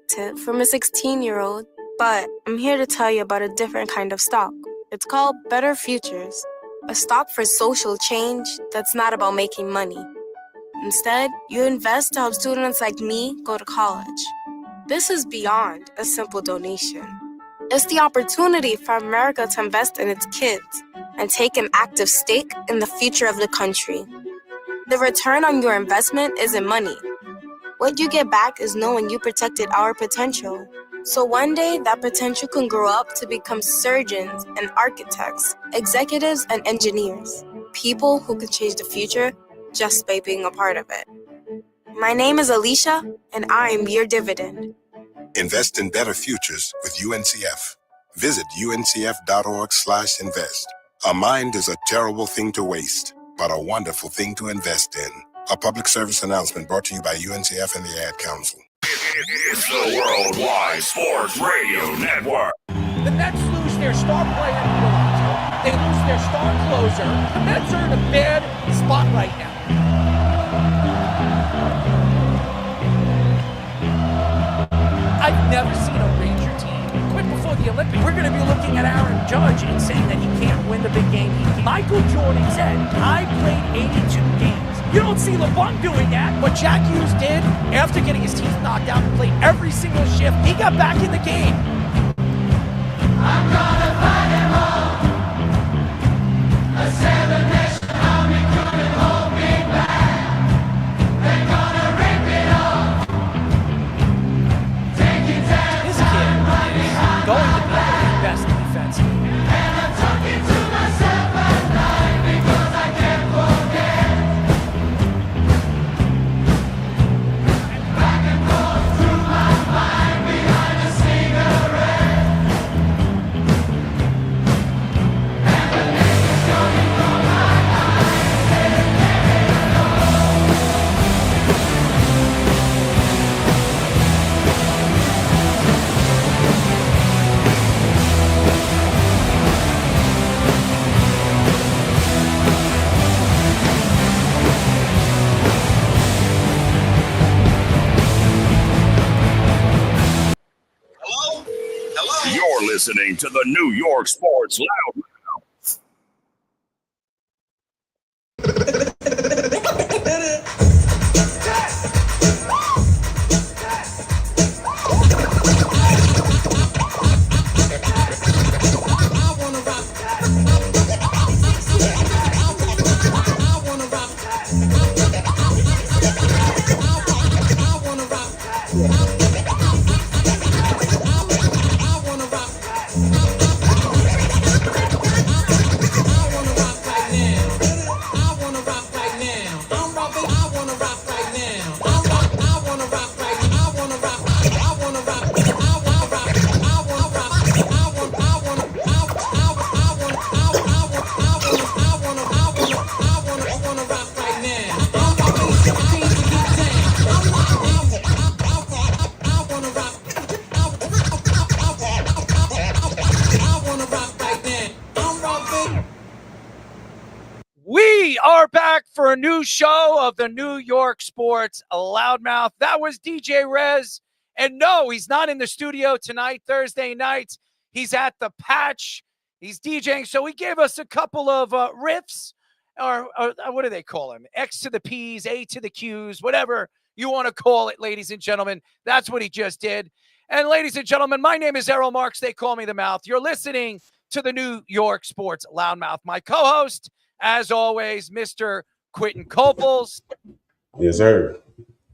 tip from a 16-year-old, but I'm here to tell you about a different kind of stock. It's called Better Futures, a stock for social change that's not about making money. Instead, you invest to help students like me go to college. This is beyond a simple donation. It's the opportunity for America to invest in its kids and take an active stake in the future of the country. The return on your investment isn't money. What you get back is knowing you protected our potential. So one day, that potential can grow up to become surgeons and architects, executives and engineers, people who can change the future just by being a part of it. My name is Alicia, and I am your dividend. Invest in better futures with UNCF. Visit uncf.org/invest. A mind is a terrible thing to waste, but a wonderful thing to invest in. A public service announcement brought to you by UNCF and the Ad Council. It's the Worldwide Sports Radio Network. The Mets lose their star player, they lose their star closer. The Mets are in a bad spot right now. I've never seen a Ranger team quit before the Olympics. We're going to be looking at Aaron Judge and saying that he can't win the big game. Michael Jordan said, I played 82 games. You don't see LeBron doing that. What Jack Hughes did after getting his teeth knocked out and played every single shift, he got back in the game. I'm gonna fight him all. A seven-nation army couldn't hold me back. They're gonna rip it off. Taking time. This kid is going to be the best defenseman. And I'm talking to myself at night because I can't forget. Back and forth through my mind behind a cigarette. And the name is coming from my eyes. You're listening to the New York Sports Loudmouth. We are back for a new show of the New York Sports Loudmouth. That was DJ Rez. And no, he's not in the studio tonight, Thursday nights. He's at the Patch. He's DJing. So he gave us a couple of riffs, or what do they call them? X to the P's, A to the Q's, whatever you want to call it, ladies and gentlemen. That's what he just did. And ladies and gentlemen, my name is Errol Marks. They call me the Mouth. You're listening to the New York Sports Loudmouth. My co-host, as always, Mr. Quentin Copels. Yes, sir.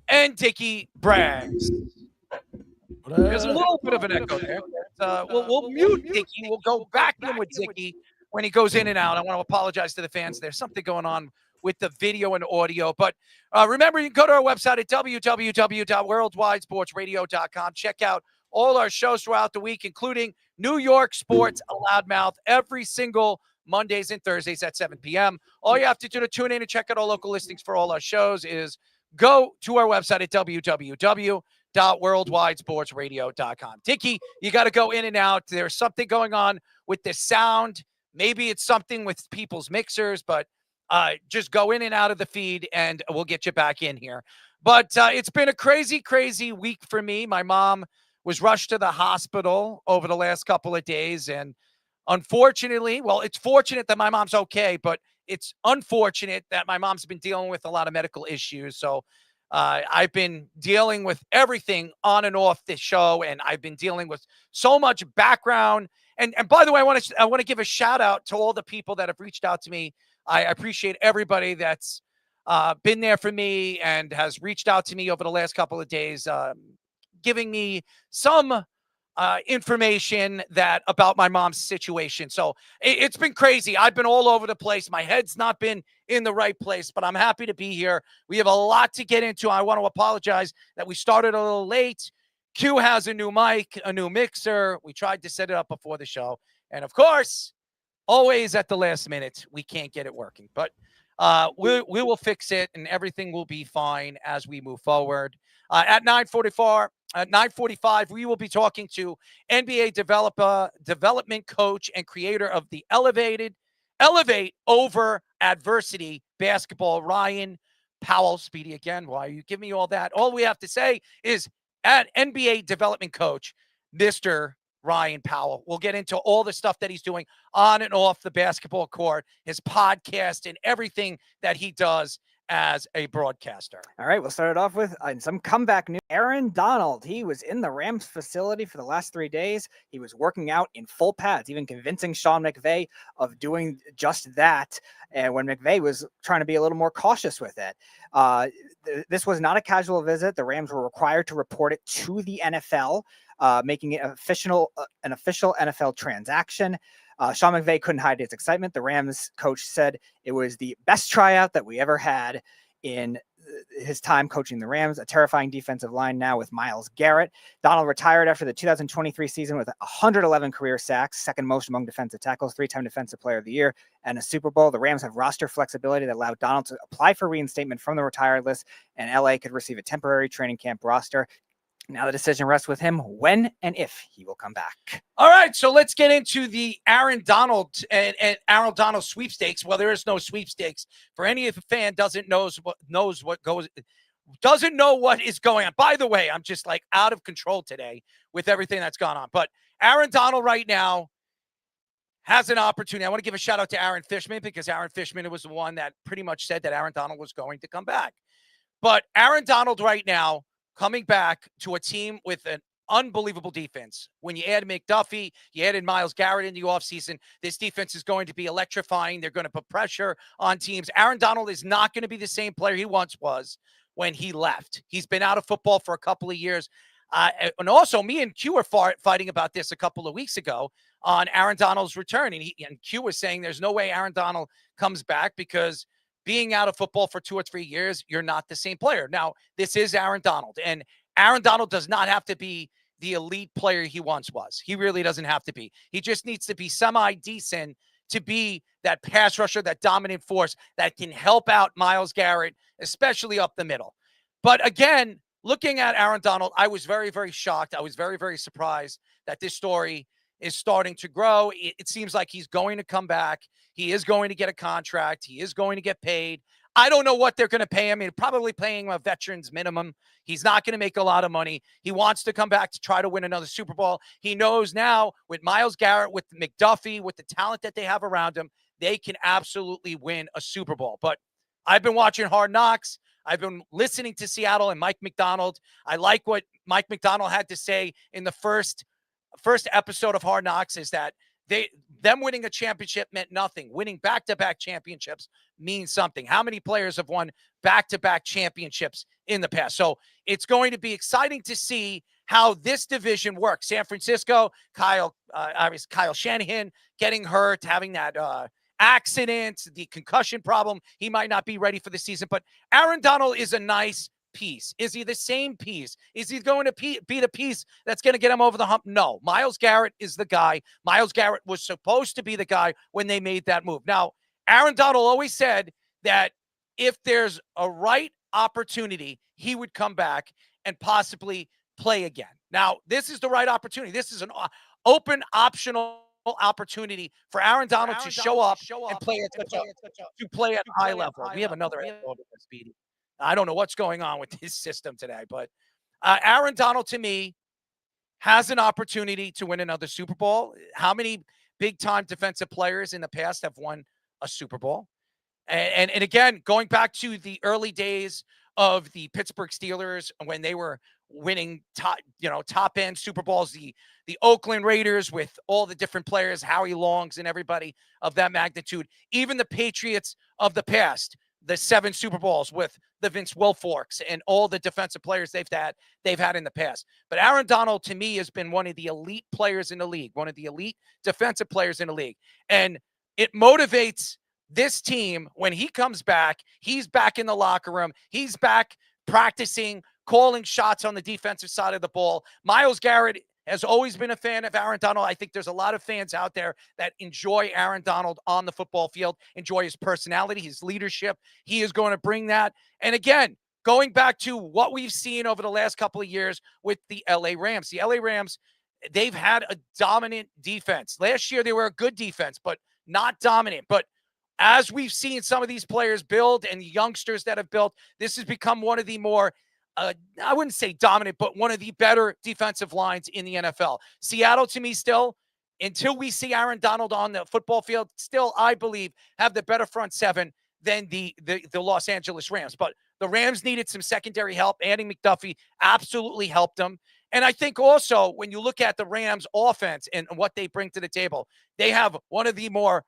And Dickie Braggs. There's a little bit of an echo there. We'll mute Dickie. We'll go back in with Dickie when he goes in and out. I want to apologize to the fans. There's something going on with the video and audio. But remember, you can go to our website at www.worldwidesportsradio.com. Check out all our shows throughout the week, including New York Sports Loudmouth every single Mondays and Thursdays at 7 p.m. All you have to do to tune in and check out our local listings for all our shows is go to our website at www.worldwidesportsradio.com. Dickie, you got to go in and out. There's something going on with the sound. Maybe it's something with people's mixers, but just go in and out of the feed, and we'll get you back in here. But it's been a crazy, crazy week for me. My mom was rushed to the hospital over the last couple of days. And unfortunately, well, it's fortunate that my mom's okay, but it's unfortunate that my mom's been dealing with a lot of medical issues. So I've been dealing with everything on and off this show, and I've been dealing with so much background. And by the way, I want to give a shout out to all the people that have reached out to me. I appreciate everybody that's been there for me and has reached out to me over the last couple of days, giving me some information that about my mom's situation. So it's been crazy. I've been all over the place. My head's not been in the right place, but I'm happy to be here. We have a lot to get into. I want to apologize that we started a little late. Q has a new mic, a new mixer. We tried to set it up before the show. And of course, always at the last minute, we can't get it working. But we will fix it, and everything will be fine as we move forward. At 9:45, we will be talking to NBA development coach and creator of the Elevate Over Adversity basketball, Ryan Powell. Speedy again. Why you give me all that? All we have to say is at NBA development coach, Mr. Ryan Powell. We'll get into all the stuff that he's doing on and off the basketball court, his podcast, and everything that he does as a broadcaster. All right, we'll start it off with some comeback news. Aaron Donald, he was in the Rams facility for the last 3 days. He was working out in full pads, even convincing Sean McVay of doing just that. And when McVay was trying to be a little more cautious with it, this was not a casual visit. The Rams were required to report it to the NFL, making it an official NFL transaction. Sean McVay couldn't hide his excitement. The Rams coach said it was the best tryout that we ever had in his time coaching the Rams. A terrifying defensive line now with Myles Garrett. Donald retired after the 2023 season with 111 career sacks, second most among defensive tackles, 3-time Defensive Player of the Year, and a Super Bowl. The Rams have roster flexibility that allowed Donald to apply for reinstatement from the retired list, and LA could receive a temporary training camp roster. Now the decision rests with him when and if he will come back. All right, so let's get into the Aaron Donald and Aaron Donald sweepstakes. Well, there is no sweepstakes for any fan doesn't know what is going on. By the way, I'm just like out of control today with everything that's gone on. But Aaron Donald right now has an opportunity. I want to give a shout out to Aaron Fishman because Aaron Fishman was the one that pretty much said that Aaron Donald was going to come back. But Aaron Donald right now coming back to a team with an unbelievable defense. When you add McDuffie, you added Myles Garrett in the offseason, this defense is going to be electrifying. They're going to put pressure on teams. Aaron Donald is not going to be the same player he once was when he left. He's been out of football for a couple of years. And also, me and Q were fighting about this a couple of weeks ago on Aaron Donald's return. And Q was saying there's no way Aaron Donald comes back because being out of football for 2 or 3 years, you're not the same player. Now, this is Aaron Donald, and Aaron Donald does not have to be the elite player he once was. He really doesn't have to be. He just needs to be semi-decent to be that pass rusher, that dominant force that can help out Myles Garrett, especially up the middle. But again, looking at Aaron Donald, I was very, very shocked. I was very, very surprised that this story is starting to grow. It seems like he's going to come back. He is going to get a contract. He is going to get paid. I don't know what they're going to pay him. They're probably paying him a veteran's minimum. He's not going to make a lot of money. He wants to come back to try to win another Super Bowl. He knows now with Myles Garrett, with McDuffie, with the talent that they have around him, they can absolutely win a Super Bowl. But I've been watching Hard Knocks. I've been listening to Seattle and Mike Macdonald. I like what Mike Macdonald had to say in the first episode of Hard Knocks is that them winning a championship meant nothing. Winning back-to-back championships means something. How many players have won back-to-back championships in the past? So it's going to be exciting to see how this division works. San Francisco, Kyle Shanahan getting hurt, having that accident, the concussion problem. He might not be ready for the season, but Aaron Donald is a nice piece. Is he the same piece? Is he going to be the piece that's going to get him over the hump? No. Myles Garrett is the guy. Myles Garrett was supposed to be the guy when they made that move. Now, Aaron Donald always said that if there's a right opportunity, he would come back and possibly play again. Now, this is the right opportunity. This is an open, optional opportunity for Aaron Donald to show up and play at a high level. We have another Speedy. I don't know what's going on with his system today, but Aaron Donald, to me, has an opportunity to win another Super Bowl. How many big-time defensive players in the past have won a Super Bowl? And again, going back to the early days of the Pittsburgh Steelers when they were winning top end Super Bowls, the Oakland Raiders with all the different players, Howie Longs and everybody of that magnitude, even the Patriots of the past, the 7 Super Bowls with the Vince Wilforks and all the defensive players they've had in the past. But Aaron Donald, to me, has been one of the elite players in the league, one of the elite defensive players in the league. And it motivates this team when he comes back. He's back in the locker room. He's back practicing, calling shots on the defensive side of the ball. Myles Garrett has always been a fan of Aaron Donald. I think there's a lot of fans out there that enjoy Aaron Donald on the football field, enjoy his personality, his leadership. He is going to bring that. And again, going back to what we've seen over the last couple of years with the LA Rams. The LA Rams, they've had a dominant defense. Last year, they were a good defense, but not dominant. But as we've seen some of these players build and the youngsters that have built, this has become one of the more I wouldn't say dominant, but one of the better defensive lines in the NFL. Seattle, to me, still, until we see Aaron Donald on the football field, still, I believe, have the better front seven than the Los Angeles Rams. But the Rams needed some secondary help. Adding McDuffie absolutely helped them. And I think also when you look at the Rams offense and what they bring to the table, they have one of the more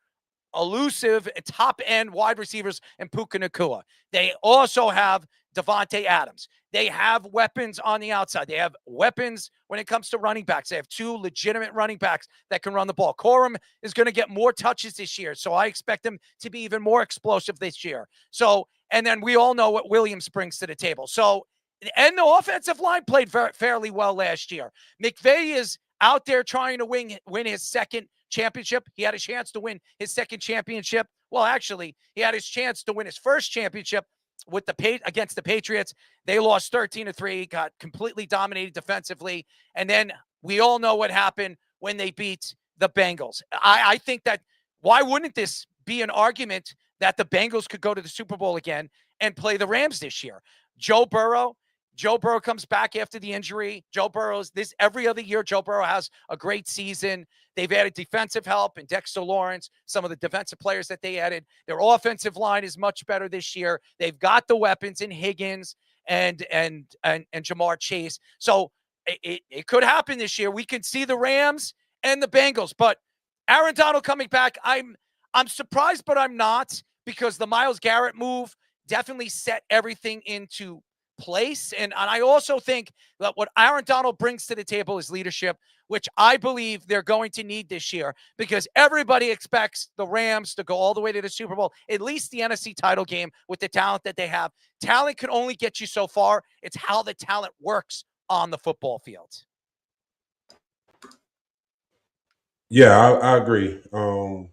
elusive top-end wide receivers in Puka Nacua. They also have Devontae Adams. They have weapons on the outside. They have weapons when it comes to running backs. They have 2 legitimate running backs that can run the ball. Corum is going to get more touches this year, so I expect him to be even more explosive this year. So, and then we all know what Williams brings to the table. So, and the offensive line played fairly well last year. McVay is out there trying to win his second championship. He had a chance to win his second championship. Well, actually, he had his chance to win his first championship with against the Patriots. They lost 13-3, got completely dominated defensively. And then we all know what happened when they beat the Bengals. I think that why wouldn't this be an argument that the Bengals could go to the Super Bowl again and play the Rams this year? Joe Burrow comes back after the injury. Every other year, Joe Burrow has a great season. They've added defensive help and Dexter Lawrence, some of the defensive players that they added. Their offensive line is much better this year. They've got the weapons in Higgins and Jamar Chase. So it could happen this year. We can see the Rams and the Bengals, but Aaron Donald coming back, I'm surprised, but I'm not, because the Myles Garrett move definitely set everything into place. And I also think that what Aaron Donald brings to the table is leadership, which I believe they're going to need this year, because everybody expects the Rams to go all the way to the Super Bowl, at least the NFC title game, with the talent that they have. Talent can only get you so far. It's how the talent works on the football field. Yeah, I agree. I'm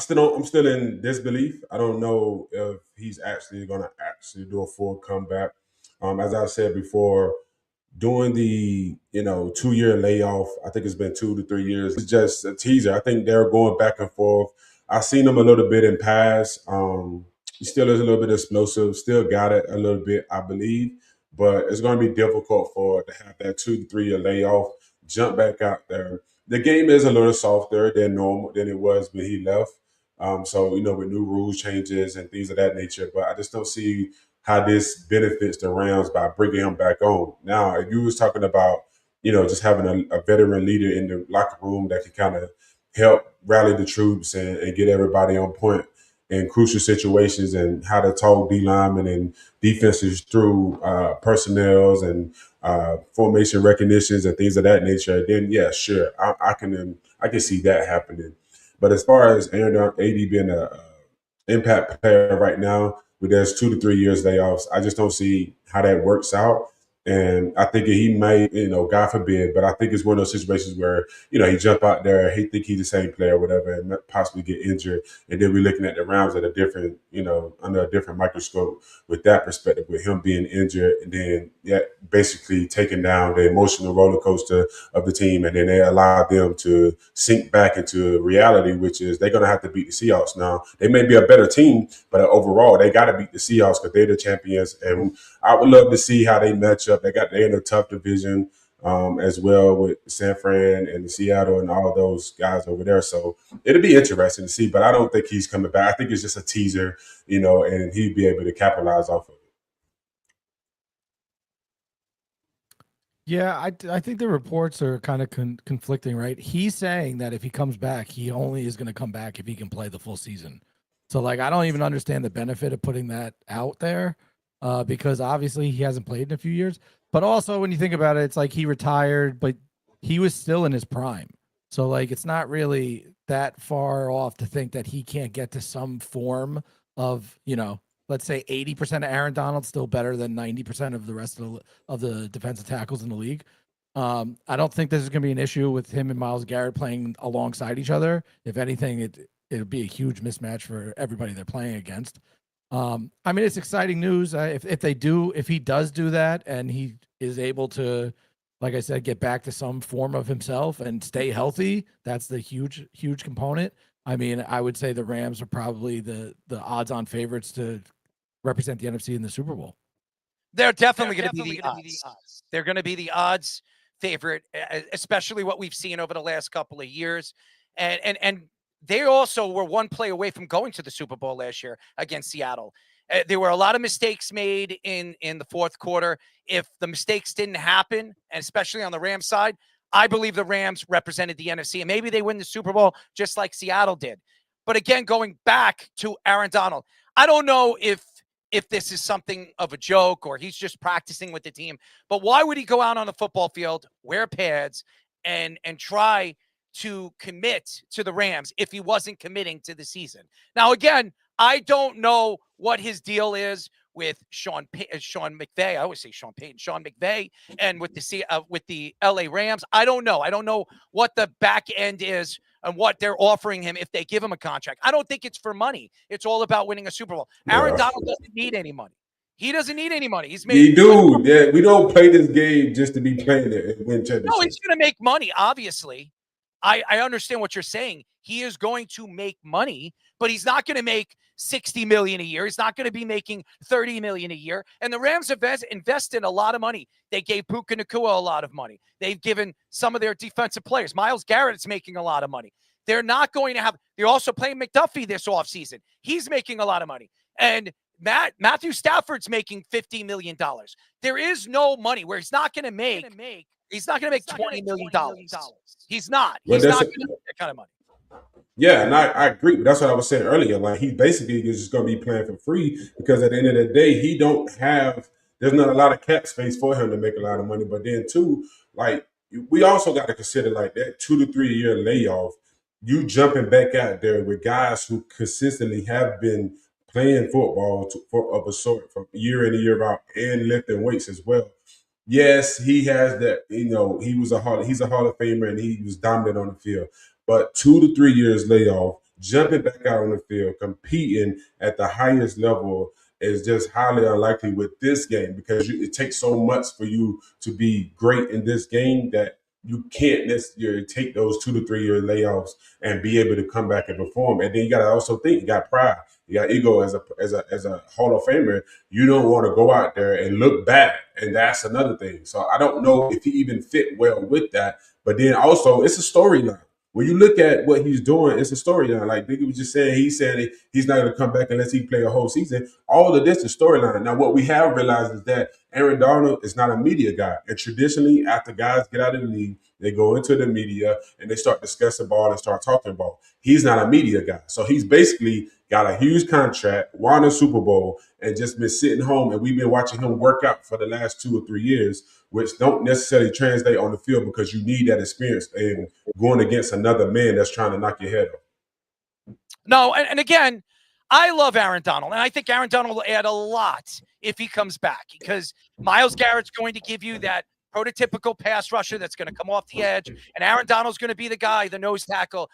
still in disbelief. I don't know if he's actually going to do a full comeback. As I said before, doing the 2-year layoff, I think it's been 2 to 3 years. It's just a teaser. I think they're going back and forth. I've seen him a little bit in pass. He still is a little bit explosive. Still got it a little bit, I believe. But it's going to be difficult to have that 2 to 3 year layoff, jump back out there. The game is a little softer than normal than it was when he left. So with new rules changes and things of that nature. But I just don't see how this benefits the Rams by bringing him back on. Now, if you was talking about, just having a veteran leader in the locker room that can kind of help rally the troops and get everybody on point in crucial situations, and how to talk D linemen and defenses through personnels and formation recognitions and things of that nature, then yeah, sure, I can see that happening. But as far as AD being a impact player right now, with there's 2 to 3 years layoffs, I just don't see how that works out. And I think he may, God forbid, but I think it's one of those situations where, he jump out there, he think he's the same player or whatever, and possibly get injured. And then we're looking at the Rams at a different, under a different microscope with that perspective, with him being injured and then basically taking down the emotional roller coaster of the team. And then they allow them to sink back into reality, which is they're going to have to beat the Seahawks. Now, they may be a better team, but overall, they got to beat the Seahawks because they're the champions. And I would love to see how they match up. They're in a tough division as well with San Fran and Seattle and all those guys over there. So it'll be interesting to see. But I don't think he's coming back. I think it's just a teaser, and he'd be able to capitalize off of it. Yeah, I think the reports are kind of conflicting, right? He's saying that if he comes back, he only is going to come back if he can play the full season. So, like, I don't even understand the benefit of putting that out there. Because obviously he hasn't played in a few years. But also when you think about it, it's like he retired, but he was still in his prime. So, like, it's not really that far off to think that he can't get to some form of, let's say 80% of Aaron Donald, still better than 90% of the rest of the defensive tackles in the league. I don't think this is going to be an issue with him and Myles Garrett playing alongside each other. If anything, it'll be a huge mismatch for everybody they're playing against. I mean, it's exciting news. If he does do that and he is able to, like I said, get back to some form of himself and stay healthy, that's the huge component. I mean, I would say the Rams are probably the odds-on favorites to represent the NFC in the Super Bowl. They're definitely going to be the odds. They're going to be the odds favorite, especially what we've seen over the last couple of years. And they also were one play away from going to the Super Bowl last year against Seattle. There were a lot of mistakes made in the fourth quarter. If the mistakes didn't happen, and especially on the Rams side, I believe the Rams represented the NFC, and maybe they win the Super Bowl just like Seattle did. But again, going back to Aaron Donald, I don't know if this is something of a joke or he's just practicing with the team, but why would he go out on the football field, wear pads, and try to commit to the Rams if he wasn't committing to the season? Now, again, I don't know what his deal is with Sean McVay. I always say Sean McVay, and with the LA Rams. I don't know. I don't know what the back end is and what they're offering him if they give him a contract. I don't think it's for money. It's all about winning a Super Bowl. Aaron Donald doesn't need any money. He doesn't need any money. He's made. Yeah, we don't play this game just to be playing it and win championships. No, he's going to make money, obviously. I understand what you're saying. He is going to make money, but he's not going to make $60 million a year. He's not going to be making $30 million a year. And the Rams have invested a lot of money. They gave Puka Nacua a lot of money. They've given some of their defensive players. Myles Garrett's making a lot of money. They're not going to have. They're also playing McDuffie this offseason. He's making a lot of money. And Matthew Stafford's making $50 million. There is no money where he's not going to make. He's not going to make $20 million. He's not. He's not going to make that kind of money. Yeah, and I agree. That's what I was saying earlier. Like, he basically is just going to be playing for free because at the end of the day, there's not a lot of cap space for him to make a lot of money. But then too, like, we also got to consider like that 2 to 3 year layoff. You jumping back out there with guys who consistently have been playing football of a sort from year in and year out and lifting weights as well. Yes, he has that. He's a Hall of Famer and he was dominant on the field. But 2 to 3 years layoff, jumping back out on the field, competing at the highest level is just highly unlikely with this game because it takes so much for you to be great in this game that you can't necessarily take those 2 to 3 year layoffs and be able to come back and perform. And then you got to also think, you got pride, you got ego as a Hall of Famer. You don't want to go out there and look bad, and that's another thing. So I don't know if he even fit well with that. But then also, it's a storyline. When you look at what he's doing, it's a storyline. Like Biggie was just saying, he's saying he's not going to come back unless he play a whole season. All of this is storyline. Now, what we have realized is that Aaron Donald is not a media guy. And traditionally, after guys get out of the league, they go into the media and they start discussing ball and start talking ball. He's not a media guy. So he's basically got a huge contract, won a Super Bowl, and just been sitting home. And we've been watching him work out for the last 2 or 3 years, which don't necessarily translate on the field because you need that experience in going against another man that's trying to knock your head off. No, and again, I love Aaron Donald, and I think Aaron Donald will add a lot if he comes back, because Myles Garrett's going to give you that prototypical pass rusher that's going to come off the edge, and Aaron Donald's going to be the guy, the nose tackle.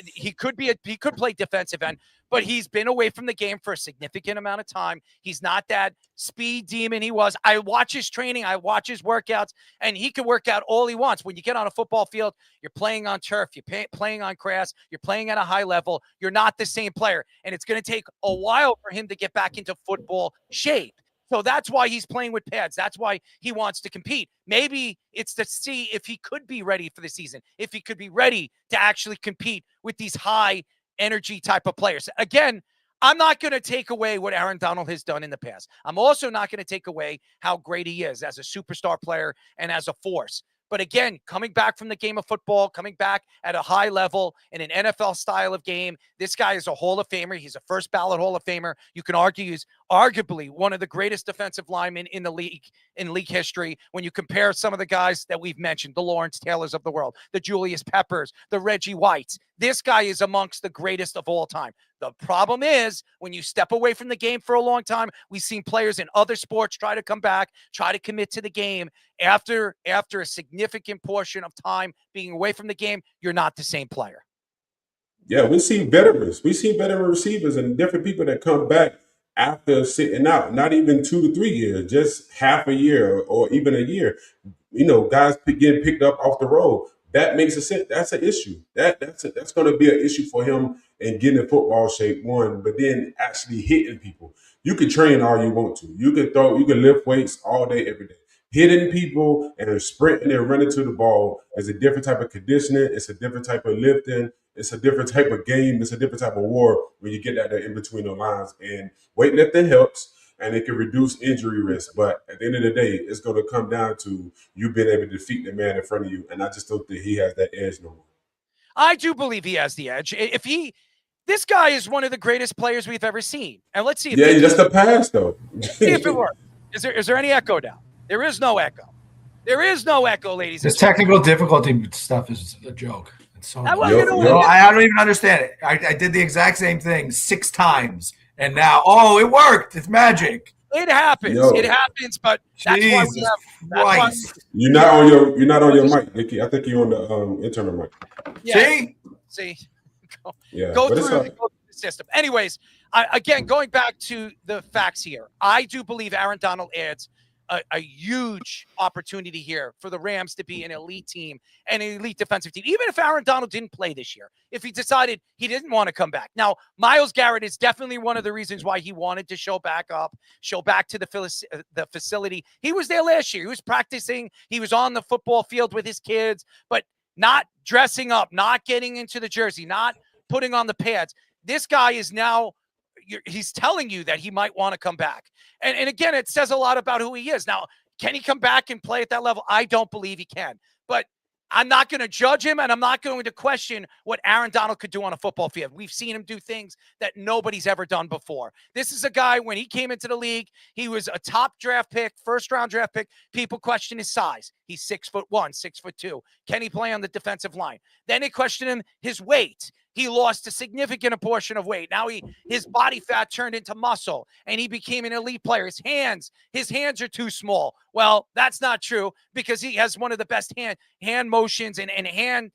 He could play defensive end, but he's been away from the game for a significant amount of time. He's not that speed demon he was. I watch his training, I watch his workouts, and he can work out all he wants. When you get on a football field, you're playing on turf, you're playing on grass, you're playing at a high level. You're not the same player, and it's going to take a while for him to get back into football shape. So that's why he's playing with pads. That's why he wants to compete. Maybe it's to see if he could be ready for the season, if he could be ready to actually compete with these high energy type of players. Again, I'm not going to take away what Aaron Donald has done in the past. I'm also not going to take away how great he is as a superstar player and as a force. But again, coming back from the game of football, coming back at a high level in an NFL style of game, this guy is a Hall of Famer. He's a first ballot Hall of Famer. You can argue he's arguably one of the greatest defensive linemen in the league, in league history. When you compare some of the guys that we've mentioned, the Lawrence Taylors of the world, the Julius Peppers, the Reggie Whites, this guy is amongst the greatest of all time. The problem is when you step away from the game for a long time, we've seen players in other sports try to come back, try to commit to the game. After a significant portion of time being away from the game, you're not the same player. Yeah, we see veterans. We see veteran receivers and different people that come back after sitting out, not even 2 to 3 years, just half a year or even a year. Guys getting picked up off the road. That makes a sense. That's an issue. That's going to be an issue for him in getting in football shape, one, but then actually hitting people. You can train all you want to. You can lift weights all day, every day. Hitting people and sprinting and running to the ball is a different type of conditioning. It's a different type of lifting. It's a different type of game. It's a different type of war when you get that there in between the lines. And weightlifting helps, and it can reduce injury risk. But at the end of the day, it's going to come down to you being able to defeat the man in front of you. And I just don't think he has that edge no more. I do believe he has the edge. This guy is one of the greatest players we've ever seen. And let's see. That's the past, though. See if it works. Is there any echo now? There is no echo. There is no echo, ladies. This technical difficulty stuff is a joke. It's so I don't even understand it. I did the exact same thing 6 times, and now, it worked. It's magic. It happens. It happens, but that's why we have. You're not on your mic, Nikki. I think you're on the internal mic. Yeah. See. Go through the system. Anyways, again, going back to the facts here, I do believe Aaron Donald adds a huge opportunity here for the Rams to be an elite team and an elite defensive team. Even if Aaron Donald didn't play this year, if he decided he didn't want to come back. Now, Myles Garrett is definitely one of the reasons why he wanted to show back to the facility. He was there last year. He was practicing. He was on the football field with his kids, but not dressing up, not getting into the jersey, not putting on the pads. This guy is now he's telling you that he might want to come back. And again, it says a lot about who he is. Now, can he come back and play at that level? I don't believe he can. But I'm not going to judge him, and I'm not going to question what Aaron Donald could do on a football field. We've seen him do things that nobody's ever done before. This is a guy, when he came into the league, he was a top draft pick, first-round draft pick. People question his size. He's 6'1", 6'2". Can he play on the defensive line? Then they question him his weight. He lost a significant portion of weight. Now his body fat turned into muscle, and he became an elite player. His hands are too small. Well, that's not true, because he has one of the best hand motions and hand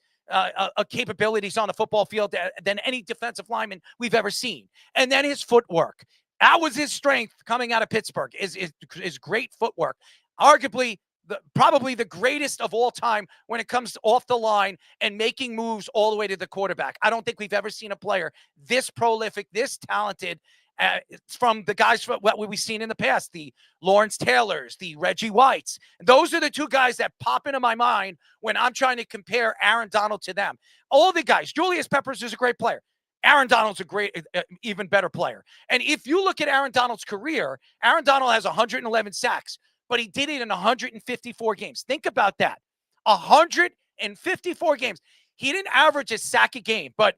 capabilities on the football field than any defensive lineman we've ever seen. And then his footwork. That was his strength coming out of Pittsburgh, is great footwork. Arguably, probably the greatest of all time when it comes to off the line and making moves all the way to the quarterback. I don't think we've ever seen a player this prolific, this talented from the guys what we've seen in the past, the Lawrence Taylors, the Reggie Whites. Those are the two guys that pop into my mind when I'm trying to compare Aaron Donald to them. All the guys, Julius Peppers is a great player. Aaron Donald's a great, even better player. And if you look at Aaron Donald's career, Aaron Donald has 111 sacks. But he did it in 154 games. Think about that. 154 games. He didn't average a sack a game, but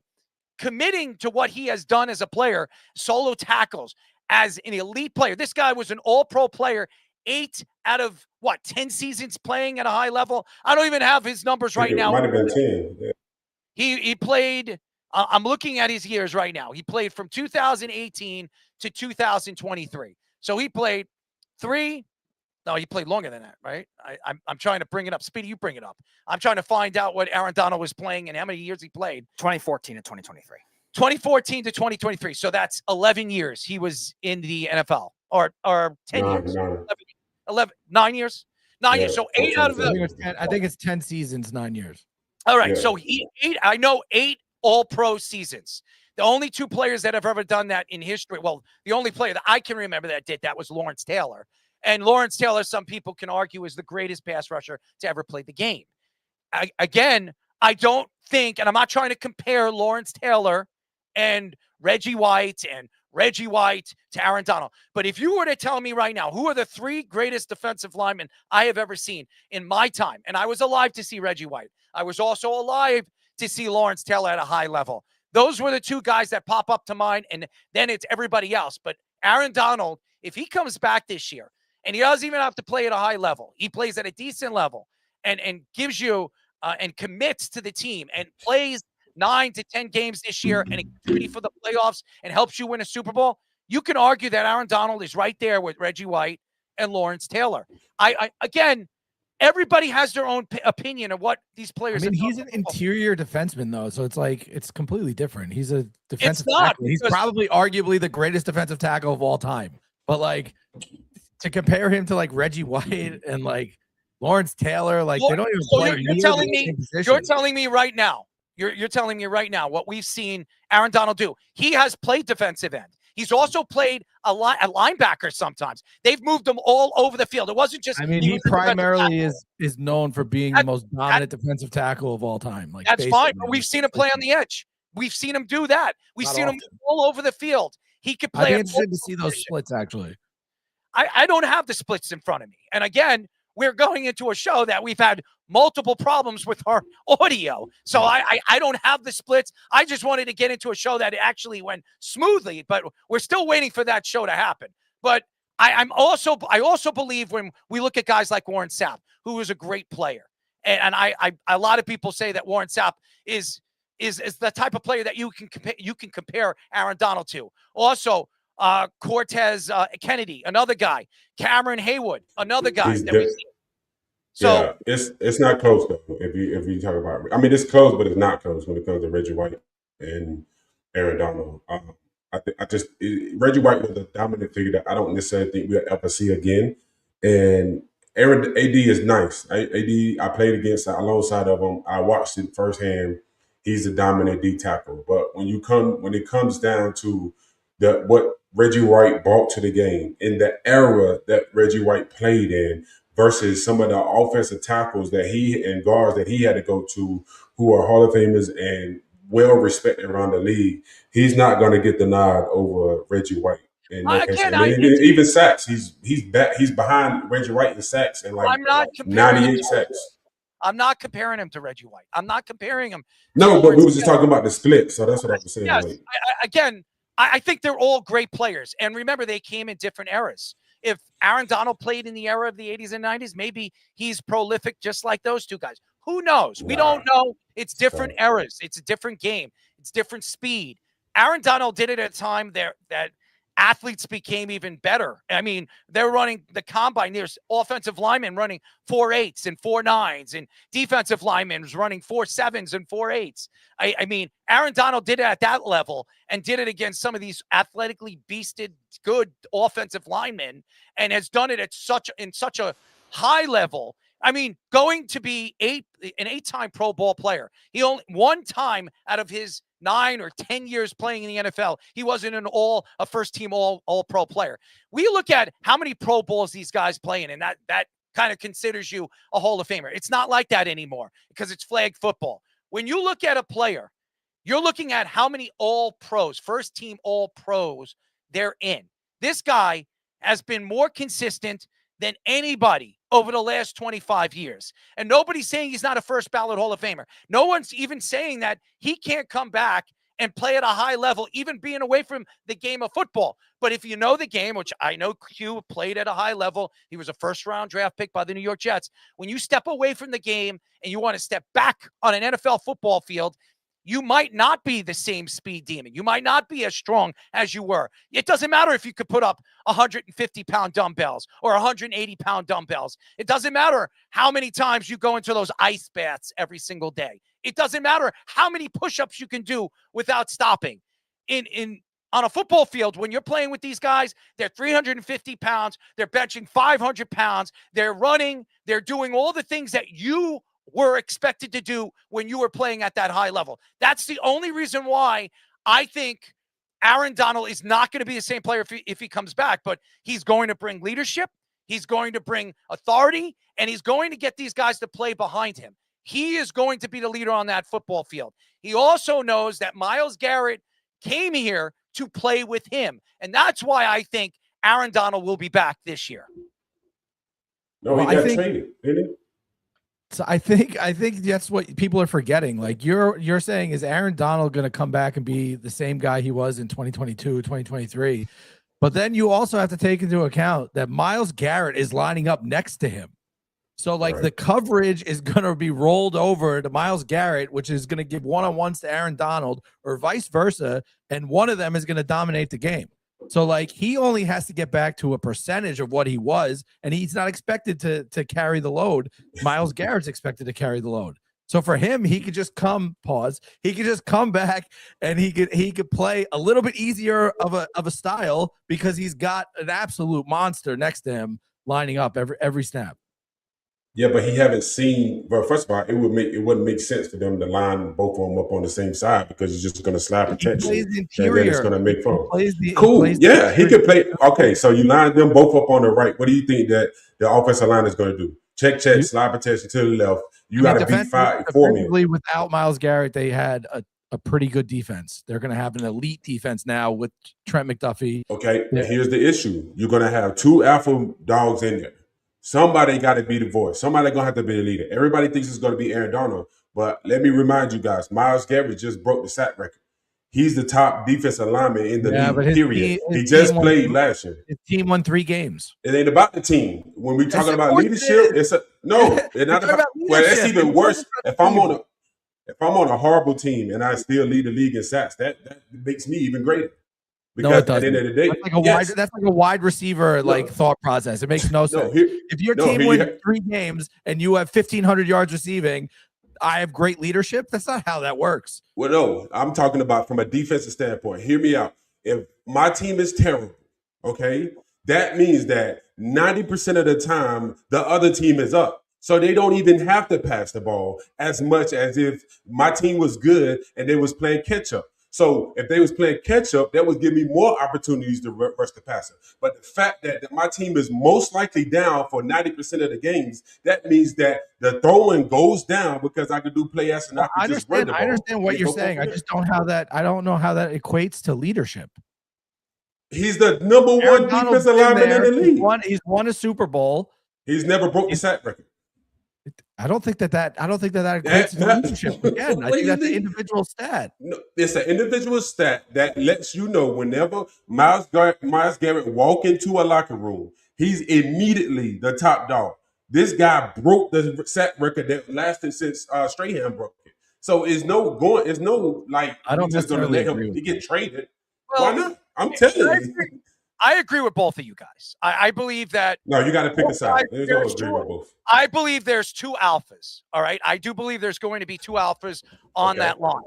committing to what he has done as a player, solo tackles, as an elite player. This guy was an all-pro player, 8 out of, 10 seasons playing at a high level? I don't even have his numbers right now. It might have been 10. Yeah. He played, I'm looking at his years right now. He played from 2018 to 2023. So he played 3. No, he played longer than that, right? I'm trying to bring it up. Speedy, you bring it up. I'm trying to find out what Aaron Donald was playing and how many years he played. 2014 to 2023. 2014 to 2023. So that's 11 years he was in the NFL, or 10 years. 9 years. 9 years. So 8 out of the. I think it's 10 seasons, 9 years. All right. So I know 8 All-Pro seasons. The only 2 players that have ever done that in history. Well, the only player that I can remember that did that was Lawrence Taylor. And Lawrence Taylor, some people can argue, is the greatest pass rusher to ever play the game. I don't think, and I'm not trying to compare Lawrence Taylor and Reggie White to Aaron Donald. But if you were to tell me right now, who are the 3 greatest defensive linemen I have ever seen in my time, and I was alive to see Reggie White. I was also alive to see Lawrence Taylor at a high level. Those were the 2 guys that pop up to mind, and then it's everybody else. But Aaron Donald, if he comes back this year, and he doesn't even have to play at a high level, he plays at a decent level and gives you and commits to the team and plays 9 to 10 games this year and gets ready for the playoffs and helps you win a Super Bowl, you can argue that Aaron Donald is right there with Reggie White and Lawrence Taylor. Again, everybody has their own opinion of what these players. I mean, he's an interior defenseman, though, so it's completely different. He's a defensive tackle. He's probably arguably the greatest defensive tackle of all time. But to compare him to Reggie White and Lawrence Taylor, they don't even play. You're telling me right now. You're telling me right now what we've seen Aaron Donald do. He has played defensive end. He's also played a linebacker sometimes. They've moved him all over the field. It wasn't just. I mean, he primarily is known for being the most dominant defensive tackle of all time. That's fine, but we've seen him play on the edge. We've seen him do that. We've seen him all over the field. He could play. I'd be interested to see those splits, actually. I don't have the splits in front of me. And again, we're going into a show that we've had multiple problems with our audio. So I don't have the splits. I just wanted to get into a show that actually went smoothly, but we're still waiting for that show to happen. But I also believe when we look at guys like Warren Sapp, who is a great player. And a lot of people say that Warren Sapp is the type of player that you can compare Aaron Donald to. Also, Cortez Kennedy, another guy. Cameron Haywood, another guy. So it's not close though. If you talk about, I mean, it's close, but it's not close when it comes to Reggie White and Aaron Donald. Reggie White was a dominant figure that I don't necessarily think we'll ever see again. And AD is nice. I played alongside of him. I watched it firsthand. He's a dominant D tackle. But when it comes down to what Reggie White brought to the game in the era that Reggie White played in versus some of the offensive tackles that and guards that he had to go to who are Hall of Famers and well respected around the league, he's not going to get the nod over Reggie White. Even sacks, he's behind Reggie White in sacks and 98 sacks. I'm not comparing him to Reggie White. I'm not comparing him. No, but we was just talking about the split, so that's what I was saying. Yes, I think they're all great players. And remember, they came in different eras. If Aaron Donald played in the era of the 80s and 90s, maybe he's prolific just like those 2 guys. Who knows? We don't know. It's different eras. It's a different game. It's different speed. Aaron Donald did it at a time that athletes became even better. I mean, they're running the combine. There's offensive linemen running 4.8s and 4.9s, and defensive linemen running 4.7s and 4.8s. I mean, Aaron Donald did it at that level and did it against some of these athletically beasted, good offensive linemen, and has done it in such a high level. I mean, going to be an 8-time Pro Bowl player. He only one time out of his 9 or 10 years playing in the NFL, he wasn't a first-team all-pro player. We look at how many Pro Bowls these guys play in, and that kind of considers you a Hall of Famer. It's not like that anymore because it's flag football. When you look at a player, you're looking at how many all-pros, first-team all-pros they're in. This guy has been more consistent than anybody over the last 25 years. And nobody's saying he's not a first ballot Hall of Famer. No one's even saying that he can't come back and play at a high level, even being away from the game of football. But if you know the game, which I know Q played at a high level, he was a first-round draft pick by the New York Jets. When you step away from the game and you want to step back on an NFL football field, you might not be the same speed demon. You might not be as strong as you were. It doesn't matter if you could put up 150-pound dumbbells or 180-pound dumbbells. It doesn't matter how many times you go into those ice baths every single day. It doesn't matter how many push-ups you can do without stopping. On a football field, when you're playing with these guys, they're 350 pounds, they're benching 500 pounds, they're running, they're doing all the things that you were expected to do when you were playing at that high level. That's the only reason why I think Aaron Donald is not going to be the same player if he comes back, but he's going to bring leadership, he's going to bring authority, and he's going to get these guys to play behind him. He is going to be the leader on that football field. He also knows that Myles Garrett came here to play with him. And that's why I think Aaron Donald will be back this year. No, he got traded, didn't he? So I think that's what people are forgetting. Like you're saying, is Aaron Donald going to come back and be the same guy he was in 2022, 2023? But then you also have to take into account that Myles Garrett is lining up next to him. So like the coverage is going to be rolled over to Myles Garrett, which is going to give one-on-ones to Aaron Donald or vice versa. And one of them is going to dominate the game. So like he only has to get back to a percentage of what he was, and he's not expected to carry the load. Myles Garrett's expected to carry the load. So for him, he could just he could just come back and he could play a little bit easier of a style because he's got an absolute monster next to him lining up every snap. Yeah, but he haven't seen. But first of all, it wouldn't make sense for them to line both of them up on the same side because he's just going to slap protection, and then it's going to make fun. Cool, yeah, he could play. Okay, so you line them both up on the right. What do you think that the offensive line is going to do? Check, slide protection to the left. You got to beat 4 men. Without Myles Garrett, they had a pretty good defense. They're going to have an elite defense now with Trent McDuffie. Okay, and here's the issue: you're going to have 2 alpha dogs in there. Somebody got to be the voice. Somebody going to have to be the leader. Everybody thinks it's going to be Aaron Donald, but let me remind you guys, Myles Garrett just broke the sack record. He's the top defensive lineman in the league, period. He just played last year. His team won 3 games. It ain't about the team. When we're talking about leadership, it's not about well, that's even worse. If I'm on a horrible team and I still lead the league in sacks, that makes me even greater. Because no, it doesn't. At the end of the day, that's like a wide receiver thought process. It makes no sense. If your team wins 3 games and you have 1,500 yards receiving, I have great leadership. That's not how that works. Well, no, I'm talking about from a defensive standpoint. Hear me out. If my team is terrible, okay, that means that 90% of the time the other team is up. So they don't even have to pass the ball as much as if my team was good and they was playing catch up. So if they was playing catch up, that would give me more opportunities to rush the passer. But the fact that my team is most likely down for 90% of the games, that means that the throwing goes down because I could do play action. I understand what you're saying. I just don't know how that equates to leadership. He's the number one defensive lineman in the league. He's won a Super Bowl. He's never broke the sack record. I don't think that equates to leadership. Again, I think that's an individual stat. No, it's an individual stat that lets you know whenever Myles Garrett walk into a locker room, he's immediately the top dog. This guy broke the sack record that lasted since Strahan broke it. So I don't just going to let him get traded. Well, why not? I'm telling you. I agree with both of you guys. I believe that. No, you got to pick a side. I believe there's 2 alphas. All right. I do believe there's going to be 2 alphas on that line.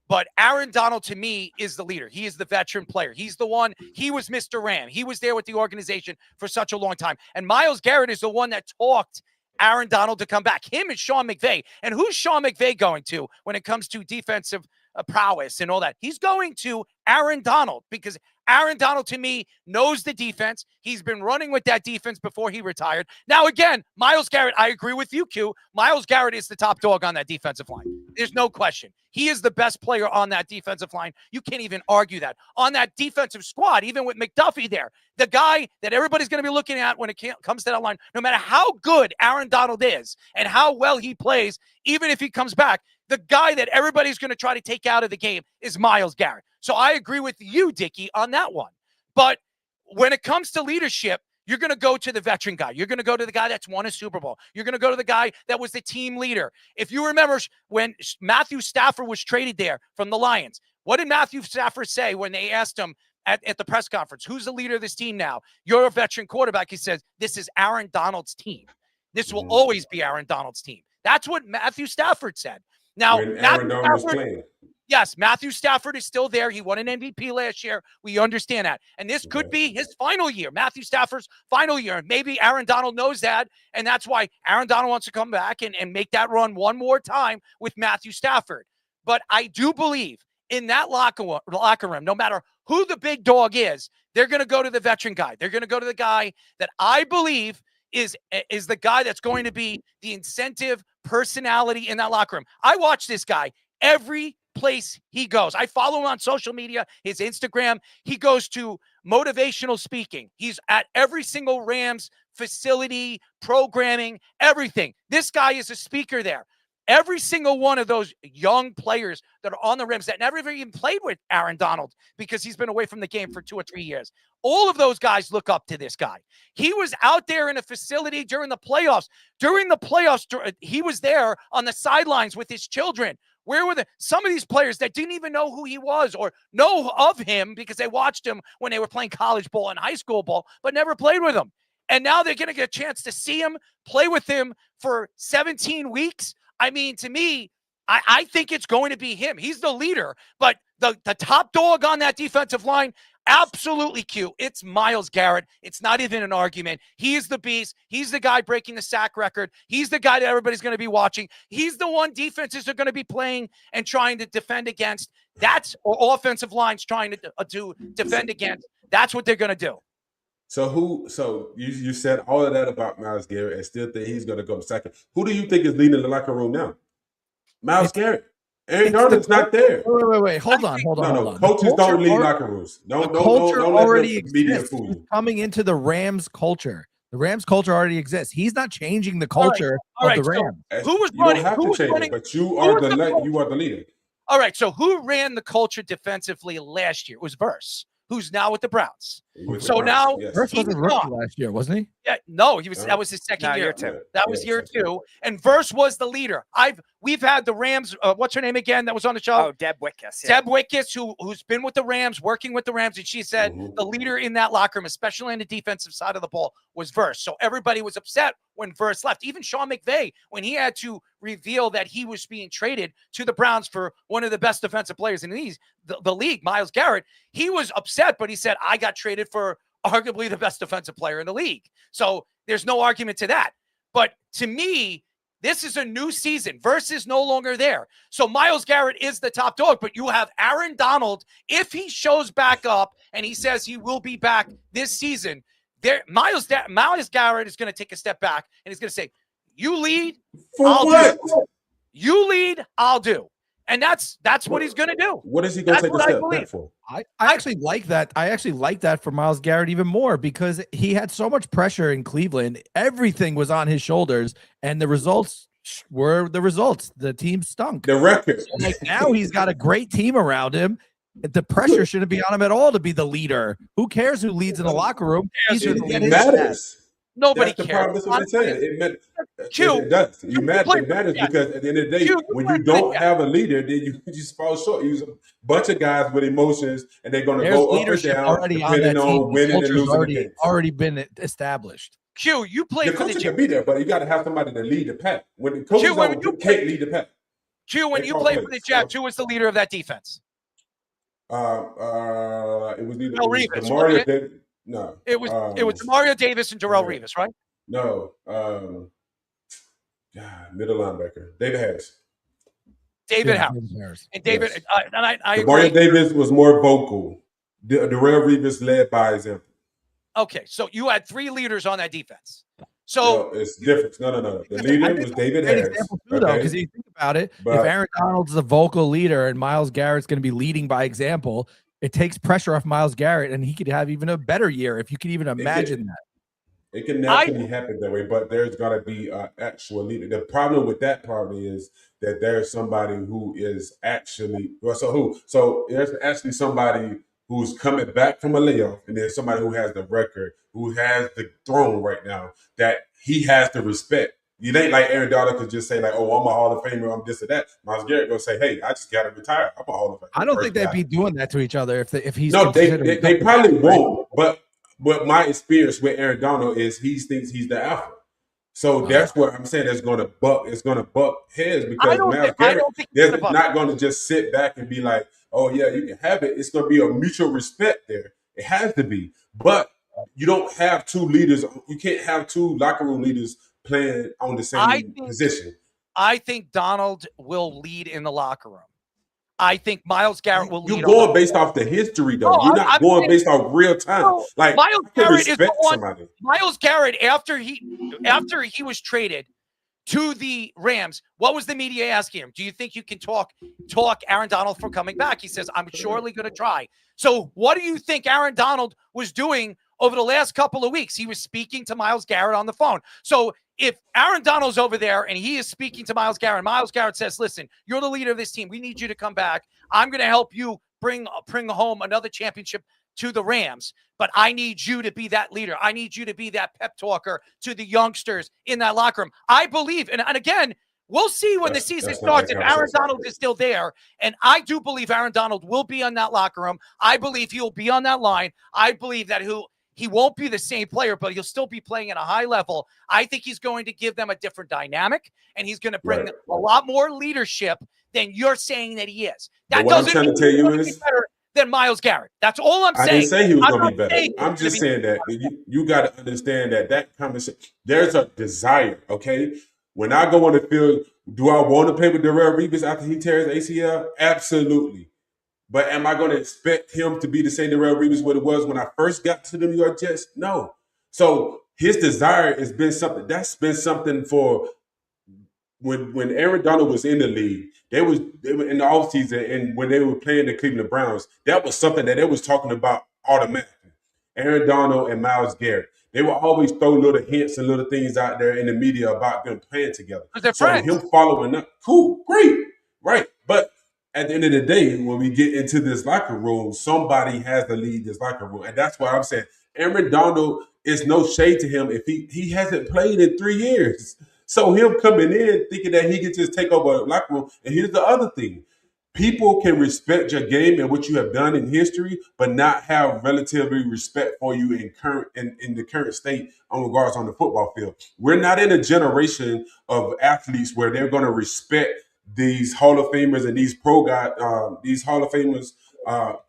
But Aaron Donald, to me, is the leader. He is the veteran player. He's the one. He was Mr. Ram. He was there with the organization for such a long time. And Myles Garrett is the one that talked Aaron Donald to come back. Him and Sean McVay. And who's Sean McVay going to when it comes to defensive prowess and all that? He's going to Aaron Donald because Aaron Donald, to me, knows the defense. He's been running with that defense before he retired. Now, again, Myles Garrett, I agree with you, Q. Myles Garrett is the top dog on that defensive line. There's no question. He is the best player on that defensive line. You can't even argue that. On that defensive squad, even with McDuffie there, the guy that everybody's going to be looking at when it comes to that line, no matter how good Aaron Donald is and how well he plays, even if he comes back, the guy that everybody's going to try to take out of the game is Myles Garrett. So I agree with you, Dickie, on that one. But when it comes to leadership, You're going to go to the veteran guy. You're going to go to the guy that's won a Super Bowl. You're going to go to the guy that was the team leader. If you remember when Matthew Stafford was traded there from the Lions, what did Matthew Stafford say when they asked him at the press conference, who's the leader of this team now? You're a veteran quarterback. He says, this is Aaron Donald's team. This will always be Aaron Donald's team. That's what Matthew Stafford said. Now, when Aaron Donald was playing. Yes, Matthew Stafford is still there. He won an MVP last year. We understand that. And this could be his final year, Matthew Stafford's final year. And maybe Aaron Donald knows that. And that's why Aaron Donald wants to come back and make that run one more time with Matthew Stafford. But I do believe in that locker room, no matter who the big dog is, they're going to go to the veteran guy. They're going to go to the guy that I believe is the guy that's going to be the incentive personality in that locker room. I watch this guy every place he goes. I follow him on social media, his Instagram. He goes to motivational speaking. He's at every single Rams facility, programming, everything. This guy is a speaker there. Every single one of those young players that are on the Rams that never even played with Aaron Donald because he's been away from the game for 2 or 3 years. All of those guys look up to this guy. He was out there in a facility during the playoffs. During the playoffs, he was there on the sidelines with his children. Where were some of these players that didn't even know who he was or know of him because they watched him when they were playing college ball and high school ball, but never played with him? And now they're going to get a chance to see him, play with him for 17 weeks. I mean, to me, I think it's going to be him. He's the leader, but the top dog on that defensive line, absolutely cute. It's Myles Garrett. It's not even an argument. He is the beast. He's the guy breaking the sack record. He's the guy that everybody's going to be watching. He's the one defenses are going to be playing and trying to defend against. That's or offensive lines trying to defend against. That's what they're going to do. So you said all of that about Myles Garrett and still think he's going to go second. Who do you think is leading the locker room now? Myles Garrett. Aaron Donald's not there. Wait. Hold on. Coaches don't lead locker rooms. Don't already let the media exists. fool He's you. coming into the Rams culture. The Rams culture already exists. He's not changing the culture of the Rams. Who was You running? don't have Who to was change running? it, but you are the leader. All right, so who ran the culture defensively last year? It was Verse, who's now with the Browns. So now Verse wasn't rookie last year, wasn't he? Yeah, no, he was. That was his second year. Year two. That was year two, and Verse was the leader. We've had the Rams. What's her name again? That was on the show. Oh, Deb Wickus. Yeah. Deb Wickus, who's been with the Rams, working with the Rams, and she said the leader in that locker room, especially on the defensive side of the ball, was Verse. So everybody was upset when Verse left. Even Sean McVay, when he had to reveal that he was being traded to the Browns for one of the best defensive players in the league, Myles Garrett, he was upset, but he said, I got traded for arguably the best defensive player in the league. So there's no argument to that. But to me, this is a new season. Verse is no longer there. So Myles Garrett is the top dog, but you have Aaron Donald. If he shows back up and he says he will be back this season, Myles Garrett is going to take a step back and he's going to say, you lead, I'll do. You lead, I'll do. And that's what he's going to do. What is he going to take a step back for? I actually like that. I actually like that for Myles Garrett even more because he had so much pressure in Cleveland. Everything was on his shoulders, and the results were the results. The team stunk. The record. So like now he's got a great team around him. The pressure shouldn't be on him at all to be the leader. Who cares who leads in the locker room? It matters. Nobody That's the cares. problem. That's what I'm saying. It does. It matters because at the end of the day, when you don't have a leader, then you just fall short. You use a bunch of guys with emotions, and they're going to go up and down already depending on winning and losing the game. Already been established. Q, you played The for the coach can be there, but you got to have somebody to lead the pack. When the coaches can't lead the pack. Q, when you played for the Jets, who was the leader of that defense? It was either Bill Reeves, Mario Davis. No, it was Mario Davis and Darrell Revis, right? No, middle linebacker David Harris. David Harris. And David, Yes. and I agree. Mario Davis was more vocal. Darrell Revis led by example. Okay, so you had three leaders on that defense. So it's different. No. The leader was David Harris. Because you think about it, if Aaron Donald's the vocal leader and Myles Garrett's going to be leading by example, it takes pressure off Myles Garrett, and he could have even a better year if you could even imagine that. It can naturally happen that way, but there's got to be an actual leader. The problem with that probably is that there's somebody who is actually so there's actually somebody who's coming back from a layoff, and then somebody who has the record, who has the throne right now, that he has to respect. It ain't like Aaron Donald could just say like, "Oh, I'm a Hall of Famer, I'm this or that." Myles Garrett gonna say, "Hey, I just got to retire. I'm a Hall of Famer." I don't think they'd be doing that to each other if he's no, they probably won't. But my experience with Aaron Donald is he thinks he's the alpha. So that's what I'm saying. It's going to buck heads because Myles Garrett is not going to just sit back and be like, "Oh yeah, you can have it." It's going to be a mutual respect there. It has to be. But you don't have two leaders. You can't have two locker room leaders playing on the same position. I think Donald will lead in the locker room. I think Myles Garrett will lead. You're going based off the history, though. You're not going based off real time. Like Myles Garrett is the one. Somebody. Myles Garrett, after he was traded to the Rams, what was the media asking him? Do you think you can talk Aaron Donald from coming back? He says, "I'm surely going to try." So what do you think Aaron Donald was doing over the last couple of weeks? He was speaking to Myles Garrett on the phone. So if Aaron Donald's over there and he is speaking to Myles Garrett, Myles Garrett says, "Listen, you're the leader of this team. We need you to come back. I'm going to help you bring home another championship to the Rams, but I need you to be that leader. I need you to be that pep talker to the youngsters in that locker room." I believe, and again, we'll see when the season starts if Aaron Donald is still there. And I do believe Aaron Donald will be on that locker room. I believe he'll be on that line. I believe that he won't be the same player, but he'll still be playing at a high level. I think he's going to give them a different dynamic, and he's going to bring a lot more leadership than you're saying that he is. That doesn't mean he's going to be better than Myles Garrett. That's all I'm saying. I didn't say he was going to be better. I'm just saying that you got to understand that conversation. There's a desire, okay? When I go on the field, do I want to play with Darrelle Revis after he tears ACL? Absolutely. But am I going to expect him to be the same Darrelle Revis what it was when I first got to the New York Jets? No. So his desire has been something. That's been something for when Aaron Donald was in the league. They were in the offseason, and when they were playing the Cleveland Browns, that was something that they was talking about automatically. Aaron Donald and Myles Garrett. They will always throw little hints and little things out there in the media about them playing together. They're friends. Him following up, cool, great, right. But at the end of the day, when we get into this locker room, somebody has to lead this locker room. And that's why I'm saying Aaron Donald is no shade to him if he hasn't played in 3 years. So him coming in thinking that he can just take over the locker room. And here's the other thing. People can respect your game and what you have done in history, but not have relatively respect for you in the current state on regards on the football field. We're not in a generation of athletes where they're going to respect these Hall of Famers and these pro guys, these Hall of Famers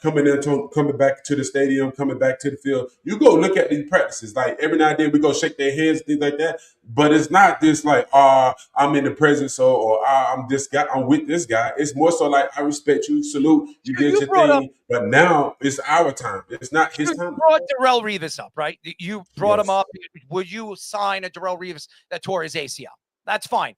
coming back to the stadium, coming back to the field. You go look at these practices. Like every now and then we go shake their hands, things like that. But it's not this like, I'm in the presence or I'm this guy, I'm with this guy. It's more so like, I respect you, salute, you did your thing. But now it's our time. It's not his time. You brought Darrelle Revis up, right? You brought him up. Would you sign a Darrelle Revis that tore his ACL? That's fine.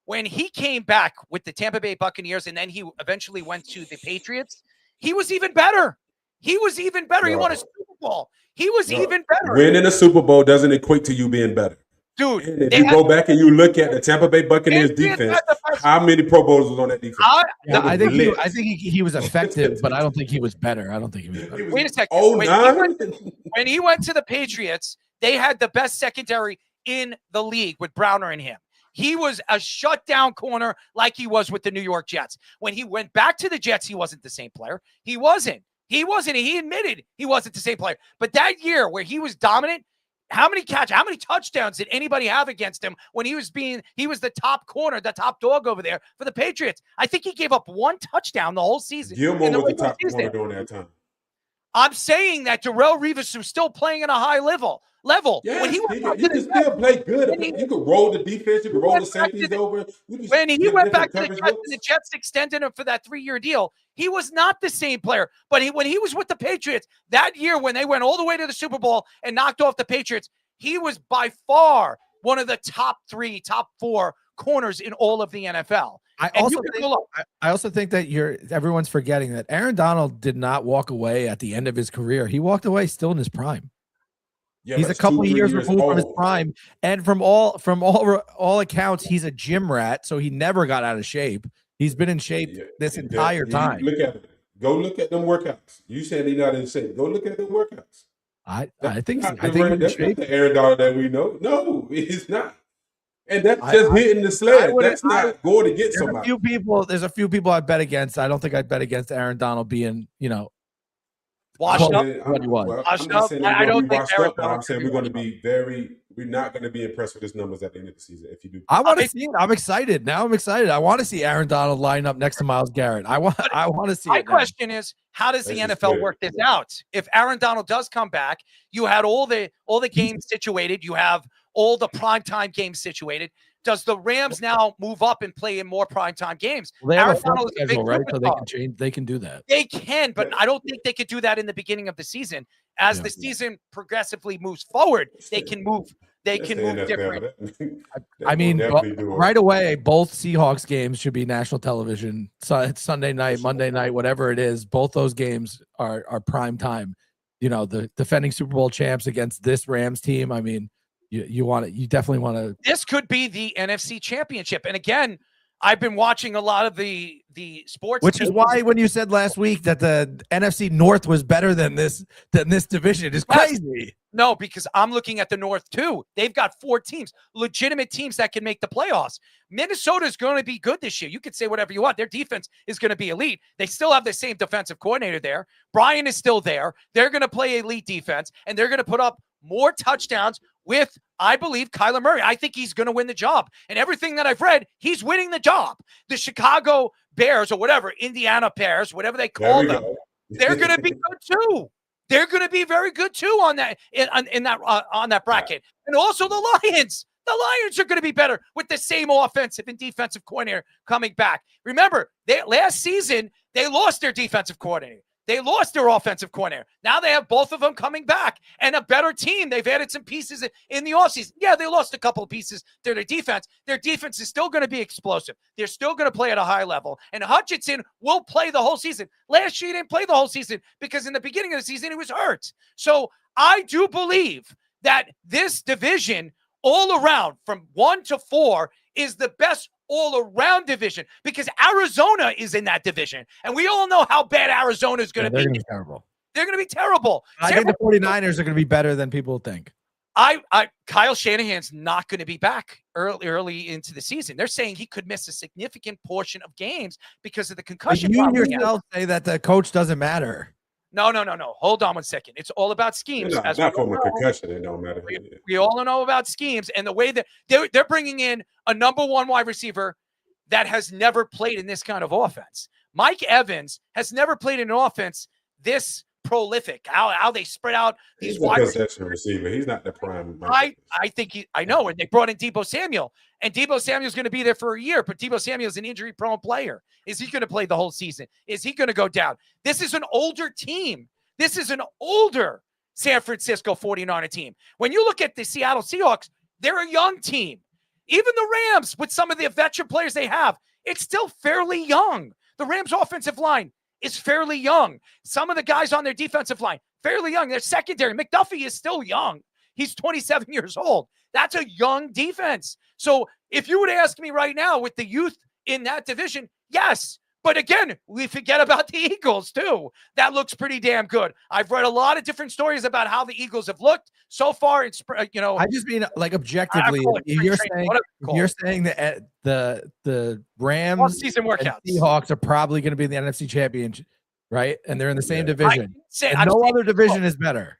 When he came back with the Tampa Bay Buccaneers and then he eventually went to the Patriots, he was even better. He was even better. He won a Super Bowl. He was even better. Winning a Super Bowl doesn't equate to you being better. Dude, and if you go back and you look at the Tampa Bay Buccaneers defense, how many Pro Bowls was on that defense? I think he was effective, but I don't think he was better. I don't think he was better. Wait a second. When he went to the Patriots, they had the best secondary in the league with Browner and him. He was a shutdown corner like he was with the New York Jets. When he went back to the Jets, he wasn't the same player. He wasn't. He admitted he wasn't the same player. But that year where he was dominant, how many touchdowns did anybody have against him when he was the top corner, the top dog over there for the Patriots? I think he gave up one touchdown the whole season. Gilmore was the top corner during that time. I'm saying that Darrelle Revis was still playing at a high level. Yes, when he can still play good. You could roll the defense. You could roll the safeties over. When he went back to the Jets, and the Jets extended him for that 3-year deal, he was not the same player. But when he was with the Patriots, that year when they went all the way to the Super Bowl and knocked off the Patriots, he was by far one of the top 3, top 4 corners in all of the NFL. I also think that everyone's forgetting that Aaron Donald did not walk away at the end of his career. He walked away still in his prime. Yeah, he's a couple of years removed from his prime, and from all accounts, he's a gym rat. So he never got out of shape. He's been in shape this entire time. Look at it. Go look at them workouts. You said he's not in shape. Go look at them workouts. I That's think not I think in that's not shape. the Aaron Donald that we know. No, it's not. And that's I just hitting the I sled. would That's not going to get there's a somebody. few people. There's a few people I'd bet against. I don't think I'd bet against Aaron Donald being, Washed close up. to what he was. Well, Washed I'm not up. saying that I we're going don't to be think washed Aaron up, but Donald I'm saying should we're be going to be we're not going to be impressed with his numbers at the end of the season if you do. I want to see it. I'm excited. Now I'm excited. I want to see Aaron Donald line up next to Myles Garrett. I want to see My it now. question is, how does the That's just NFL weird. work this out? If Aaron Donald does come back, you had all the games situated. You have all the primetime games situated. Does the Rams now move up and play in more primetime games? Well, they have Aaron a fun Donald is a big schedule, right? So they superstar. can change. They can do that. They can, but I don't think they could do that in the beginning of the season. As Yeah. the season progressively moves forward, they can move. They That's can the move NFL. different. I mean, definitely do it. right away, both Seahawks games should be national television. So it's Sunday night, Monday night, whatever it is. Both those games are prime time. The defending Super Bowl champs against this Rams team. I mean, you want it. You definitely want to. This could be the NFC Championship. And again, I've been watching a lot of the sports, Which is why when you said last week that the NFC North was better than this division is crazy. No, because I'm looking at the North too. They've got 4 teams, legitimate teams that can make the playoffs. Minnesota is going to be good this year. You could say whatever you want. Their defense is going to be elite. They still have the same defensive coordinator there. Brian is still there. They're going to play elite defense, and they're going to put up more touchdowns with, I believe, Kyler Murray. I think he's going to win the job. And everything that I've read, he's winning the job. The Chicago Bears or whatever, Indiana Bears, whatever they call them, they're going to be good too. They're going to be very good too on that on that bracket. And also the Lions. The Lions are going to be better with the same offensive and defensive coordinator coming back. Remember, last season, they lost their defensive coordinator. They lost their offensive coordinator. Now they have both of them coming back and a better team. They've added some pieces in the offseason. Yeah, they lost a couple of pieces to their defense. Their defense is still going to be explosive. They're still going to play at a high level. And Hutchinson will play the whole season. Last year, he didn't play the whole season because in the beginning of the season, he was hurt. So I do believe that this division all around from 1 to 4 is the best all-around division because Arizona is in that division. And we all know how bad Arizona is going to be. They're going to be terrible. They're going to be terrible. I think the 49ers are going to be better than people think. Kyle Shanahan's not going to be back early into the season. They're saying he could miss a significant portion of games because of the concussion. You yourself say that the coach doesn't matter. No. Hold on one second. It's all about schemes. Not from a concussion. It don't matter. We all know about schemes and the way that they're bringing in a number 1 wide receiver that has never played in this kind of offense. Mike Evans has never played in an offense this prolific. How they spread out these wide receiver. He's not the prime. I think I know. And they brought in Deebo Samuel, and Deebo Samuel's going to be there for a year. But Deebo Samuel's an injury-prone player. Is he going to play the whole season? Is he going to go down? This is an older team. This is an older San Francisco 49er team. When you look at the Seattle Seahawks, they're a young team. Even the Rams, with some of the veteran players they have, it's still fairly young. The Rams' offensive line is fairly young. Some of the guys on their defensive line, fairly young. Their secondary, McDuffie is still young. He's 27 years old. That's a young defense. So if you would ask me right now with the youth in that division, yes. But again, we forget about the Eagles too. That looks pretty damn good. I've read a lot of different stories about how the Eagles have looked so far. It's I just mean like objectively. You're saying that the Rams season workouts, Seahawks are probably going to be in the NFC Championship, right? And they're in the same division. No other division is better.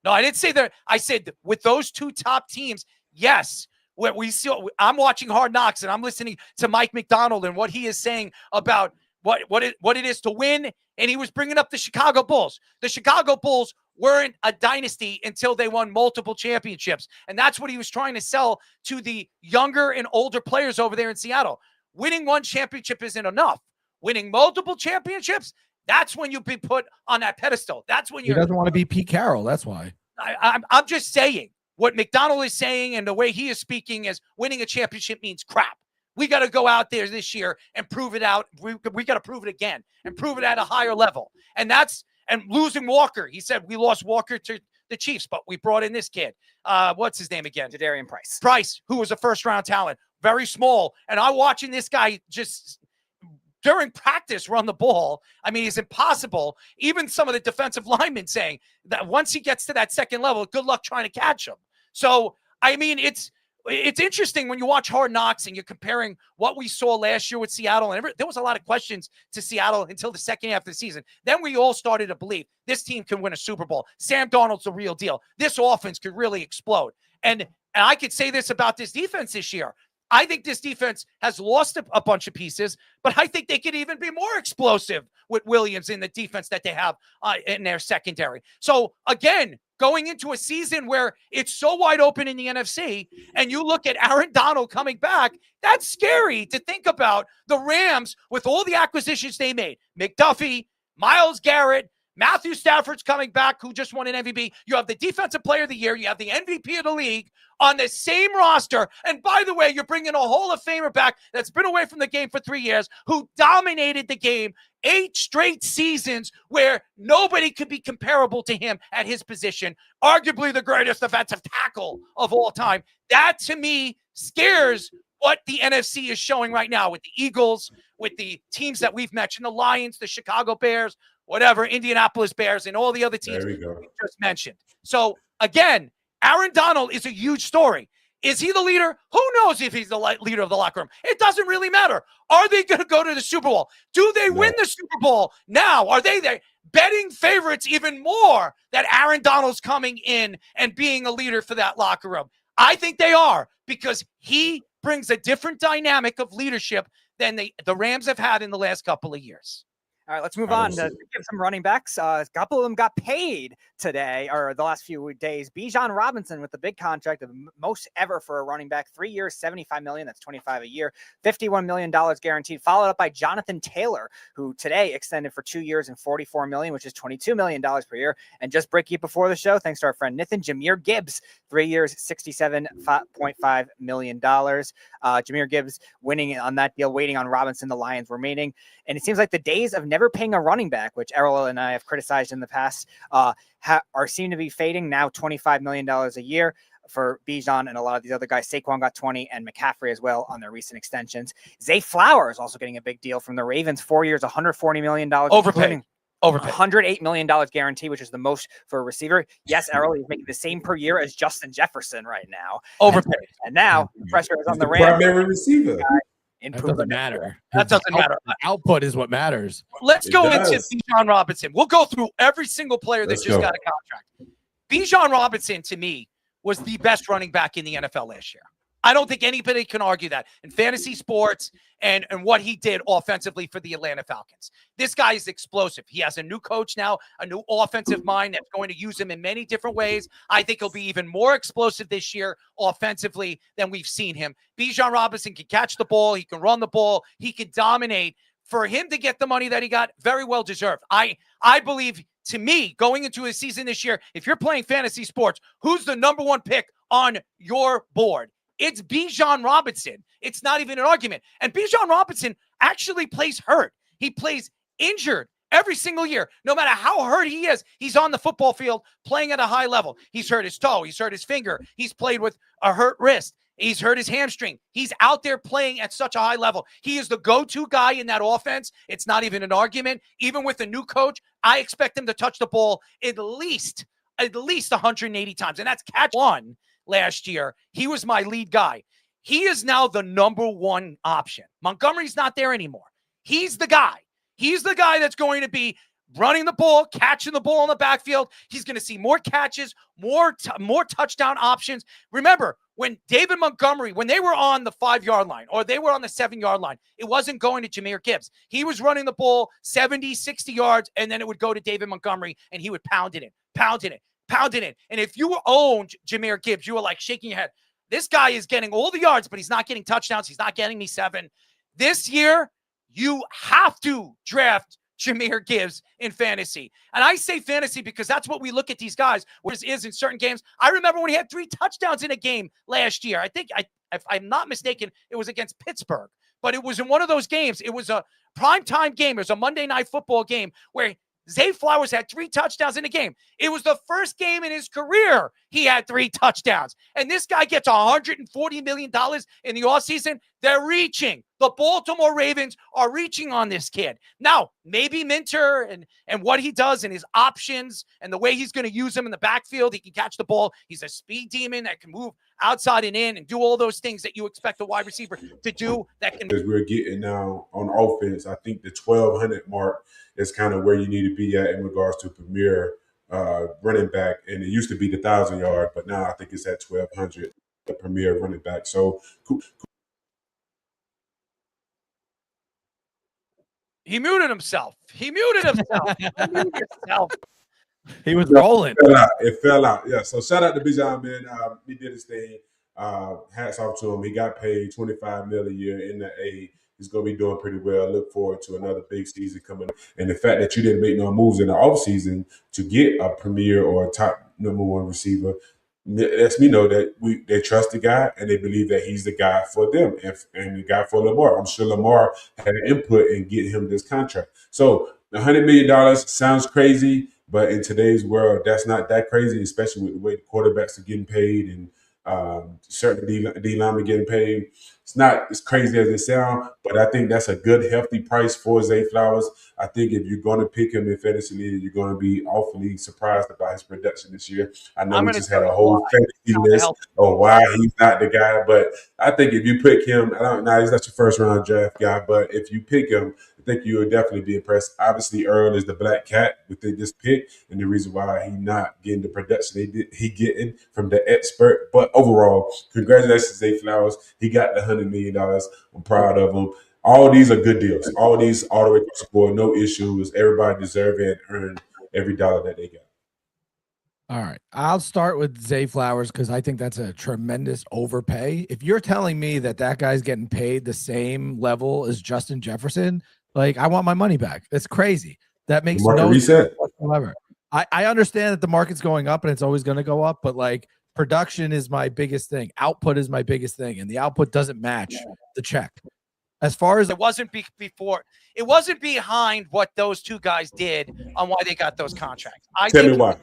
No, I didn't say that. I said with those 2 top teams, yes. What we see, I'm watching Hard Knocks and I'm listening to Mike McDonald and what he is saying about what it is to win. And he was bringing up the Chicago Bulls. The Chicago Bulls weren't a dynasty until they won multiple championships. And that's what he was trying to sell to the younger and older players over there in Seattle. Winning 1 championship isn't enough. Winning multiple championships, that's when you be put on that pedestal. That's when he doesn't want to be Pete Carroll. That's why. I'm just saying. What McDonald is saying and the way he is speaking is winning a championship means crap. We got to go out there this year and prove it out. We got to prove it again and prove it at a higher level. And losing Walker. He said we lost Walker to the Chiefs, but we brought in this kid. What's his name again? Jadarian Price. Price, who was a first-round talent. Very small. And I'm watching this guy just during practice run the ball. I mean, it's impossible. Even some of the defensive linemen saying that once he gets to that second level, good luck trying to catch him. So, I mean, it's interesting when you watch Hard Knocks and you're comparing what we saw last year with Seattle. And there was a lot of questions to Seattle until the second half of the season. Then we all started to believe this team can win a Super Bowl. Sam Darnold's the real deal. This offense could really explode. And I could say this about this defense this year. I think this defense has lost a bunch of pieces, but I think they could even be more explosive with Williams in the defense that they have in their secondary. So again, going into a season where it's so wide open in the NFC, and you look at Aaron Donald coming back, that's scary to think about. The Rams, with all the acquisitions they made, McDuffie, Myles Garrett, Matthew Stafford's coming back, who just won an MVP. You have the Defensive Player of the Year. You have the MVP of the league on the same roster. And by the way, you're bringing a Hall of Famer back that's been away from the game for 3 years, who dominated the game 8 straight seasons where nobody could be comparable to him at his position. Arguably the greatest defensive tackle of all time. That, to me, scares what the NFC is showing right now with the Eagles, with the teams that we've mentioned, the Lions, the Chicago Bears, whatever, Indianapolis Bears, and all the other teams we just mentioned. So, again, Aaron Donald is a huge story. Is he the leader? Who knows if he's the leader of the locker room? It doesn't really matter. Are they going to go to the Super Bowl? Do they win the Super Bowl now? Are they there? Betting favorites even more that Aaron Donald's coming in and being a leader for that locker room. I think they are, because he brings a different dynamic of leadership than the Rams have had in the last couple of years. All right, let's move on to give some running backs. A couple of them got paid today, or the last few days. Bijan Robinson with the big contract, of most ever for a running back, 3 years, $75 million. That's $25 a year, $51 million guaranteed. Followed up by Jonathan Taylor, who today extended for 2 years and $44 million, which is $22 million per year. And just breaking it before the show, thanks to our friend Nathan, Jahmyr Gibbs, 3 years, $67.5 million. Jahmyr Gibbs winning on that deal, waiting on Robinson, the Lions remaining. And it seems like the days of never paying a running back, which Errol and I have criticized in the past, seem to be fading. Now $25 million a year for Bijan and a lot of these other guys. Saquon got 20 and McCaffrey as well on their recent extensions. Zay Flowers also getting a big deal from the Ravens, 4 years, $140 million. Overpaid. $108 million guarantee, which is the most for a receiver. Yes, Errol, he's making the same per year as Justin Jefferson right now. Overpaid. And now the pressure is on the Rams. Primary receiver. That doesn't matter. That doesn't matter. Output is what matters. Let's go into Bijan Robinson. We'll go through every single player that just got a contract. Bijan Robinson, to me, was the best running back in the NFL last year. I don't think anybody can argue that in fantasy sports and what he did offensively for the Atlanta Falcons. This guy is explosive. He has a new coach now, a new offensive mind that's going to use him in many different ways. I think he'll be even more explosive this year offensively than we've seen him. Bijan Robinson can catch the ball. He can run the ball. He can dominate. For him to get the money that he got, very well deserved. I believe, to me, going into his season this year, if you're playing fantasy sports, who's the number one pick on your board? It's Bijan Robinson. It's not even an argument. And Bijan Robinson actually plays hurt. He plays injured every single year. No matter how hurt he is, he's on the football field playing at a high level. He's hurt his toe. He's hurt his finger. He's played with a hurt wrist. He's hurt his hamstring. He's out there playing at such a high level. He is the go-to guy in that offense. It's not even an argument. Even with the new coach, I expect him to touch the ball at least 180 times. And that's catch one. Last year, he was my lead guy. He is now the number one option. Montgomery's not there anymore. He's the guy. He's the guy that's going to be running the ball, catching the ball in the backfield. He's going to see more catches, more touchdown options. Remember, when David Montgomery, when they were on the 5-yard line or they were on the 7-yard line, it wasn't going to Jahmyr Gibbs. He was running the ball 70, 60 yards, and then it would go to David Montgomery, and he would pound it in. And if you owned Jahmyr Gibbs, you were like shaking your head. This guy is getting all the yards, but he's not getting touchdowns. He's not getting me 7. This year, you have to draft Jahmyr Gibbs in fantasy. And I say fantasy because that's what we look at these guys, whereas is in certain games. I remember when he had 3 touchdowns in a game last year. I think, if I'm not mistaken, it was against Pittsburgh. But it was in one of those games. It was a primetime game. It was a Monday Night Football game where Zay Flowers had 3 touchdowns in a game. It was the first game in his career he had 3 touchdowns. And this guy gets $140 million in the offseason. They're reaching. The Baltimore Ravens are reaching on this kid. Now, maybe Minter and what he does and his options and the way he's going to use him in the backfield, he can catch the ball. He's a speed demon that can move outside and in and do all those things that you expect a wide receiver to do. That can. As we're getting now on offense, I think the 1,200 mark is kind of where you need to be at in regards to premier running back. And it used to be the 1,000-yard, but now I think it's at 1,200, the premier running back. So He muted himself. He muted himself. He was rolling. It fell out. Yeah. So shout out to Bijan, man. He did his thing. Hats off to him. He got paid $25 million a year in the A. He's going to be doing pretty well. Look forward to another big season coming. And the fact that you didn't make no moves in the offseason to get a premier or a top number one receiver lets me know that they trust the guy and they believe that he's the guy for them and the guy for Lamar. I'm sure Lamar had input in getting him this contract. So $100 million sounds crazy, but in today's world, that's not that crazy, especially with the way the quarterbacks are getting paid and certainly D linemen getting paid. It's not as crazy as it sounds, but I think that's a good, healthy price for Zay Flowers. I think if you're going to pick him in fantasy league, you're going to be awfully surprised about his production this year. I know we just had a whole fantasy list of why he's not the guy, but I think if you pick him, he's not your first round draft guy, but if you pick him, I think you would definitely be impressed. Obviously, Earl is the black cat within this pick, and the reason why he's not getting the production he getting from the expert. But overall, congratulations, Zay Flowers. He got the $100 million. I'm proud of him. All these are good deals. All these all the way across the board, no issues. Everybody deserve it and earn every dollar that they got. All right. I'll start with Zay Flowers because I think that's a tremendous overpay. If you're telling me that guy's getting paid the same level as Justin Jefferson, like, I want my money back. That's crazy. That makes no sense whatsoever. I understand that the market's going up and it's always going to go up, but like, production is my biggest thing. Output is my biggest thing, and the output doesn't match the check. As far as it wasn't before, it wasn't behind what those two guys did on why they got those contracts. Tell me why.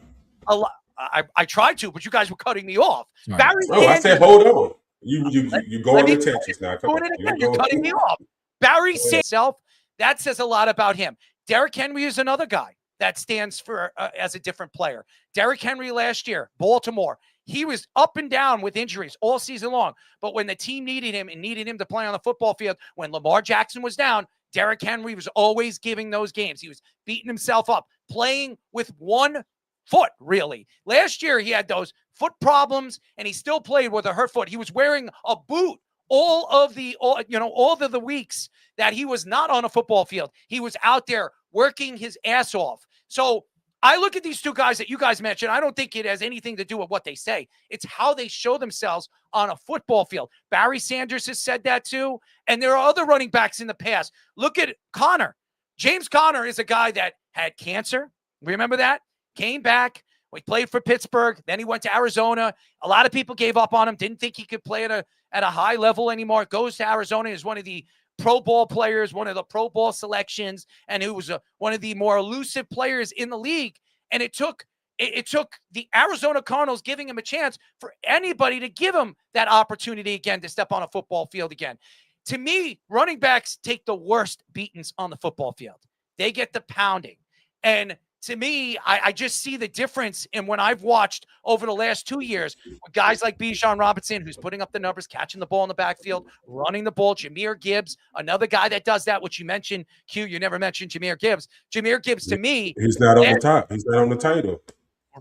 I tried to, but you guys were cutting me off. Right. I said, hold on. You go on the tangents now. Come on. You're cutting me off. Barry Sanders, that says a lot about him. Derrick Henry is another guy that stands for as a different player. Derrick Henry last year, Baltimore, he was up and down with injuries all season long. But when the team needed him and needed him to play on the football field, when Lamar Jackson was down, Derrick Henry was always giving those games. He was beating himself up, playing with one foot, really. Last year, he had those foot problems, and he still played with a hurt foot. He was wearing a boot all of the weeks that he was not on a football field. He was out there working his ass off. So I look at these two guys that you guys mentioned. I don't think it has anything to do with what they say. It's how they show themselves on a football field. Barry Sanders has said that too. And there are other running backs in the past. Look at Connor. James Conner is a guy that had cancer. Remember that? Came back. He played for Pittsburgh. Then he went to Arizona. A lot of people gave up on him. Didn't think he could play at a high level anymore. Goes to Arizona. Is one of the Pro Bowl players, one of the Pro Bowl selections, and who was one of the more elusive players in the league. And it took the Arizona Cardinals giving him a chance for anybody to give him that opportunity again to step on a football field again. To me, running backs take the worst beatings on the football field. They get the pounding. And to me, I just see the difference in when I've watched over the last 2 years, guys like Bijan Robinson, who's putting up the numbers, catching the ball in the backfield, running the ball. Jahmyr Gibbs, another guy that does that, which you mentioned. Q, you never mentioned Jahmyr Gibbs. Jahmyr Gibbs, to me, he's not on the top. He's not on the title.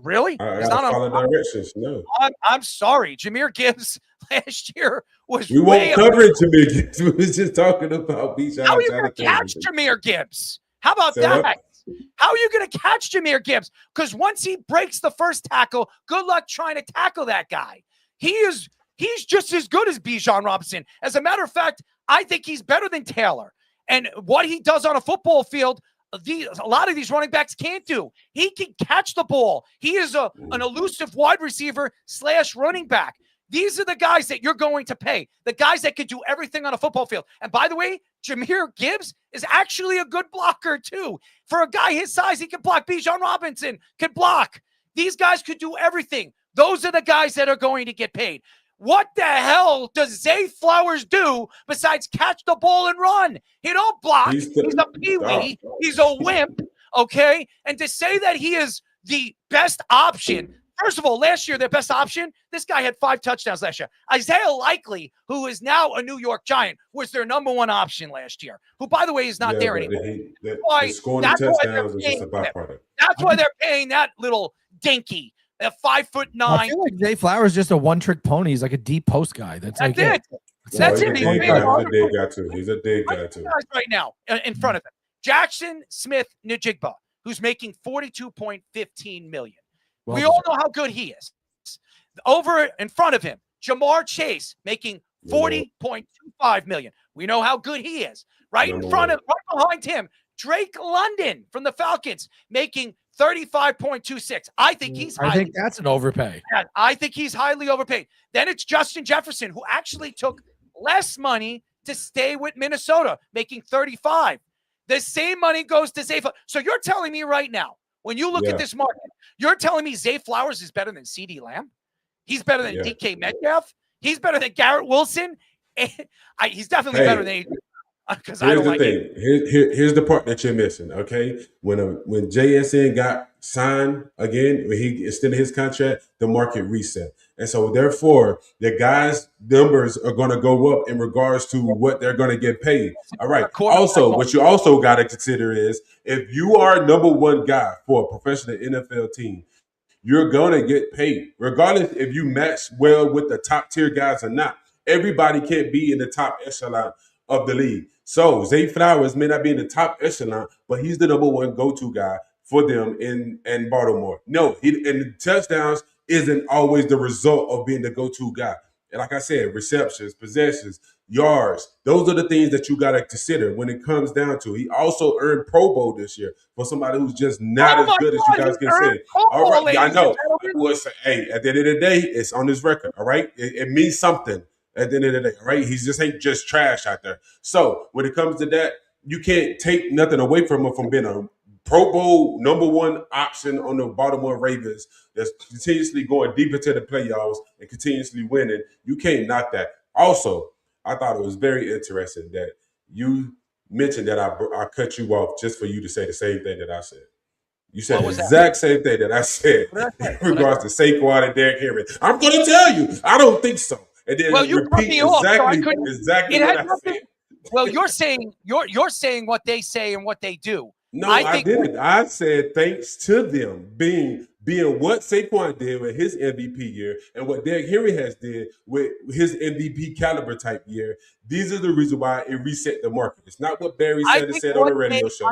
Really? He's not on the directions. No. I'm sorry. Jahmyr Gibbs last year was. We won't cover it, Jahmyr Gibbs. We was just talking about Bijan. How are you going to catch Jahmyr Gibbs? How about that? How are you going to catch Jahmyr Gibbs? Because once he breaks the first tackle, good luck trying to tackle that guy. He's just as good as Bijan Robinson. As a matter of fact, I think he's better than Taylor. And what he does on a football field, a lot of these running backs can't do. He can catch the ball. He is an elusive wide receiver / running back. These are the guys that you're going to pay, the guys that could do everything on a football field. And by the way, Jahmyr Gibbs is actually a good blocker too. For a guy his size, he can block. Bijan Robinson can block. These guys could do everything. Those are the guys that are going to get paid. What the hell does Zay Flowers do besides catch the ball and run? He don't block. He's a peewee. He's a wimp, okay? And to say that he is the best option, first of all, last year, their best option, this guy had 5 touchdowns last year. Isaiah Likely, who is now a New York Giant, was their number 1 option last year, who, by the way, is not there anymore. That's why they're paying that little dinky. At 5'9". I feel like Zay Flowers is just a one-trick pony. He's like a deep post guy. That's like it. That's it. He's a big guy too. He's a big guy too. Right now, in front of him, Jackson Smith Njigba, who's making $42.15 million. We all know how good he is. Over in front of him, Jamar Chase making $40.25 million. We know how good he is. Right behind him, Drake London from the Falcons making $35.26. I think that's an overpay. I think he's highly overpaid. Then it's Justin Jefferson, who actually took less money to stay with Minnesota, making $35. The same money goes to Zay Flowers. So you're telling me right now, when you look at this market, you're telling me Zay Flowers is better than CeeDee Lamb? He's better than DK Metcalf? He's better than Garrett Wilson? He's definitely better than because I don't like it. Here's the part that you're missing, okay? When JSN got signed again, when he extended his contract, the market reset. And so therefore, the guys' numbers are going to go up in regards to what they're going to get paid. All right. Also, what you also got to consider is if you are number 1 guy for a professional NFL team, you're going to get paid, regardless if you match well with the top tier guys or not. Everybody can't be in the top echelon of the league. So Zay Flowers may not be in the top echelon, but he's the number 1 go-to guy for them in Baltimore. No, and the touchdowns isn't always the result of being the go-to guy. And like I said, receptions, possessions, yards, those are the things that you got to consider when it comes down to. He also earned Pro Bowl this year for somebody who's just not as good as you guys can say. All right, I know. Hey, at the end of the day, it's on his record, all right? It means something. At the end of the day, right? He just ain't just trash out there. So when it comes to that, you can't take nothing away from him from being a Pro Bowl number 1 option on the Baltimore Ravens that's continuously going deep into the playoffs and continuously winning. You can't knock that. Also, I thought it was very interesting that you mentioned that I cut you off just for you to say the same thing that I said. You said the exact same thing that I said in regards to Saquon and Derrick Henry. I'm going to tell you, I don't think so. And then you cut me off, exactly what I said. Well, you're saying what they say and what they do. No, I didn't. I said thanks to them being what Saquon did with his MVP year and what Derrick Henry has did with his MVP caliber type year. These are the reasons why it reset the market. It's not what Barry said on the radio show.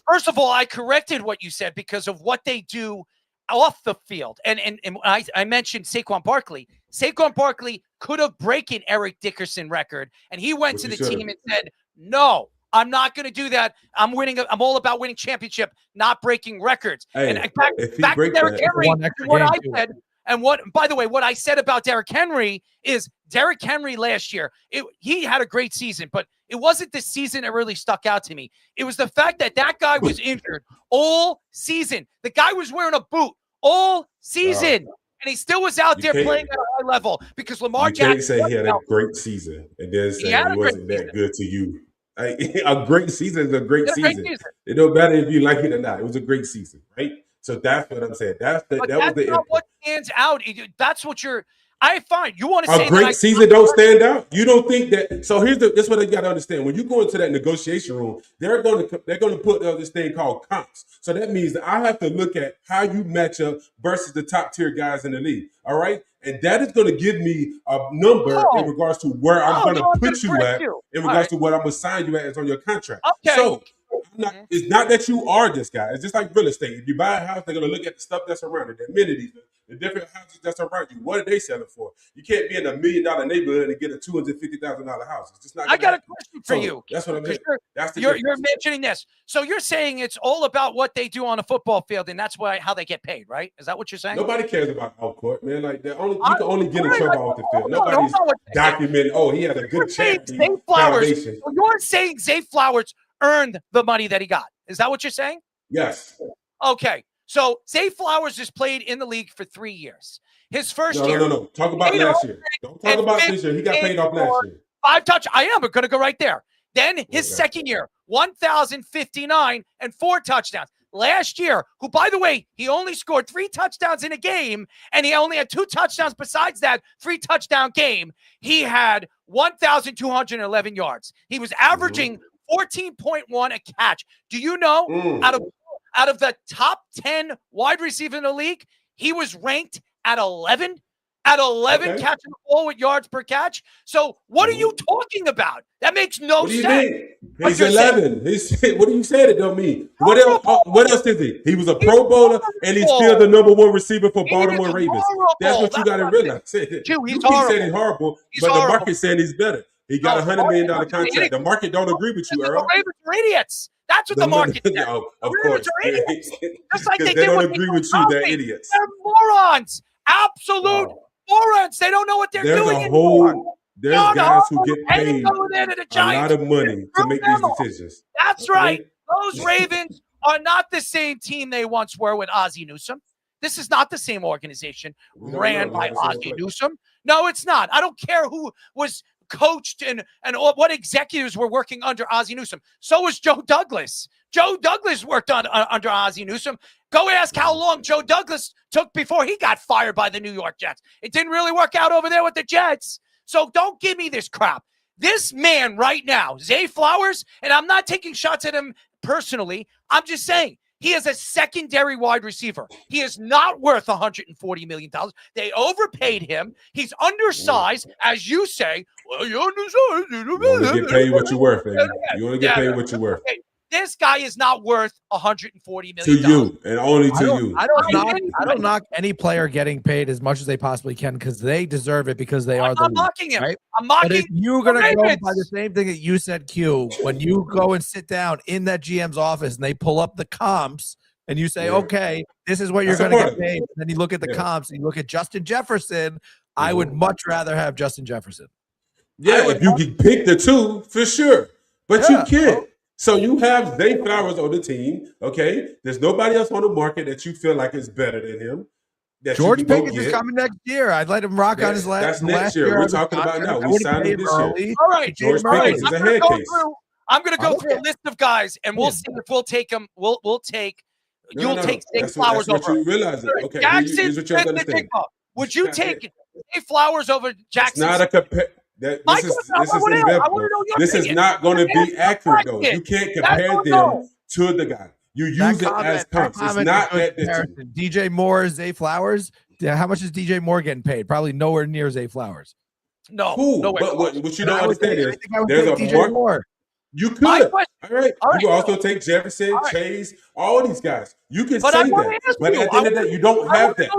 First of all, I corrected what you said because of what they do off the field. And I mentioned Saquon Barkley. Saquon Barkley could have broken Eric Dickerson record, and he went to the team and said, no, I'm not going to do that. I'm all about winning championship, not breaking records. Hey, and back to Derrick Henry, what I said, and by the way, what I said about Derrick Henry is Derrick Henry last year, he had a great season, but it wasn't the season that really stuck out to me. It was the fact that guy was injured all season. The guy was wearing a boot all season. And he still was out there playing at a high level because Lamar Jackson. You can't say he had a great season and then say he wasn't that good to you. A great season is a great season. It don't matter if you like it or not. It was a great season, right? So that's what I'm saying. That was the what stands out. That's what you're. I find you want to say a great season don't stand out. You don't think that. So this what you got to understand. When you go into that negotiation room, they're going to put this thing called comps. So that means that I have to look at how you match up versus the top tier guys in the league. All right, and that is going to give me a number in regards to where I'm going to put you at in regards to what I'm going to sign you at as on your contract. Okay. So. It's not that you are this guy. It's just like real estate. If you buy a house, they're going to look at the stuff that's around it, the amenities, the different houses that's around you. What are they selling for? You can't be in $1 million neighborhood and get a $250,000 house. It's just not. I got a question for you. That's what I'm saying. You're mentioning this. So you're saying it's all about what they do on a football field, and that's how they get paid, right? Is that what you're saying? Nobody cares about off court, man. Like you can only get in trouble off the field. Nobody's documenting. Oh, he had a good chance. Zay Flowers. So you're saying Zay Flowers earned the money that he got. Is that what you're saying? Yes. Okay. So Zay Flowers has played in the league for 3 years. His first year. No. Talk about last year. Don't talk about this year. He got paid off last year. 5 touch. I am. We're going to go right there. Then his second year, 1,059 and 4 touchdowns. Last year, who, by the way, he only scored 3 touchdowns in a game, and he only had 2 touchdowns besides that 3-touchdown game. He had 1,211 yards. He was averaging 14.1 a catch. Do you know, out of the top 10 wide receivers in the league, he was ranked at 11? At 11 catching the ball with yards per catch. So what are you talking about? That makes no sense. What do you mean? He's 11. What do you say? It don't mean. What else is he? He was a Pro Bowler, and he's still the number 1 receiver for Baltimore Ravens. That's what you got to realize. You keep saying he's horrible, but the market's saying he's better. He got a $100 million contract. The market don't agree with you, Earl. The Ravens are idiots. That's what the market says. Of course. Just like they don't agree with you. They're idiots. They're morons. Absolute morons. They don't know what they're doing anymore. There's guys who get paid a lot of money to make these decisions. That's right. Those Ravens are not the same team they once were with Ozzie Newsome. This is not the same organization ran by Ozzie Newsome. No, it's not. I don't care who was coached and what executives were working under Ozzie Newsome. So was Joe Douglas. Joe Douglas worked under Ozzie Newsome. Go ask how long Joe Douglas took before he got fired by the New York Jets. It didn't really work out over there with the Jets. So don't give me this crap. This man right now, Zay Flowers, and I'm not taking shots at him personally. I'm just saying he is a secondary wide receiver. He is not worth $140 million. They overpaid him. He's undersized, as you say. Well, you're undersized. You only get paid what you're worth, baby. You only get paid what you're worth. This guy is not worth $140 million. To you, and only to you. I don't knock any player getting paid as much as they possibly can because they deserve it because they are the league. I'm mocking him. Right? I'm mocking him. But if you're going to go by the same thing that you said, Q, when you go and sit down in that GM's office and they pull up the comps and you say, okay, this is what you're going to get paid. And then you look at the comps and you look at Justin Jefferson. I would much rather have Justin Jefferson. Yeah, if you could pick the two, for sure. But you can't. So you have Zay Flowers on the team, okay? There's nobody else on the market that you feel like is better than him. George Pickens is coming next year. I'd let him rock on his last. That's next year. We're talking about now. We signed him this year. All right, George Pickens is a head case. I'm going to go through a list of guys, and we'll see if we'll take them. You'll take Zay Flowers over. That's what you realize. Okay, Jackson here's what you have to understand. Would you take Zay Flowers over Jackson? It's not a compare. This is not going to be accurate, though. You can't compare them to the guy. You use it as comps. It's not that comparison. DJ Moore, Zay Flowers. How much is DJ Moore getting paid? Probably nowhere near Zay Flowers. No. Cool. But what you don't understand is there's a DJ Moore. You could. All right. You can also take Jefferson, Chase, all these guys. You can say that. But at the end of the day, you don't have that.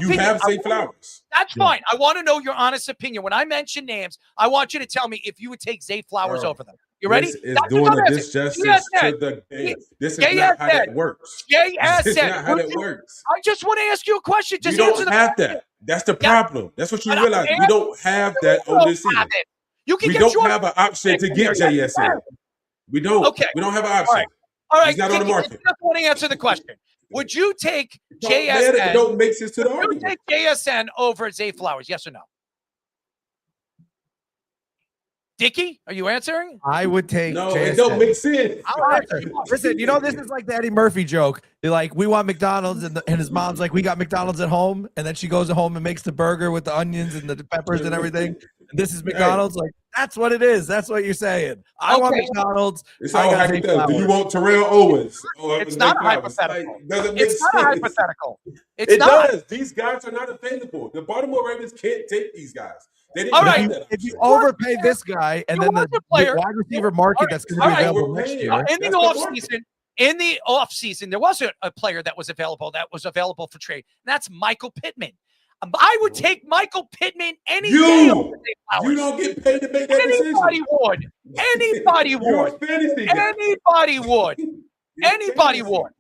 You have Zay Flowers. That's fine. I want to know your honest opinion. When I mention names, I want you to tell me if you would take Zay Flowers over them. You ready? This is doing a disjustice to the game. This is not how that works. This is not how that works. I just want to ask you a question. You don't have that. That's the problem. That's what you realize. We don't have that on this season. We don't have an option to get JSN. We don't. Okay. We don't have an option. All right. He's not on the market. I want to answer the question. Would you take JSN? It don't make sense to the argument. Would you take JSN over Zay Flowers? Yes or no? Dickie, are you answering? I would take. No, it don't make sense. Listen, this is like the Eddie Murphy joke. They're like, we want McDonald's, and his mom's like, we got McDonald's at home, and then she goes home and makes the burger with the onions and the peppers and everything. And this is McDonald's. Like, that's what it is. That's what you're saying. I want McDonald's. It's all hypothetical. Do you want Terrell Owens? It's not hypothetical. It's not hypothetical. It does. These guys are not available. The Baltimore Ravens can't take these guys. All right. If you overpay this guy and then the wide receiver market that's going to be available next year. In the offseason, there was a player that was available for trade. And that's Michael Pittman. I would take Michael Pittman any day over Zay Flowers. You don't get paid to make that decision. Anybody would. Anybody would.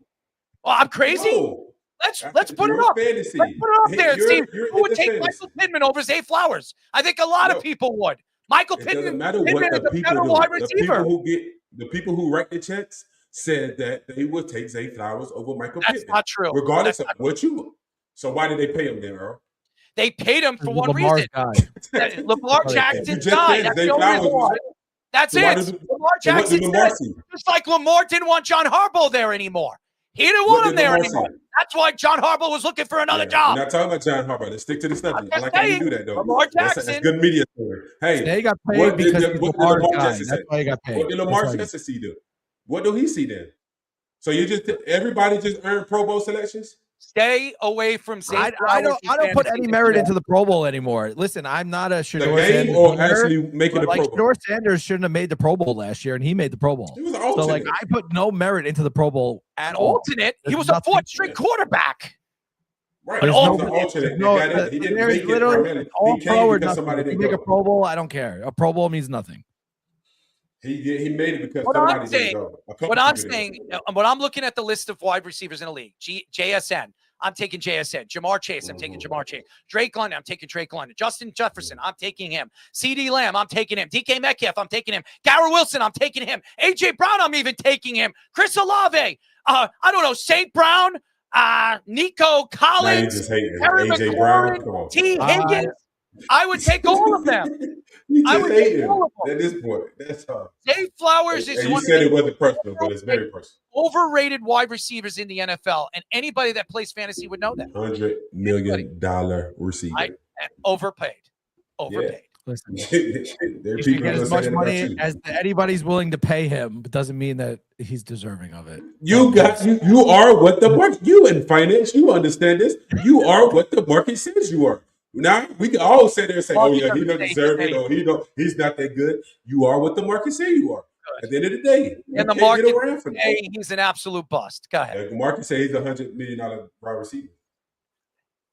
Well, I'm crazy. No. Let's put it up. Let's put it up there and see who would take Michael Pittman over Zay Flowers. I think a lot of people would. Michael Pittman is a better wide receiver. The people who write the checks, said that they would take Zay Flowers over Michael That's Pittman. not true. Regardless That's of what you. So why did they pay him then, Earl? They paid him for one Lamar's reason. guy. Lamar You Jackson's just guy. said That's Zay the only Flowers reason was- why. That's So why it. did- Lamar So what Jackson did Lamar said, see? just like Lamar didn't want John Harbaugh there anymore. He didn't What want him did there Lamar anymore. see? That's why John Harbaugh was looking for another job. We're not talking about John Harbaugh. Let's stick to the subject. I just like how you saying, do that, though. Lamar That's Jackson. good media story. Hey, They got paid what did because the- he's what did Lamar's Lamar guy. Jackson That's say? why he got paid. What did That's Lamar why he- Jackson see do? What do he see then? So you just everybody just earned Pro Bowl selections? Stay away from Zay I Flowers don't in put fantasy any merit this into the Pro Bowl anymore. Listen, I'm not a The Shador game Sanders or hater, actually making but the Pro Bowl? Shador Sanders shouldn't have made the Pro Bowl last year, and he made the Pro Bowl. He was an So, like, alternate. I put no merit into the Pro Boll at all. alternate. He There's was a nothing- fourth-string quarterback. Right. There's He was no- an alternate. there's no- He got it. He didn't there's make it literally primarily. all He pro came or because nothing. somebody If you didn't make a go. Pro Bowl, I don't care. A Pro Bowl means nothing. He made it because What somebody I'm didn't saying, go. A couple What I'm people didn't saying, when I'm looking at the list of wide receivers in the league, JSN, I'm taking JSN. Jamar Chase, I'm taking Jamar Chase. Drake London, I'm taking Drake London. Justin Jefferson, I'm taking him. CD Lamb, I'm taking him. DK Metcalf, I'm taking him. Garrett Wilson, I'm taking him. AJ Brown, I'm even taking him. Chris Olave, I don't know, St. Brown, Nico Now you Collins, just hating. Terry AJ Brown, come McLaurin, on. T. Higgins. I would take all of them. You I just would take hate him all of them. at this point. That's tough. Zay Flowers is And you one said of it the wasn't personal, but it's very personal. overrated wide receivers in the NFL, and anybody that plays fantasy would know that. $100 million receiver. Overpaid. Overpaid. Listen, There are you people should get who as say much that about money you. as anybody's willing to pay him, but doesn't mean that he's deserving of it. You are what the market. You in finance, you understand this. You are what the market says you are. Now we can all sit there and say, "Oh yeah, he doesn't deserve it," or he's not that good. You are what the market say you are. At the end of the day, And the can't market get around from that. say he's an absolute bust. Go ahead. The market says he's $100 million wide receiver.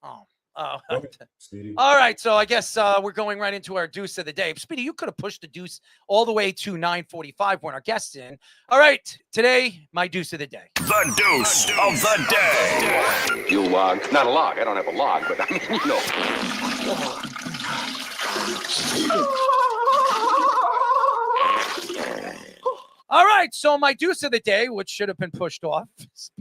Oh. Go ahead, Speedy. All right, so I guess we're going right into our deuce of the day. Speedy, you could have pushed the deuce all the way to 9:45 when our guests in. All right, today, my deuce of the day. The deuce of the day. You log. Not a log. I don't have a log, but I mean, you know. All right, so my deuce of the day, which should have been pushed off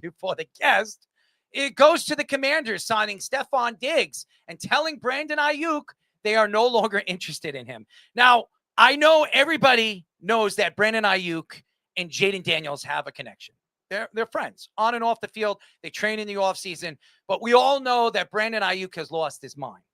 before the guest, it goes to the Commanders signing Stephon Diggs and telling Brandon Ayuk they are no longer interested in him. Now, I know everybody knows that Brandon Ayuk and Jaden Daniels have a connection. They're friends on and off the field. They train in the offseason, but we all know that Brandon Ayuk has lost his mind.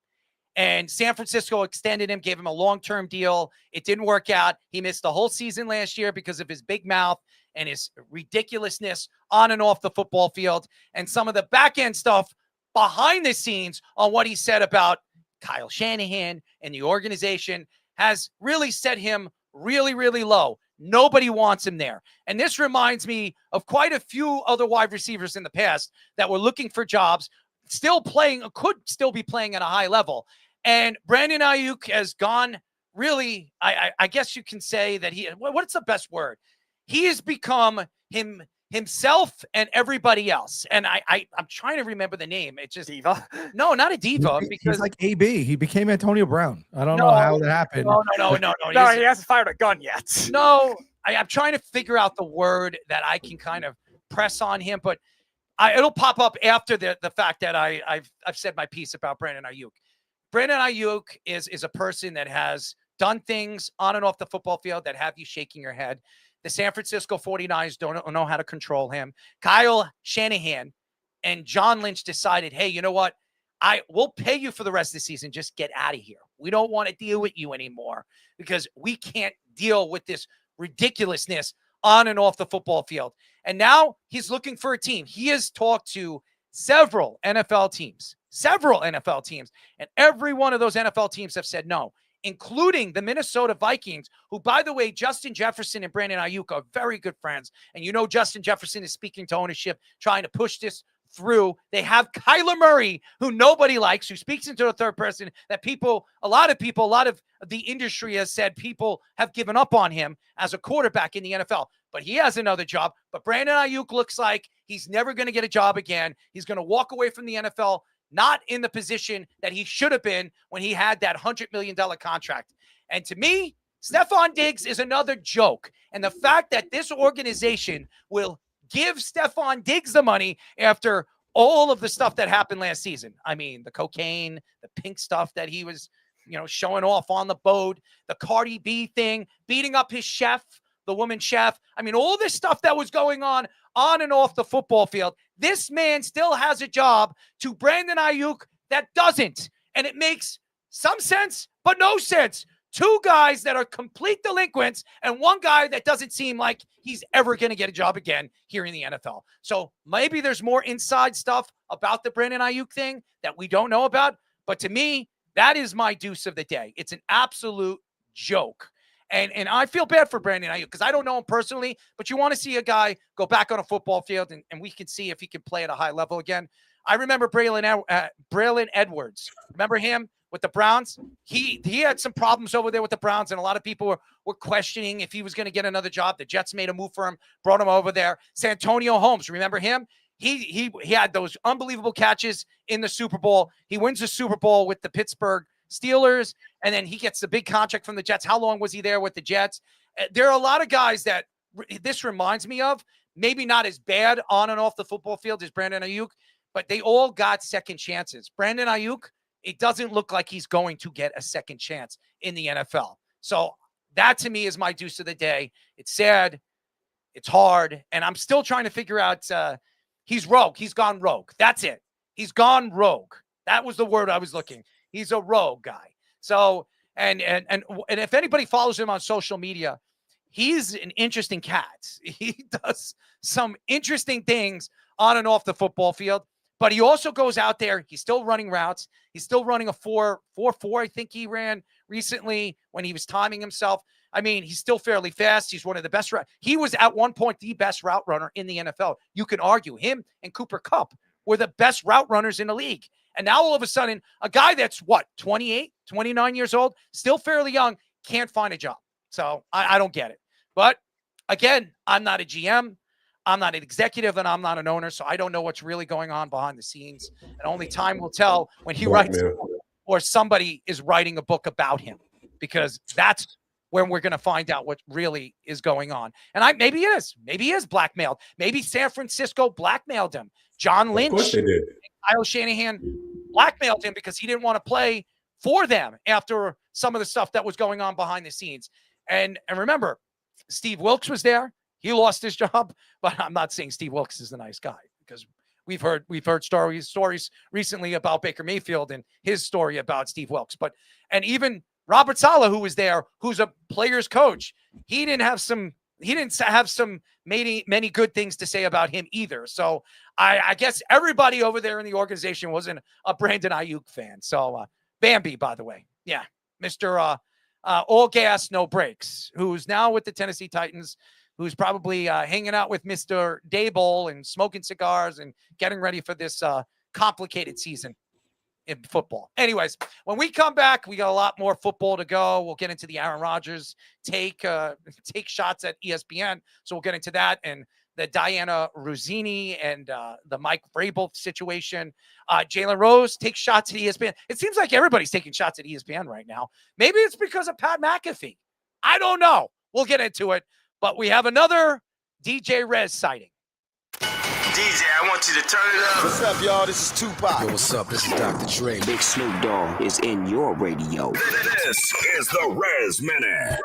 And San Francisco extended him, gave him a long-term deal. It didn't work out. He missed the whole season last year because of his big mouth and his ridiculousness on and off the football field and some of the back-end stuff behind the scenes on what he said about Kyle Shanahan and the organization has really set him really, really low. Nobody wants him there. And this reminds me of quite a few other wide receivers in the past that were looking for jobs, still playing, could still be playing at a high level. And Brandon Ayuk has gone really, I guess you can say that what's the best word? He has become himself and everybody else. And I'm trying to remember the name. It's just Diva. No, not a diva. Because He's like AB. He became Antonio Brown. I don't know how that happened. No. No, he hasn't fired a gun yet. No, I'm trying to figure out the word that I can kind of press on him, but it'll pop up after the fact that I've said my piece about Brandon Ayuk. Brandon Ayuk is a person that has done things on and off the football field that have you shaking your head. The San Francisco 49ers don't know how to control him. Kyle Shanahan and John Lynch decided, hey, you know what? We'll pay you for the rest of the season. Just get out of here. We don't want to deal with you anymore because we can't deal with this ridiculousness on and off the football field. And now he's looking for a team. He has talked to several NFL teams, and every one of those NFL teams have said no, including the Minnesota Vikings, who, by the way, Justin Jefferson and Brandon Ayuk are very good friends. And you know Justin Jefferson is speaking to ownership, trying to push this through. They have Kyler Murray, who nobody likes, who speaks into the third person, that a lot of the industry has said people have given up on him as a quarterback in the NFL. But he has another job. But Brandon Ayuk looks like he's never going to get a job again. He's going to walk away from the NFL, not in the position that he should have been when he had that $100 million contract. And to me, Stephon Diggs is another joke. And the fact that this organization will give Stephon Diggs the money after all of the stuff that happened last season. I mean, the cocaine, the pink stuff that he was, showing off on the boat, the Cardi B thing, beating up his chef, the woman chef. I mean, all this stuff that was going on and off the football field. This man still has a job to Brandon Ayuk that doesn't. And it makes some sense, but no sense. Two guys that are complete delinquents and one guy that doesn't seem like he's ever going to get a job again here in the NFL. So maybe there's more inside stuff about the Brandon Ayuk thing that we don't know about. But to me, that is my deuce of the day. It's an absolute joke. And I feel bad for Brandon Ayuk because I don't know him personally, but you want to see a guy go back on a football field and we can see if he can play at a high level again. I remember Braylon Edwards. Remember him with the Browns? He had some problems over there with the Browns, and a lot of people were questioning if he was going to get another job. The Jets made a move for him, brought him over there. Santonio Holmes, remember him? He had those unbelievable catches in the Super Bowl. He wins the Super Bowl with the Pittsburgh Steelers, and then he gets the big contract from the Jets. How long was he there with the Jets? There are a lot of guys that this reminds me of, maybe not as bad on and off the football field as Brandon Ayuk, but they all got second chances. Brandon Ayuk, it doesn't look like he's going to get a second chance in the NFL. So that to me is my deuce of the day. It's sad. It's hard. And I'm still trying to figure out, he's rogue. He's gone rogue. That's it. He's gone rogue. That was the word I was looking. He's a rogue guy. So, and if anybody follows him on social media, he's an interesting cat. He does some interesting things on and off the football field, but he also goes out there. He's still running routes. He's still running a 4.44. I think he ran recently when he was timing himself. I mean, he's still fairly fast. He's one of the best. He was at one point the best route runner in the NFL. You can argue him and Cooper Kupp were the best route runners in the league. And now all of a sudden, a guy that's 28, 29 years old, still fairly young, can't find a job. So I don't get it. But again, I'm not a GM. I'm not an executive, and I'm not an owner. So I don't know what's really going on behind the scenes. And only time will tell when he writes or somebody is writing a book about him, because that's when we're going to find out what really is going on. And maybe he is blackmailed. Maybe San Francisco blackmailed him. John Lynch, of course they did. Kyle Shanahan blackmailed him because he didn't want to play for them after some of the stuff that was going on behind the scenes. And remember, Steve Wilkes was there. He lost his job, but I'm not saying Steve Wilkes is a nice guy, because we've heard stories recently about Baker Mayfield and his story about Steve Wilkes. And even Robert Saleh, who was there, who's a player's coach, he didn't have some many good things to say about him either. So I guess everybody over there in the organization wasn't a Brandon Ayuk fan. So Bambi, by the way. Yeah. Mr. All Gas, No Brakes, who's now with the Tennessee Titans, who's probably hanging out with Mr. Daboll and smoking cigars and getting ready for this complicated season in football. Anyways, when we come back, we got a lot more football to go. We'll get into the Aaron Rodgers take shots at ESPN. So we'll get into that, and the Diana Ruzzini and the Mike Vrabel situation. Jalen Rose takes shots at ESPN. It seems like everybody's taking shots at ESPN right now. Maybe it's because of Pat McAfee. I don't know. We'll get into it. But we have another DJ Rez sighting. DJ, I want you to turn it up. What's up, y'all? This is Tupac. Yo, what's up? This is Dr. Dre. Big Snoop Dogg is in your radio. This is the Rez Minute.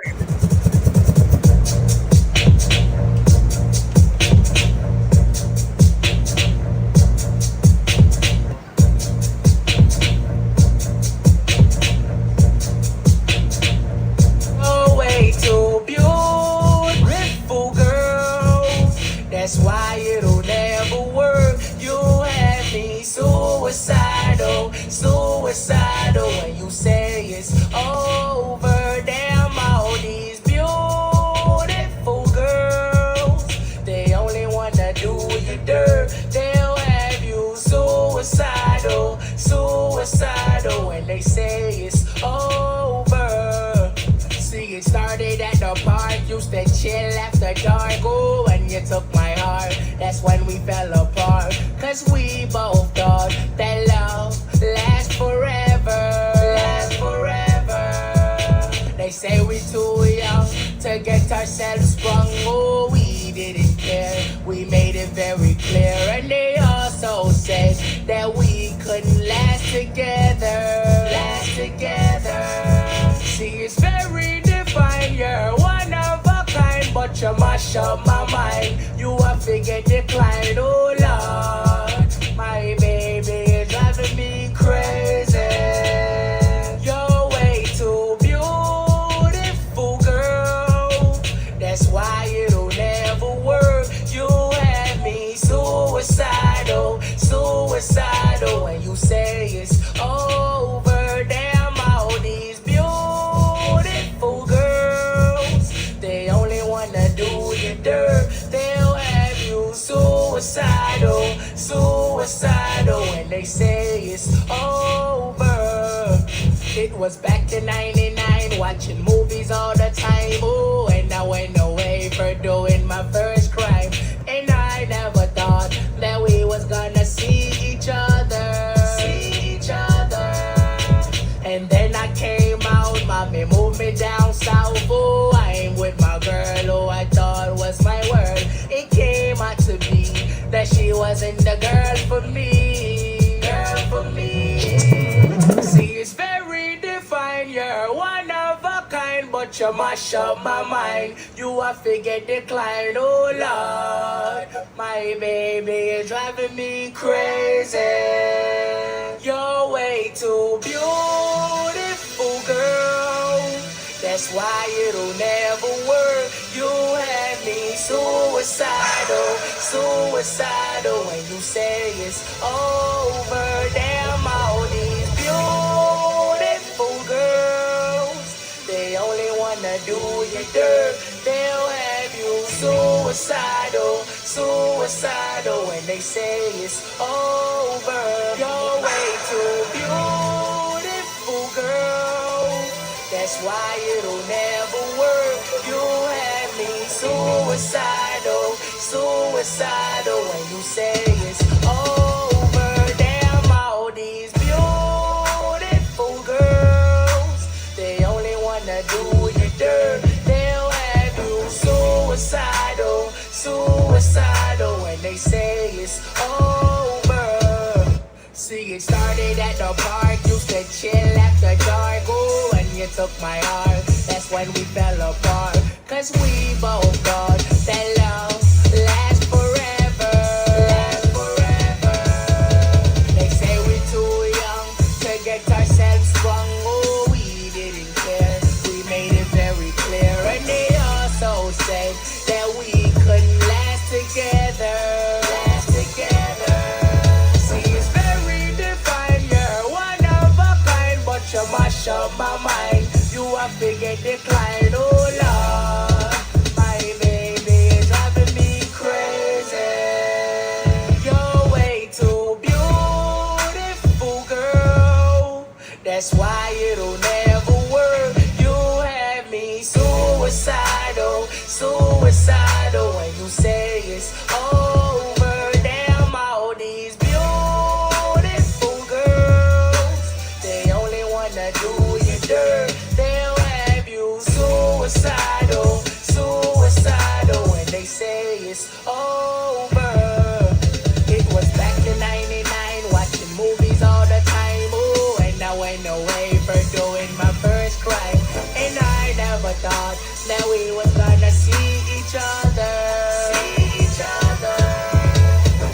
That's why it'll never work. You have me suicidal when you say it's over. Damn, all these beautiful girls, they only wanna do you dirt. They'll have you suicidal when they say it's over. See, it started at the park, used to chill after dark. Ooh, and you took my heart, that's when we fell apart. Cause we both thought that love lasts forever. They say we too to get ourselves sprung. Oh, we didn't care. We made it very clear. And they also said that we couldn't last together. Last together. See, it's very defined. You're one of a kind, but you mash up my mind. You have to get declined. Oh, Lord. My baby is driving me crazy. You're way too beautiful, girl. That's why it'll never work. You had me suicidal, suicidal. When you say it's over, damn all these beautiful girls. They only wanna do you dirt. They'll have you suicidal, suicidal. When they say it's over. It was back in 99, watching movies all the time. Ooh, and I went away for doing my first crime. And I never thought that we was gonna see each other. See each other. And then I came out, mommy moved me down south. Oh, I ain't with my girl who I thought was my world. It came out to be that she wasn't the girl for me. Girl for me. See, it's very defined. You're one of a kind, but you mash up my mind. You have to get declined. Oh, Lord. My baby is driving me crazy. You're way too beautiful, girl. That's why it'll never work. You had me suicidal, suicidal. When you say it's over, damn all these beautiful girls. They only wanna do you dirt. They'll have you suicidal, suicidal. When they say it's over, you're way too beautiful, girl. That's why it'll never work. You have me suicidal, suicidal. When you say it's over, damn all these beautiful girls. They only wanna do you dirt. They'll have you suicidal, suicidal. When they say it's over. See, it started at the park, used to chill after dark. Ooh, and you took my heart, that's when we fell apart. Cause we both thought that love lasts forever. Lasts forever. They say we're too young to get ourselves sprung. Oh, we didn't care, we made it very clear. And they also said that we couldn't last together. Last together. You mash up my mind. You have to get declined. Oh, Lord. My baby is driving me crazy. You're way too beautiful, girl. That's why it'll never work. You have me suicidal, suicidal. When you say it's over, damn all these beautiful girls. They only wanna do you dirt. They'll have you suicidal, suicidal. When they say it's over. It was back in 99, watching movies all the time. Ooh, and I went away for doing my first crime. And I never thought that we was gonna see each other. See each other.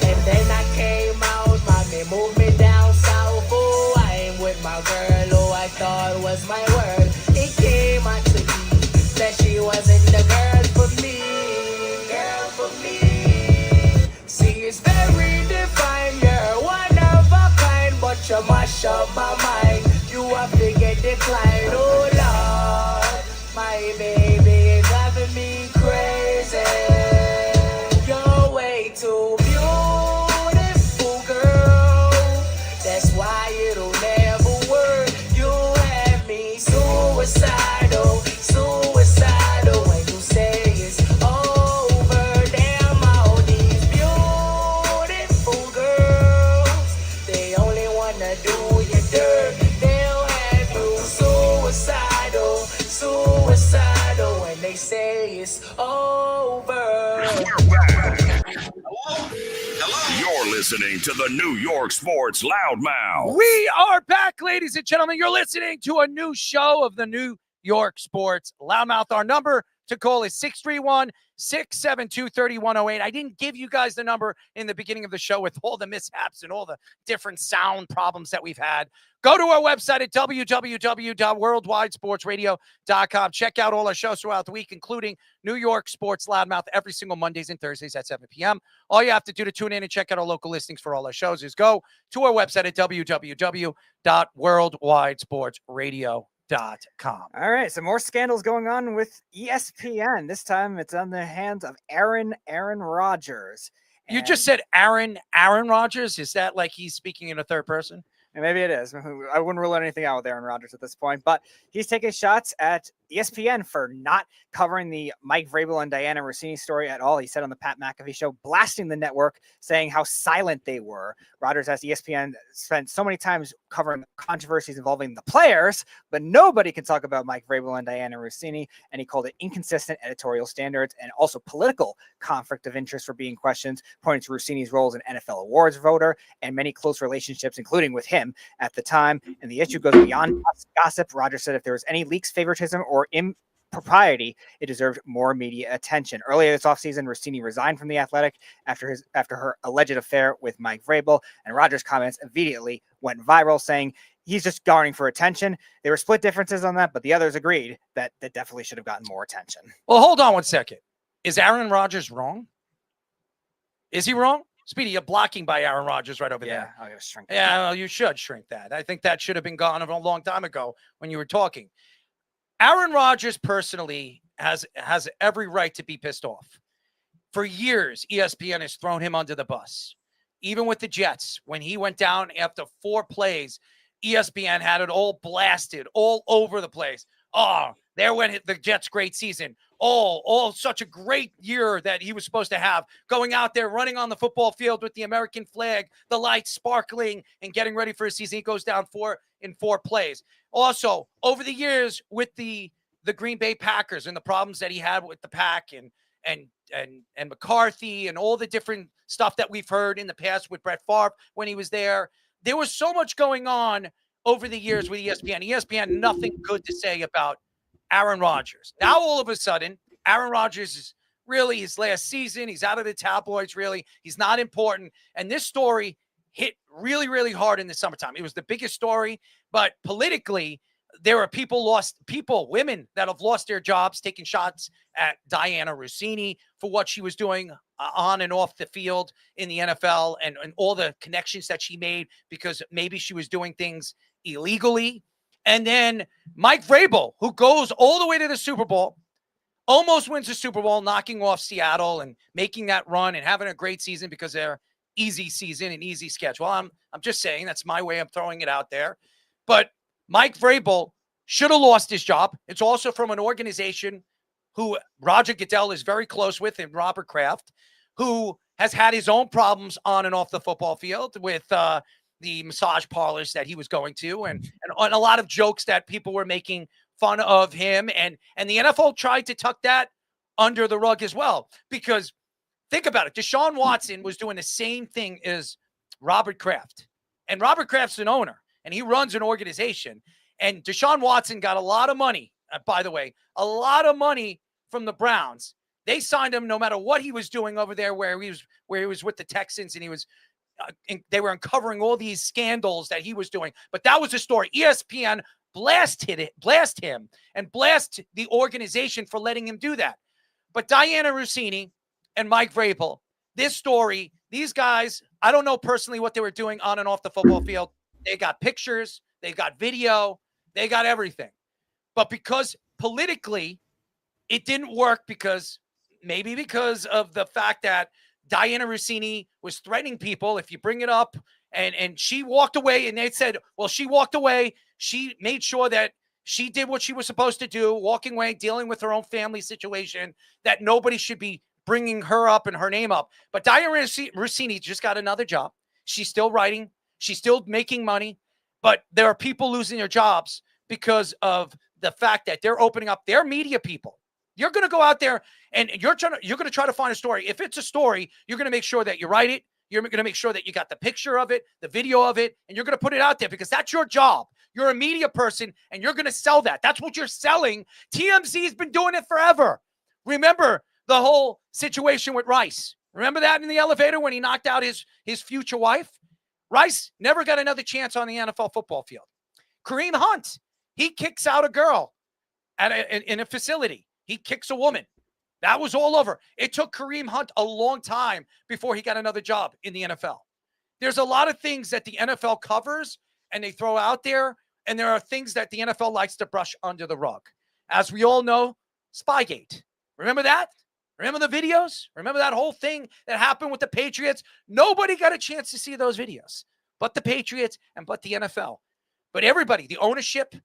And then I came out, mommy moved me down south. Oh, I ain't with my girl who I thought was my world. It came out to be that she wasn't the girl for me. Girl for me. See, it's very defined. You're one of a kind, but you mash up my mind. You have to get declined. Oh, Lord. My baby is driving me crazy. You're way too beautiful, girl. That's why it'll never work. You have me suicidal, suicidal. When you say it's over, damn all these beautiful girls. They only wanna do you dirt. They'll have you suicidal. You're listening to the New York Sports Loudmouth. We are back, ladies and gentlemen. You're listening to a new show of the New York Sports Loudmouth. Our number to call is 631-672-3108. I didn't give you guys the number in the beginning of the show with all the mishaps and all the different sound problems that we've had. Go to our website at www.worldwidesportsradio.com. Check out all our shows throughout the week, including New York Sports Loudmouth every single Mondays and Thursdays at 7 p.m. All you have to do to tune in and check out our local listings for all our shows is go to our website at www.worldwidesportsradio.com. All right, some more scandals going on with ESPN. This time it's on the hands of Aaron Rodgers. You just said Aaron Rodgers? Is that like he's speaking in a third person? And maybe it is. I wouldn't rule anything out with Aaron Rodgers at this point, but he's taking shots at ESPN for not covering the Mike Vrabel and Diana Rossini story at all. He said on the Pat McAfee show, blasting the network, saying how silent they were. Rodgers asked ESPN spent so many times covering controversies involving the players, but nobody can talk about Mike Vrabel and Diana Rossini, and he called it inconsistent editorial standards and also political conflict of interest for being questioned, pointing to Rossini's role as an NFL awards voter and many close relationships, including with him at the time. And the issue goes beyond gossip. Rodgers said if there was any leaks, favoritism, or impropriety, it deserved more media attention. Earlier this offseason, Rossini resigned from The Athletic after her alleged affair with Mike Vrabel, and Rodgers' comments immediately went viral, saying he's just garnering for attention. There were split differences on that, but the others agreed that definitely should have gotten more attention. Well, hold on one second. Is Aaron Rodgers wrong? Is he wrong? Speedy, you're blocking by Aaron Rodgers right over there. I'm going to shrink that. Yeah, well, you should shrink that. I think that should have been gone a long time ago when you were talking. Aaron Rodgers personally has every right to be pissed off. For years, ESPN has thrown him under the bus. Even with the Jets, when he went down after 4 plays, ESPN had it all blasted all over the place. Oh, there went the Jets' great season. Oh, such a great year that he was supposed to have, going out there, running on the football field with the American flag, the lights sparkling, and getting ready for his season. He goes down 4 plays. Also, over the years with the Green Bay Packers and the problems that he had with the pack and McCarthy and all the different stuff that we've heard in the past with Brett Favre when he was there, there was so much going on over the years with ESPN. ESPN, nothing good to say about Aaron Rodgers. Now, all of a sudden, Aaron Rodgers is really his last season. He's out of the tabloids, really. He's not important. And this story hit really, really hard in the summertime. It was the biggest story, but politically, there are women that have lost their jobs, taking shots at Diana Rossini for what she was doing on and off the field in the NFL and all the connections that she made because maybe she was doing things illegally. And then Mike Vrabel, who goes all the way to the Super Bowl, almost wins the Super Bowl, knocking off Seattle and making that run and having a great season because they're easy season and easy schedule. I'm just saying that's my way of throwing it out there. But Mike Vrabel should have lost his job. It's also from an organization who Roger Goodell is very close with, and Robert Kraft, who has had his own problems on and off the football field with the massage parlors that he was going to and a lot of jokes that people were making fun of him. And the NFL tried to tuck that under the rug as well, because think about it. Deshaun Watson was doing the same thing as Robert Kraft, and Robert Kraft's an owner and he runs an organization, and Deshaun Watson got a lot of money, by the way, a lot of money from the Browns. They signed him no matter what he was doing over there, where he was with the Texans, and he was they were uncovering all these scandals that he was doing. But that was the story. ESPN blast him and blast the organization for letting him do that. But Diana Rossini and Mike Vrabel, this story, these guys, I don't know personally what they were doing on and off the football field. They got pictures, they got video, they got everything. But because politically it didn't work, because of the fact that Diana Rossini was threatening people if you bring it up, and she walked away, and they said, well, she walked away. She made sure that she did what she was supposed to do, walking away, dealing with her own family situation, that nobody should be bringing her up and her name up. But Diana Rossini just got another job. She's still writing. She's still making money. But there are people losing their jobs because of the fact that they're opening up their media people. You're going to go out there and you're going to try to find a story. If it's a story, you're going to make sure that you write it, You're going to make sure that you got the picture of it, the video of it, and you're going to put it out there because that's your job. You're a media person, and you're going to sell that. That's what you're selling. TMZ's been doing it forever. Remember the whole situation with Rice. Remember that in the elevator when he knocked out his future wife? Rice never got another chance on the NFL football field. Kareem Hunt, he kicks out a girl in a facility. He kicks a woman. That was all over. It took Kareem Hunt a long time before he got another job in the NFL. There's a lot of things that the NFL covers and they throw out there, and there are things that the NFL likes to brush under the rug. As we all know, Spygate. Remember that? Remember the videos? Remember that whole thing that happened with the Patriots? Nobody got a chance to see those videos, but the Patriots and but the NFL. But everybody, the ownership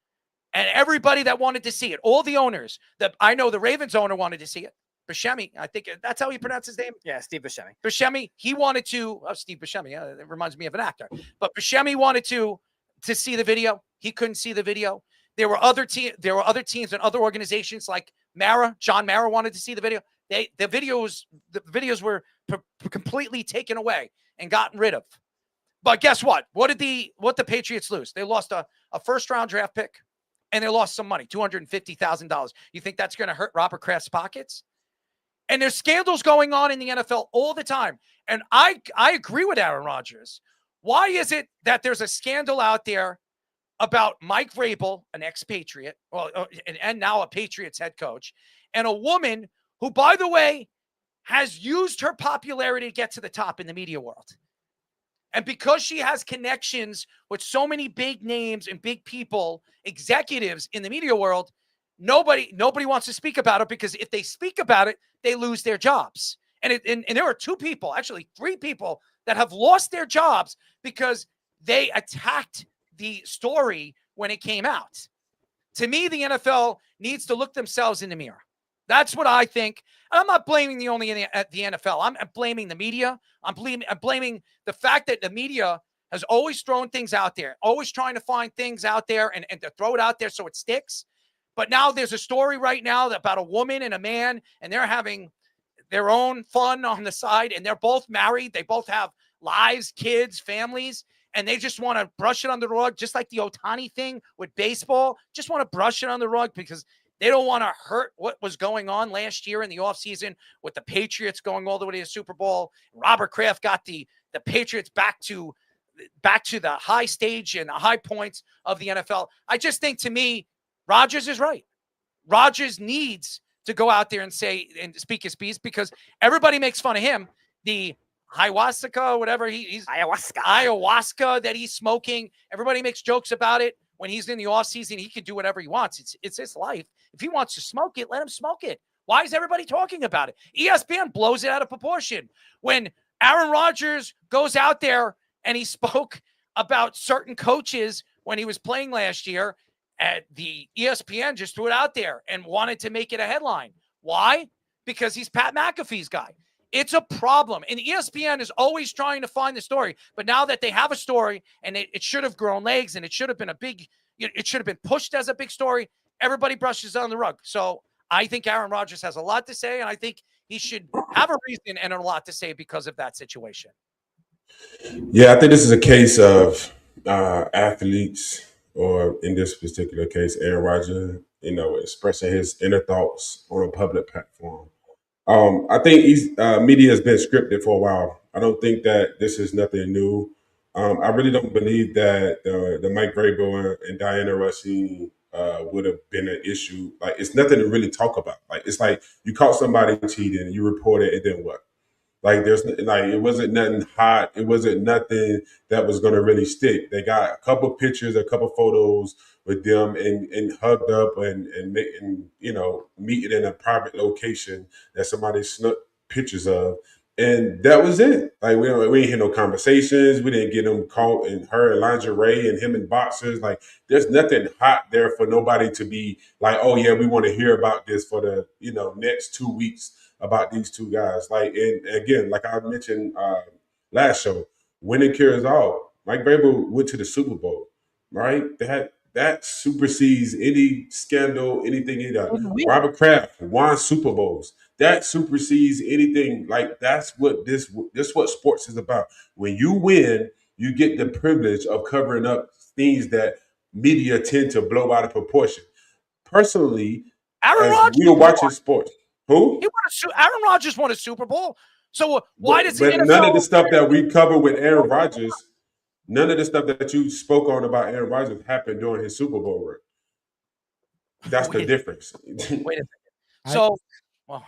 and everybody that wanted to see it, all the owners, I know the Ravens owner wanted to see it. Buscemi, I think that's how you pronounce his name. Yeah, Steve Buscemi. Buscemi, he wanted to. Oh, Steve Buscemi. It reminds me of an actor. But Buscemi wanted to see the video. He couldn't see the video. There were other teams and other organizations like John Mara wanted to see the video. The videos were completely taken away and gotten rid of. But guess what? What the Patriots lose? They lost a first round draft pick, and they lost some money, $250,000. You think that's going to hurt Robert Kraft's pockets? And there's scandals going on in the NFL all the time. And I agree with Aaron Rodgers. Why is it that there's a scandal out there about Mike Vrabel, an expatriate, and now a Patriots head coach, and a woman who, by the way, has used her popularity to get to the top in the media world? And because she has connections with so many big names and big people, executives in the media world, nobody wants to speak about it, because if they speak about it, they lose their jobs. And there are three people that have lost their jobs because they attacked the story when it came out. To me, the NFL needs to look themselves in the mirror. That's what I think. And I'm not blaming the NFL. I'm blaming the media. I'm blaming the fact that the media has always thrown things out there, always trying to find things out there and to throw it out there so it sticks. But now there's a story right now about a woman and a man, and they're having their own fun on the side, and they're both married. They both have lives, kids, families, and they just want to brush it under the rug, just like the Ohtani thing with baseball. Just want to brush it on the rug because they don't want to hurt what was going on last year in the offseason with the Patriots going all the way to the Super Bowl. Robert Kraft got the Patriots back to the high stage and the high points of the NFL. I just think, to me, Rodgers is right. Rodgers needs to go out there and say and speak his piece, because everybody makes fun of him. The ayahuasca, whatever he's ayahuasca that he's smoking. Everybody makes jokes about it. When he's in the offseason, he can do whatever he wants. It's his life. If he wants to smoke it, let him smoke it. Why is everybody talking about it? ESPN blows it out of proportion. When Aaron Rodgers goes out there and he spoke about certain coaches when he was playing last year, the ESPN just threw it out there and wanted to make it a headline. Why? Because he's Pat McAfee's guy. It's a problem. And ESPN is always trying to find the story. But now that they have a story, and it should have grown legs, and it should have been it should have been pushed as a big story, everybody brushes it on the rug. So I think Aaron Rodgers has a lot to say, and I think he should have a reason and a lot to say because of that situation. Yeah, I think this is a case of athletes, or in this particular case, Aaron Rodgers, expressing his inner thoughts on a public platform. I think media has been scripted for a while. I don't think that this is nothing new. I really don't believe that the Mike Vrabel and Diana Russini would have been an issue. Like, it's nothing to really talk about. Like, it's like you caught somebody cheating, you report it, and then what? Like, it wasn't nothing hot. It wasn't nothing that was going to really stick. They got a couple pictures, a couple photos with them and hugged up and meeting in a private location that somebody snuck pictures of. And that was it. Like, we didn't hear no conversations. We didn't get them caught in her in lingerie and him in boxers. Like, there's nothing hot there for nobody to be like, oh yeah, we want to hear about this for the next 2 weeks about these two guys. Like, and again, like I mentioned last show, winning cures all. Mike Vrabel went to the Super Bowl, right? That supersedes any scandal, anything he done. Robert Kraft won Super Bowls. that supersedes anything. Like that's what this what sports is about. When you win, you get the privilege of covering up things that media tend to blow out of proportion. Personally, Aaron as Rodgers we are watching sports, who? Aaron Rodgers won a Super Bowl. So why does the But NFL? none of the stuff that we cover with Aaron Rodgers, none of the stuff that you spoke on about Aaron Rodgers happened during his Super Bowl run. That's the difference. Wait a second. So, well,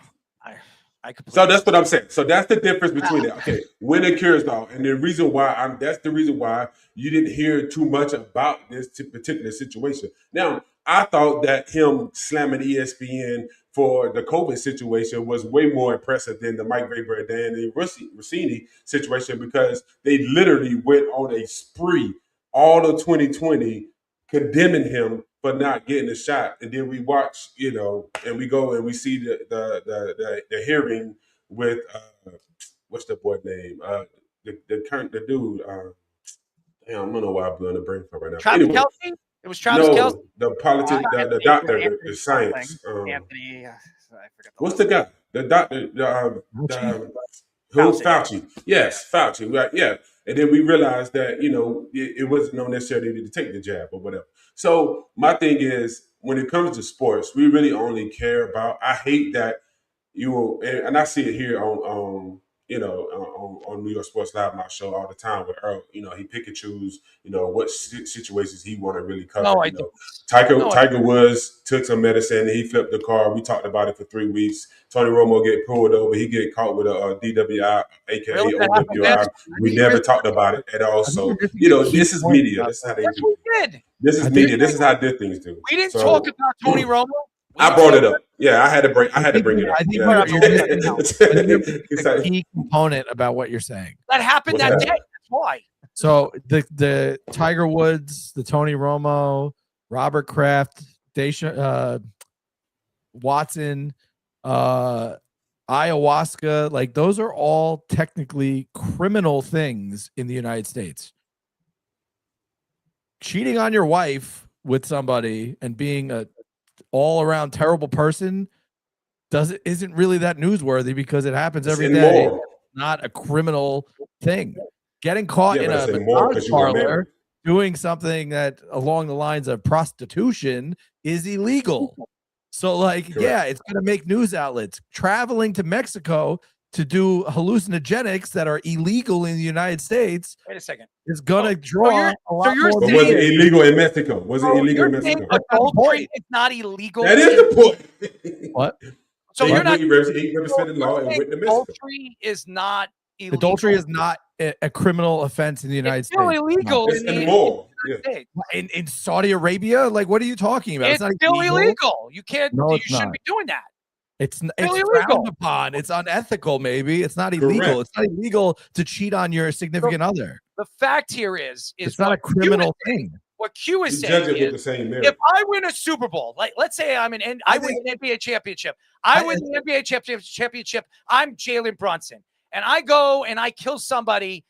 I completely. So that's what I'm saying. So that's the difference between it. Okay, win and cures though, and the reason why that's the reason why you didn't hear too much about this particular situation. Now, I thought that him slamming ESPN for the COVID situation was way more impressive than the Mike Weber and Danny Rossini situation because they literally went on a spree all of 2020 condemning him for not getting a shot. And then we watch, and we go and we see the hearing with what's the boy name? The dude. I don't know why I'm blowing the brain for right now. Travis Kelce? It was Travis Kelce? The politics, the doctor, the science. Anthony, I forget what's the guy? The doctor, Fauci. Yes, Fauci. Right, yeah. And then we realized that, it wasn't necessarily to take the jab or whatever. So my thing is, when it comes to sports, we really only care about, I hate that and I see it here on New York Sports Live, my show all the time with Earl. He pick and choose, what situations he want to really cover. Tiger Woods took some medicine and he flipped the car. We talked about it for 3 weeks. Tony Romo get pulled over. He get caught with a DWI, aka OWI. We never talked about it at all. So, this is media. This is how they do it. This is media. This is how good things do. We didn't talk about Tony Romo. I brought it up. Yeah, I had to bring it up. I think it's a key component about what you're saying. That happened that day. That's why. So the Tiger Woods, the Tony Romo, Robert Kraft, Watson, ayahuasca, like those are all technically criminal things in the United States. Cheating on your wife with somebody and being a all around terrible person isn't really that newsworthy because it happens every day. It's not a criminal thing. Getting caught in a massage parlor doing something that along the lines of prostitution is illegal. So it's going to make news outlets. Traveling to Mexico to do hallucinogenics that are illegal in the United States. Wait a second. Is going to draw a lot more. But was it illegal in Mexico? Was it illegal in Mexico? It's not illegal. That is the point. What? So you're not represented law and went to Mexico. Adultery is not illegal. Adultery is not a criminal offense in the United States. It's still illegal in Saudi Arabia. Like, what are you talking about? It's still illegal. You can't. No, you shouldn't be doing that. It's frowned upon. It's unethical. Maybe it's not illegal. Correct. It's not illegal to cheat on your significant other. The fact here is it's not a criminal thing. What Q is saying is, if I win a Super Bowl, like let's say I win an NBA championship, I win the NBA championship. I'm Jalen Brunson, and I go and I kill somebody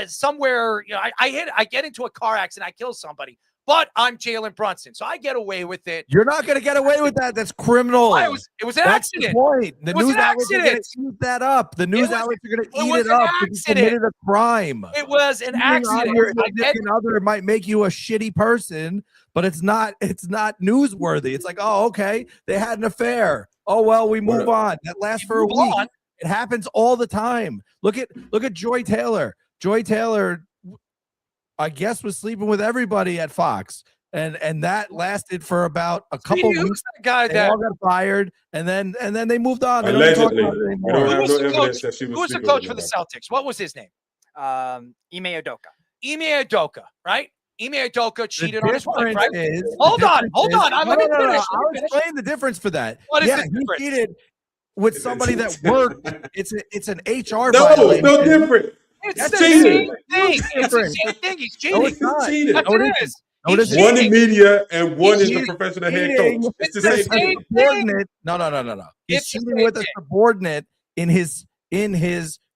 somewhere. I get into a car accident, I kill somebody. But I'm Jalen Brunson, so I get away with it. You're not going to get away with that. That's criminal. It was an accident. The point. The news outlets are going to eat that up. The news outlets are going to eat it up. You committed a crime. It was an accident. Your significant other might make you a shitty person, but it's not newsworthy. It's like, oh, okay, they had an affair. Oh well, we move on. That lasts for a week. It happens all the time. Look at Joy Taylor. Joy Taylor, I guess, was sleeping with everybody at Fox, and that lasted for about a couple weeks. They all got fired, and then they moved on. Allegedly, we don't have no evidence that she was. Who was the coach for the Celtics? What was his name? Ime Udoka. Ime Udoka, right? Ime Udoka cheated on his wife, right? Hold on. Let me finish. I'll explain the difference for that. What is the difference? He cheated with somebody that worked. It's an HR no, violation. No different. It's the same thing. It's the same thing. He's cheating. No, it's not. It is. One in media and one is the professional head coach. It's the same thing. No. He's cheating with a subordinate in his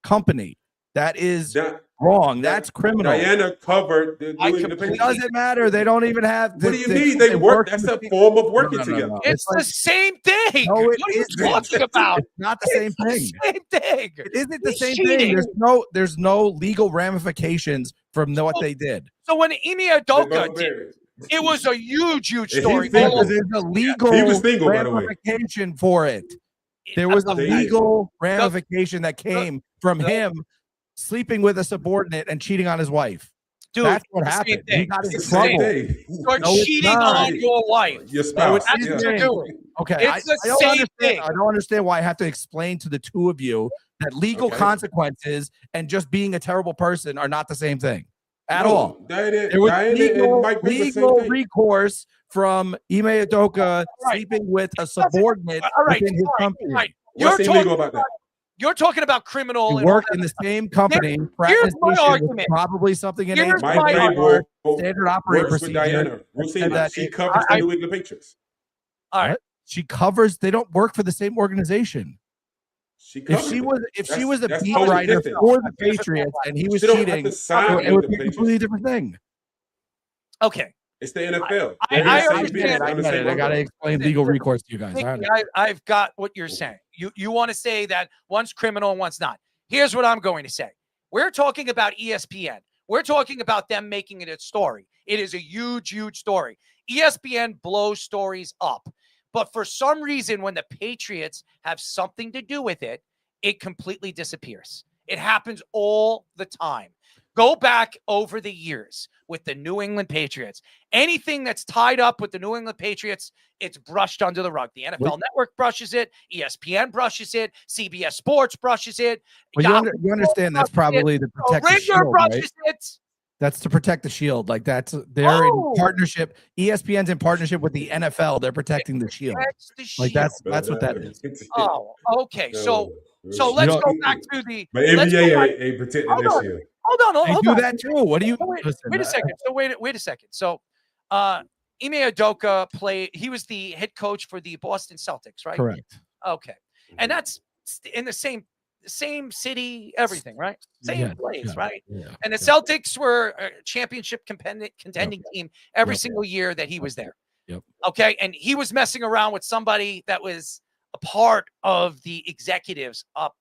company. That is wrong. That's criminal. Diana covered doing the It pictures. doesn't matter. They don't even have. What do you mean? They work. That's a form of working together. It's the same thing. No, it what are you isn't. talking about? It's not the same thing. Same thing. It isn't the He's same cheating. thing. There's no legal ramifications from what they did. So when Imi Udoka did, it was a huge story. There's a legal He was single, by the way. ramification for it. There was a legal ramification that came from him sleeping with a subordinate and cheating on his wife. Dude, that's what it's the same happened. thing. He got in It's the same trouble. thing. You're cheating on your wife. Your spouse. That's what you're doing. Okay, It's the I don't same understand. thing. I don't understand why I have to explain to the two of you that legal consequences and just being a terrible person are not the same thing at all. There was legal recourse from Ime Udoka sleeping with a subordinate within his company. Right. What's illegal about that? You're talking about criminal. He worked in the same company. Here's my argument. Probably something in Here's My my Playboy standard operating works with procedure. Diana. She covers the New England Patriots. All right. She covers. They don't work for the same organization. If she was a beat totally writer different. for the Patriots and he was She don't have cheating, to sign it would with be the a completely different thing. Okay. It's the NFL. I understand. I get it. I got to explain legal recourse to you guys. I've got what you're saying. You want to say that one's criminal and one's not. Here's what I'm going to say. We're talking about ESPN. We're talking about them making it a story. It is a huge story. ESPN blows stories up. But for some reason, when the Patriots have something to do with it, it completely disappears. It happens all the time. Go back over the years with the New England Patriots. Anything that's tied up with the New England Patriots, it's brushed under the rug. The NFL Network brushes it. ESPN brushes it. CBS Sports brushes it. Well, you understand that's probably to protect the Ringer shield, brushes right? it. That's to protect the shield. Like they're in partnership. ESPN's in partnership with the NFL. They're protecting the shield. Like that's what that is. Oh, okay. So let's go back to the. But NBA ain't protecting this shield. Hold on. They do that too. What do you? Wait a second. So wait a second. So, Ime Udoka he was the head coach for the Boston Celtics, right? Correct. Okay, and that's in the same city, everything, right? Same place, right? Yeah, and the Celtics were a championship contending team every single year that he was there. Yep. Okay, and he was messing around with somebody that was a part of the executives up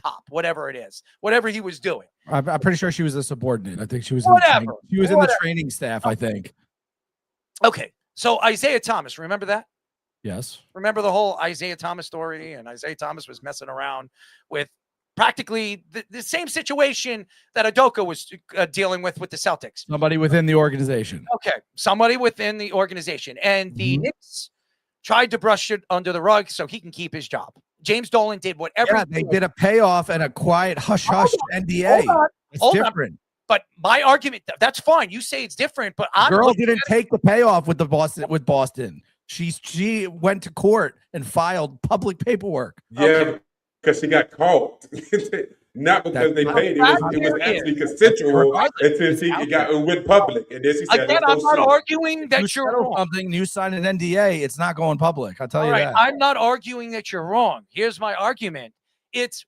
top, whatever it is, whatever he was doing. I'm pretty sure she was a subordinate. I think she was. Whatever. She was in the training staff. I think. Okay, so Isaiah Thomas, remember that? Yes. Remember the whole Isaiah Thomas story? And Isaiah Thomas was messing around with practically the same situation that Udoka was dealing with the Celtics. Somebody within the organization. Okay, somebody within the organization. And the Knicks tried to brush it under the rug so he can keep his job. James Dolan did whatever. Yeah, they did a payoff and a quiet hush-hush NDA. It's different. But my argument, that's fine. You say it's different, but the girl didn't take the payoff with Boston. She went to court and filed public paperwork. Yeah, because she got caught. Not because they paid. It was actually consensual until she went public. And then she said, again, I'm not arguing that you're wrong. Something, you sign an NDA, it's not going public. I'll tell you that. I'm not arguing that you're wrong. Here's my argument.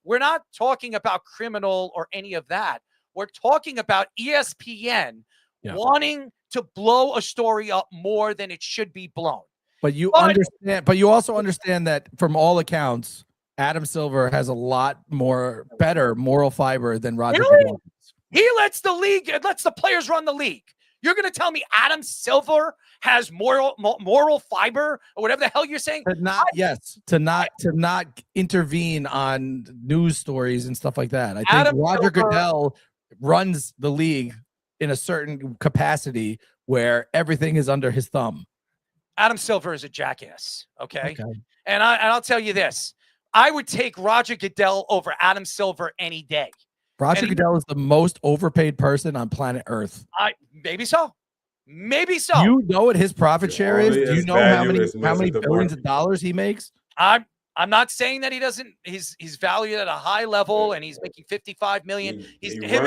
We're not talking about criminal or any of that. We're talking about ESPN wanting to blow a story up more than it should be blown. But you also understand that from all accounts, Adam Silver has a lot better moral fiber than Roger Goodell. He lets the players run the league. You're going to tell me Adam Silver has moral fiber or whatever the hell you're saying? To not intervene on news stories and stuff like that. I think Roger Goodell runs the league in a certain capacity where everything is under his thumb. Adam Silver is a jackass. Okay. And I'll tell you this. I would take Roger Goodell over Adam Silver any day. Roger Goodell is the most overpaid person on planet Earth. Maybe so. You know what his profit share is? Do you know how many billions of dollars he makes? I'm not saying that he doesn't. He's valued at a high level, and he's making $55 million. Him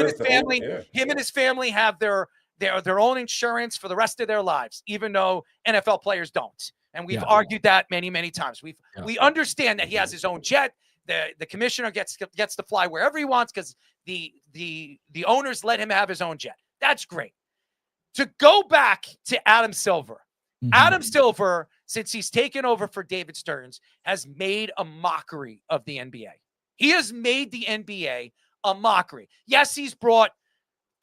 and his family have their own insurance for the rest of their lives, even though NFL players don't. And we've argued that many, many times. We understand that he has his own jet, The commissioner gets to fly wherever he wants because the owners let him have his own jet. That's great. To go back to Adam Silver. Adam Silver, since he's taken over for David Stearns, has made a mockery of the NBA. He has made the NBA a mockery. Yes, he's brought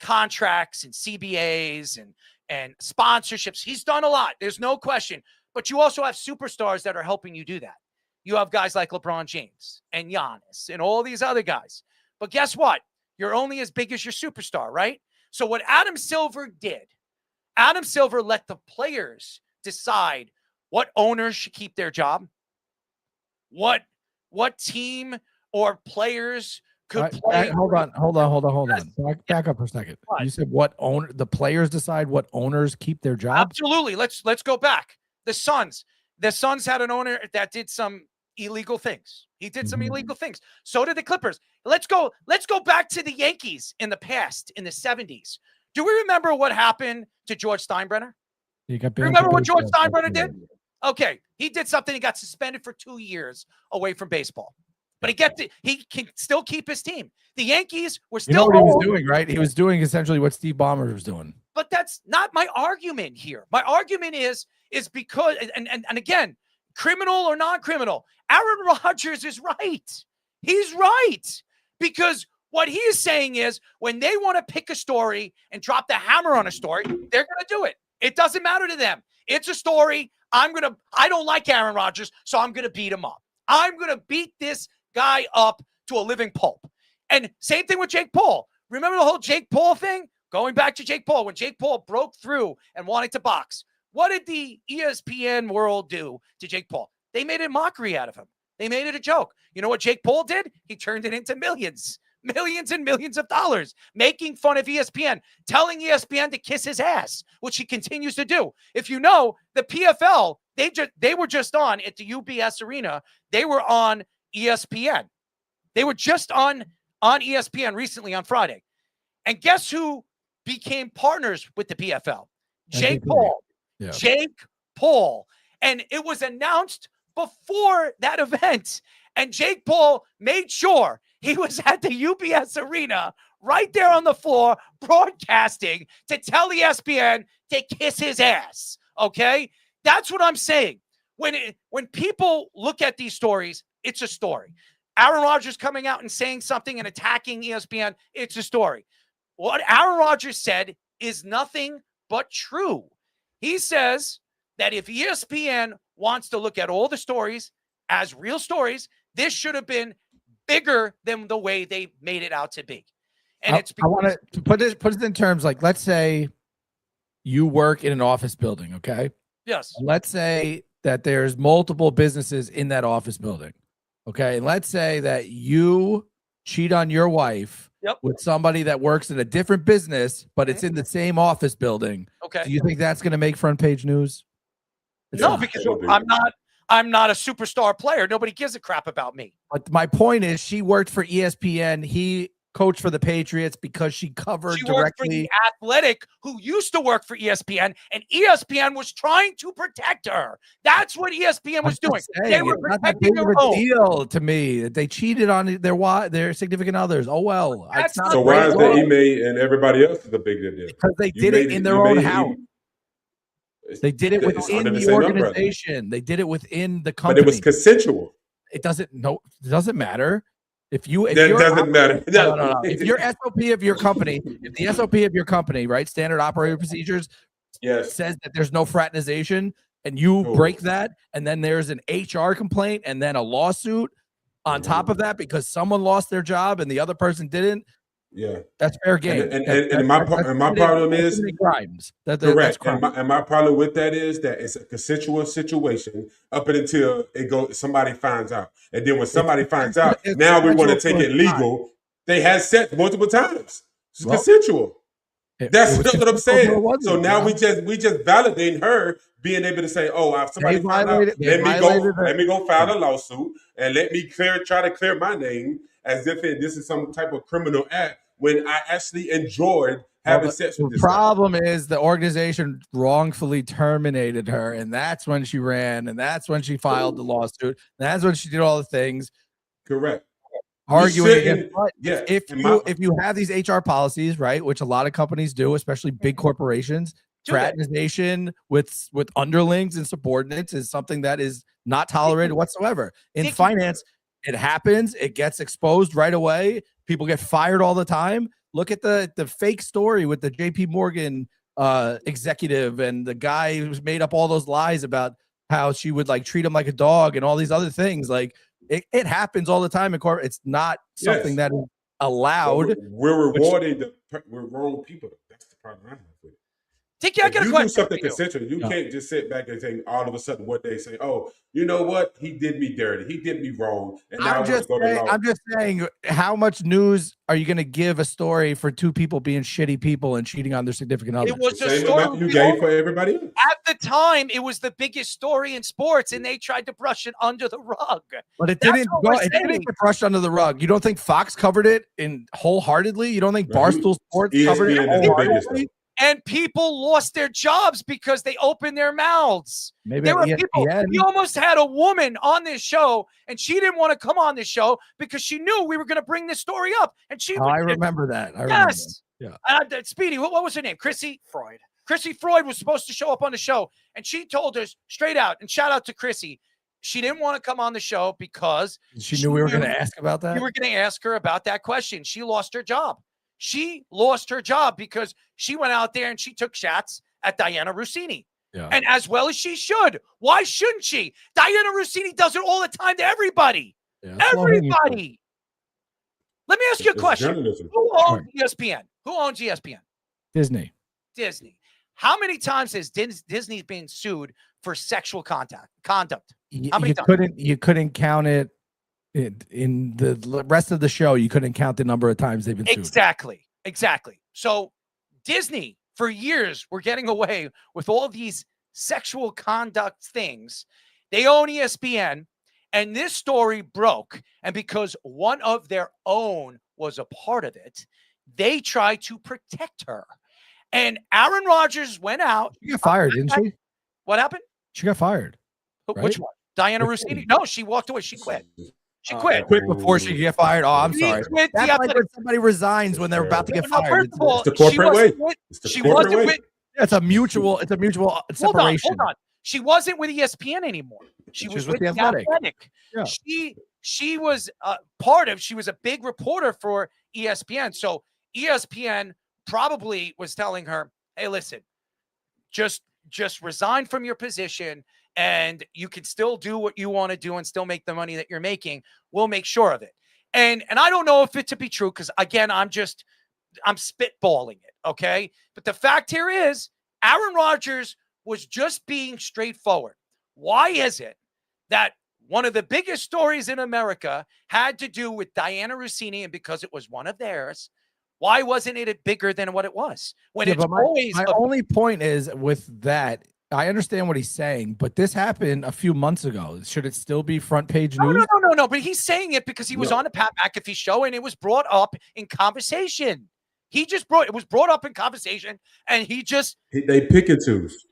contracts and CBAs and sponsorships. He's done a lot. There's no question. But you also have superstars that are helping you do that. You have guys like LeBron James and Giannis and all these other guys. But guess what? You're only as big as your superstar, right? So what Adam Silver did, Adam Silver let the players decide what owners should keep their job, what team or players could play. Hold on. Back up for a second. You said the players decide what owners keep their job? Absolutely. Let's go back. The Suns had an owner that did some illegal things. He did some illegal things. So did the Clippers. Let's go back to the Yankees in the past, in the 70s. Do we remember what happened to George Steinbrenner? Remember what George Steinbrenner did? Okay, he did something. He got suspended for 2 years away from baseball. But he can still keep his team. The Yankees were still. You know what he was doing, right? He was doing essentially what Steve Ballmer was doing. But that's not my argument here. My argument is because, and again, criminal or non-criminal, Aaron Rodgers is right. He's right. Because what he is saying is when they want to pick a story and drop the hammer on a story, they're going to do it. It doesn't matter to them. It's a story. I don't like Aaron Rodgers, so I'm going to beat him up. I'm going to beat this guy up to a living pulp. And same thing with Jake Paul. Remember the whole Jake Paul thing? Going back to Jake Paul, when Jake Paul broke through and wanted to box, what did the ESPN world do to Jake Paul? They made a mockery out of him. They made it a joke. You know what Jake Paul did? He turned it into millions and millions of dollars, making fun of ESPN, telling ESPN to kiss his ass, which he continues to do. If you know, the PFL, they were just on at the UBS Arena. They were on ESPN. They were just on ESPN recently on Friday. And guess who became partners with the PFL? Jake Paul. Yeah. Jake Paul. And it was announced before that event. And Jake Paul made sure he was at the UBS Arena right there on the floor broadcasting to tell ESPN to kiss his ass. Okay? That's what I'm saying. When people look at these stories, it's a story. Aaron Rodgers coming out and saying something and attacking ESPN, it's a story. What Aaron Rodgers said is nothing but true. He says that if ESPN wants to look at all the stories as real stories, this should have been bigger than the way they made it out to be. And I want to put it in terms like, let's say you work in an office building, okay? Yes. Let's say that there's multiple businesses in that office building, okay? And let's say that you cheat on your wife with somebody that works in a different business, but it's in the same office building. Okay. Do you think that's going to make front page news? No, because I'm not a superstar player. Nobody gives a crap about me. But my point is, she worked for ESPN. He coached for the Patriots because she covered She directly. worked for the Athletic, who used to work for ESPN, and ESPN was trying to protect her. That's what ESPN was doing. They were It's not that protecting big of their a own. deal to me. They cheated on their significant others. Oh well. It's not So a why great is the law. Email and everybody else the big deal? Because they did it in their own house. They did it within the organization. They did it within the company. But it was consensual. It doesn't matter. If That doesn't matter. No. If your SOP of your company, if the SOP of your company, right, standard operating procedures, says that there's no fraternization, and you break that, and then there's an HR complaint, and then a lawsuit on top of that because someone lost their job and the other person didn't. Yeah, that's fair game. And my problem is crimes. Correct. Crime. And my problem with that is that it's a consensual situation up until somebody finds out, and then when somebody finds out, now we want to take it legal. They had sex multiple times. It's consensual. That's what I'm saying. So now we just validate her being able to say, "Oh, if somebody found out, let me go file a lawsuit and let me try to clear my name as if this is some type of criminal act." When I actually enjoyed having sex with this guy. The problem is the organization wrongfully terminated her, and that's when she ran, and that's when she filed the lawsuit, and that's when she did all the things. Correct. Arguing shouldn't- against, but yeah, if you have these HR policies, right, which a lot of companies do, especially big corporations, fraternization with underlings and subordinates is something that is not tolerated whatsoever. In finance, it happens. It gets exposed right away. People get fired all the time. Look at the fake story with the JP Morgan executive and the guy who's made up all those lies about how she would like treat him like a dog and all these other things. Like it happens all the time in corporate. It's not something that is allowed. We're rewarding we're wrong people. That's the problem I have with it. Tiki, I got a you question do something for you. consensual. You can't just sit back and say all of a sudden what they say. Oh, you know what? He did me dirty. He did me wrong. And now I'm just saying, how much news are you going to give a story for two people being shitty people and cheating on their significant other? It was the same story amount you gave for everybody else. At the time, it was the biggest story in sports, and they tried to brush it under the rug. But it didn't get brushed under the rug. You don't think Fox covered it wholeheartedly? You don't think Barstool Sports covered it wholeheartedly? And people lost their jobs because they opened their mouths. Maybe there were ESPN. people. We almost had a woman on this show, and she didn't want to come on this show because she knew we were going to bring this story up. And she, I remember that. Yes. Yeah. Speedy, what was her name? Chrissy Freud. Chrissy Freud was supposed to show up on the show, and she told us straight out. And shout out to Chrissy. She didn't want to come on the show because she knew we were going to ask about that. We were going to ask her about that question. She lost her job. She lost her job because she went out there and she took shots at Diana Rossini. Yeah. And as well as she should. Why shouldn't she? Diana Rossini does it all the time to everybody. Yeah, everybody. Let me ask you a question. Journalism. Who owns ESPN? Who owns ESPN? Disney. How many times has Disney been sued for sexual conduct? How many times? You couldn't count it. In the rest of the show, you couldn't count the number of times they've been sued. Exactly. So Disney, for years, were getting away with all these sexual conduct things. They own ESPN, and this story broke. And because one of their own was a part of it, they tried to protect her. And Aaron Rodgers went out. She got fired, didn't she? What happened? She got fired. Right? Which one? Diana Rossini? No, she walked away. She quit. She quit. Quit before she get fired. Oh, I'm sorry. That's like when somebody resigns when they're about to get fired. First of all, it's the corporate way. She wasn't with. It's a mutual separation. Hold on. She wasn't with ESPN anymore. She was with The Athletic. Yeah. She was part of. She was a big reporter for ESPN. So ESPN probably was telling her, "Hey, listen, just resign from your position, and you can still do what you want to do and still make the money that you're making. We'll make sure of it." And I don't know if it to be true because again, I'm spitballing it, okay? But the fact here is Aaron Rodgers was just being straightforward. Why is it that one of the biggest stories in America had to do with Diana Rossini, and because it was one of theirs, why wasn't it bigger than what it was? When it's always my only point is with that. I understand what he's saying, but this happened a few months ago. Should it still be front page news? No. But he's saying it because he was on the Pat McAfee show, and it was brought up in conversation. It was brought up in conversation, and they pick and choose.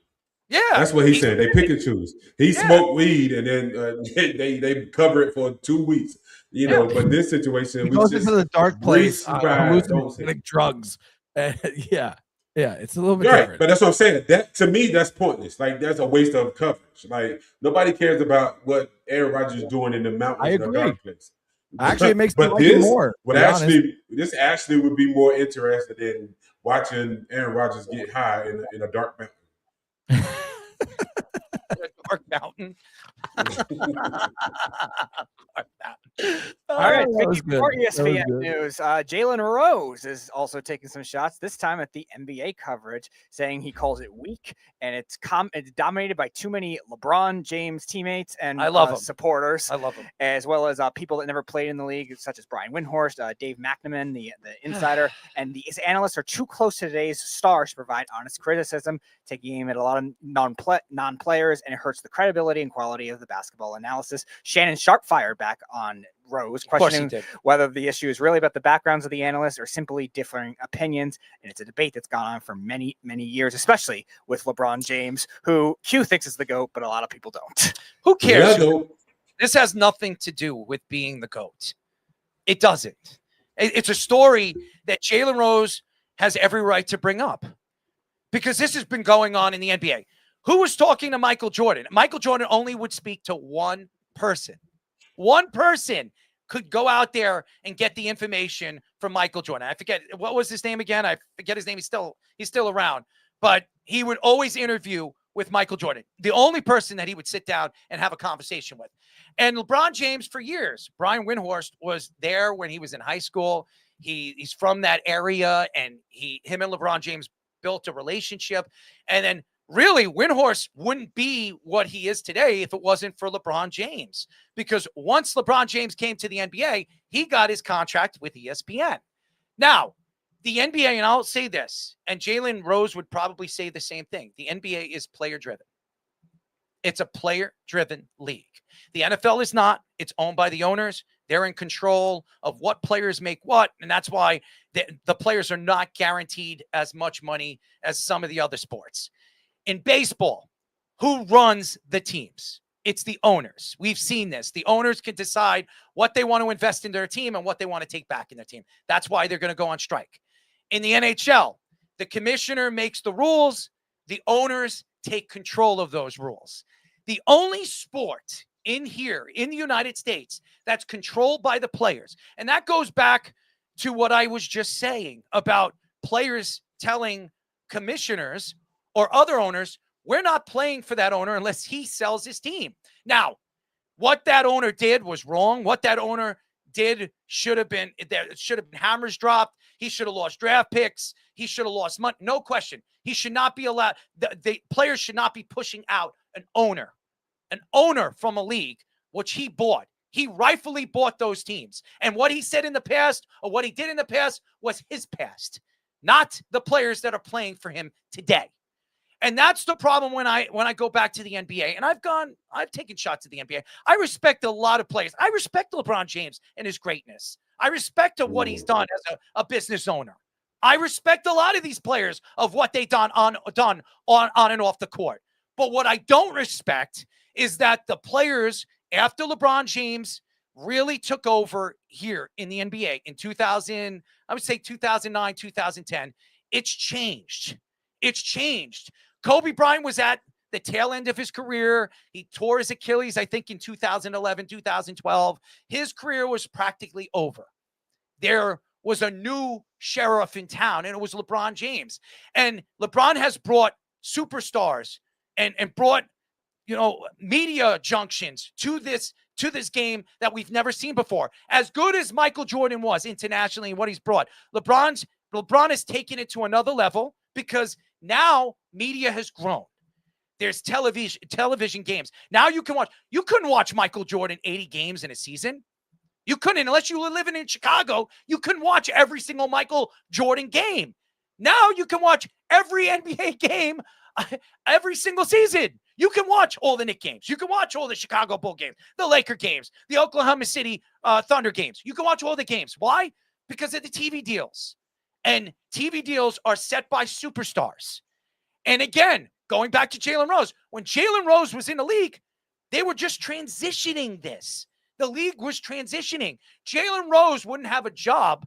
Yeah, that's what he's saying. They pick and choose. He smoked weed, and then they cover it for 2 weeks. You know, but this situation, he goes into the dark place, hallucinogenic drugs. Yeah, it's a little bit different. But that's what I'm saying. That to me, that's pointless. Like that's a waste of coverage. Like nobody cares about what Aaron Rodgers is doing in the mountains. I agree. In a dark place. Actually, it makes me like this more. This actually would be more interested in watching Aaron Rodgers get high in a dark mountain. Dark mountain. All right, more ESPN news. Jalen Rose is also taking some shots, this time at the NBA coverage, saying he calls it weak and it's dominated by too many LeBron James teammates and supporters. I love him. As well as people that never played in the league, such as Brian Windhorst, Dave McNamara, the insider, and these analysts are too close to today's stars to provide honest criticism, taking aim at a lot of non-players, and it hurts the credibility and quality of the basketball analysis. Shannon Sharp fired back on Rose, questioning whether the issue is really about the backgrounds of the analysts or simply differing opinions. And it's a debate that's gone on for many, many years, especially with LeBron James, who Q thinks is the GOAT, but a lot of people don't. Who cares? This has nothing to do with being the GOAT. It doesn't. It's a story that Jalen Rose has every right to bring up because this has been going on in the NBA. Who was talking to Michael Jordan? Michael Jordan only would speak to one person. One person could go out there and get the information from Michael Jordan. I forget, what was his name again? I forget his name. He's still around. But he would always interview with Michael Jordan, the only person that he would sit down and have a conversation with. And LeBron James, for years, Brian Windhorst was there when he was in high school. He's from that area, and him and LeBron James built a relationship. And then really, Windhorst wouldn't be what he is today if it wasn't for LeBron James. Because once LeBron James came to the NBA, he got his contract with ESPN. Now, the NBA, and I'll say this, and Jalen Rose would probably say the same thing. The NBA is player-driven. It's a player-driven league. The NFL is not. It's owned by the owners. They're in control of what players make what, and that's why the players are not guaranteed as much money as some of the other sports. In baseball, who runs the teams? It's the owners. We've seen this. The owners can decide what they want to invest in their team and what they want to take back in their team. That's why they're going to go on strike. In the NHL, the commissioner makes the rules. The owners take control of those rules. The only sport in here in the United States that's controlled by the players, and that goes back to what I was just saying about players telling commissioners or other owners, we're not playing for that owner unless he sells his team. Now, what that owner did was wrong. What that owner did should have been hammers dropped. He should have lost draft picks. He should have lost money. No question. He should not be allowed. The players should not be pushing out an owner from a league, which he bought. He rightfully bought those teams. And what he said in the past, or what he did in the past, was his past, not the players that are playing for him today. And that's the problem when I go back to the NBA. And I've taken shots at the NBA. I respect a lot of players. I respect LeBron James and his greatness. I respect what he's done as a business owner. I respect a lot of these players of what they've done on and off the court. But what I don't respect is that the players, after LeBron James really took over here in the NBA in 2000, I would say 2009, 2010, it's changed. It's changed. Kobe Bryant was at the tail end of his career. He tore his Achilles, I think, in 2011, 2012. His career was practically over. There was a new sheriff in town, and it was LeBron James. And LeBron has brought superstars and brought, media junctions to this game that we've never seen before. As good as Michael Jordan was internationally and what he's brought, LeBron has taken it to another level because now media has grown. There's television games. Now you couldn't watch Michael Jordan 80 games in a season. You couldn't, unless you were living in Chicago, you couldn't watch every single Michael Jordan game. Now you can watch every NBA game every single season. You can watch all the Knicks games. You can watch all the Chicago Bull games, the Laker games, the Oklahoma City Thunder games. You can watch all the games. Why? Because of the TV deals. And TV deals are set by superstars. And again, going back to Jalen Rose, when Jalen Rose was in the league, they were just transitioning this. The league was transitioning. Jalen Rose wouldn't have a job,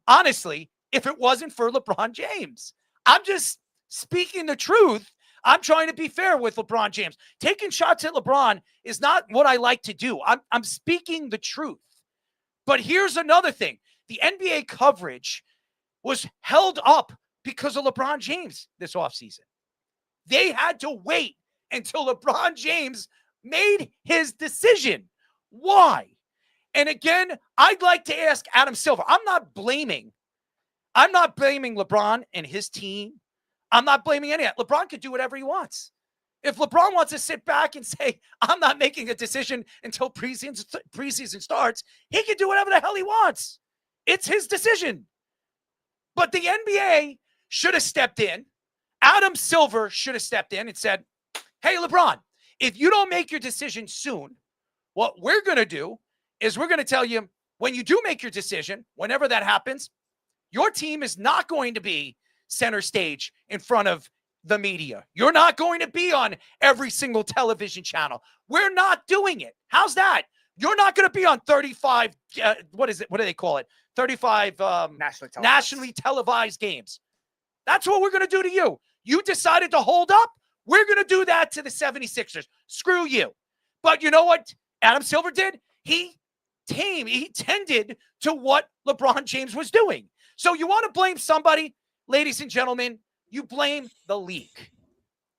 honestly, if it wasn't for LeBron James. I'm just speaking the truth. I'm trying to be fair with LeBron James. Taking shots at LeBron is not what I like to do. I'm speaking the truth. But here's another thing. The NBA coverage was held up because of LeBron James this offseason. They had to wait until LeBron James made his decision. Why? And again, I'd like to ask Adam Silver. I'm not blaming LeBron and his team. I'm not blaming any of that. LeBron could do whatever he wants. If LeBron wants to sit back and say, I'm not making a decision until preseason starts, he can do whatever the hell he wants. It's his decision. But the NBA should have stepped in. Adam Silver should have stepped in and said, hey, LeBron, if you don't make your decision soon, what we're going to do is we're going to tell you when you do make your decision, whenever that happens, your team is not going to be center stage in front of the media. You're not going to be on every single television channel. We're not doing it. How's that? You're not going to be on 35, what is it? What do they call it? 35 nationally televised games. That's what we're going to do to you. You decided to hold up. We're going to do that to the 76ers. Screw you. But you know what Adam Silver did? He tended to what LeBron James was doing. So you want to blame somebody, ladies and gentlemen, you blame the league.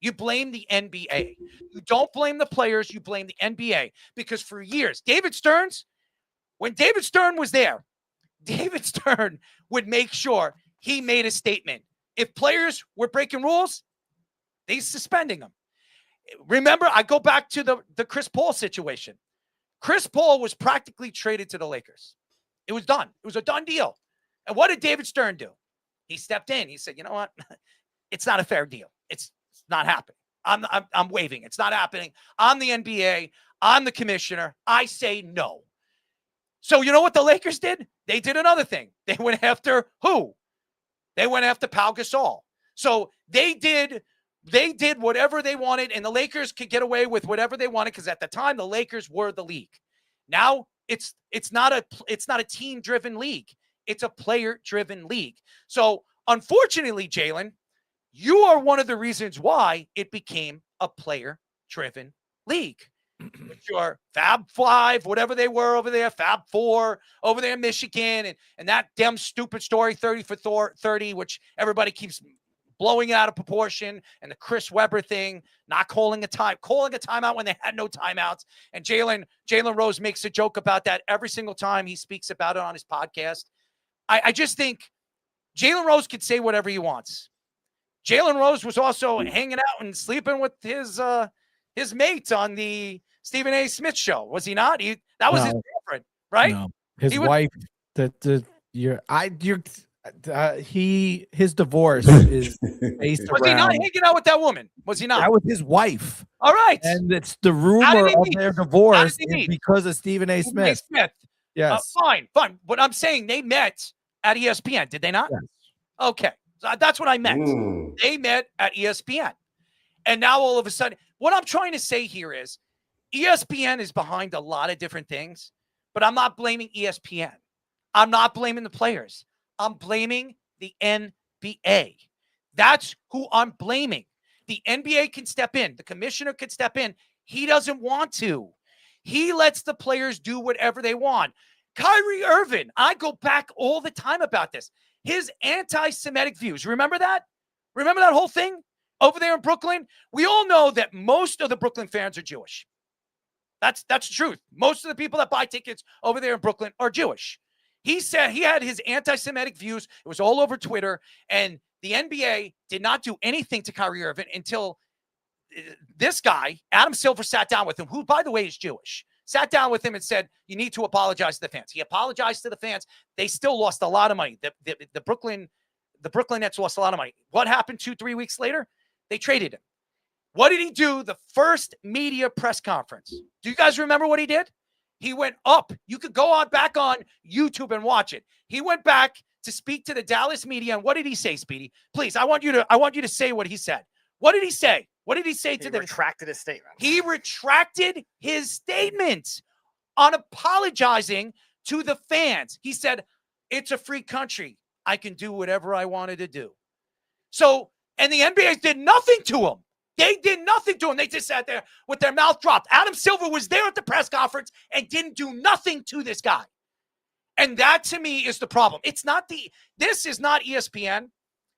You blame the NBA. You don't blame the players. You blame the NBA. Because for years, when David Stern was there, David Stern would make sure he made a statement. If players were breaking rules, they're suspending them. Remember, I go back to the Chris Paul situation. Chris Paul was practically traded to the Lakers. It was done. It was a done deal. And what did David Stern do? He stepped in. He said, you know what? It's not a fair deal. It's not happening. I'm waving. It's not happening. I'm the NBA. I'm the commissioner. I say no. So you know what the Lakers did? They did another thing. They went after who? They went after Pau Gasol. So they did whatever they wanted, and the Lakers could get away with whatever they wanted because at the time the Lakers were the league. Now it's not a team-driven league. It's a player-driven league. So unfortunately, Jalen, you are one of the reasons why it became a player-driven league. With your Fab 5, whatever they were over there, Fab 4 over there in Michigan, and that damn stupid story, 30 for 30, which everybody keeps blowing it out of proportion, and the Chris Webber thing, not calling a timeout when they had no timeouts. And Jalen Rose makes a joke about that every single time he speaks about it on his podcast. I just think Jalen Rose could say whatever he wants. Jalen Rose was also hanging out and sleeping with his mate on the Stephen A. Smith show, was he not? That was his girlfriend, right? No. His wife. His divorce is based around. Was he not hanging out with that woman? Was he not? That was his wife. All right. And it's the rumor of their divorce is because of Stephen A. Smith. Yes. Fine. But I'm saying they met at ESPN, did they not? Yes. Okay. So that's what I meant. They met at ESPN. And now all of a sudden, what I'm trying to say here is ESPN is behind a lot of different things, but I'm not blaming ESPN. I'm not blaming the players. I'm blaming the NBA. That's who I'm blaming. The NBA can step in. The commissioner could step in. He doesn't want to. He lets the players do whatever they want. Kyrie Irving, I go back all the time about this. His anti-Semitic views. Remember that? Remember that whole thing over there in Brooklyn? We all know that most of the Brooklyn fans are Jewish. That's the truth. Most of the people that buy tickets over there in Brooklyn are Jewish. He said he had his anti-Semitic views. It was all over Twitter. And the NBA did not do anything to Kyrie Irving until this guy, Adam Silver, sat down with him, who, by the way, is Jewish. Sat down with him and said, you need to apologize to the fans. He apologized to the fans. They still lost a lot of money. The Brooklyn Nets lost a lot of money. What happened 2-3 weeks later? They traded him. What did he do? The first media press conference. Do you guys remember what he did? He went up. You could go back on YouTube and watch it. He went back to speak to the Dallas media. And what did he say, Speedy? Please, I want you to say what he said. What did he say? What did he say to them? He retracted his statement. He retracted his statement on apologizing to the fans. He said, it's a free country. I can do whatever I wanted to do. So, and the NBA did nothing to him. They did nothing to him. They just sat there with their mouth dropped. Adam Silver was there at the press conference and didn't do nothing to this guy. And that, to me, is the problem. This is not ESPN.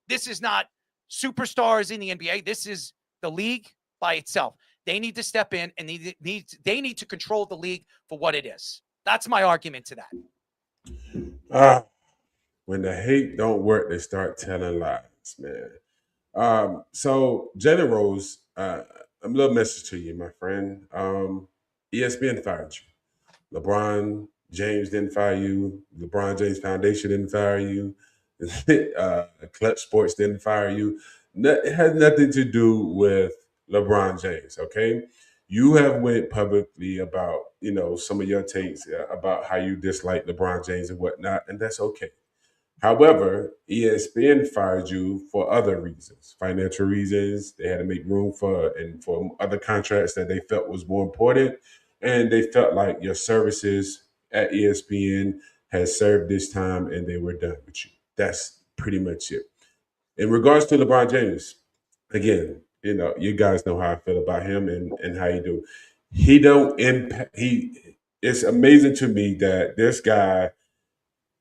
This is not superstars in the NBA. This is the league by itself. They need to step in and they need to control the league for what it is. That's my argument to that. When the hate don't work, they start telling lies, man. So Jalen Rose, a little message to you, my friend. ESPN fired you. LeBron James didn't fire you. LeBron James Foundation didn't fire you. Clutch Sports didn't fire you. It has nothing to do with LeBron James, okay? You have went publicly about, some of your takes about how you dislike LeBron James and whatnot, and that's okay. However, ESPN fired you for other reasons, financial reasons. They had to make room for other contracts that they felt was more important, and they felt like your services at ESPN had served this time, and they were done with you. That's pretty much it. In regards to LeBron James, again, you guys know how I feel about him and how he do. He don't impact. It's amazing to me that this guy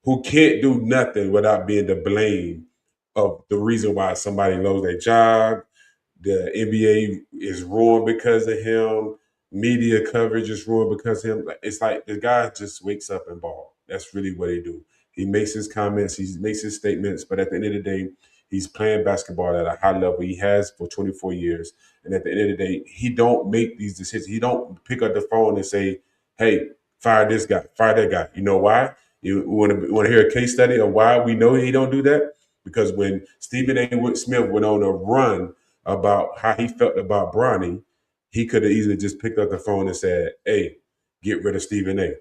who can't do nothing without being the blame of the reason why somebody lost their job. The NBA is ruined because of him. Media coverage is ruined because of him. It's like the guy just wakes up and ball. That's really what he do. He makes his comments, he makes his statements, but at the end of the day, he's playing basketball at a high level. He has for 24 years. And at the end of the day, he don't make these decisions. He don't pick up the phone and say, hey, fire this guy, fire that guy. You know why? You want to hear a case study of why we know he don't do that? Because when Stephen A. Smith went on a run about how he felt about Bronny, he could have easily just picked up the phone and said, hey, get rid of Stephen A.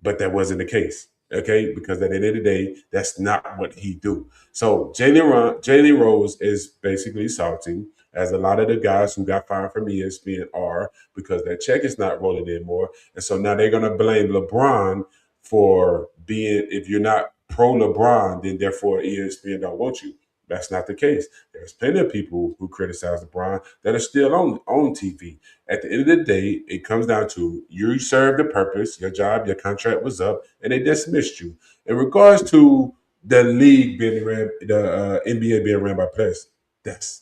But that wasn't the case, okay? Because at the end of the day, that's not what he do. So Jalen Rose is basically salty, as a lot of the guys who got fired from ESPN are, because their check is not rolling anymore. And so now they're going to blame LeBron for being, if you're not pro LeBron, then therefore ESPN don't want you. That's not the case. There's plenty of people who criticize LeBron that are still on TV. At the end of the day, it comes down to you served a purpose, your job, your contract was up, and they dismissed you. In regards to the league being ran, the NBA being ran by players, that's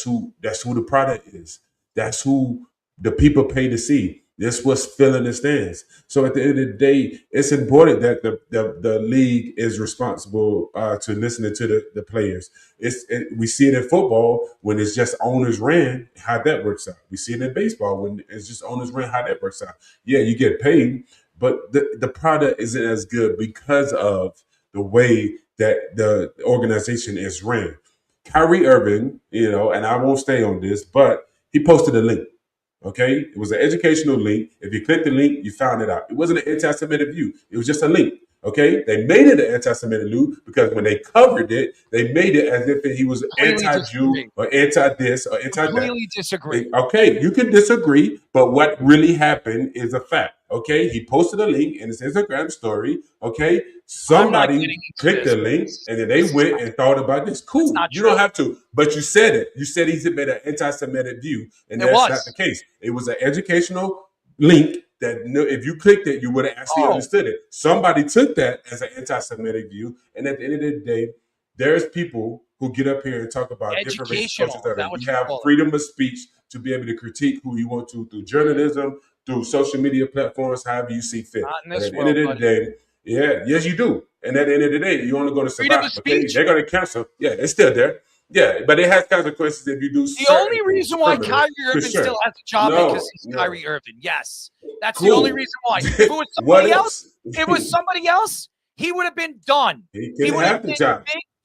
who the product is. That's who the people pay to see. That's what's filling the stands. So at the end of the day, it's important that the league is responsible to listening to the players. We see it in football when it's just owners ran, how that works out. We see it in baseball when it's just owners ran, how that works out. Yeah, you get paid, but the product isn't as good because of the way that the organization is ran. Kyrie Irving, and I won't stay on this, but he posted a link. Okay, it was an educational link. If you click the link, you found it out. It wasn't an anti-Semitic view. It was just a link. Okay, they made it an anti-Semitic view because when they covered it, they made it as if he was anti-Jew or anti-this or anti-that. Completely disagree. Okay, you can disagree, but what really happened is a fact. Okay, he posted a link in his Instagram story. Okay, somebody clicked the link and then they went and thought about this. Cool, you don't have to, but you said it. You said he made an anti-Semitic view, and that's not the case. It was an educational link that if you clicked it, you would have actually understood it. Somebody took that as an anti-Semitic view, and at the end of the day, there's people who get up here and talk about different races, cultures. We have freedom of speech to be able to critique who you want to through journalism, through social media platforms, however you see fit. But at the end of the day, yes, you do. And at the end of the day, you're only going to survive. Okay, they're going to cancel. Yeah, it's still there. Yeah, but it has consequences if you do. The only reason why Kyrie Irving still has a job because he's Kyrie Irving. Yes, that's the only reason why. If it was somebody else, he would have been done. He would have been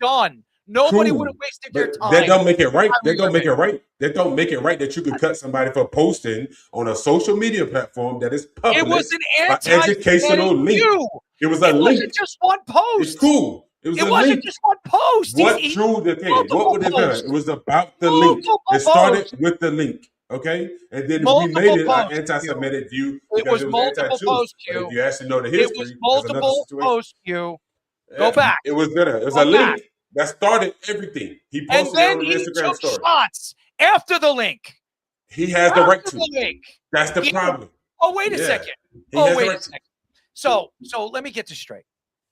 done. Nobody would have wasted your time. That don't make it right. That don't make it right. That don't make it right that you could cut somebody for posting on a social media platform that is public. It was an educational link. It was a link. It wasn't just one post. It's cool. It wasn't just one post. What drew the thing? What would it done? It was about the link. It started with the link. Okay, and then we made it an anti-Semitic view. It was multiple posts. If you actually know the history, it was multiple posts. Go back. It was better. It was a link that started everything. He posted it on his Instagram story. Shots after the link. He has the right to. That's the problem. Oh, wait a second. Wait a second. So let me get this straight.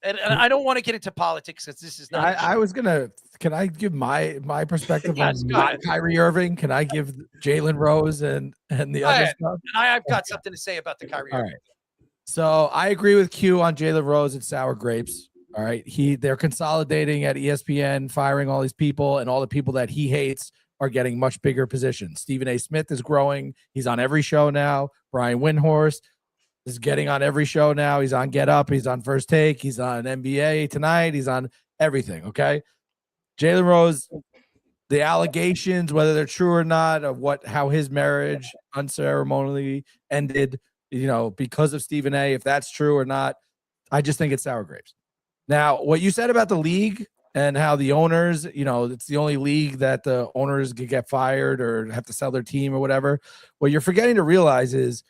And I don't want to get into politics because this is not. I was gonna. Can I give my perspective on Kyrie Irving? Can I give Jalen Rose and the other stuff? And I've got something to say about the Kyrie Irving. Right. So I agree with Q on Jalen Rose and sour grapes. All right, they're consolidating at ESPN, firing all these people, and all the people that he hates are getting much bigger positions. Stephen A. Smith is growing; he's on every show now. Brian Windhorst is getting on every show now. He's on Get Up. He's on First Take. He's on NBA Tonight. He's on everything. Okay. Jalen Rose, the allegations, whether they're true or not, of how his marriage unceremoniously ended, because of Stephen A. If that's true or not, I just think it's sour grapes. Now, what you said about the league and how the owners, it's the only league that the owners could get fired or have to sell their team or whatever. What you're forgetting to realize is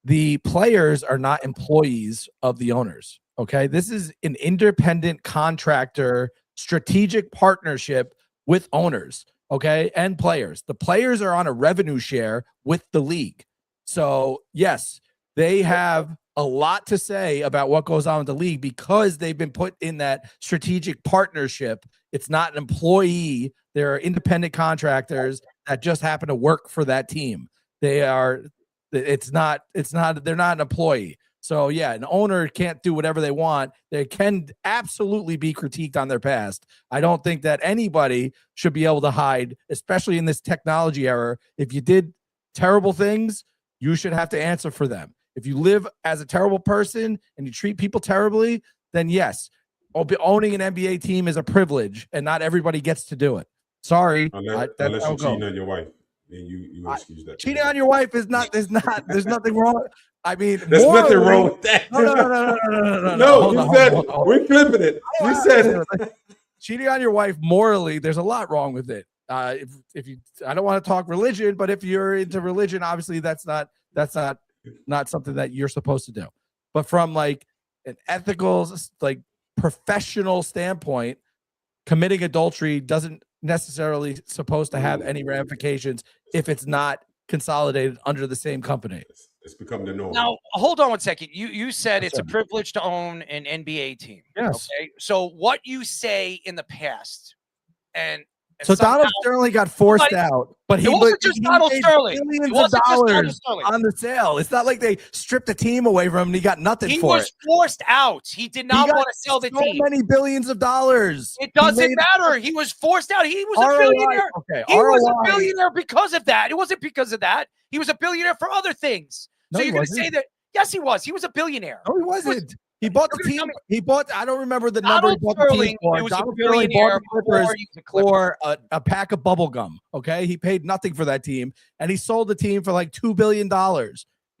the players are not employees of the owners. Okay. This is an independent contractor strategic partnership with owners. Okay. And players. The players are on a revenue share with the league. So, yes, they have a lot to say about what goes on with the league because they've been put in that strategic partnership. It's not an employee. They're independent contractors that just happen to work for that team. They're not an employee. So yeah, an owner can't do whatever they want. They can absolutely be critiqued on their past. I don't think that anybody should be able to hide, especially in this technology era. If you did terrible things, you should have to answer for them. If you live as a terrible person and you treat people terribly, then yes, owning an NBA team is a privilege, and not everybody gets to do it. Sorry, unless you're cheating on your wife, then you excuse that. Cheating on your wife is not. There's nothing wrong. I mean, there's nothing wrong with that. No. We're clipping it. You said it. Cheating on your wife morally, there's a lot wrong with it. If you, I don't want to talk religion, but if you're into religion, obviously that's not something that you're supposed to do. But from like an ethical, like professional standpoint, committing adultery doesn't necessarily supposed to have any ramifications if it's not consolidated under the same company. It's become the norm. Now, hold on one second. You said it's a privilege to own an NBA team. Yes. Okay. So what you say in the past, and so Donald Sterling got forced out, but it wasn't just Donald Sterling. Millions of dollars on the sale. It's not like they stripped the team away from him and he got nothing for it. He was forced out. He did not want to sell the team. So many billions of dollars. It doesn't matter. He was forced out. He was a billionaire. Okay. He was a billionaire because of that. It wasn't because of that. He was a billionaire for other things. No, so you're going to say that? Yes, he was. He was a billionaire. No, he wasn't. He bought the team. I don't remember the number he bought the team for. Donald Sterling bought the Clippers for a pack of bubble gum. Okay. He paid nothing for that team and he sold the team for like $2 billion.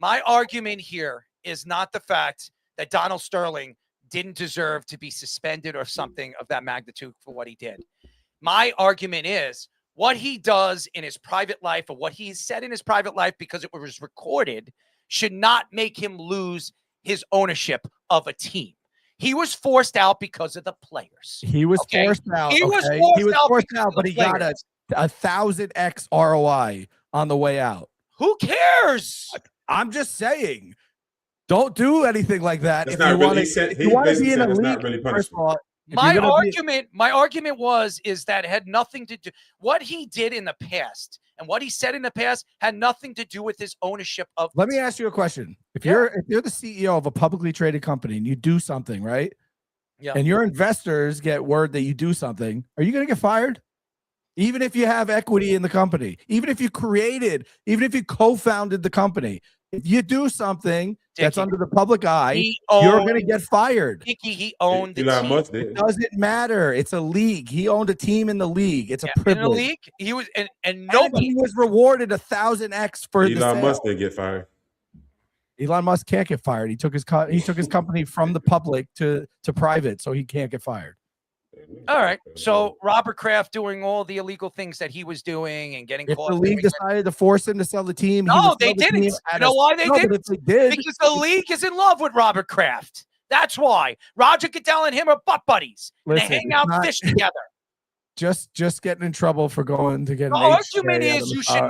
My argument here is not the fact that Donald Sterling didn't deserve to be suspended or something of that magnitude for what he did. My argument is what he does in his private life or what he said in his private life because it was recorded should not make him lose his ownership of a team. He was forced out because of the players. He was forced out. He was forced out, but he got a 1,000x ROI on the way out. Who cares? I'm just saying, don't do anything like that. That's if you want to be in a league, really first of all, my argument is that it had nothing to do. What he did in the past and what he said in the past had nothing to do with his ownership of. Let me ask you a question. If you're the CEO of a publicly traded company and you do something, right? Yeah. And your investors get word that you do something, are you going to get fired? Even if you have equity in the company, even if you co-founded the company, if you do something that's under the public eye, you're going to get fired. He owned the team. It doesn't matter. It's a league. He owned a team in the league. It's a privilege. In the league, he was, and nobody he was rewarded 1,000x for the sale. Elon Musk didn't get fired. Elon Musk can't get fired. He took his company from the public to private, so he can't get fired. All right. So Robert Kraft doing all the illegal things that he was doing and getting caught. If the league decided to force him to sell the team, no, they didn't. You know why they didn't? They did. Because the league is in love with Robert Kraft. That's why. Roger Goodell and him are butt buddies. Listen, they hang out and fish together. Just getting in trouble for going to get. The argument is you should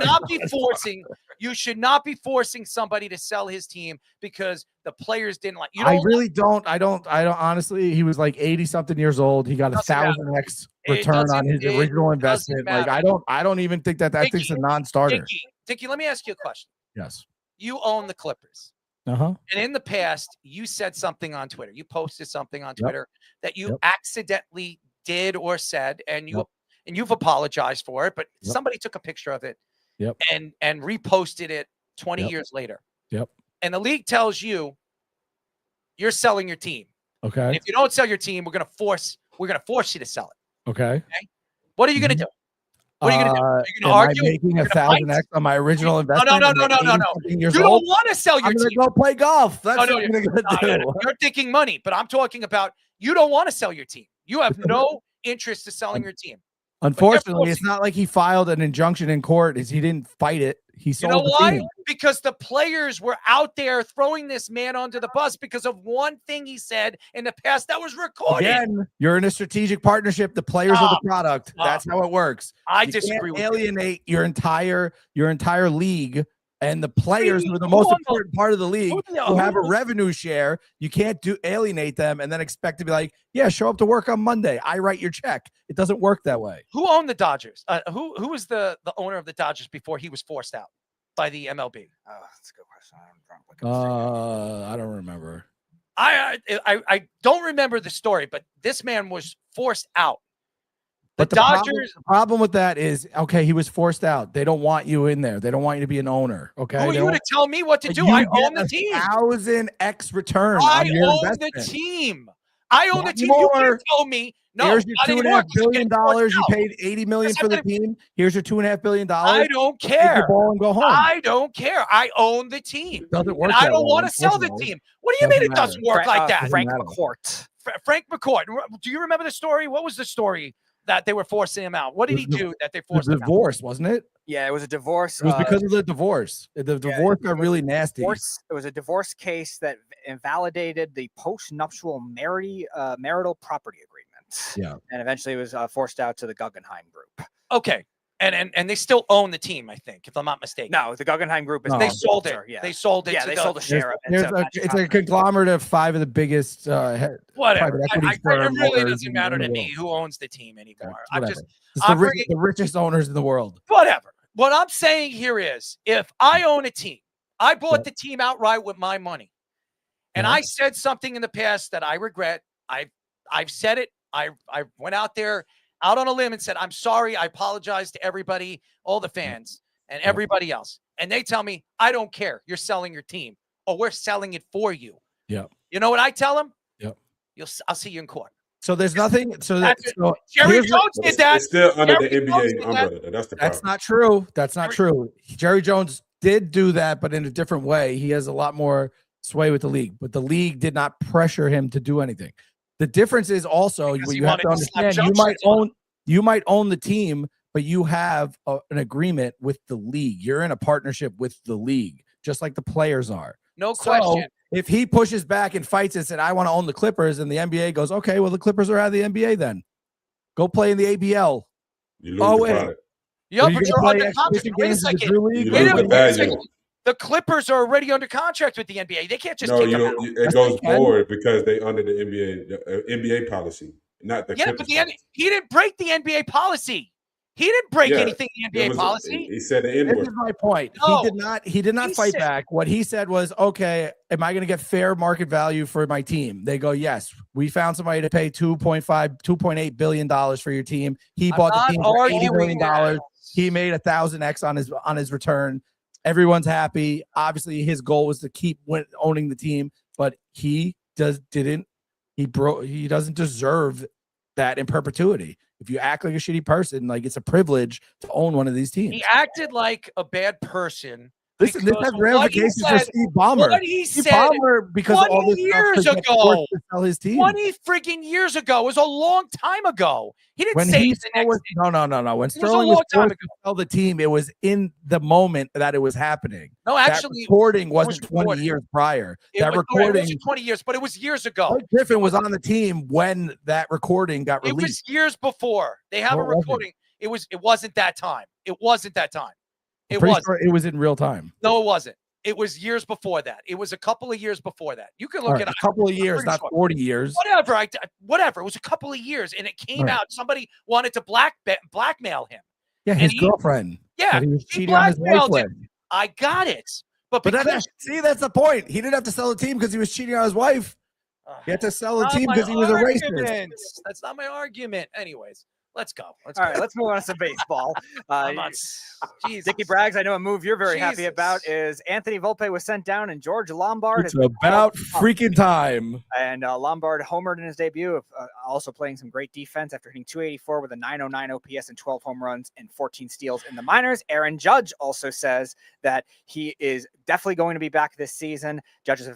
not be forcing somebody to sell his team because the players didn't like. I don't honestly. He was like 80-something years old. He got 1,000x return on his original investment. Like I don't even think that's a non-starter. Dickie, let me ask you a question. Yes. You own the Clippers. Uh-huh. And in the past, you said something on Twitter. You posted something on Twitter that you accidentally did or said, and you've apologized for it, but somebody took a picture of it and reposted it 20 years later. Yep. And the league tells you you're selling your team. Okay. And if you don't sell your team, we're gonna force you to sell it. Okay. What are you gonna do? What are you going to do? Are you going to argue? Making 1,000x on my original investment? No. You don't want to sell your team. I'm going to go play golf. That's what I'm going to do. You're thinking money, but I'm talking about You don't want to sell your team. You have no interest in selling your team. Unfortunately, it's not like he filed an injunction in court. He didn't fight it. He sold You know the why? team. Because the players were out there throwing this man onto the bus because of one thing he said in the past that was recorded. Again, you're in a strategic partnership. The players are the product. That's how it works. I disagree with you. Alienate your entire league. And the players who are the most important part of the league who have a revenue share, you can't alienate them and then expect to be like, yeah, show up to work on Monday. I write your check. It doesn't work that way. Who owned the Dodgers? Who was the owner of the Dodgers before he was forced out by the MLB? Oh, that's a good question. I don't remember. I don't remember the story, but this man was forced out. But the Dodgers. problem with that is, okay, he was forced out. They don't want you in there. They don't want you to be an owner. Okay. Who are you to tell me what to do? You I get own the team. 1,000x return. I on your own the investment. team. I own the Not team. You anymore. can't tell me. No, Here's your not $2.5 anymore. billion. You paid $80 million for the team. Here's your $2.5 billion. I don't Take care. the ball and go home. I don't care. I own the team. It doesn't work. And I that don't way, want to sell the unfortunately. team. What do you mean it Doesn't doesn't work like that? Frank McCourt. Frank McCourt. Do you remember the story? What was the story that they were forcing him out? What did he do that they forced him out? Divorce, wasn't it? Yeah, it was a divorce. It was because of the divorce. The divorce got really nasty. It was a divorce case that invalidated the post-nuptial marital property agreement. Yeah. And eventually it was forced out to the Guggenheim Group. Okay. And they still own the team, I think, if I'm not mistaken. No, the Guggenheim Group is They sold it. Yeah. They sold it. Yeah, to they the, sold a share of it. It's a conglomerate of 5 of the biggest whatever. private equity It firm really owners doesn't in matter the to me world. who owns the team anymore. Whatever. It's It's the richest owners in the world. whatever. What I'm saying here is, if I own a team, I bought the team outright with my money, and I said something in the past that I regret. I've said it. I went out there out on a limb and said, I'm sorry. I apologize to everybody, all the fans and everybody else. And they tell me, I don't care. You're selling your team, or we're selling it for you. Yeah. You know what I tell them? Yep. I'll see you in court. So there's nothing. So Jerry Jones did that. It's still under the Jerry Jones NBA did umbrella. That's the problem. That's not true. That's not true. Jerry Jones did do that, but in a different way. He has a lot more sway with the league, but the league did not pressure him to do anything. The difference is also what you have to understand. You might own the team, but you have an agreement with the league. You're in a partnership with the league, just like the players are. No question. If he pushes back and fights and said, I want to own the Clippers, and the NBA goes, okay, well, the Clippers are out of the NBA then. Go play in the ABL. You lose the product. Yeah, Are you but gonna you're play under contract. exhibition Wait a games in the second. Drew League? You Wait lose a the minute, wait a value. second. The Clippers are already under contract with the NBA. They can't just kick them out. It goes forward because they under the NBA policy, not the Yeah, Clippers but policy. he didn't break the NBA policy. He didn't break anything in the NBA policy. He said the This N-word. is my point. No. He did not fight said- back. What he said was, okay, am I going to get fair market value for my team? They go, yes. We found somebody to pay $2.8 billion for your team. He bought the team for $80 million. He made 1,000x on his return. Everyone's happy. Obviously, his goal was to keep owning the team, but he doesn't deserve that in perpetuity. If you act like a shitty person, like it's a privilege to own one of these teams. He acted like a bad person. Listen, this because has what he ramifications for said- Steve Ballmer. What he Steve said Ballmer, because of all 20 this stuff, years could get ago. forced to sell his team. 20 freaking years ago. It was a long time ago. He didn't When say he it the next was, no. When It was a Sterling long was time forced to sell the team, it was in the moment that it was happening. No, actually, that recording it was wasn't 20 recorded. years prior. It That was, recording, it wasn't 20 years, but it was years ago. Blake Griffin was on the team when that recording got It was released. years before. They have No, a it wasn't. recording. It wasn't that time. It wasn't that time. I'm It pretty wasn't. sure it was in real time. No, it wasn't. It was years before that. It was a couple of years before that. You can All look right, at a couple of years, pretty not sure. 40 years. Whatever. Whatever. It was a couple of years, and it came All right. out. Somebody wanted to blackmail him. Yeah, And his he- girlfriend. Yeah, that he was he cheating on his wife blackmailed with. him. I got it. But But because that's the point. He didn't have to sell the team because he was cheating on his wife. He had to sell the not team my because he was a racist. argument. That's not my argument. Anyways, let's go. All right, let's move on to some baseball. Jesus. Dickie Braggs, I know a move you're very happy Jesus. about is Anthony Volpe was sent down and George Lombard. It's has been about called up. freaking time. And Lombard homered in his debut, also playing some great defense after hitting 284 with a 909 OPS and 12 home runs and 14 steals in the minors. Aaron Judge also says that he is definitely going to be back this season. Judge is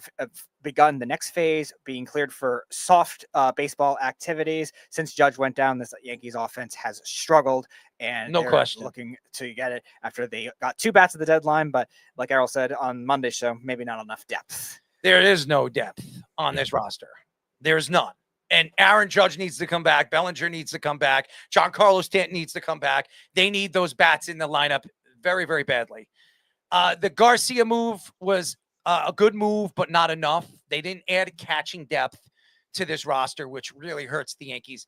begun the next phase, being cleared for soft baseball activities. Since Judge went down, this Yankees offense has struggled, and No they're question. looking to get it after they got 2 bats at the deadline. But like Errol said on Monday's show, maybe not enough depth. There is no depth on this roster. There's none. And Aaron Judge needs to come back. Bellinger needs to come back. Giancarlo Stanton needs to come back. They need those bats in the lineup very, very badly. The Garcia move was a good move, but not enough. They didn't add catching depth to this roster, which really hurts the Yankees.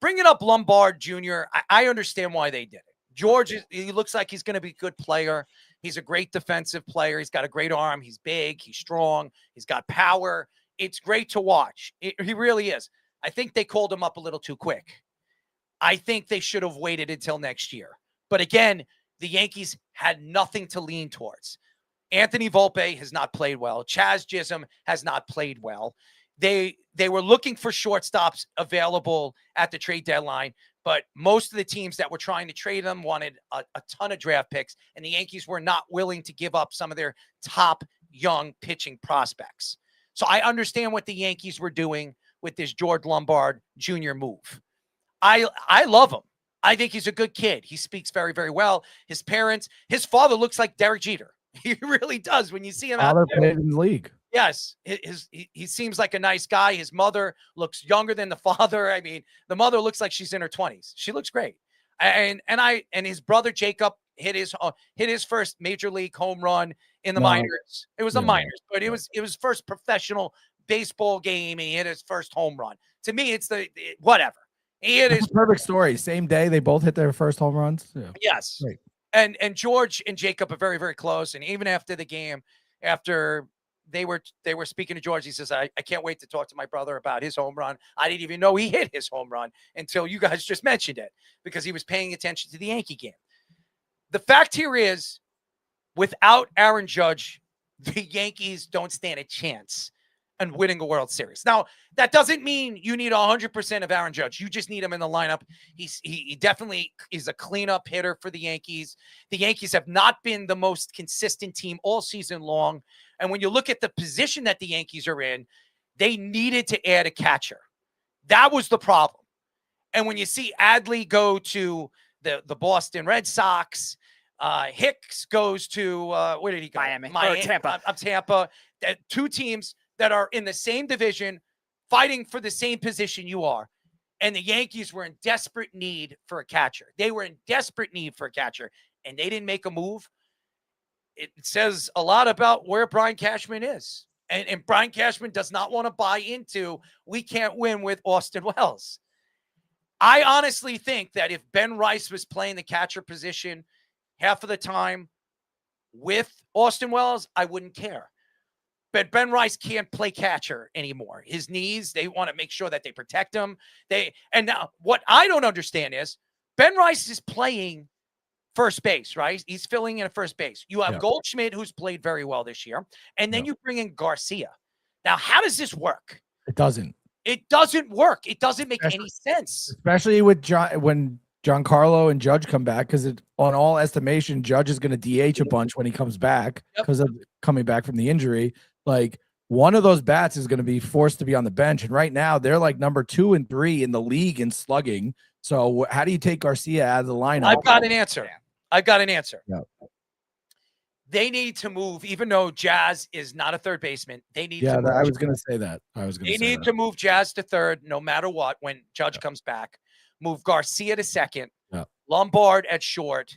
Bringing up Lombard Jr., I understand why they did it. George, he looks like he's going to be a good player. He's a great defensive player. He's got a great arm. He's big. He's strong. He's got power. It's great to watch. He really is. I think they called him up a little too quick. I think they should have waited until next year. But again, the Yankees had nothing to lean towards. Anthony Volpe has not played well. Chaz Chisholm has not played well. They were looking for shortstops available at the trade deadline, but most of the teams that were trying to trade them wanted a ton of draft picks, and the Yankees were not willing to give up some of their top young pitching prospects. So I understand what the Yankees were doing with this George Lombard Jr. move. I love him. I think he's a good kid. He speaks very, very well. His father looks like Derek Jeter. He really does when you see him out there. Played in the league. Yes, he seems like a nice guy. His mother looks younger than the father. I mean, the mother looks like she's in her 20s. She looks great. And his brother Jacob hit his first major league home run in the minors. It was the minors, but it was first professional baseball game. And he hit his first home run. To me, it's whatever. He hit his perfect story. Same day they both hit their first home runs. Yeah. Yes. Great. And George and Jacob are very, very close. And even after the game, after they were speaking to George, he says, I can't wait to talk to my brother about his home run. I didn't even know he hit his home run until you guys just mentioned it, because he was paying attention to the Yankee game. The fact here is, without Aaron Judge, the Yankees don't stand a chance in winning a World Series. Now, that doesn't mean you need 100% of Aaron Judge. You just need him in the lineup. He definitely is a cleanup hitter for the Yankees. The Yankees have not been the most consistent team all season long. And when you look at the position that the Yankees are in, they needed to add a catcher. That was the problem. And when you see Adley go to the Boston Red Sox, Hicks goes to, where did he go? Miami. Tampa. Tampa. Two teams that are in the same division, fighting for the same position you are. And the Yankees were in desperate need for a catcher. They were in desperate need for a catcher, and they didn't make a move. It says a lot about where Brian Cashman is. And Brian Cashman does not want to buy into, we can't win with Austin Wells. I honestly think that if Ben Rice was playing the catcher position half of the time with Austin Wells, I wouldn't care. But Ben Rice can't play catcher anymore. His knees, they want to make sure that they protect him. And now what I don't understand is Ben Rice is playing first base, right? He's filling in at first base. You have Goldschmidt, who's played very well this year, and then you bring in Garcia. Now, how does this work? It doesn't. It doesn't work. It doesn't make any sense. Especially with when Giancarlo and Judge come back, because on all estimation, Judge is going to DH a bunch when he comes back because of coming back from the injury. Like, one of those bats is going to be forced to be on the bench. And right now they're like number 2 and 3 in the league in slugging. So how do you take Garcia out of the lineup? I've got an answer. Yeah. They need to move, even though Jazz is not a third baseman. They need to move. I was going to say that. They need to move Jazz to third, no matter what, when Judge comes back. Move Garcia to second, Lombard at short,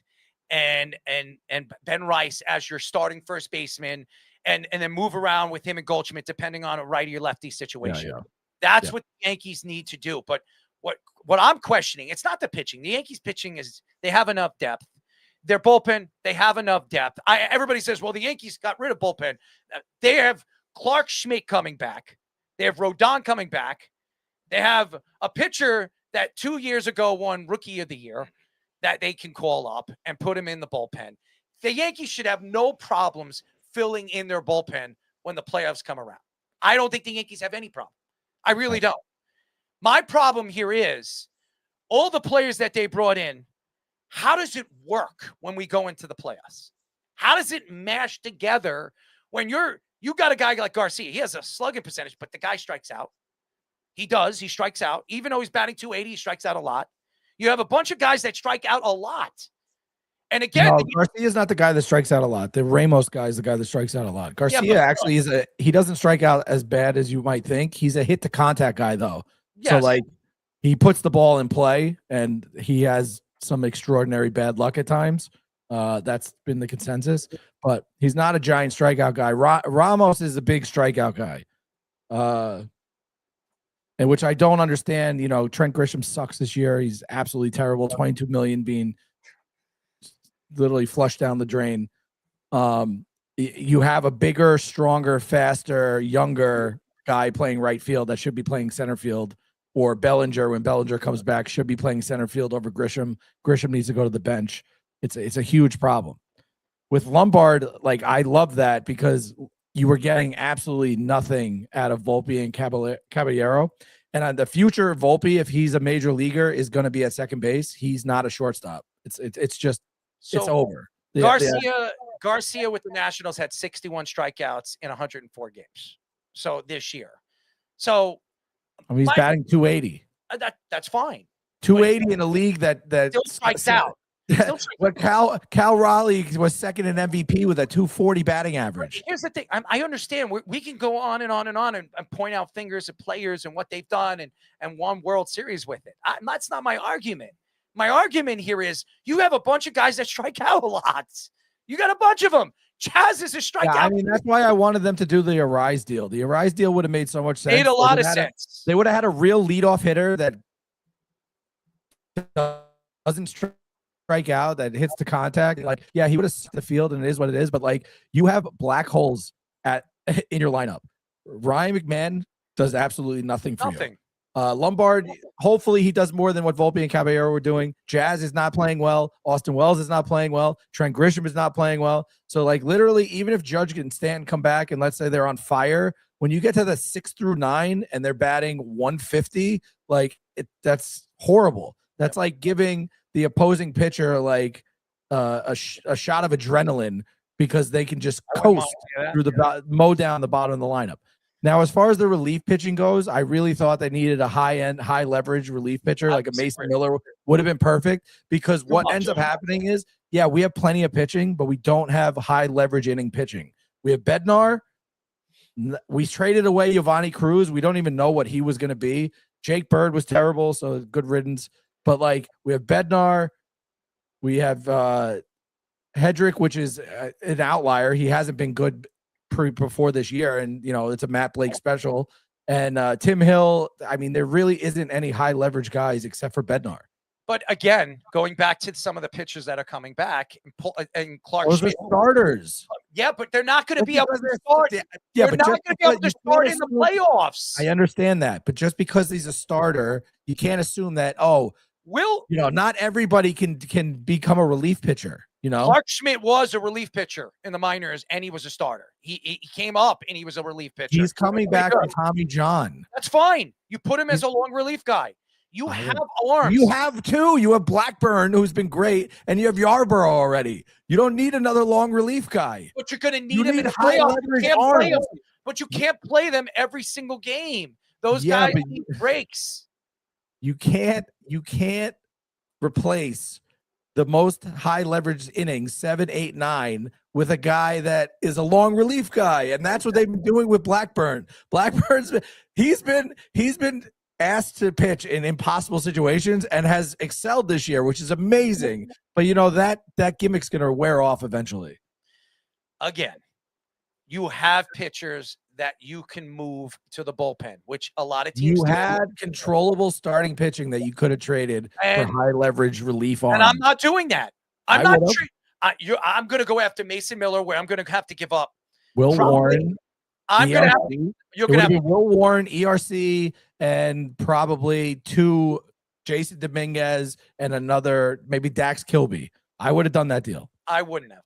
and Ben Rice as your starting first baseman, and then move around with him and Goldschmidt depending on a righty or lefty situation. That's what the Yankees need to do. But what I'm questioning, it's not the pitching. The Yankees pitching they have enough depth. Their bullpen, they have enough depth. Everybody says, well, the Yankees got rid of bullpen. They have Clark Schmidt coming back. They have Rodon coming back. They have a pitcher that 2 years ago won Rookie of the Year that they can call up and put him in the bullpen. The Yankees should have no problems filling in their bullpen when the playoffs come around. I don't think the Yankees have any problem. I really don't. My problem here is all the players that they brought in, how does it work when we go into the playoffs? How does it mash together when you're You got a guy like Garcia. He has a slugging percentage, but the guy strikes out. He does. He strikes out. Even though he's batting 280, he strikes out a lot. You have a bunch of guys that strike out a lot. And again, Garcia's not the guy that strikes out a lot. The Ramos guy is the guy that strikes out a lot. Garcia actually he doesn't strike out as bad as you might think. He's a hit to contact guy though. Yes. So like he puts the ball in play and he has some extraordinary bad luck at times. That's been the consensus, but he's not a giant strikeout guy. Ramos is a big strikeout guy. And which I don't understand. Trent Grisham sucks this year. He's absolutely terrible. 22 million being literally flushed down the drain. You have a bigger, stronger, faster, younger guy playing right field that should be playing center field, or Bellinger, when Bellinger comes back, should be playing center field over Grisham. Grisham needs to go to the bench. It's a huge problem. With Lombard, like, I love that because you were getting absolutely nothing out of Volpe and Caballero. And on the future, Volpe, if he's a major leaguer, is going to be at second base. He's not a shortstop. It's just it's over. Garcia with the Nationals had 61 strikeouts in 104 games. So this year. So he's batting 280. That's fine. 280 in a league that still strikes out. But Cal Raleigh was second in MVP with a 240 batting average. Here's the thing. I understand. We can go on and on and on and point out fingers at players and what they've done and won World Series with it. That's not my argument. My argument here is you have a bunch of guys that strike out a lot. You got a bunch of them. Chaz is a strikeout. Yeah, I mean, that's why I wanted them to do the Arise deal. The Arise deal would have made so much sense. Made a lot of sense. They would have had a real leadoff hitter that doesn't strike out, that hits the contact. Like, yeah, he would have set the field, and it is what it is. But like, you have black holes in your lineup. Ryan McMahon does absolutely nothing for you. Lombard, hopefully he does more than what Volpe and Caballero were doing. Jazz is not playing well. Austin Wells is not playing well. Trent Grisham is not playing well. So like, literally, even if Judge and Stanton come back and let's say they're on fire, when you get to the 6 through 9 and they're batting 150, like that's horrible. That's like giving the opposing pitcher like a shot of adrenaline because they can just coast through mow down the bottom of the lineup. Now, as far as the relief pitching goes, I really thought they needed a high-end, high-leverage relief pitcher like a Mason Miller would have been perfect because what ends up happening is, yeah, we have plenty of pitching, but we don't have high-leverage inning pitching. We have Bednar. We traded away Giovanni Cruz. We don't even know what he was going to be. Jake Bird was terrible, so good riddance. But, like, we have Bednar. We have Hedrick, which is an outlier. He hasn't been good before this year, and it's a Matt Blake special. And Tim Hill, I mean, there really isn't any high leverage guys except for Bednar. But again, going back to some of the pitchers that are coming back, and Clark Those Schmidt, are starters. Yeah, but they're not going to be able to start. Yeah, they're not going to be able to start in the playoffs. I understand that, but just because he's a starter, you can't assume that. Not everybody can become a relief pitcher. Clark Schmidt was a relief pitcher in the minors, and he was a starter. He came up, and he was a relief pitcher. He's coming back from Tommy John. That's fine. You put him as a long relief guy. You have arms. You have two. You have Blackburn, who's been great, and you have Yarborough already. You don't need another long relief guy. But you're going to need him in the playoffs. But you can't play them every single game. Those guys need breaks. You can't replace the most high leverage innings, 7, 8, 9, with a guy that is a long relief guy. And that's what they've been doing with Blackburn. He's been asked to pitch in impossible situations and has excelled this year, which is amazing. But that gimmick's going to wear off eventually. Again, you have pitchers that you can move to the bullpen, which a lot of teams had controllable starting pitching that you could have traded for high leverage relief on. And I'm not doing that. I'm going to go after Mason Miller, where I'm going to have to give up Will Warren. You're going to have Will Warren, ERC, and probably 2 Jason Dominguez and another maybe Dax Kilby. I would have done that deal. I wouldn't have.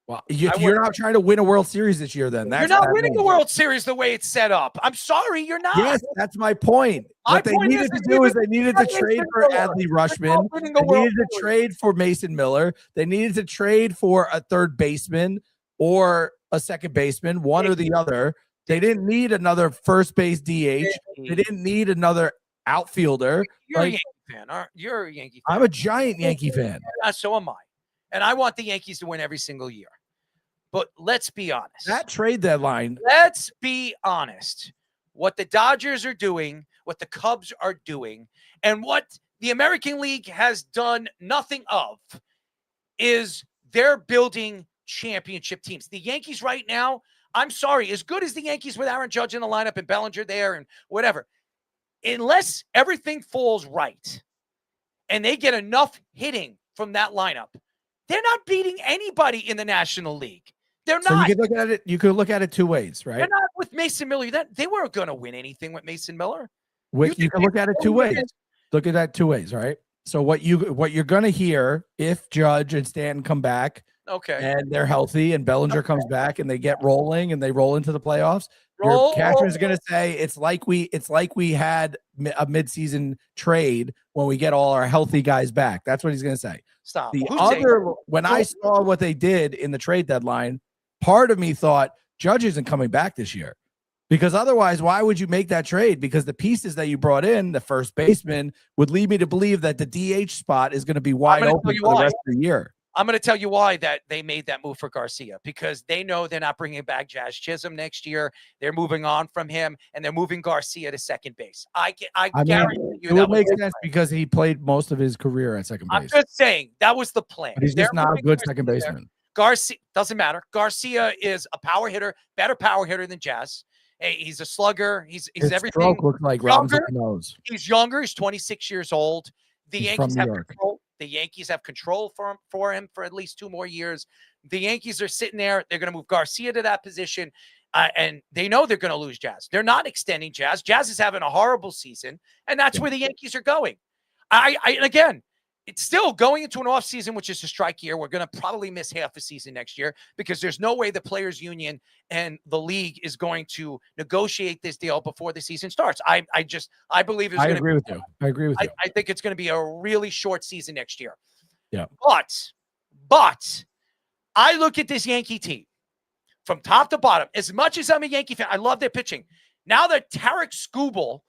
Well, you're not trying to win a World Series this year, then. You're not winning the World Series the way it's set up. I'm sorry, you're not. Yes, that's my point. What they needed to do is they needed to trade for Adley Rutschman. They needed to trade for Mason Miller. They needed to trade for a third baseman or a second baseman, one or the other. They didn't need another first base DH. They didn't need another outfielder. You're a Yankee fan, aren't you? You're a Yankee fan. I'm a giant Yankee fan. So am I. And I want the Yankees to win every single year. But let's be honest. That trade deadline. Let's be honest. What the Dodgers are doing, what the Cubs are doing, and what the American League has done nothing of is they're building championship teams. The Yankees right now, I'm sorry, as good as the Yankees with Aaron Judge in the lineup and Bellinger there and whatever, unless everything falls right and they get enough hitting from that lineup, they're not beating anybody in the National League. They're not. So you could look at it. You could look at it two ways, right? They're not with Mason Miller. They weren't going to win anything with Mason Miller. You can look at it two ways. Look at that two ways, right? So what you're going to hear if Judge and Stanton come back, okay, and they're healthy, and Bellinger comes back, and they get rolling, and they roll into the playoffs. Cashman's going to say it's like we had a midseason trade when we get all our healthy guys back. That's what he's going to say. Stop. When I saw what they did in the trade deadline, part of me thought Judge isn't coming back this year, because otherwise, why would you make that trade? Because the pieces that you brought in, the first baseman, would lead me to believe that the DH spot is going to be wide open for the rest of the year. I'm going to tell you why that they made that move for Garcia, because they know they're not bringing back Jazz Chisholm next year. They're moving on from him, and they're moving Garcia to second base. I guarantee you it would make sense because he played most of his career at second base. I'm just saying that was the plan. But he's just not a good second baseman. Garcia doesn't matter. Garcia is a power hitter, better power hitter than Jazz. Hey, he's a slugger. He's everything. Stroke looks like younger. Nose. He's younger. He's 26 years old. He's Yankees have control. The Yankees have control for him for at least 2 more years. The Yankees are sitting there. They're going to move Garcia to that position, and they know they're going to lose Jazz. They're not extending Jazz. Jazz is having a horrible season, and that's where the Yankees are going. Again, it's still going into an offseason, which is a strike year. We're going to probably miss half a season next year because there's no way the players union and the league is going to negotiate this deal before the season starts. I believe it's going to agree with you. I agree with you. I think it's going to be a really short season next year. Yeah. But I look at this Yankee team from top to bottom. As much as I'm a Yankee fan, I love their pitching. Now that Tarek Skubal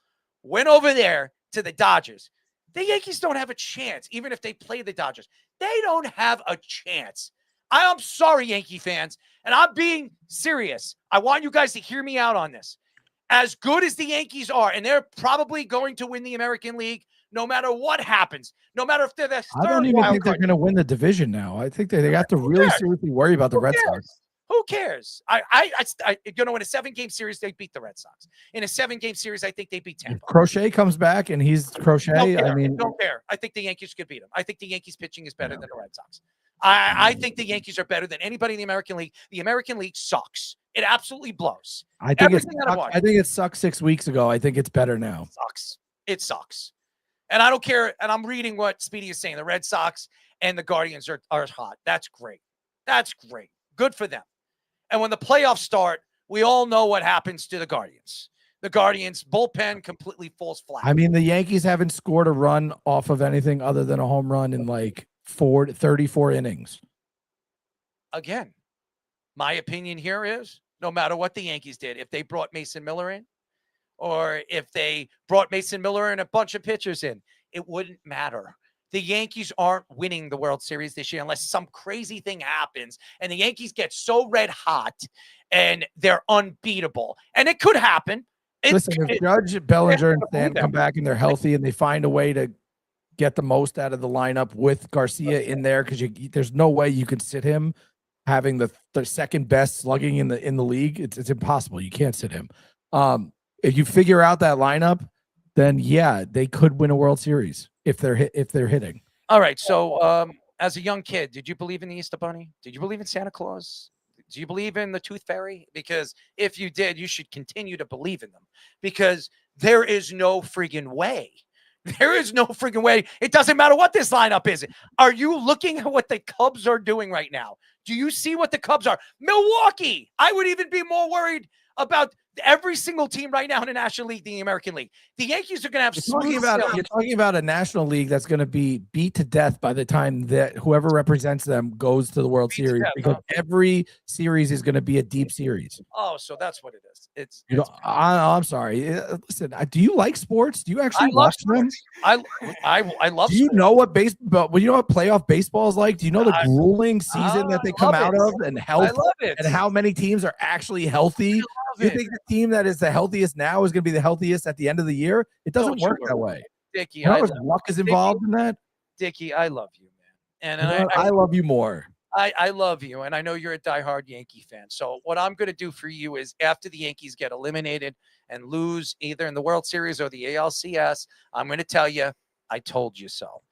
went over there to the Dodgers, the Yankees don't have a chance, even if they play the Dodgers. They don't have a chance. I am sorry, Yankee fans, and I'm being serious. I want you guys to hear me out on this. As good as the Yankees are, and they're probably going to win the American League no matter what happens, no matter if they're the third. I don't even think they're going to win the division now. I think they have to really seriously worry about the Red Sox. Who cares? In a 7-game series, they beat the Red Sox. In a 7-game series, I think they beat Tampa. If Crochet comes back and he's Crochet, don't care. I think the Yankees could beat him. I think the Yankees pitching is better than the Red Sox. I think the Yankees are better than anybody in the American League. The American League sucks. It absolutely blows. I think it sucked 6 weeks ago. I think it's better now. It sucks. And I don't care. And I'm reading what Speedy is saying. The Red Sox and the Guardians are hot. That's great. Good for them. And when the playoffs start, we all know what happens to the Guardians. The Guardians bullpen completely falls flat. I mean, the Yankees haven't scored a run off of anything other than a home run in like 34 innings. Again, my opinion here is no matter what the Yankees did, if they brought Mason Miller in or if they brought Mason Miller and a bunch of pitchers in, it wouldn't matter. The Yankees aren't winning the World Series this year unless some crazy thing happens and the Yankees get so red hot and they're unbeatable. And it could happen. Listen, if Judge, Bellinger, and Stan come back and they're healthy and they find a way to get the most out of the lineup with Garcia in there, because there's no way you could sit him having the second best slugging in the league. It's impossible. You can't sit him. If you figure out that lineup, then yeah, they could win a World Series if they're hitting. All right. So as a young kid, did you believe in the Easter Bunny? Did you believe in Santa Claus? Do you believe in the Tooth Fairy? Because if you did, you should continue to believe in them, because there is no friggin' way. There is no friggin' way. It doesn't matter what this lineup is. Are you looking at what the Cubs are doing right now? Do you see what the Cubs are? Milwaukee. I would even be more worried about Every single team right now in the National League, the American League, the Yankees are going to have You're talking about a National League that's going to be beat to death by the time that whoever represents them goes to the World Series, because every series is going to be a deep series. Oh, so that's what it is. It's I'm sorry. Listen, do you like sports? Do you actually watch them? I love. Do you know what baseball? Well, you know what playoff baseball is like? Do you know the grueling season that they come out of, and health, and how many teams are actually healthy? You think the team that is the healthiest now is going to be the healthiest at the end of the year? It doesn't work that way. Dickie, how much luck is involved in that? Dickie, I love you, man, and I love you more. I love you, and I know you're a diehard Yankee fan. So what I'm going to do for you is, after the Yankees get eliminated and lose either in the World Series or the ALCS, I'm going to tell you, I told you so.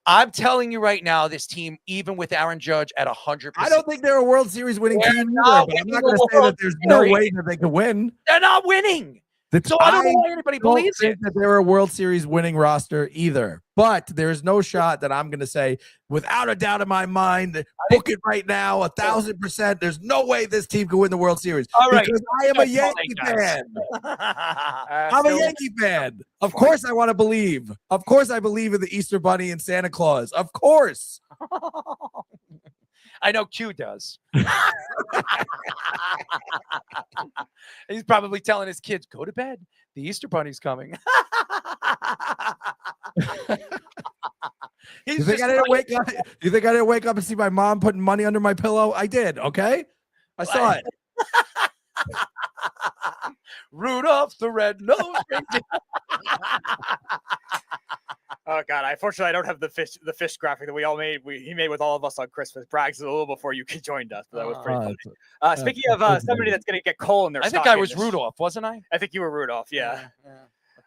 I'm telling you right now, this team, even with Aaron Judge at 100%. I don't think they're a World Series winning team either, but I'm not going to say that there's no way that they could win. They're not winning. So I don't know why anybody believes it. That they're a World Series winning roster either. But there's no shot that I'm going to say, without a doubt in my mind, book it right now, 1,000%. There's no way this team can win the World Series. All right. Because I am a Yankee fan. I'm a Yankee fan. Of course I want to believe. Of course I believe in the Easter Bunny and Santa Claus. Of course. I know Q does. He's probably telling his kids, go to bed. The Easter Bunny's coming. You think I didn't wake up? You think I didn't wake up and see my mom putting money under my pillow? I did. Okay. I saw it. Rudolph the Red-Nosed Reindeer. Oh God! Unfortunately, I don't have the fish graphic that we all made. He made with all of us on Christmas. Bragg's a little before you joined us, but that was pretty funny. Speaking of somebody that's going to get coal in their, I think I was Rudolph, wasn't I? I think you were Rudolph. Yeah.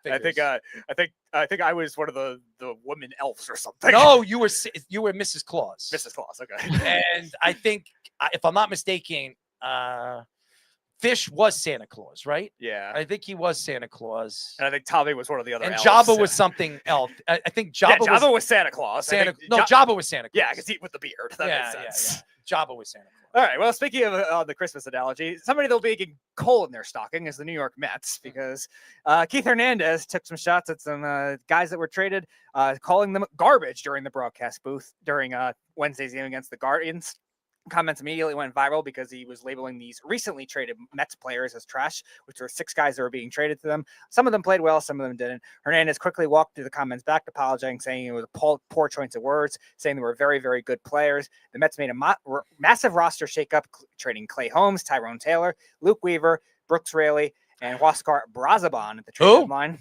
I think I was one of the women elves or something. No, you were Mrs. Claus. Mrs. Claus. Okay. And I think, if I'm not mistaken, Fish was Santa Claus, right? Yeah. I think he was Santa Claus. And I think Tommy was one of the other elves. And Jabba was something else. I think Jabba was Santa Claus. Jabba was Santa Claus. Yeah, because he with the beard. That makes sense. Yeah. Jabba was Santa Claus. All right. Well, speaking of the Christmas analogy, somebody that'll be getting coal in their stocking is the New York Mets, because Keith Hernandez took some shots at some guys that were traded, calling them garbage during the broadcast booth during Wednesday's game against the Guardians. Comments immediately went viral because he was labeling these recently traded Mets players as trash, which were 6 guys that were being traded to them. Some of them played well, some of them didn't. Hernandez quickly walked through the comments back, apologizing, saying it was a poor choice of words, saying they were very, very good players. The Mets made a massive roster shakeup, trading Clay Holmes, Tyrone Taylor, Luke Weaver, Brooks Raley, and Huascar Brazaban at the trade deadline.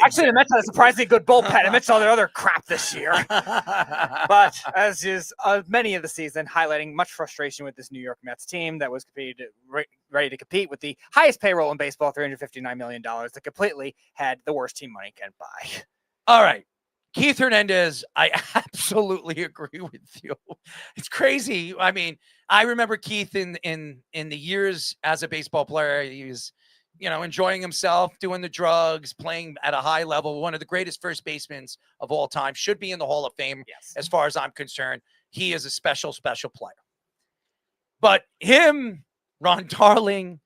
Actually, the Mets had a surprisingly good bullpen amidst all their other crap this year. But as is many of the season, highlighting much frustration with this New York Mets team that was ready to compete with the highest payroll in baseball, $359 million, that completely had the worst team money can buy. All right. Keith Hernandez, I absolutely agree with you. It's crazy. I mean, I remember Keith in the years as a baseball player. He was, enjoying himself, doing the drugs, playing at a high level. One of the greatest first basemen of all time. Should be in the Hall of Fame, as far as I'm concerned. He is a special, special player. But him, Ron Darling,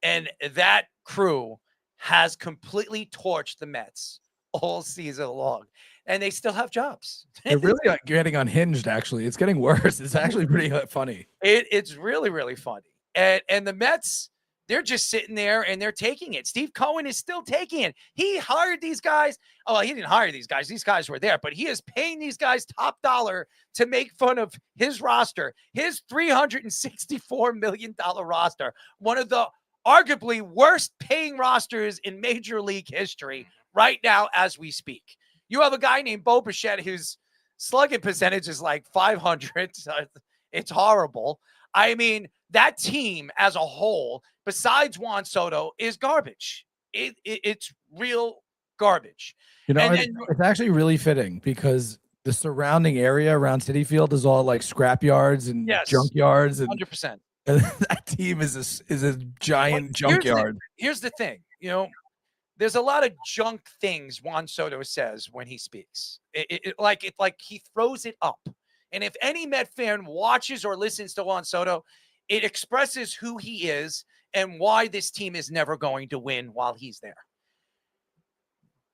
and that crew has completely torched the Mets all season long. And they still have jobs. They're really getting unhinged, actually. It's getting worse. It's actually pretty funny. It's really, really funny. And the Mets, they're just sitting there and they're taking it. Steve Cohen is still taking it. He hired these guys. Oh, he didn't hire these guys. These guys were there. But he is paying these guys top dollar to make fun of his roster. His $364 million roster. One of the arguably worst paying rosters in Major League history right now as we speak. You have a guy named Bo Bichette whose slugging percentage is like 500. It's horrible. I mean, that team as a whole, besides Juan Soto, is garbage. It's real garbage. It's actually really fitting because the surrounding area around Citi Field is all like scrap yards and junkyards. And 100%. That team is a giant junkyard. Here's the thing, there's a lot of junk things Juan Soto says when he speaks. It's like he throws it up. And if any Met fan watches or listens to Juan Soto, it expresses who he is and why this team is never going to win while he's there.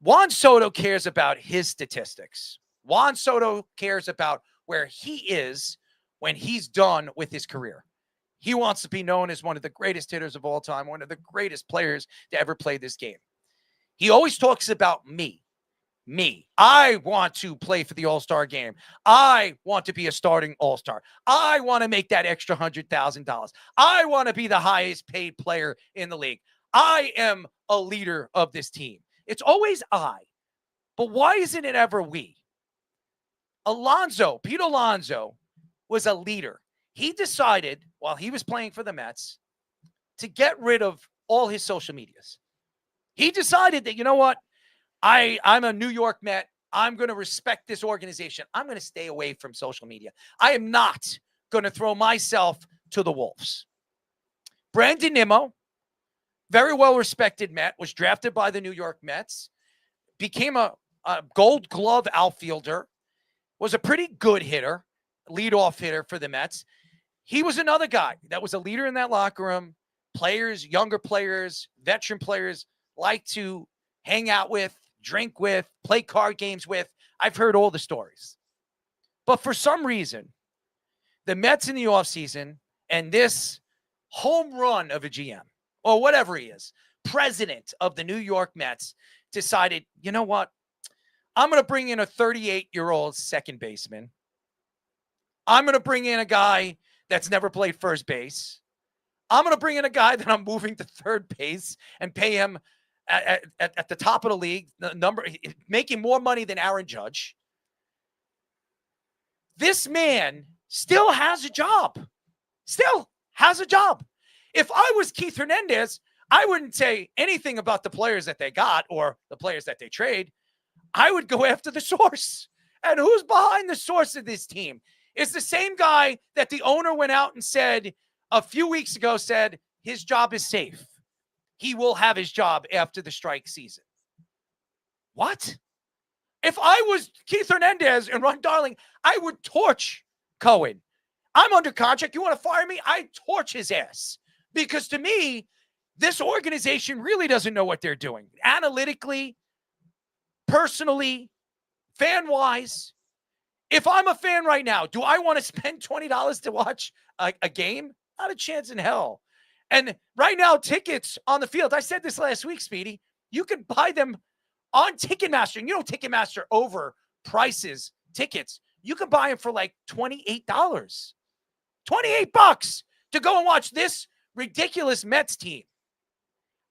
Juan Soto cares about his statistics. Juan Soto cares about where he is when he's done with his career. He wants to be known as one of the greatest hitters of all time, one of the greatest players to ever play this game. He always talks about me. I want to play for the All-Star game. I want to be a starting All-Star. I want to make that extra $100,000. I want to be the highest paid player in the league. I am a leader of this team. It's always I. But why isn't it ever we? Pete Alonso was a leader. He decided while he was playing for the Mets to get rid of all his social medias. He decided that, you know what? I'm a New York Met. I'm going to respect this organization. I'm going to stay away from social media. I am not going to throw myself to the wolves. Brandon Nimmo, very well-respected Met, was drafted by the New York Mets, became a Gold Glove outfielder, was a pretty good hitter, leadoff hitter for the Mets. He was another guy that was a leader in that locker room. Players, younger players, veteran players like to hang out with, drink with, play card games with. I've heard all the stories. But for some reason, the Mets in the offseason and this home run of a GM, or whatever he is, president of the New York Mets, decided, you know what? I'm going to bring in a 38-year-old second baseman. I'm going to bring in a guy that's never played first base. I'm going to bring in a guy that I'm moving to third base and pay him at the top of the league, making more money than Aaron Judge. This man still has a job. If I was Keith Hernandez, I wouldn't say anything about the players that they got or the players that they trade. I would go after the source. And who's behind the source of this team? It's the same guy that the owner went out and said a few weeks ago, said his job is safe. He will have his job after the strike season. What? If I was Keith Hernandez and Ron Darling, I would torch Cohen. I'm under contract. You want to fire me? I'd torch his ass. Because to me, this organization really doesn't know what they're doing. Analytically, personally, fan-wise. If I'm a fan right now, do I want to spend $20 to watch a game? Not a chance in hell. And right now, tickets on the field, I said this last week, Speedy, you can buy them on Ticketmaster. And you know Ticketmaster overprices tickets. You can buy them for like $28. $28 to go and watch this ridiculous Mets team.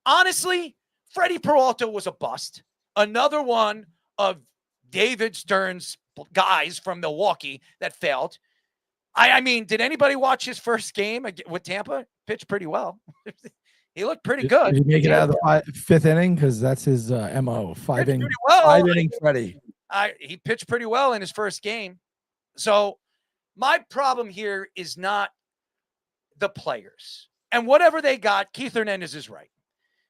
Honestly, Freddie Peralta was a bust. Another one of David Stern's guys from Milwaukee that failed. I mean, did anybody watch his first game with Tampa? Pitched pretty well. He looked pretty good. Did he make it out of the fifth inning? Because that's his MO. Five inning Freddie. He pitched pretty well in his first game. So my problem here is not the players. And whatever they got, Keith Hernandez is right.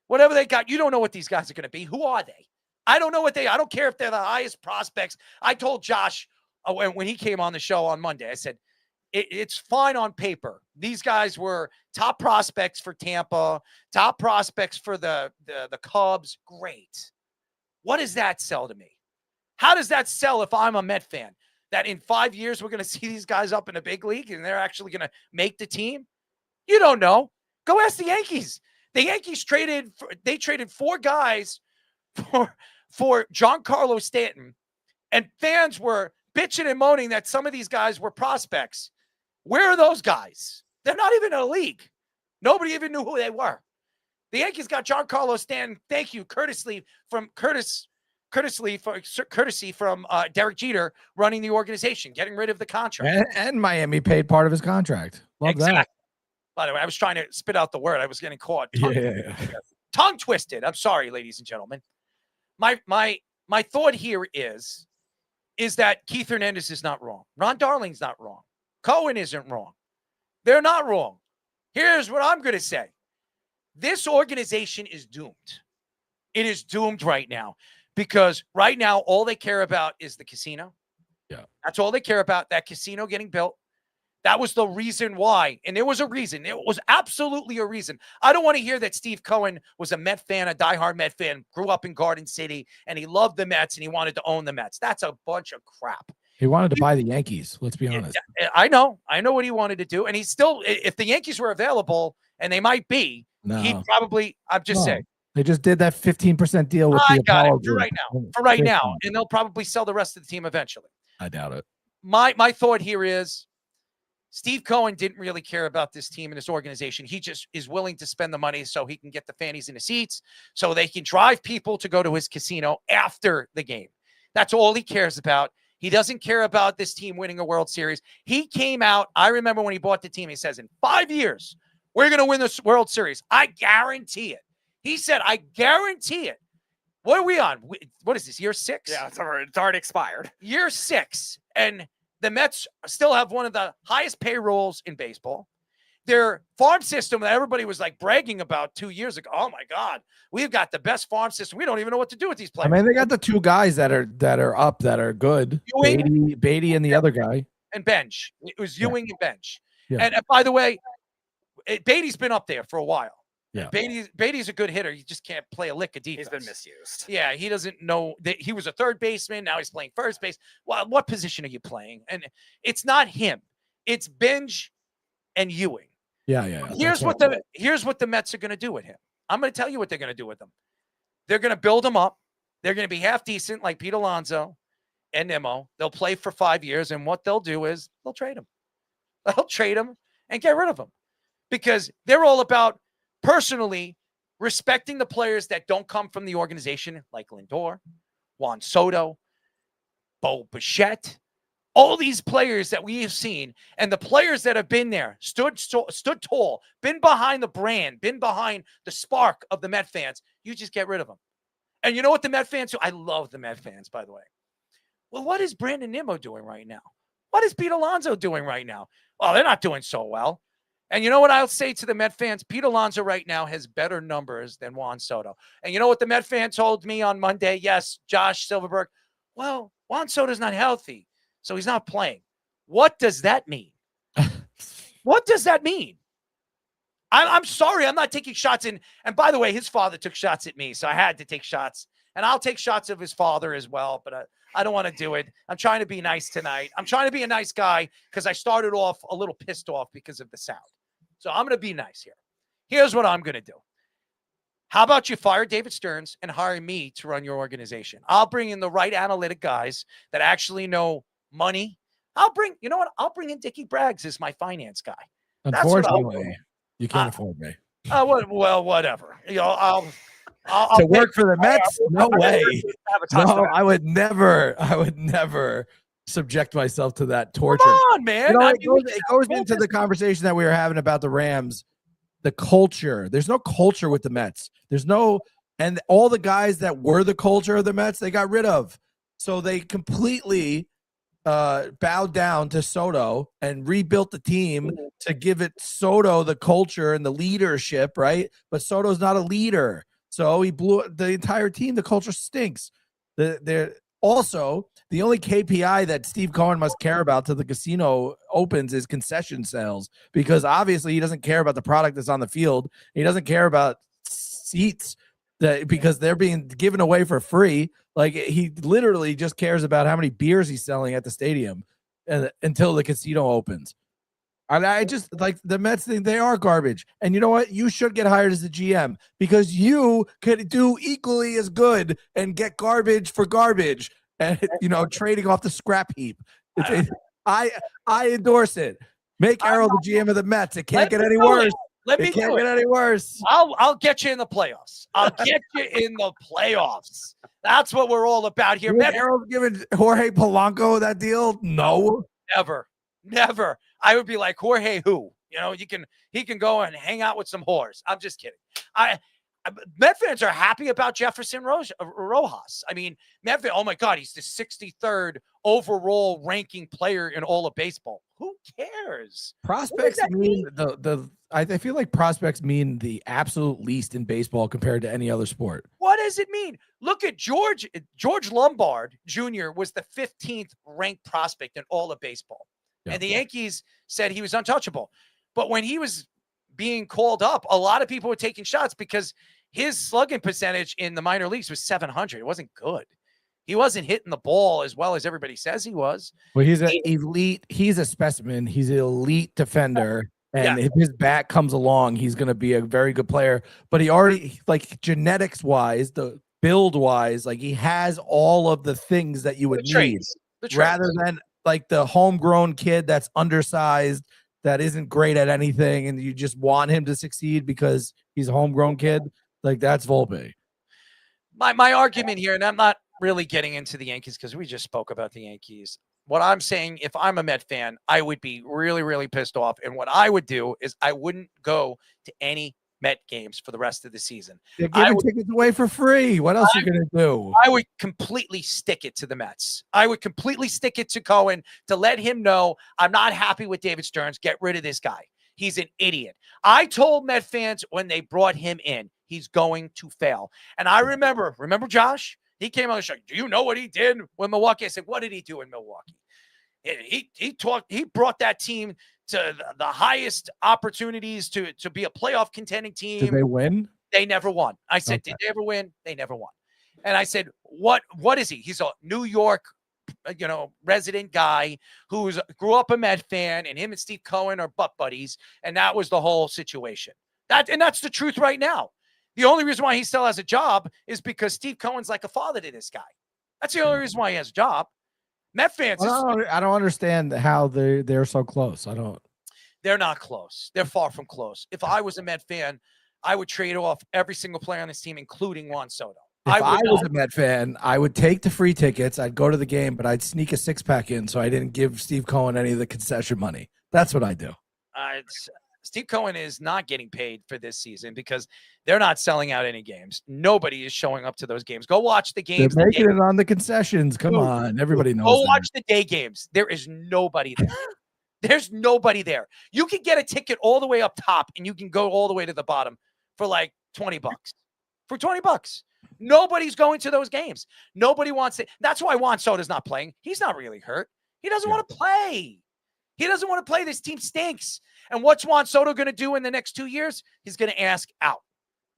Whatever they got, you don't know what these guys are going to be. Who are they? I don't know what I don't care if they're the highest prospects. I told Josh when he came on the show on Monday, I said, it's fine on paper. These guys were top prospects for Tampa, top prospects for the Cubs. Great. What does that sell to me? How does that sell if I'm a Met fan? That in 5 years, we're going to see these guys up in the big league and they're actually going to make the team? You don't know. Go ask the Yankees. The Yankees traded 4 guys for Giancarlo Stanton, and fans were bitching and moaning that some of these guys were prospects. Where are those guys? They're not even in a league. Nobody even knew who they were. The Yankees got Giancarlo Stanton. Thank you, courtesy from Derek Jeter running the organization, getting rid of the contract. And Miami paid part of his contract. Love that. By the way, I was trying to spit out the word. I was getting caught. Tongue twisted. I'm sorry, ladies and gentlemen. My thought here is that Keith Hernandez is not wrong. Ron Darling's not wrong. Cohen isn't wrong. They're not wrong. Here's what I'm going to say. This organization is doomed. It is doomed right now because right now all they care about is the casino. Yeah. That's all they care about, that casino getting built. That was the reason why. And there was a reason. It was absolutely a reason. I don't want to hear that Steve Cohen was a Met fan, a diehard Met fan, grew up in Garden City, and he loved the Mets and he wanted to own the Mets. That's a bunch of crap. He wanted to buy the Yankees. Let's be honest. I know what he wanted to do. And he's still, if the Yankees were available, and they might be, he'd probably, I'm just saying. They just did that 15% deal with the Apollo Apollo for right now. And they'll probably sell the rest of the team eventually. I doubt it. My thought here is Steve Cohen didn't really care about this team and this organization. He just is willing to spend the money so he can get the fannies in the seats, so they can drive people to go to his casino after the game. That's all he cares about. He doesn't care about this team winning a World Series. He came out, I remember when he bought the team, he says, in 5 years, we're going to win this World Series. I guarantee it. He said, I guarantee it. What are we on? What is this, year 6? Yeah, it's already expired. Year 6. And the Mets still have one of the highest payrolls in baseball. Their farm system that everybody was like bragging about 2 years ago. Oh my God, we've got the best farm system. We don't even know what to do with these players. I mean, they got the 2 guys that are up that are good. Beatty and the other guy. And Bench. It was Ewing and Bench. Yeah. And by the way, Beatty's been up there for a while. Yeah. Beatty's a good hitter. He just can't play a lick of defense. He's been misused. Yeah, he doesn't know that he was a third baseman. Now he's playing first base. Well, what position are you playing? And it's not him. It's Bench and Ewing. Yeah. Here's what the Mets are going to do with him. I'm going to tell you what they're going to do with him. They're going to build him up. They're going to be half decent like Pete Alonso and Nimmo. They'll play for 5 years, and what they'll do is they'll trade him. They'll trade him and get rid of him because they're all about personally respecting the players that don't come from the organization, like Lindor, Juan Soto, Bo Bichette, all these players that we have seen, and the players that have been there, stood tall, been behind the brand, been behind the spark of the Met fans. You just get rid of them. And you know what the Met fans do? I love the Met fans, by the way. Well, what is Brandon Nimmo doing right now? What is Pete Alonso doing right now? Well, they're not doing so well. And you know what I'll say to the Met fans? Pete Alonso right now has better numbers than Juan Soto. And you know what the Met fan told me on Monday? Yes, Josh Silverberg. Well, Juan Soto's not healthy, so he's not playing. What does that mean? What does that mean? I'm sorry, I'm not taking shots in. And by the way, his father took shots at me, so I had to take shots. And I'll take shots of his father as well, but I don't want to do it. I'm trying to be nice tonight. I'm trying to be a nice guy because I started off a little pissed off because of the sound. So I'm going to be nice here. Here's what I'm going to do. How about you fire David Stearns and hire me to run your organization? I'll bring in the right analytic guys that actually know money. I'll bring in Dickie Braggs as my finance guy. Unfortunately, you can't afford me. Well, whatever. You know, I'll to work for the Mets? No way. No, I would never subject myself to that torture. Come on, man. You know, it goes into the conversation that we were having about the Rams, the culture. There's no culture with the Mets. And all the guys that were the culture of the Mets, they got rid of. So they completely bowed down to Soto and rebuilt the team to give it Soto the culture and the leadership, right? But Soto's not a leader. So he blew the entire team. The culture stinks. Also, the only KPI that Steve Cohen must care about till the casino opens is concession sales, because obviously he doesn't care about the product that's on the field. He doesn't care about seats because they're being given away for free. Like, he literally just cares about how many beers he's selling at the stadium until the casino opens. And I just like the Mets think they are garbage. And you know what? You should get hired as a GM because you could do equally as good and get garbage for garbage and, trading off the scrap heap. I endorse it. Make Errol the GM of the Mets. It can't get any worse. It can't get any worse. I'll get you in the playoffs. I'll get you in the playoffs. That's what we're all about here. Errol's giving Jorge Polanco that deal? No. Never. I would be like, Jorge who? He can go and hang out with some whores. I'm just kidding. Met fans are happy about Jefferson Rojas. I mean, Met fans, oh my God, he's the 63rd overall ranking player in all of baseball. Who cares? Prospects mean I feel like prospects mean the absolute least in baseball compared to any other sport. What does it mean? Look at George Lombard Jr. was the 15th ranked prospect in all of baseball. And the Yankees said he was untouchable. But when he was being called up, a lot of people were taking shots because his slugging percentage in the minor leagues was 700. It wasn't good. He wasn't hitting the ball as well as everybody says he was. Well, he's an elite. He's a specimen. He's an elite defender. And if his bat comes along, he's going to be a very good player. But he already, like, genetics wise, the build wise, like, he has all of the things that you would need rather than like the homegrown kid that's undersized, that isn't great at anything. And you just want him to succeed because he's a homegrown kid. Like, that's Volpe. My argument here, and I'm not really getting into the Yankees because we just spoke about the Yankees. What I'm saying, if I'm a Met fan, I would be really, really pissed off. And what I would do is I wouldn't go to any Met games for the rest of the season. They're giving tickets away for free. What else are you going to do? I would completely stick it to the Mets. I would completely stick it to Cohen to let him know I'm not happy with David Stearns. Get rid of this guy. He's an idiot. I told Met fans when they brought him in, he's going to fail. And I remember Josh? He came on the show. Do you know what he did with Milwaukee? I said, what did he do in Milwaukee? He brought that team to the highest opportunities to be a playoff contending team. Did they win? They never won. I said, Did they ever win? They never won. And I said, what is he? He's a New York, resident guy who grew up a Met fan, and him and Steve Cohen are butt buddies. And that was the whole situation. That's the truth right now. The only reason why he still has a job is because Steve Cohen's like a father to this guy. That's the only reason why he has a job. Met fans. I don't understand how they're so close. They're not close. They're far from close. If I was a Met fan, I would trade off every single player on this team, including Juan Soto. If I was a Met fan, I would take the free tickets. I'd go to the game, but I'd sneak a six-pack in so I didn't give Steve Cohen any of the concession money. That's what I do. Steve Cohen is not getting paid for this season because they're not selling out any games. Nobody is showing up to those games. Go watch the games. They're making it on the concessions. Come on. Everybody knows. Go watch the day games. There is nobody there. There's nobody there. You can get a ticket all the way up top and you can go all the way to the bottom for like $20. For $20. Nobody's going to those games. Nobody wants it. That's why Juan Soto's not playing. He's not really hurt. He doesn't want to play. He doesn't want to play. This team stinks. And what's Juan Soto going to do in the next 2 years? He's going to ask out.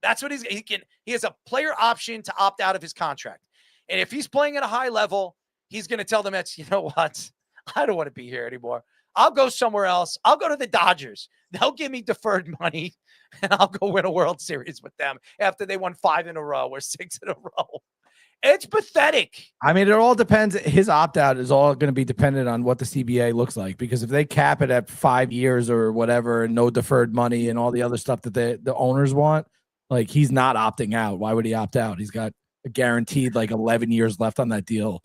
That's what he has a player option to opt out of his contract. And if he's playing at a high level, he's going to tell the Mets, you know what? I don't want to be here anymore. I'll go somewhere else. I'll go to the Dodgers. They'll give me deferred money and I'll go win a World Series with them after they won 5 in a row or 6 in a row. It's pathetic. I mean, it all depends. His opt-out is all going to be dependent on what the CBA looks like, because if they cap it at 5 years or whatever and no deferred money and all the other stuff that the owners want, like, he's not opting out. Why would he opt out? He's got a guaranteed like 11 years left on that deal.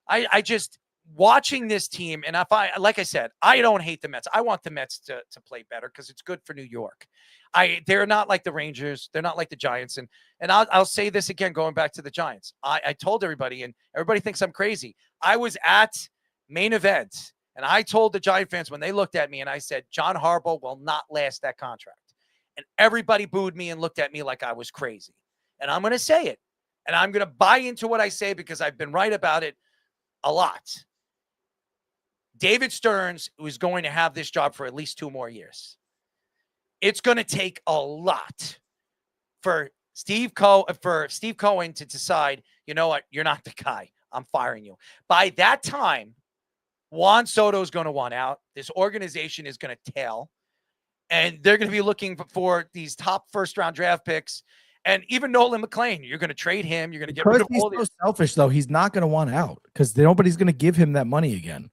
I just watching this team, and like I said, I don't hate the Mets. I want the Mets to play better because it's good for New York. They're not like the Rangers. They're not like the Giants. And I'll say this again, going back to the Giants. I told everybody, and everybody thinks I'm crazy. I was at Main Event, and I told the Giant fans when they looked at me, and I said, John Harbaugh will not last that contract. And everybody booed me and looked at me like I was crazy. And I'm going to say it. And I'm going to buy into what I say because I've been right about it a lot. David Stearns is going to have this job for at least 2 more years. It's going to take a lot for Steve Cohen to decide, you know what, you're not the guy. I'm firing you. By that time, Juan Soto is going to want out. This organization is going to tail. And they're going to be looking for these top first-round draft picks. And even Nolan McClain, you're going to trade him. You're going to get rid of all these. He's so selfish, though. He's not going to want out because nobody's going to give him that money again.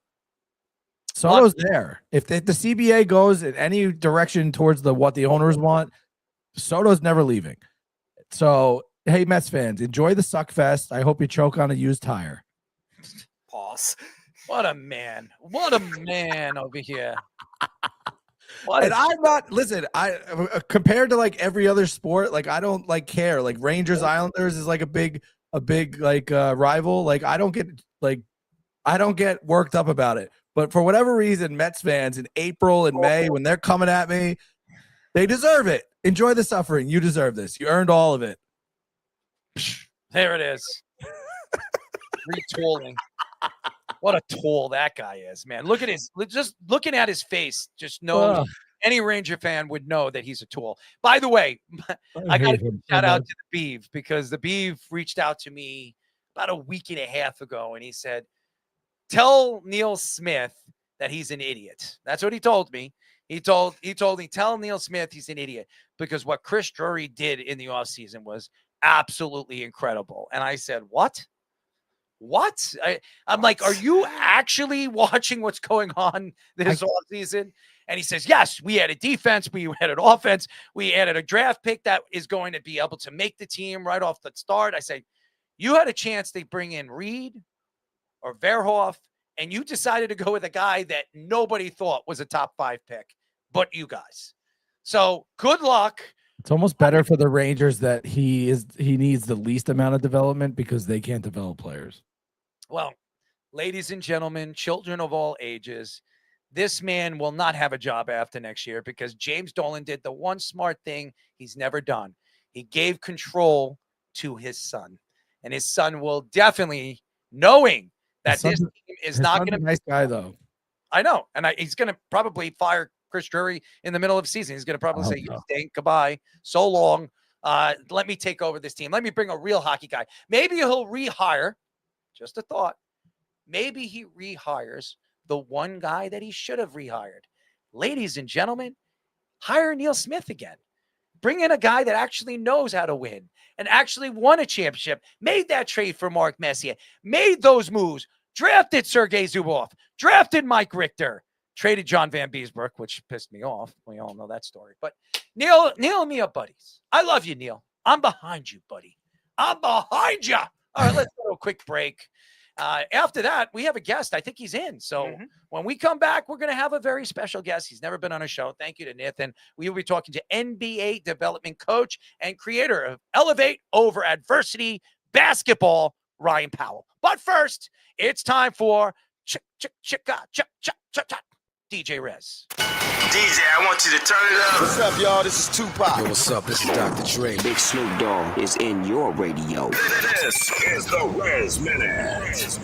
Soto's there. If the CBA goes in any direction towards what the owners want, Soto's never leaving. So, hey, Mets fans, enjoy the suck fest. I hope you choke on a used tire. Pause. What a man. What a man over here. And I'm not, listen, I compared to like every other sport, like I don't like care. Like Rangers Islanders is like a big like rival. Like I don't get worked up about it. But for whatever reason, Mets fans in April and May, when they're coming at me, they deserve it. Enjoy the suffering. You deserve this. You earned all of it. There it is. Retooling. What a tool that guy is, man. Just looking at his face, just knows any Ranger fan would know that he's a tool. By the way, I got to shout out to the Beeve, because the Beeve reached out to me about a week and a half ago, and he said, tell Neil Smith that he's an idiot. That's what he told me. He told me, tell Neil Smith he's an idiot, because what Chris Drury did in the offseason was absolutely incredible. And I said, what? I'm like, are you actually watching what's going on this offseason? And he says, yes, we added defense, we added offense, we added a draft pick that is going to be able to make the team right off the start. I say, you had a chance to bring in Reed or Verhoff, and you decided to go with a guy that nobody thought was a top 5 pick, but you guys. So good luck. It's almost better for the Rangers that he needs the least amount of development, because they can't develop players. Well, ladies and gentlemen, children of all ages, this man will not have a job after next year, because James Dolan did the one smart thing he's never done. He gave control to his son, and his son will definitely, knowing that this team is not going to be nice guy, though. I know. And he's going to probably fire Chris Drury in the middle of the season. He's going to probably say, you stink, goodbye, so long. Let me take over this team. Let me bring a real hockey guy. Maybe he'll rehire. Just a thought. Maybe he rehires the one guy that he should have rehired. Ladies and gentlemen, hire Neil Smith again. Bring in a guy that actually knows how to win and actually won a championship, made that trade for Mark Messier, made those moves, drafted Sergei Zubov, drafted Mike Richter, traded John Van Beesbrook, which pissed me off. We all know that story. But Neil and me are buddies. I love you, Neil. I'm behind you, buddy. I'm behind you. All right, let's go to a quick break. After that, we have a guest. I think he's in. So when we come back, we're going to have a very special guest. He's never been on a show. Thank you to Nathan. We will be talking to NBA development coach and creator of Elevate Over Adversity Basketball, Ryan Powell. But first, it's time for DJ Rez. DJ, I want you to turn it up. What's up, y'all? This is Tupac. Yo, what's up? This is Dr. Dre. Big Snoop Dogg is in your radio. This is the Rez Minute.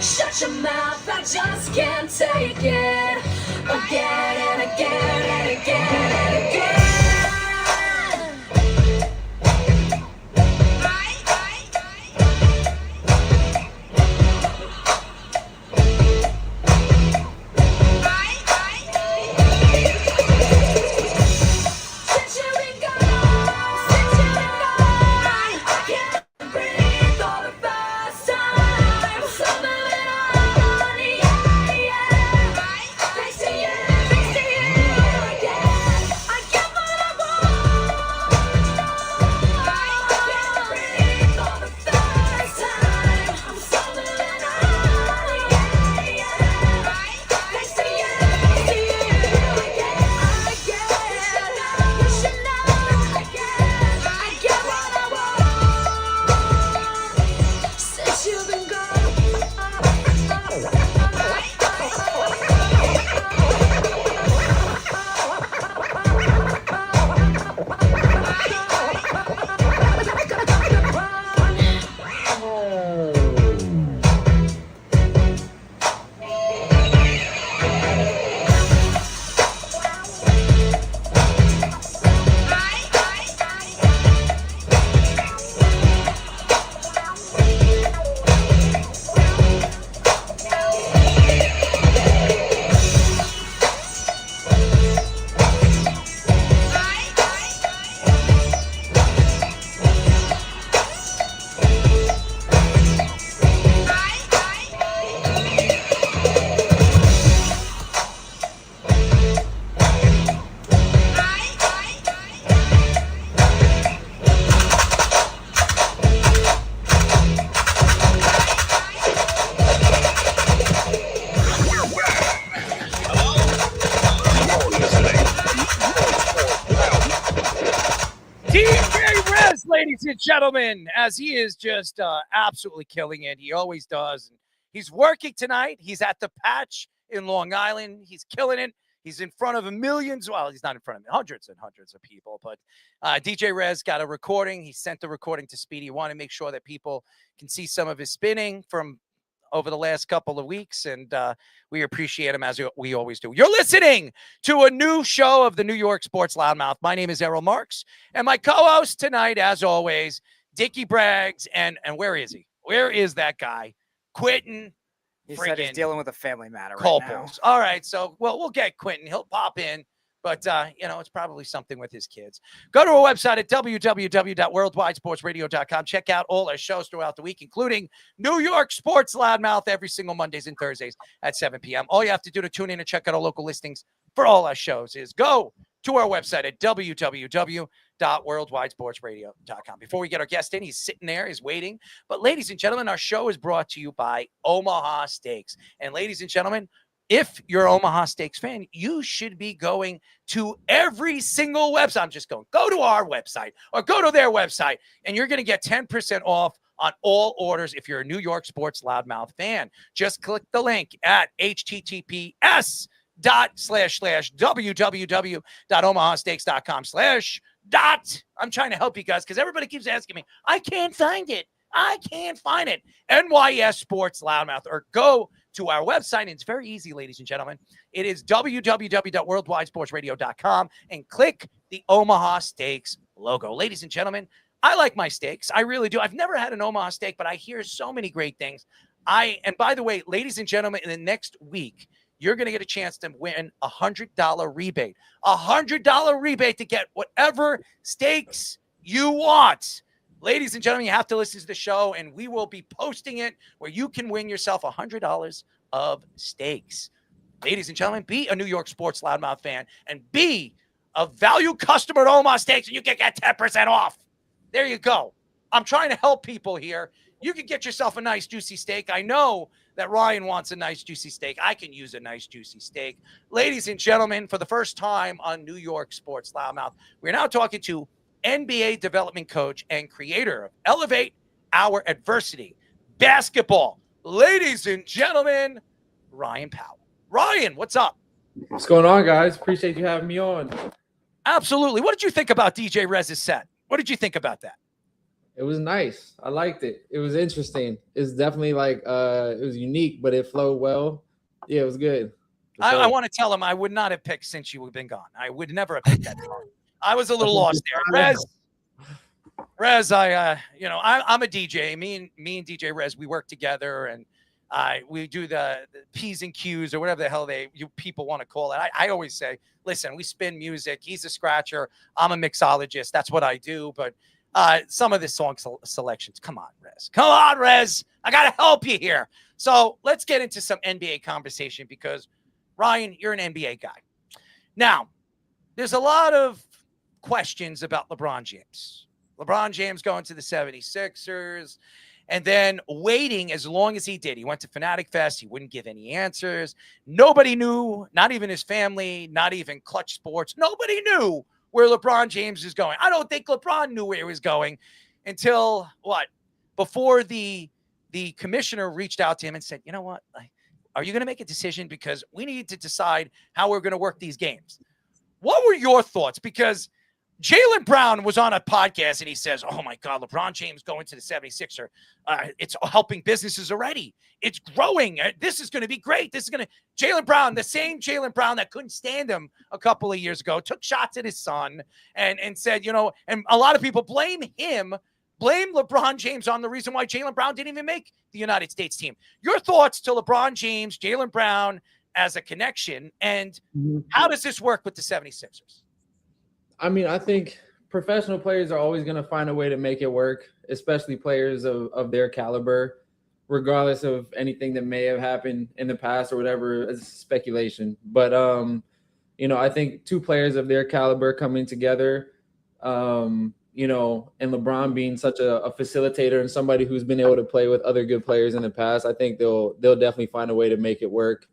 Shut Shut your mouth, I just can't take it. Again and again and again and again. Ladies and gentlemen, as he is just absolutely killing it. He always does. He's working tonight. He's at the Patch in Long Island. He's killing it. He's in front of millions. Well, he's not in front of hundreds and hundreds of people. But DJ Rez got a recording. He sent the recording to Speedy. He wanted to make sure that people can see some of his spinning from over the last couple of weeks, and we appreciate him as we always do. You're listening to a new show of the New York Sports Loudmouth. My name is Errol Marks, and my co-host tonight, as always, Dickie Braggs, and where is he? Where is that guy? Quentin. He said he's dealing with a family matter right now. now. All right, so we'll get Quentin. He'll pop in. But, it's probably something with his kids. Go to our website at www.worldwidesportsradio.com. Check out all our shows throughout the week, including New York Sports Loudmouth every single Mondays and Thursdays at 7 p.m. All you have to do to tune in and check out our local listings for all our shows is go to our website at www.worldwidesportsradio.com. Before we get our guest in, he's sitting there, he's waiting. But, ladies and gentlemen, our show is brought to you by Omaha Steaks. And, ladies and gentlemen, if you're an Omaha Steaks fan, you should be going to every single website. I'm just going, go to our website or go to their website, and you're going to get 10% off on all orders if you're a New York Sports Loudmouth fan. Just click the link at https://www.omahasteaks.com/. I'm trying to help you guys because everybody keeps asking me, I can't find it. NYS Sports Loudmouth, or go to our website. And it's very easy, ladies and gentlemen. It is www.worldwidesportsradio.com and click the Omaha Steaks logo. Ladies and gentlemen, I like my steaks. I really do. I've never had an Omaha steak, but I hear so many great things. And by the way, ladies and gentlemen, in the next week, you're going to get a chance to win a $100 rebate. A $100 rebate to get whatever steaks you want. Ladies and gentlemen, you have to listen to the show, and we will be posting it where you can win yourself $100 of steaks. Ladies and gentlemen, be a New York Sports Loudmouth fan and be a value customer at Omaha Steaks, and you can get 10% off. There you go. I'm trying to help people here. You can get yourself a nice, juicy steak. I know that Ryan wants a nice, juicy steak. I can use a nice, juicy steak. Ladies and gentlemen, for the first time on New York Sports Loudmouth, we're now talking to NBA development coach and creator of Elevate Our Adversity Basketball. Ladies and gentlemen, Ryan Powell. Ryan, what's up? What's going on, guys? Appreciate you having me on. Absolutely. What did you think about DJ Rez's set? What did you think about that? It was nice. I liked it. It was interesting. It's definitely like it was unique, but it flowed well. Yeah, it was good. I want to tell him I would not have picked Since You Have Been Gone. I would never have picked that song. I was a little lost there. Rez, I'm a DJ. Me and DJ Rez, we work together, and we do the P's and Q's or whatever the hell you people want to call it. I always say, listen, we spin music. He's a scratcher. I'm a mixologist. That's what I do. But some of the song selections, come on, Rez. Come on, Rez. I got to help you here. So let's get into some NBA conversation because, Ryan, you're an NBA guy. Now, there's a lot of questions about LeBron James. LeBron James going to the 76ers and then waiting as long as he did. He went to Fanatic Fest. He wouldn't give any answers. Nobody knew, not even his family, not even Clutch Sports. Nobody knew where LeBron James is going. I don't think LeBron knew where he was going until before the commissioner reached out to him and said, you know what? Are you going to make a decision? Because we need to decide how we're going to work these games. What were your thoughts? Because Jalen Brown was on a podcast and he says, oh my God, LeBron James going to the 76er. It's helping businesses already. It's growing. This is going to be great. Jalen Brown, the same Jalen Brown that couldn't stand him a couple of years ago, took shots at his son and said, and a lot of people blame LeBron James on the reason why Jalen Brown didn't even make the United States team. Your thoughts to LeBron James, Jalen Brown as a connection, and how does this work with the 76ers? I mean, I think professional players are always going to find a way to make it work, especially players of their caliber, regardless of anything that may have happened in the past or whatever is speculation. But, I think two players of their caliber coming together, and LeBron being such a facilitator and somebody who's been able to play with other good players in the past, I think they'll definitely find a way to make it work.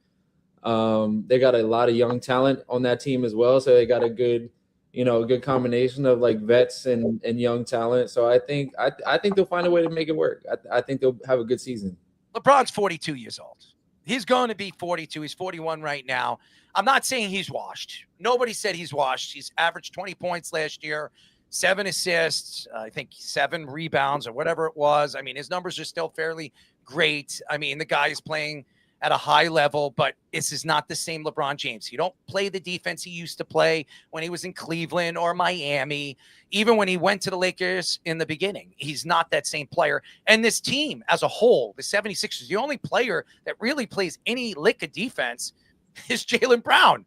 They got a lot of young talent on that team as well. So they got a good combination of like vets and young talent. So I think they'll find a way to make it work. I think they'll have a good season. LeBron's 42 years old. He's going to be 42. He's 41 right now. I'm not saying he's washed. Nobody said he's washed. He's averaged 20 points last year, 7 assists, I think 7 rebounds or whatever it was. I mean, his numbers are still fairly great. I mean, the guy is playing at a high level, but this is not the same LeBron James. He don't play the defense he used to play when he was in Cleveland or Miami, even when he went to the Lakers in the beginning. He's not that same player. And this team as a whole, the 76ers, the only player that really plays any lick of defense is Jalen Brown.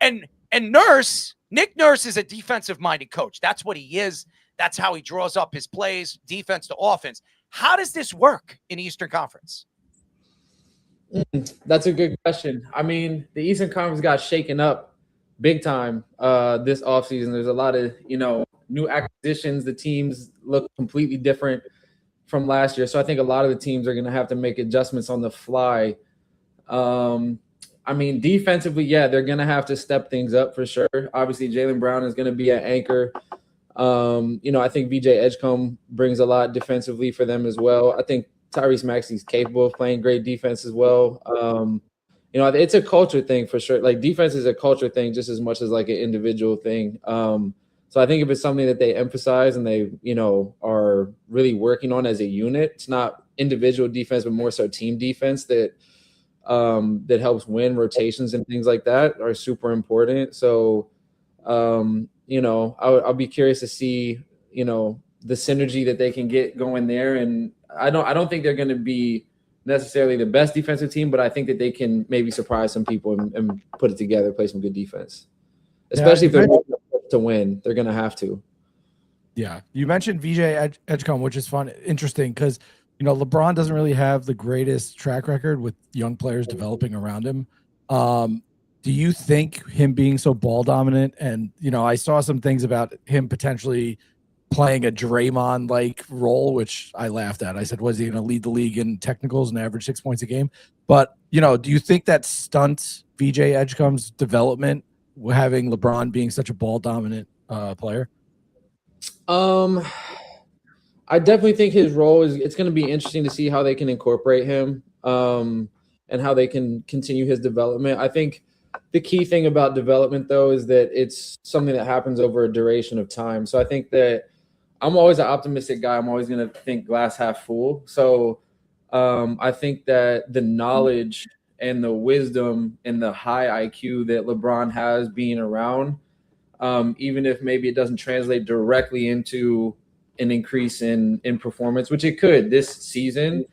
And Nick Nurse is a defensive-minded coach. That's what he is. That's how he draws up his plays, defense to offense. How does this work in the Eastern Conference? That's a good question. I mean, the Eastern Conference got shaken up big time this offseason. There's a lot of, new acquisitions. The teams look completely different from last year. So I think a lot of the teams are going to have to make adjustments on the fly. I mean, defensively, they're going to have to step things up for sure. Obviously, Jalen Brown is going to be an anchor. I think VJ Edgecombe brings a lot defensively for them as well. I think Tyrese Maxey's capable of playing great defense as well. It's a culture thing for sure. Like defense is a culture thing just as much as like an individual thing. So I think if it's something that they emphasize and they, are really working on as a unit, it's not individual defense, but more so team defense that helps win rotations and things like that are super important. So, I'll be curious to see, the synergy that they can get going there. And I don't think they're going to be necessarily the best defensive team, but I think that they can maybe surprise some people and put it together, play some good defense, especially if they're to win. They're going to have to. Yeah. You mentioned VJ Edgecombe, which is interesting because, LeBron doesn't really have the greatest track record with young players developing around him. Do you think him being so ball dominant and, I saw some things about him potentially playing a Draymond-like role, which I laughed at. I said, was he going to lead the league in technicals and average 6 points a game? But, do you think that stunts VJ Edgecombe's development, having LeBron being such a ball-dominant player? I definitely think his role it's going to be interesting to see how they can incorporate him and how they can continue his development. I think the key thing about development, though, is that it's something that happens over a duration of time. So I think that I'm always an optimistic guy. I'm always going to think glass half full. So I think that the knowledge and the wisdom and the high IQ that LeBron has being around, even if maybe it doesn't translate directly into an increase in performance, which it could this season,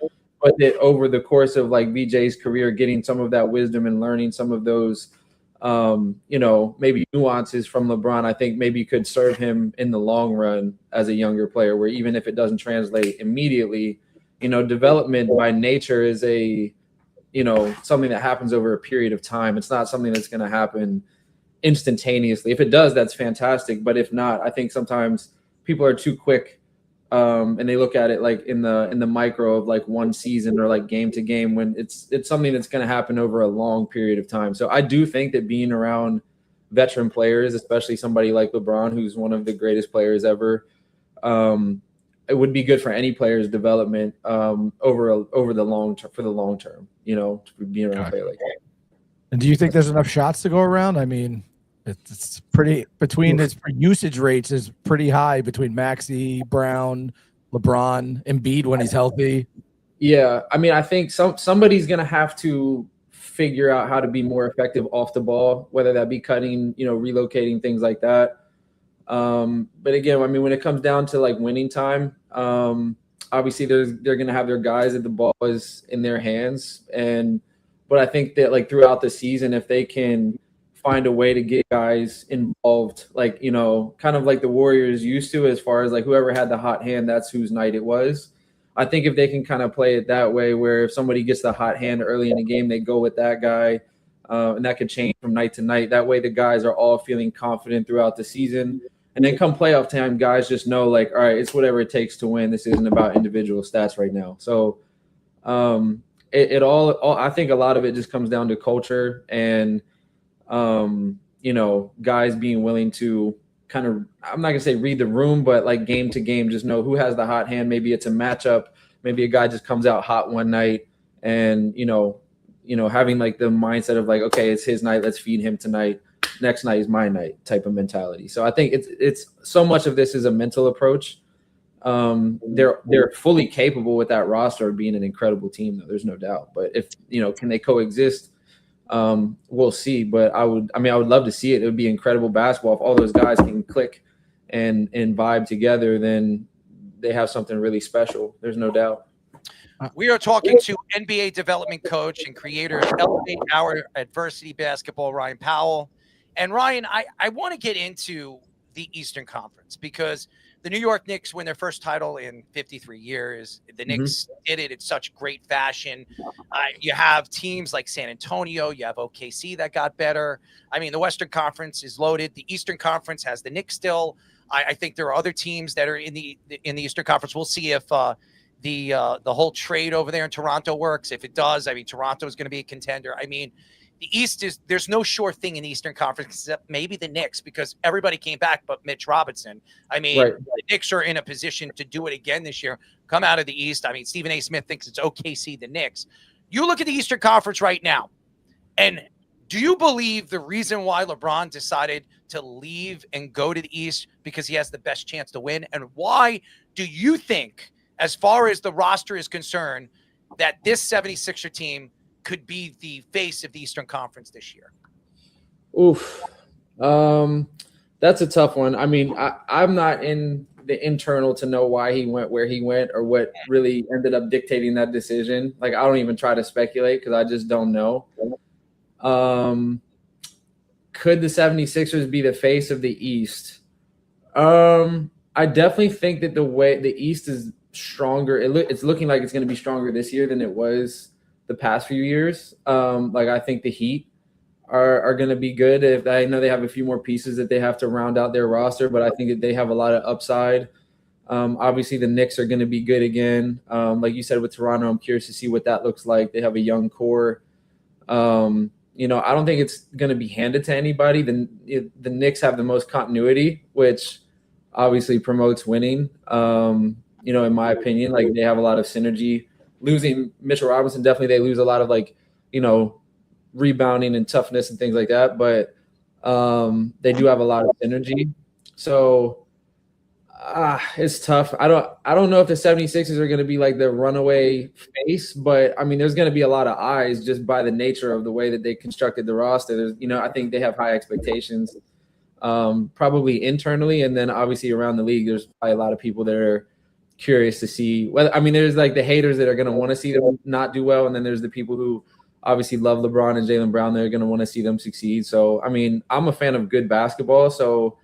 but that over the course of like VJ's career, getting some of that wisdom and learning some of those, maybe nuances from LeBron, I think maybe could serve him in the long run as a younger player, where even if it doesn't translate immediately, development by nature is something that happens over a period of time. It's not something that's going to happen instantaneously. If it does, that's fantastic. But if not, I think sometimes people are too quick and they look at it like in the micro of like one season or like game to game, when it's something that's going to happen over a long period of time. So I do think that being around veteran players, especially somebody like LeBron, who's one of the greatest players ever, it would be good for any player's development over the long term, for the long term, to be around a player like that. And do you think there's enough shots to go around? I mean, it's pretty between its usage rates is pretty high between Maxey, Brown, LeBron, Embiid when he's healthy. Yeah, I mean, I think somebody's gonna have to figure out how to be more effective off the ball, whether that be cutting, relocating, things like that. But again, I mean, when it comes down to like winning time, obviously they're gonna have their guys that the ball is in their hands, but I think that like throughout the season, if they can find a way to get guys involved, like, kind of like the Warriors used to, as far as like whoever had the hot hand, that's whose night it was. I think if they can kind of play it that way, where if somebody gets the hot hand early in the game, they go with that guy, and that could change from night to night. That way the guys are all feeling confident throughout the season. And then come playoff time, guys just know, like, all right, it's whatever it takes to win. This isn't about individual stats right now. So it all I think a lot of it just comes down to culture and guys being willing to kind of, I'm not gonna say read the room, but like game to game, just know who has the hot hand. Maybe it's a matchup. Maybe a guy just comes out hot one night, and having like the mindset of like, okay, it's his night, let's feed him tonight. Next night is my night type of mentality. So I think it's so much of this is a mental approach. They're fully capable with that roster of being an incredible team, though. There's no doubt. But if can they coexist? We'll see. But I would love to see it. It would be incredible basketball if all those guys can click and vibe together. Then they have something really special. There's no doubt. We are talking to NBA development coach and creator of Elevate Our Adversity Basketball, Ryan Powell. And Ryan, I want to get into the Eastern Conference because the New York Knicks win their first title in 53 years. The Knicks did it in such great fashion. You have teams like San Antonio. You have OKC that got better. I mean, the Western Conference is loaded. The Eastern Conference has the Knicks still. I think there are other teams that are in the Eastern Conference. We'll see if the whole trade over there in Toronto works. If it does, I mean, Toronto is going to be a contender. I mean, the East there's no sure thing in the Eastern Conference except maybe the Knicks, because everybody came back but Mitch Robinson. I mean, The Knicks are in a position to do it again this year, come out of the East. I mean, Stephen A. Smith thinks it's OKC, the Knicks. You look at the Eastern Conference right now, and do you believe the reason why LeBron decided to leave and go to the East because he has the best chance to win? And why do you think, as far as the roster is concerned, that this 76er team could be the face of the Eastern Conference this year? Oof. That's a tough one. I mean, I'm not in the internal to know why he went where he went or what really ended up dictating that decision. Like, I don't even try to speculate because I just don't know. Could the 76ers be the face of the East? I definitely think that the way the East is stronger, it's looking like it's going to be stronger this year than it was the past few years. Like, I think the Heat are going to be good. If I know they have a few more pieces that they have to round out their roster, but I think that they have a lot of upside. Obviously the Knicks are going to be good again. Like you said with Toronto, I'm curious to see what that looks like. They have a young core. I don't think it's going to be handed to anybody. The Knicks have the most continuity, which obviously promotes winning. In my opinion, like, they have a lot of synergy. Losing Mitchell Robinson, definitely they lose a lot of rebounding and toughness and things like that. But they do have a lot of synergy. So It's tough. I don't know if the 76ers are going to be like the runaway face, but I mean, there's going to be a lot of eyes just by the nature of the way that they constructed the roster. I think they have high expectations, probably internally, and then obviously around the league, there's probably a lot of people that are curious to see whether. I mean, there's like the haters that are going to want to see them not do well, and then there's the people who obviously love LeBron and Jalen Brown. They're going to want to see them succeed. So, I mean, I'm a fan of good basketball, so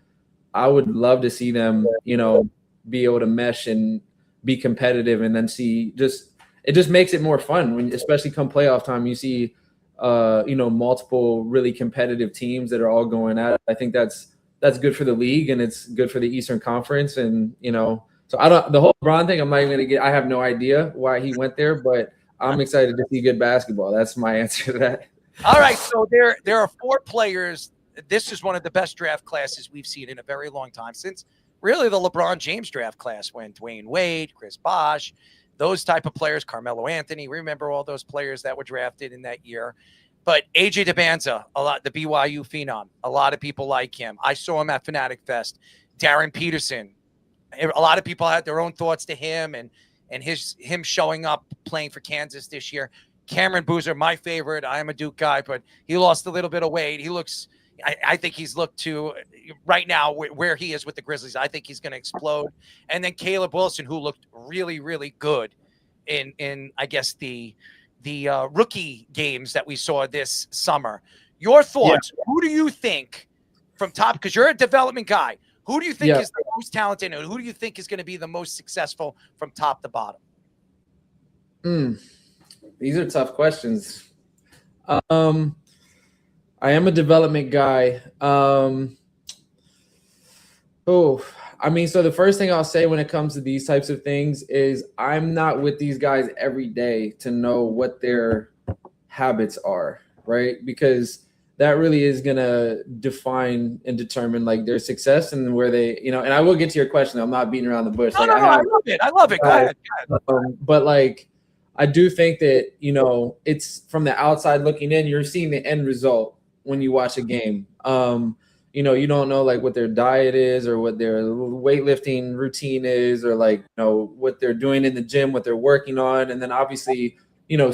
I would love to see them, be able to mesh and be competitive, and then see it just makes it more fun when, especially come playoff time, you see, multiple really competitive teams that are all going at it. I think that's good for the league, and it's good for the Eastern Conference. And, so the whole LeBron thing, I'm not even going to I have no idea why he went there, but I'm excited to see good basketball. That's my answer to that. All right. So there are 4 players. This is one of the best draft classes we've seen in a very long time, since really the LeBron James draft class, when Dwayne Wade, Chris Bosh, those type of players, Carmelo Anthony, remember all those players that were drafted in that year. But AJ DeBanza, the BYU phenom, a lot of people like him. I saw him at Fanatic Fest. Darren Peterson, a lot of people had their own thoughts to him and him showing up playing for Kansas this year. Cameron Boozer, my favorite. I am a Duke guy, but he lost a little bit of weight. He looks – I think he's looked to right now where he is with the Grizzlies. I think he's going to explode. And then Caleb Wilson, who looked really, really good in I guess the rookie games that we saw this summer. Your thoughts? Yeah. Who do you think from top? Because you're a development guy. Who do you think is the most talented, and who do you think is going to be the most successful from top to bottom? These are tough questions. I am a development guy. So the first thing I'll say when it comes to these types of things is I'm not with these guys every day to know what their habits are, right? Because that really is going to define and determine like their success and where they, and I will get to your question. I'm not beating around the bush. I love it. I love it. Go ahead. But like, I do think that, it's from the outside looking in, you're seeing the end result when you watch a game. You don't know like what their diet is or what their weightlifting routine is, or like, what they're doing in the gym, what they're working on. And then obviously,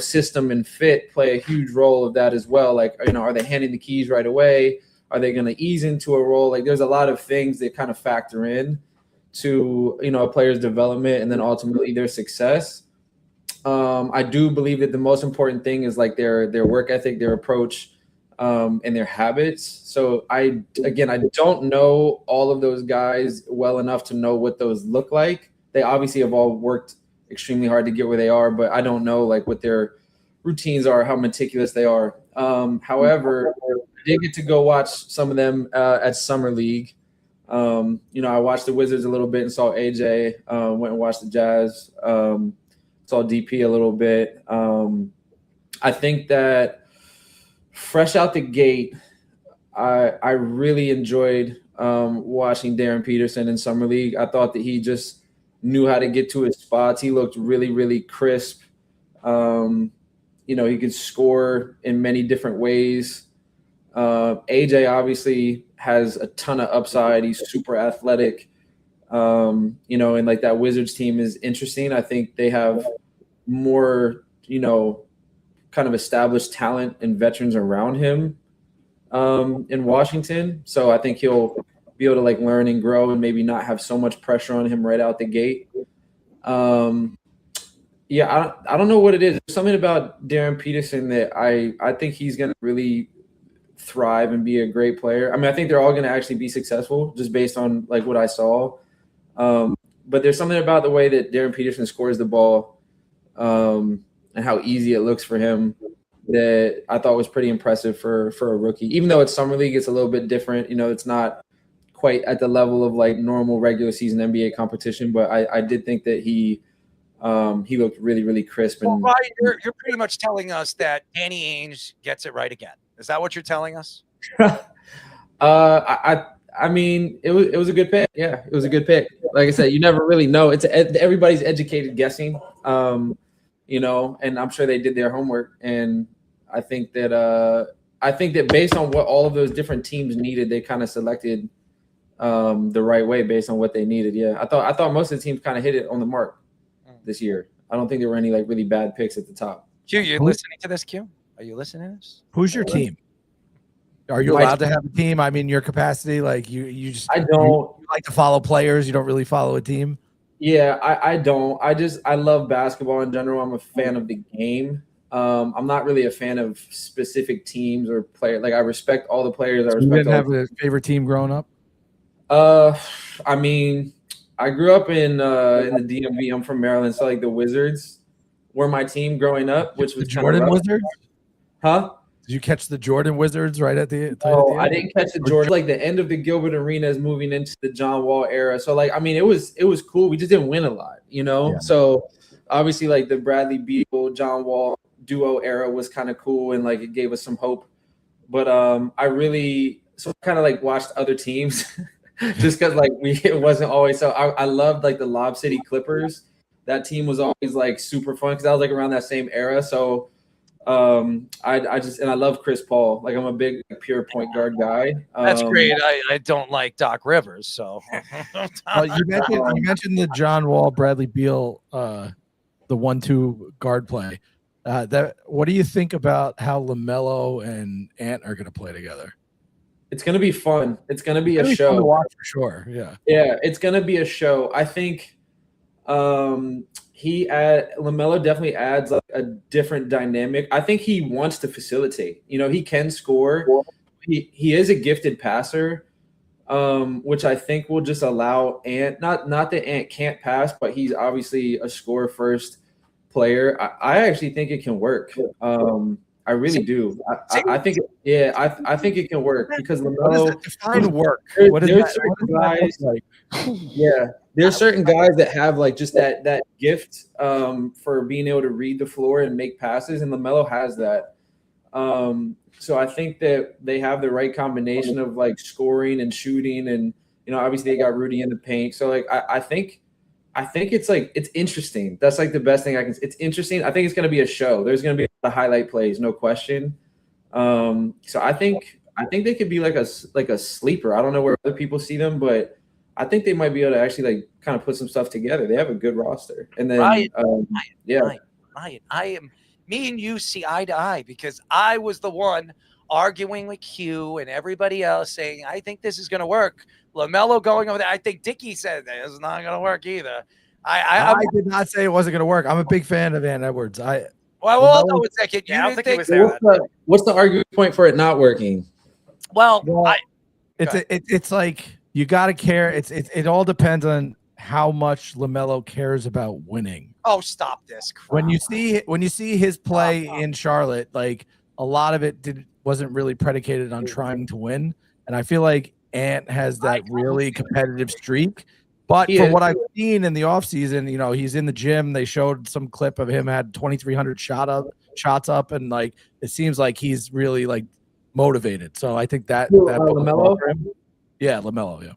system and fit play a huge role of that as well. Like, are they handing the keys right away? Are they going to ease into a role? Like there's a lot of things that kind of factor in to, a player's development and then ultimately their success. I do believe that the most important thing is like their work ethic, their approach, and their habits. So I don't know all of those guys well enough to know what those look like. They obviously have all worked extremely hard to get where they are, but I don't know like what their routines are, how meticulous they are. However, I did get to go watch some of them at Summer League. I watched the Wizards a little bit and saw AJ, went and watched the Jazz, saw DP a little bit. I think that fresh out the gate, I really enjoyed watching Darren Peterson in Summer League. I thought that he just knew how to get to his spots. He looked really, really crisp. He could score in many different ways. AJ obviously has a ton of upside. He's super athletic. And like that Wizards team is interesting. I think they have more, kind of established talent and veterans around him in Washington. So I think he'll be able to like learn and grow and maybe not have so much pressure on him right out the gate. I don't know what it is. There's something about Darren Peterson that I think he's going to really thrive and be a great player. I mean, I think they're all going to actually be successful just based on like what I saw. But there's something about the way that Darren Peterson scores the ball and how easy it looks for him that I thought was pretty impressive for a rookie. Even though it's Summer League, it's a little bit different. It's not quite at the level of like normal regular season NBA competition, but I did think that he looked really, really crisp. And well, Ryan, you're pretty much telling us that Danny Ainge gets it right again. Is that what you're telling us? I mean, it was a good pick. Yeah, it was a good pick. Like I said, you never really know. It's everybody's educated guessing, and I'm sure they did their homework. And I think that based on what all of those different teams needed, they kind of selected the right way based on what they needed. Yeah, I thought most of the teams kind of hit it on the mark this year. I don't think there were any like really bad picks at the top. Q, you listening to this, Q? Are you listening to this? Who's your team? Are you allowed to have a team? I mean, your capacity, like you just I don't you like to follow players. You don't really follow a team. Yeah, I don't. I love basketball in general. I'm a fan of the game. I'm not really a fan of specific teams or players. Like I respect all the players. I respect. You didn't have a favorite team growing up? I mean, I grew up in the DMV. I'm from Maryland, so like the Wizards were my team growing up, which was the Jordan Wizards. Huh? Did you catch the Jordan Wizards right at the? Oh, I didn't catch the Jordan. Like the end of the Gilbert Arenas, moving into the John Wall era. So like, I mean, it was cool. We just didn't win a lot, you know. Yeah. So obviously, like the Bradley Beal, John Wall duo era was kind of cool, and like it gave us some hope. But I really kind of like watched other teams just because like it wasn't always. So I loved like the Lob City Clippers. That team was always like super fun because I was like around that same era. So. I love Chris Paul. Like I'm a big pure point guard guy. That's great. I don't like Doc Rivers, so. You mentioned the John Wall, Bradley Beal, the 1-2 guard play. What do you think about how LaMelo and Ant are going to play together? It's going to be fun. It's going to be a show to watch for sure. Yeah. Yeah, it's going to be a show. I think. LaMelo definitely adds like a different dynamic. I think he wants to facilitate. You know, he can score. He is a gifted passer, which I think will just allow Ant. Not that Ant can't pass, but he's obviously a score first player. I actually think it can work. I really do. I think. I think it can work because LaMelo define work. There's certain guys like. Yeah. There's certain guys that have like just that gift for being able to read the floor and make passes, and LaMelo has that. So I think that they have the right combination of like scoring and shooting, and you know, obviously they got Rudy in the paint. So like I think it's like it's interesting. That's like the best thing I can. It's interesting. I think it's going to be a show. There's going to be the highlight plays, no question. So I think they could be like a sleeper. I don't know where other people see them, but. I think they might be able to actually like kind of put some stuff together. They have a good roster, and then Ryan, me and you see eye to eye because I was the one arguing with Q and everybody else saying I think this is going to work. LaMelo going over there. I think Dickie said that it's not going to work either. I did not say it wasn't going to work. I'm a big fan of Ant Edwards. Well, hold on a second. I don't think he was there. What's the argument point for it not working? Well, it's like. You got to care. It all depends on how much LaMelo cares about winning. Oh, stop this crap. When you see his play in Charlotte, like a lot of it wasn't really predicated on trying to win. And I feel like Ant has that really competitive streak. But from what I've seen in the offseason, you know, he's in the gym. They showed some clip of him had 2,300 shots up, and like it seems like he's really like motivated. So I think that LaMelo. Yeah, LaMelo, yeah.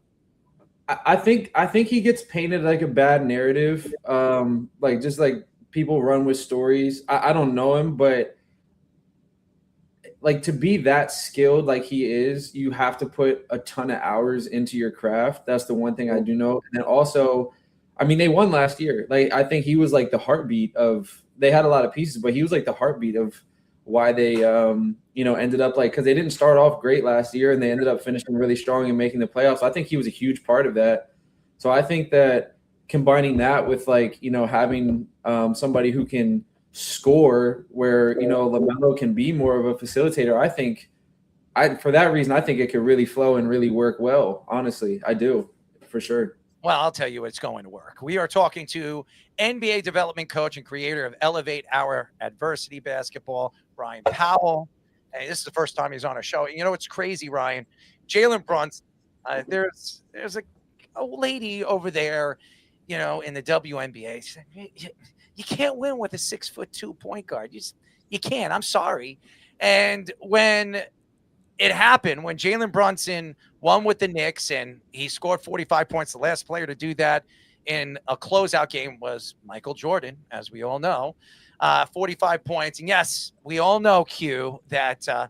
I think he gets painted like a bad narrative. Like just like people run with stories. I don't know him, but like to be that skilled like he is, you have to put a ton of hours into your craft. That's the one thing I do know. And then also, I mean, they won last year. Like I think he was like the heartbeat of. They had a lot of pieces, but he was like the heartbeat of why they ended up like because they didn't start off great last year and they ended up finishing really strong and making the playoffs. I think he was a huge part of that. So I think that combining that with like, you know, having somebody who can score where, you know, LaMelo can be more of a facilitator, for that reason, I think it could really flow and really work well. Honestly, I do for sure. Well, I'll tell you it's going to work. We are talking to NBA development coach and creator of Elevate Our Adversity Basketball, Ryan Powell. Hey, this is the first time he's on a show. You know, it's crazy, Ryan. Jalen Brunson, there's a old lady over there, you know, in the WNBA. She said, you can't win with a 6'2" point guard. You can't. I'm sorry. And when it happened, when Jalen Brunson won with the Knicks and he scored 45 points, the last player to do that in a closeout game was Michael Jordan, as we all know, 45 points. And yes, we all know, Q, that, OG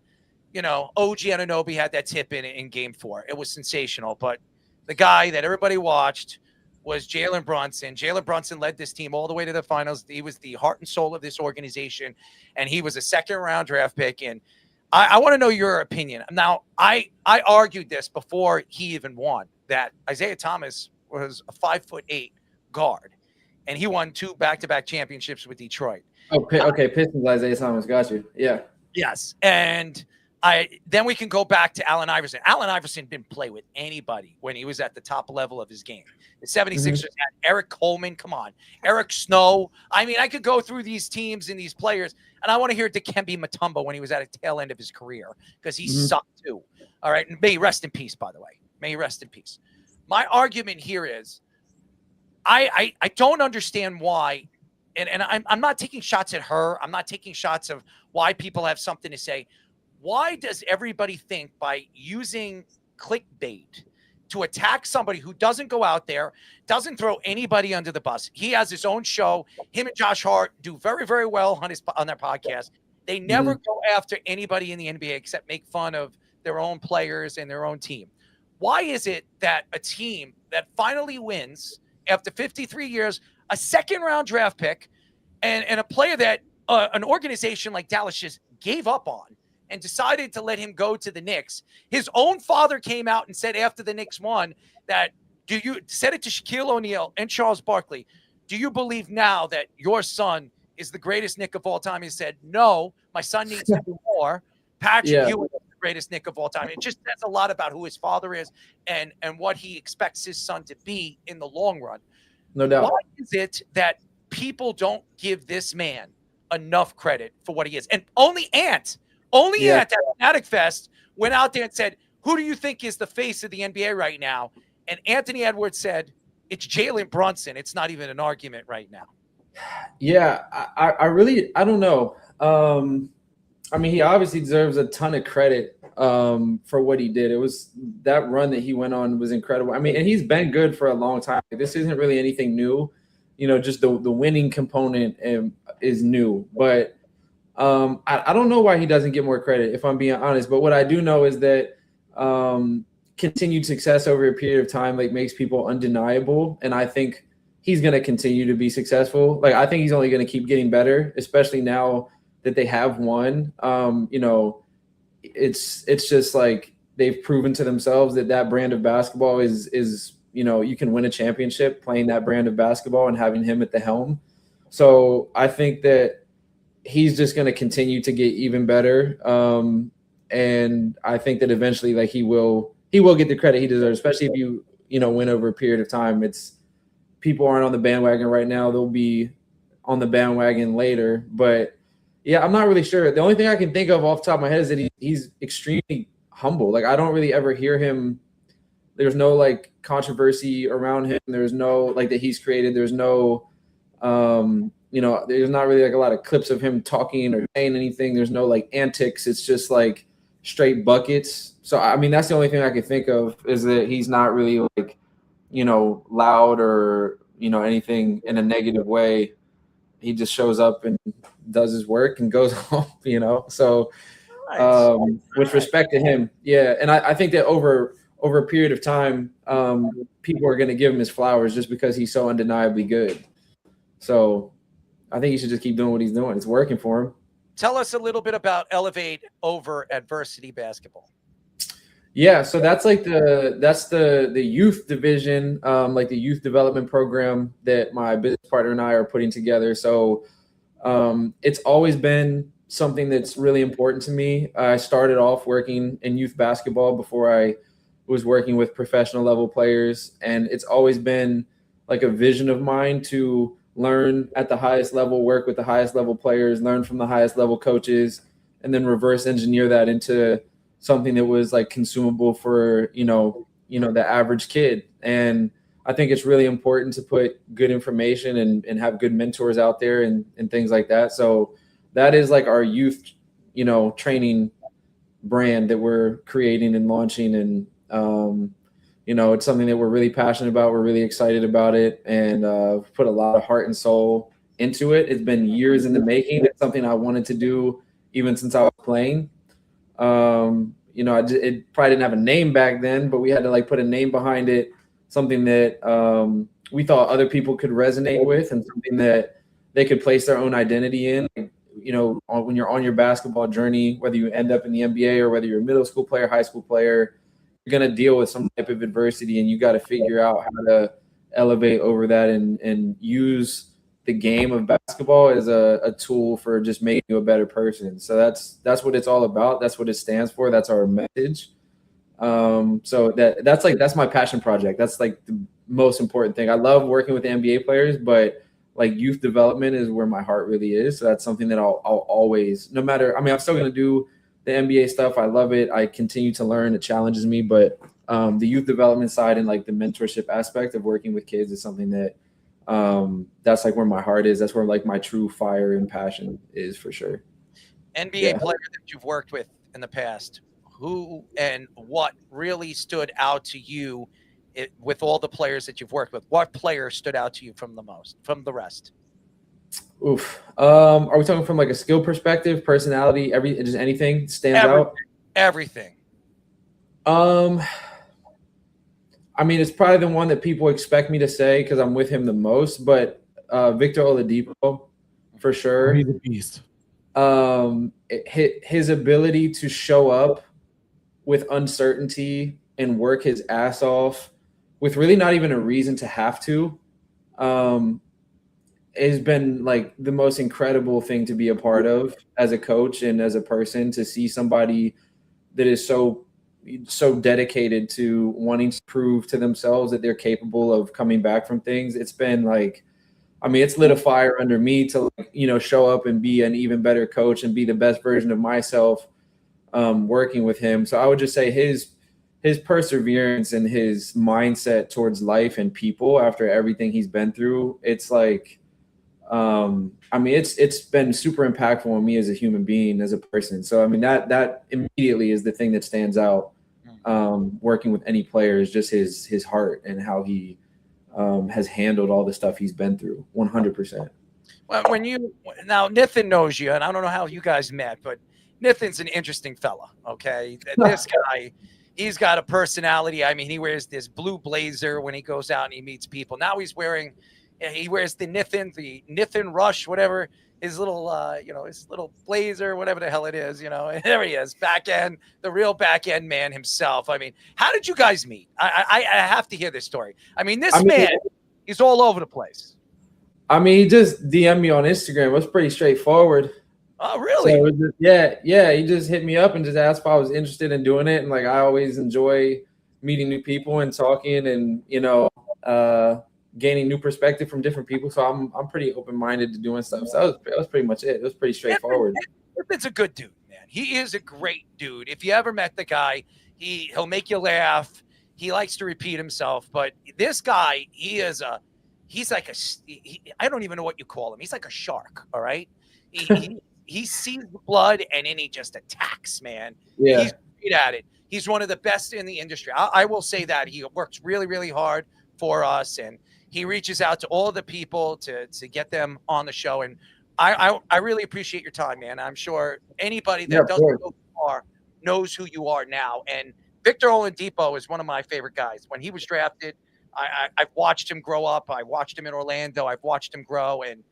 Anunoby had that tip in game 4. It was sensational. But the guy that everybody watched was Jalen Brunson. Jalen Brunson led this team all the way to the finals. He was the heart and soul of this organization, and he was a second-round draft pick. And I want to know your opinion. Now, I argued this before he even won, that Isaiah Thomas was a 5'8" guard, and he won 2 back-to-back championships with Detroit. Okay, Pistons, Isaiah Thomas, got you. Yeah. Yes, and then we can go back to Allen Iverson. Allen Iverson didn't play with anybody when he was at the top level of his game. The 76ers had Eric Coleman. Come on. Eric Snow. I mean, I could go through these teams and these players, and I want to hear Dikembe Mutombo when he was at a tail end of his career, because he sucked too. All right, and may he rest in peace, by the way. May he rest in peace. My argument here is I don't understand why, and I'm not taking shots at her. I'm not taking shots of why people have something to say. Why does everybody think by using clickbait to attack somebody who doesn't go out there, doesn't throw anybody under the bus? He has his own show. Him and Josh Hart do very, very well on their podcast. They never go after anybody in the NBA except make fun of their own players and their own team. Why is it that a team that finally wins after 53 years, a second-round draft pick, and a player that an organization like Dallas just gave up on, and decided to let him go to the Knicks? His own father came out and said after the Knicks won that, said it to Shaquille O'Neal and Charles Barkley, do you believe now that your son is the greatest Knick of all time? He said, no, my son needs to do more. Patrick Ewing is the greatest Knick of all time. It just says a lot about who his father is and what he expects his son to be in the long run. No doubt. Why is it that people don't give this man enough credit for what he is? And only Ant at that Fanatic Fest went out there and said, who do you think is the face of the NBA right now? And Anthony Edwards said, it's Jalen Brunson. It's not even an argument right now. Yeah, I don't know. I mean, he obviously deserves a ton of credit for what he did. It was that run that he went on was incredible. I mean, and he's been good for a long time. This isn't really anything new. You know, just the winning component is new. But I don't know why he doesn't get more credit, if I'm being honest. But what I do know is that continued success over a period of time makes people undeniable. And I think he's going to continue to be successful. I think he's only going to keep getting better, especially now that they have won. You know, it's just they've proven to themselves that brand of basketball is you know, you can win a championship playing that brand of basketball and having him at the helm. So I think that he's just going to continue to get even better. And I think that eventually he will get the credit he deserves, especially if you win over a period of time. It's people aren't on the bandwagon right now. They'll be on the bandwagon later. But yeah, I'm not really sure. The only thing I can think of off the top of my head is that he's extremely humble. I don't really ever hear him. There's no controversy around him. There's no that he's created. There's no, there's not really a lot of clips of him talking or saying anything. There's no antics. It's just straight buckets. So, I mean, that's the only thing I can think of is that he's not really loud or, anything in a negative way. He just shows up and does his work and goes home, So, with respect to him, yeah. And I think that over a period of time, people are going to give him his flowers just because he's so undeniably good. So I think he should just keep doing what he's doing. It's working for him. Tell us a little bit about Elevate over Adversity Basketball. Yeah, so that's the youth division, the youth development program that my business partner and I are putting together. So it's always been something that's really important to me. I started off working in youth basketball before I was working with professional level players. And it's always been a vision of mine to learn at the highest level, work with the highest level players, learn from the highest level coaches, and then reverse engineer that into something that was consumable for, the average kid. And I think it's really important to put good information and have good mentors out there and things like that. So that is our youth, training brand that we're creating and launching. And, it's something that we're really passionate about. We're really excited about it and put a lot of heart and soul into it. It's been years in the making. It's something I wanted to do even since I was playing. you know, it probably didn't have a name back then, but we had to like put a name behind it, something that we thought other people could resonate with, and something that they could place their own identity in. You know, when you're on your basketball journey, whether you end up in the NBA or whether you're a middle school player, high school player, you're going to deal with some type of adversity, and you got to figure out how to elevate over that and use the game of basketball as a tool for just making you a better person. So that's what it's all about. That's what it stands for. That's our message. So that's my passion project. That's like the most important thing. I love working with the NBA players, but like youth development is where my heart really is. So that's something that I'll always, no matter, I mean, I'm still going to do the NBA stuff. I love it. I continue to learn. It challenges me, but the youth development side and like the mentorship aspect of working with kids is something that that's like where my heart is. That's where like my true fire and passion is, for sure. NBA player that you've worked with in the past, who and what really stood out to you with all the players that you've worked with? What player stood out to you from the rest? Oof. Are we talking from like a skill perspective, personality, just anything stands out? Everything. I mean, it's probably the one that people expect me to say because I'm with him the most, but Victor Oladipo, for sure. He's a beast. His ability to show up with uncertainty and work his ass off with really not even a reason to have to, has been like the most incredible thing to be a part of as a coach and as a person, to see somebody that is so dedicated to wanting to prove to themselves that they're capable of coming back from things. It's been like, I mean, it's lit a fire under me to, like, you know, show up and be an even better coach and be the best version of myself working with him. So I would just say his perseverance and his mindset towards life and people after everything he's been through, it's like, I mean, it's been super impactful on me as a human being, as a person. So, I mean, that immediately is the thing that stands out working with any player, is just his heart and how he has handled all the stuff he's been through 100%. Well, now Nathan knows you, and I don't know how you guys met, but Nathan's an interesting fella. Okay. This guy, he's got a personality. I mean, he wears this blue blazer when he goes out and he meets people. Now he wears the Nathan Rush, whatever, his little, his little blazer, whatever the hell it is, and there he is, the real back end man himself. I mean, how did you guys meet? I have to hear this story. I mean, man, he's all over the place. I mean, he just DM'd me on Instagram. It was pretty straightforward. Oh, really? So yeah. He just hit me up and just asked if I was interested in doing it. And like, I always enjoy meeting new people and talking and, gaining new perspective from different people. So I'm pretty open-minded to doing stuff. So that was pretty much it. It was pretty straightforward. Nathan's a good dude, man. He is a great dude. If you ever met the guy, he'll make you laugh. He likes to repeat himself, but this guy, he's like I don't even know what you call him. He's like a shark. All right. He sees the blood and then he just attacks, man. Yeah. He's great at it. He's one of the best in the industry. I will say that. He works really, really hard for us, and he reaches out to all the people to get them on the show. And I really appreciate your time, man. I'm sure anybody that doesn't know who you are knows who you are now. And Victor Oladipo is one of my favorite guys. When he was drafted, I've watched him grow up. I watched him in Orlando. I've watched him grow, and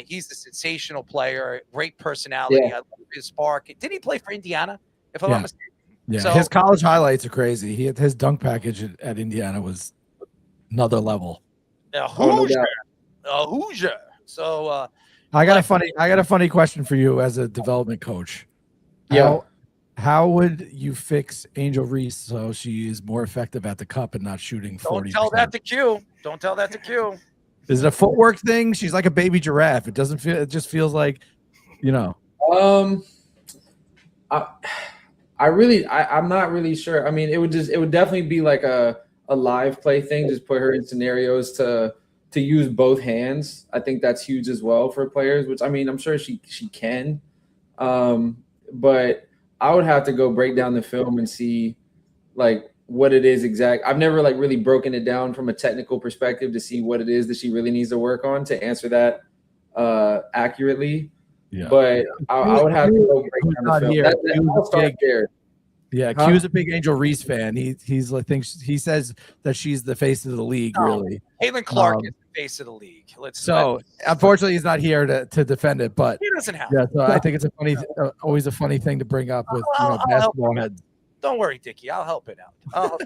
he's a sensational player, great personality. I love his spark. Did he play for Indiana, if I'm not mistaken? Yeah, so, his college highlights are crazy. His dunk package at Indiana was another level. A Hoosier. So I got a funny question for you as a development coach. How would you fix Angel Reese so she is more effective at the cup and not shooting 40%? Don't tell that to Q. Is it a footwork thing? She's like a baby giraffe. It just feels like, I'm not really sure. I mean, it would definitely be like a live play thing. Just put her in scenarios to use both hands. I think that's huge as well for players, which, I mean, I'm sure she can. But I would have to go break down the film and see like what it is exact. I've never like really broken it down from a technical perspective to see what it is that she really needs to work on to answer that accurately. Yeah. But I would have to go break down the film. I'll start there. Yeah, Q's a big Angel Reese fan. He's like he says that she's the face of the league. Really, Caitlin Clark is the face of the league. Unfortunately, he's not here to defend it. But he doesn't have. Yeah, so I think it's always a funny thing to bring up with basketball heads. Don't worry, Dickie. I'll help it out.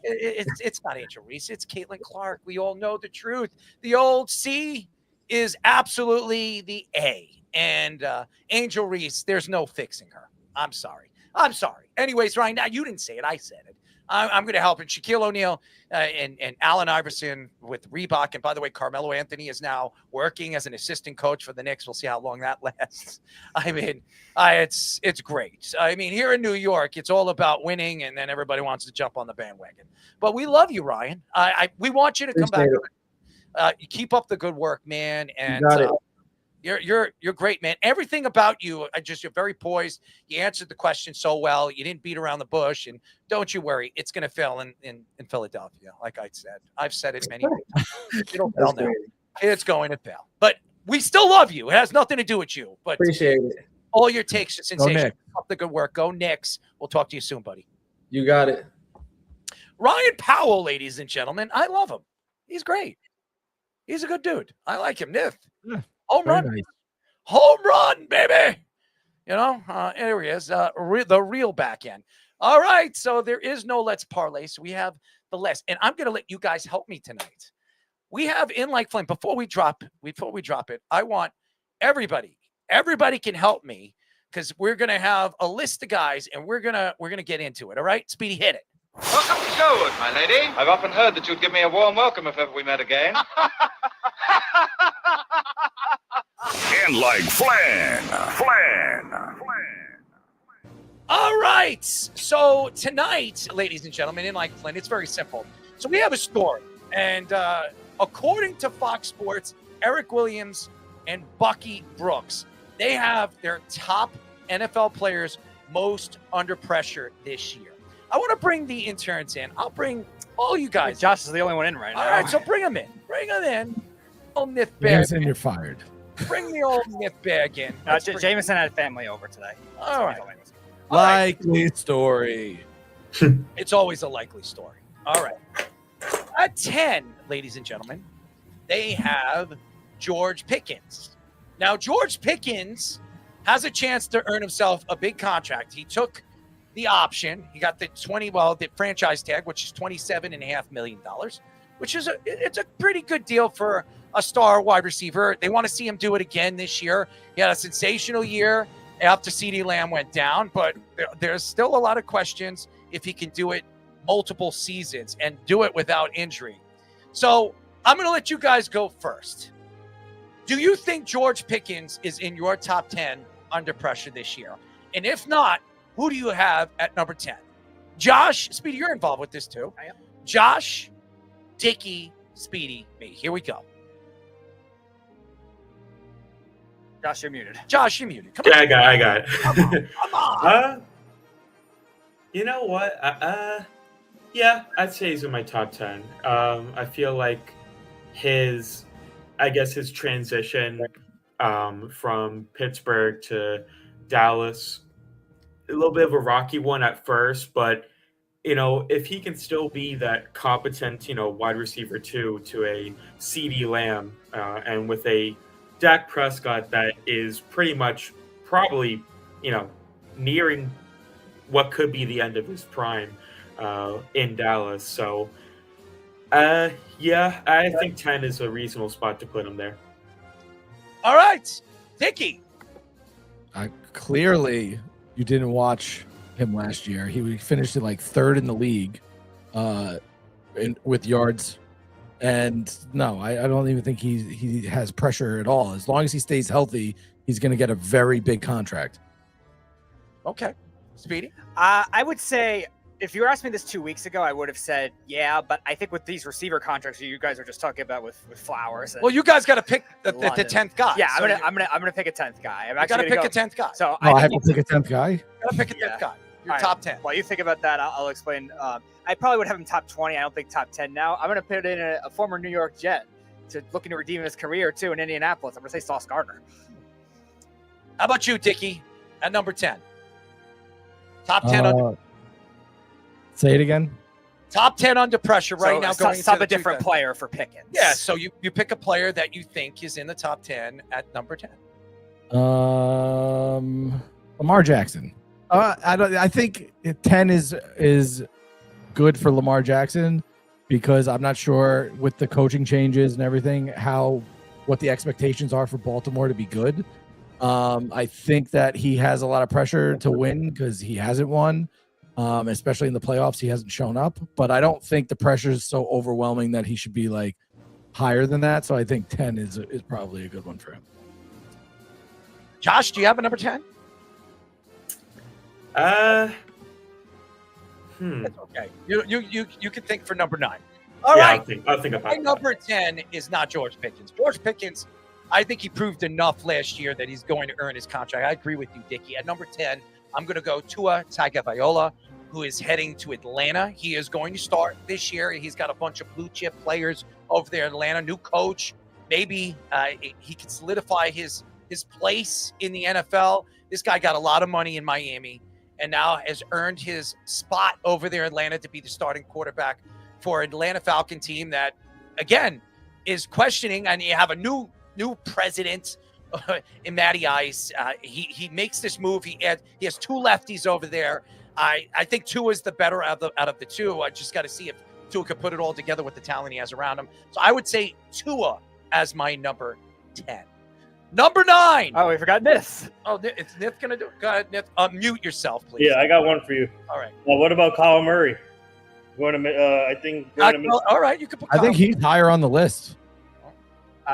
It's not Angel Reese. It's Caitlin Clark. We all know the truth. The old C is absolutely the A. And Angel Reese, there's no fixing her. I'm sorry. Anyways, Ryan, now you didn't say it. I said it. I'm going to help. And Shaquille O'Neal and Allen Iverson with Reebok. And by the way, Carmelo Anthony is now working as an assistant coach for the Knicks. We'll see how long that lasts. I mean, it's great. I mean, here in New York, it's all about winning, and then everybody wants to jump on the bandwagon. But we love you, Ryan. We want you to come back. You keep up the good work, man. And you're great, man. Everything about you, you're very poised. You answered the question so well. You didn't beat around the bush, and don't you worry, it's going to fail in Philadelphia. Like I said, I've said it many times. It'll fail now. It's going to fail, but we still love you. It has nothing to do with you. But appreciate it. All your takes are sensational. Keep up the good work. Go Knicks. We'll talk to you soon, buddy. You got it. Ryan Powell, ladies and gentlemen, I love him. He's great. He's a good dude. I like him. Nith. Home run. Nice. Home run, baby. Here he is. The real back end. All right. So there is no Let's Parlay. So we have the list. And I'm going to let you guys help me tonight. We have in like flame. Before we drop it, I want everybody can help me because we're going to have a list of guys and we're going to get into it. All right. Speedy, hit it. Welcome to Sherwood, my lady. I've often heard that you'd give me a warm welcome if ever we met again. In like Flan. All right. So tonight, ladies and gentlemen, in like Flynn, it's very simple. So we have a story. And according to Fox Sports, Eric Williams and Bucky Brooks, they have their top NFL players most under pressure this year. I want to bring the interns in. I'll bring all you guys. Josh is the only one in right now. All right, so bring them in. Old Myth bag. Jameson, you're fired. Bring the old Myth bag in. Jameson had family over today. All right. Likely story. It's always a likely story. All right. At 10, ladies and gentlemen, they have George Pickens. Now, George Pickens has a chance to earn himself a big contract. He took the option. He got the the franchise tag, which is $27.5 million, which is it's a pretty good deal for a star wide receiver. They want to see him do it again this year. He had a sensational year after CeeDee Lamb went down, but there's still a lot of questions if he can do it multiple seasons and do it without injury. So I'm going to let you guys go first. Do you think George Pickens is in your top 10 under pressure this year? And if not, who do you have at number 10? Josh, Speedy, you're involved with this too. I am. Josh, Dickie, Speedy, me. Here we go. Josh, you're muted. Come on. I got it. Come on. You know what? Yeah, I'd say he's in my top 10. I feel like his transition from Pittsburgh to Dallas, a little bit of a rocky one at first, but if he can still be that competent, wide receiver to a CeeDee Lamb, and with a Dak Prescott that is pretty much probably, nearing what could be the end of his prime in Dallas. So, yeah, I think 10 is a reasonable spot to put him there. All right, Dickie. Clearly, you didn't watch him last year. He finished at like third in the league with yards. And no, I don't even think he has pressure at all. As long as he stays healthy, he's going to get a very big contract. Okay. Speedy? I would say if you were asking me this 2 weeks ago, I would have said, yeah, but I think with these receiver contracts you guys are just talking about with Flowers. Well, you guys got to pick the 10th guy. Yeah, so I'm gonna pick a 10th guy. I'm actually going to pick a 10th guy. So I have to pick a 10th guy? You got to pick a 10th guy. Your top 10. While you think about that, I'll explain. I probably would have him top 20. I don't think top 10 now. I'm going to put in a former New York Jet looking to redeem his career, too, in Indianapolis. I'm going to say Sauce Gardner. How about you, Dickie, at number 10? Top 10 under. Say it again. Top 10 under pressure right now. Going sub into a different player for Pickens. Yeah, so you pick a player that you think is in the top 10 at number 10. Lamar Jackson. I think 10 is good for Lamar Jackson because I'm not sure with the coaching changes and everything what the expectations are for Baltimore to be good. I think that he has a lot of pressure to win because he hasn't won, especially in the playoffs. He hasn't shown up, but I don't think the pressure is so overwhelming that he should be like higher than that. So I think 10 is probably a good one for him. Josh, do you have a number 10? That's okay. You can think for number 9. All right. I'll think about my number 10 is not George Pickens. George Pickens, I think he proved enough last year that he's going to earn his contract. I agree with you, Dickie. At number 10, I'm going to go Tua Tagovailoa, who is heading to Atlanta. He is going to start this year. He's got a bunch of blue chip players over there in Atlanta. New coach. Maybe he can solidify his place in the NFL. This guy got a lot of money in Miami and now has earned his spot over there in Atlanta to be the starting quarterback for an Atlanta Falcon team that, again, is questioning. And you have a new president in Matty Ice. He makes this move. He has 2 lefties over there. I think Tua is the better out of the two. I just got to see if Tua could put it all together with the talent he has around him. So I would say Tua as my number 10. Number 9. Oh, we forgot Nith. Oh, it's Nith going to do it? Go ahead, Nith. Mute yourself, please. Yeah, I got one for you. All right. Well, what about Kyler Murray? I think. All right, you can put. I think he's higher on the list. No,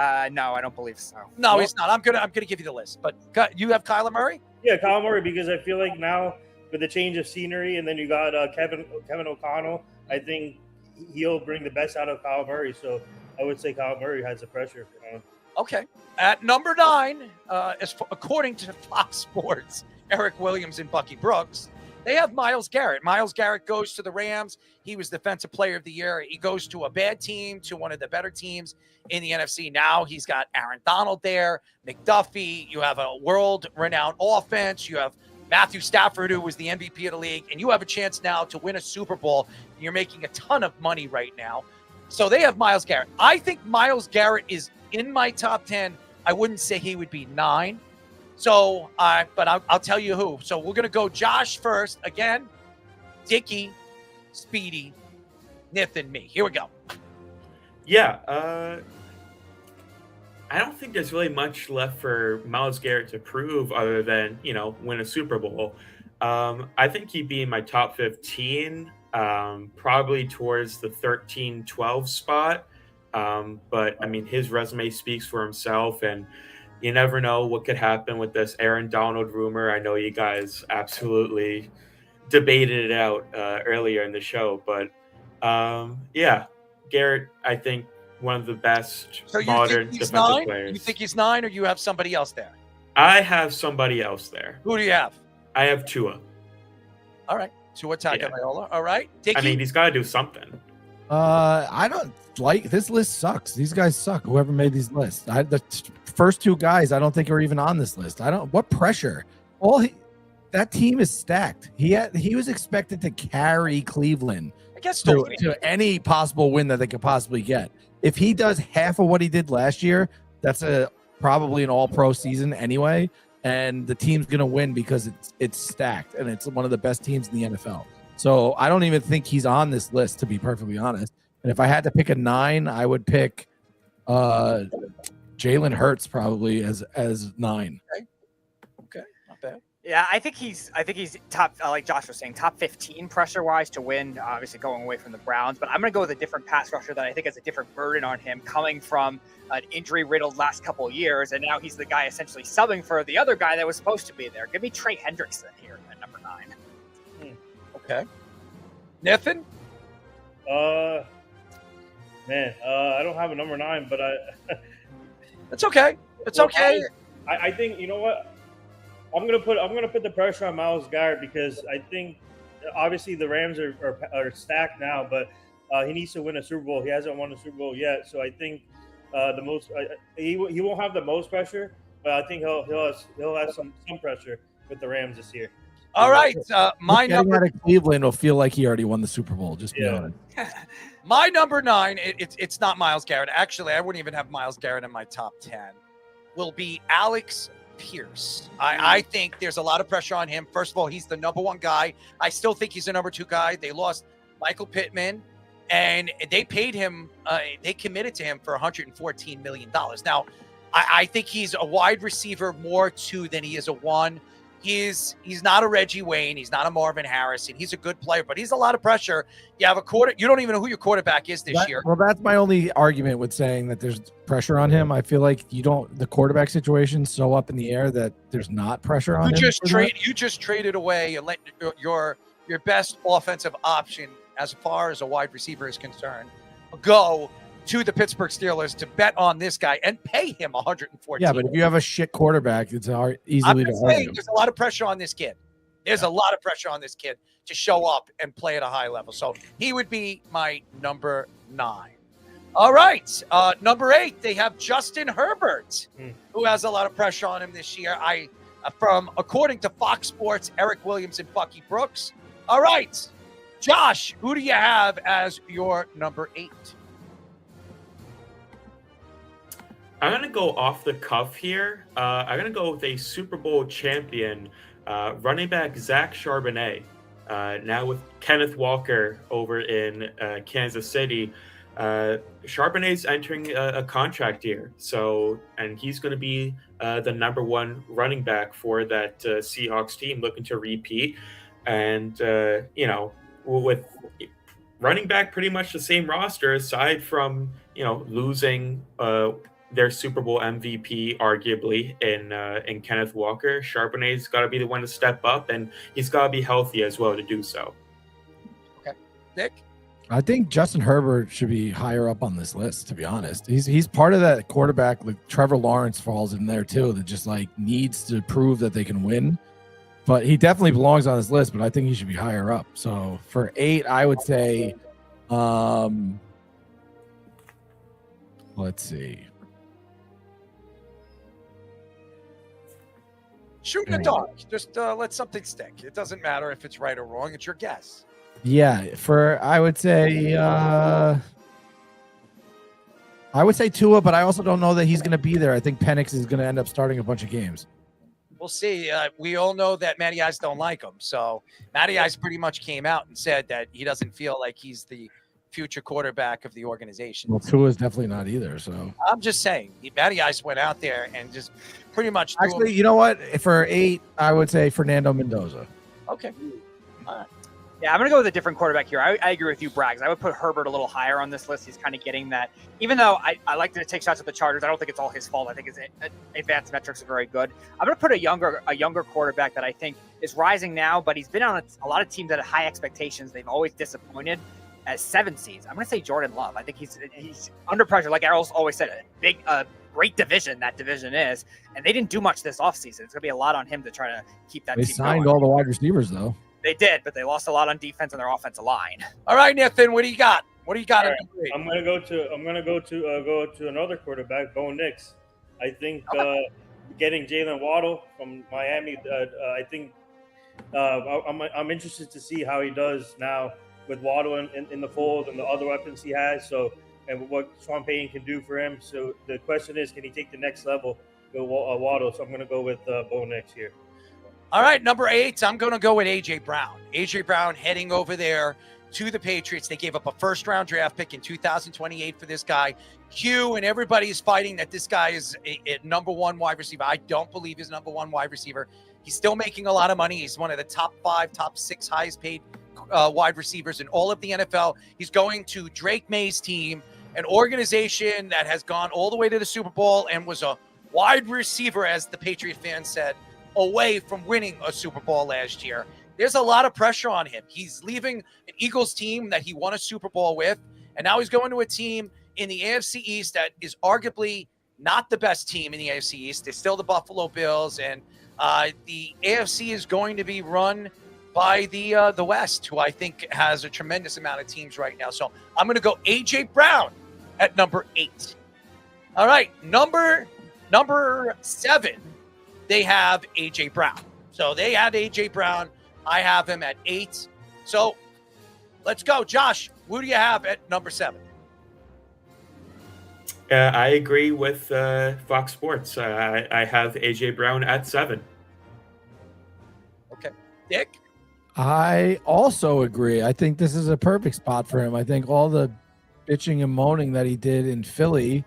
I don't believe so. No, he's not. I'm gonna give you the list. But you have Kyler Murray? Yeah, Kyler Murray, because I feel like now with the change of scenery, and then you got Kevin O'Connell. I think he'll bring the best out of Kyler Murray. So I would say Kyler Murray has the pressure. Okay. At number 9, according to Fox Sports, Eric Williams and Bucky Brooks, they have Myles Garrett. Myles Garrett goes to the Rams. He was Defensive Player of the Year. He goes to a bad team, to one of the better teams in the NFC. Now he's got Aaron Donald there, McDuffie. You have a world-renowned offense. You have Matthew Stafford, who was the MVP of the league. And you have a chance now to win a Super Bowl. You're making a ton of money right now. So they have Myles Garrett. I think Myles Garrett is in my top 10. I wouldn't say he would be 9. So, but I'll tell you who. So we're going to go Josh first. Again, Dickie, Speedy, Nith, and me. Here we go. Yeah. I don't think there's really much left for Myles Garrett to prove other than, win a Super Bowl. I think he'd be in my top 15, probably towards the 13-12 spot. But, I mean, his resume speaks for himself, and you never know what could happen with this Aaron Donald rumor. I know you guys absolutely debated it out earlier in the show, but yeah, Garrett, I think one of the best modern defensive players. You think he's 9, or you have somebody else there? I have somebody else there. Who do you have? I have Tua. All right, Tua Tagovailoa. All right, Dickie. I mean, he's got to do something. I don't like this list. Sucks. These guys suck. Whoever made these lists, the first 2 guys, I don't think are even on this list. What pressure? That team is stacked. He was expected to carry Cleveland, I guess, to any possible win that they could possibly get. If he does half of what he did last year, that's probably an all-pro season anyway, and the team's gonna win because it's stacked and it's one of the best teams in the NFL. So I don't even think he's on this list, to be perfectly honest. And if I had to pick a 9, I would pick Jalen Hurts probably as 9. Okay, not bad. Yeah, I think he's top, like Josh was saying, top 15 pressure-wise to win, obviously going away from the Browns. But I'm going to go with a different pass rusher that I think has a different burden on him, coming from an injury-riddled last couple of years, and now he's the guy essentially subbing for the other guy that was supposed to be there. Give me Trey Hendrickson here at number 9. Okay. Nathan? Man, I don't have a number 9, but It's okay. It's okay. I think, you know what? I'm gonna put the pressure on Myles Garrett, because I think obviously the Rams are stacked now, but he needs to win a Super Bowl. He hasn't won a Super Bowl yet, so I think he won't have the most pressure, but I think he'll have some pressure with the Rams this year. All right. My Getting number out of Cleveland will feel like he already won the Super Bowl. Just be honest. My number 9, it's not Myles Garrett. Actually, I wouldn't even have Myles Garrett in my top 10. Will be Alex Pierce. I think there's a lot of pressure on him. First of all, he's the number 1 guy. I still think he's the number 2 guy. They lost Michael Pittman, and they paid him. They committed to him for $114 million. Now, I think he's a wide receiver more 2 than he is a 1. He's not a Reggie Wayne. He's not a Marvin Harrison. He's a good player, but he's a lot of pressure. You have you don't even know who your quarterback is this year. Well, that's my only argument with saying that there's pressure on him. I feel like the quarterback situation's so up in the air that there's not pressure on him. You just traded away and let your best offensive option as far as a wide receiver is concerned go to the Pittsburgh Steelers to bet on this guy and pay him $114. Yeah, but if you have a shit quarterback, it's easily to argue. There's a lot of pressure on this kid. There's a lot of pressure on this kid to show up and play at a high level. So he would be my number 9. All right. Number 8, they have Justin Herbert, who has a lot of pressure on him this year. According to Fox Sports, Eric Williams and Bucky Brooks. All right. Josh, who do you have as your number 8? I'm going to go off the cuff here. I'm going to go with a Super Bowl champion, running back Zach Charbonnet. Now with Kenneth Walker over in Kansas City, Charbonnet's entering a contract year. And he's going to be the number 1 running back for that Seahawks team looking to repeat. And, with running back pretty much the same roster aside from, losing their Super Bowl MVP, arguably, in Kenneth Walker. Charbonnet's got to be the one to step up, and he's got to be healthy as well to do so. Okay. Nick? I think Justin Herbert should be higher up on this list, to be honest. He's part of that quarterback, like Trevor Lawrence falls in there too, that just needs to prove that they can win. But he definitely belongs on this list, but I think he should be higher up. So for 8, I would say, let's see. Shoot in the dark. Just let something stick. It doesn't matter if it's right or wrong. It's your guess. Yeah, I would say Tua, but I also don't know that he's going to be there. I think Penix is going to end up starting a bunch of games. We'll see. We all know that Matty Ice don't like him. So Matty Ice pretty much came out and said that he doesn't feel like he's the future quarterback of the organization. Well, Tua is definitely not either. So I'm just saying, Matty Ice went out there and just pretty much. Actually, you know what? For 8, I would say Fernando Mendoza. Okay. All right. Yeah, I'm going to go with a different quarterback here. I agree with you, Braggs. I would put Herbert a little higher on this list. He's kind of getting that. Even though I like to take shots at the Chargers, I don't think it's all his fault. I think his advanced metrics are very good. I'm going to put a younger quarterback that I think is rising now, but he's been on a lot of teams that have high expectations. They've always disappointed as 7 seeds. I'm going to say Jordan Love. I think he's under pressure. Like Errol's always said, great division that division is, and they didn't do much this offseason. It's going to be a lot on him to try to keep that team going. They signed all the wide receivers, though. They did, but they lost a lot on defense and their offensive line. All right, Nathan, what do you got? What do you got? Right. I'm gonna go to another quarterback, Bo Nix. I think getting Jalen Waddle from Miami. I think I'm interested to see how he does now with Waddle in the fold and the other weapons he has. So and what Sean Payton can do for him. So the question is, can he take the next level with Waddle? So I'm gonna go with Bo Nix here. All right, number 8, I'm going to go with A.J. Brown. A.J. Brown heading over there to the Patriots. They gave up a first-round draft pick in 2028 for this guy. Q and everybody is fighting that this guy is a number 1 wide receiver. I don't believe he's number 1 wide receiver. He's still making a lot of money. He's one of the top 5, top 6 highest paid wide receivers in all of the NFL. He's going to Drake May's team, an organization that has gone all the way to the Super Bowl and was a wide receiver, as the Patriot fans said, away from winning a Super Bowl last year. There's a lot of pressure on him. He's leaving an Eagles team that he won a Super Bowl with, and now he's going to a team in the AFC East that is arguably not the best team in the AFC East. It's still the Buffalo Bills, and the AFC is going to be run by the West, who I think has a tremendous amount of teams right now. So I'm going to go A.J. Brown at number 8. All right, number 7. They have A.J. Brown. So they had A.J. Brown I have him at 8. So let's go. Josh, who do you have at number 7? I agree with Fox Sports. I have A.J. Brown at 7. Okay. Dick? I also agree. I think this is a perfect spot for him. I think all the bitching and moaning that he did in Philly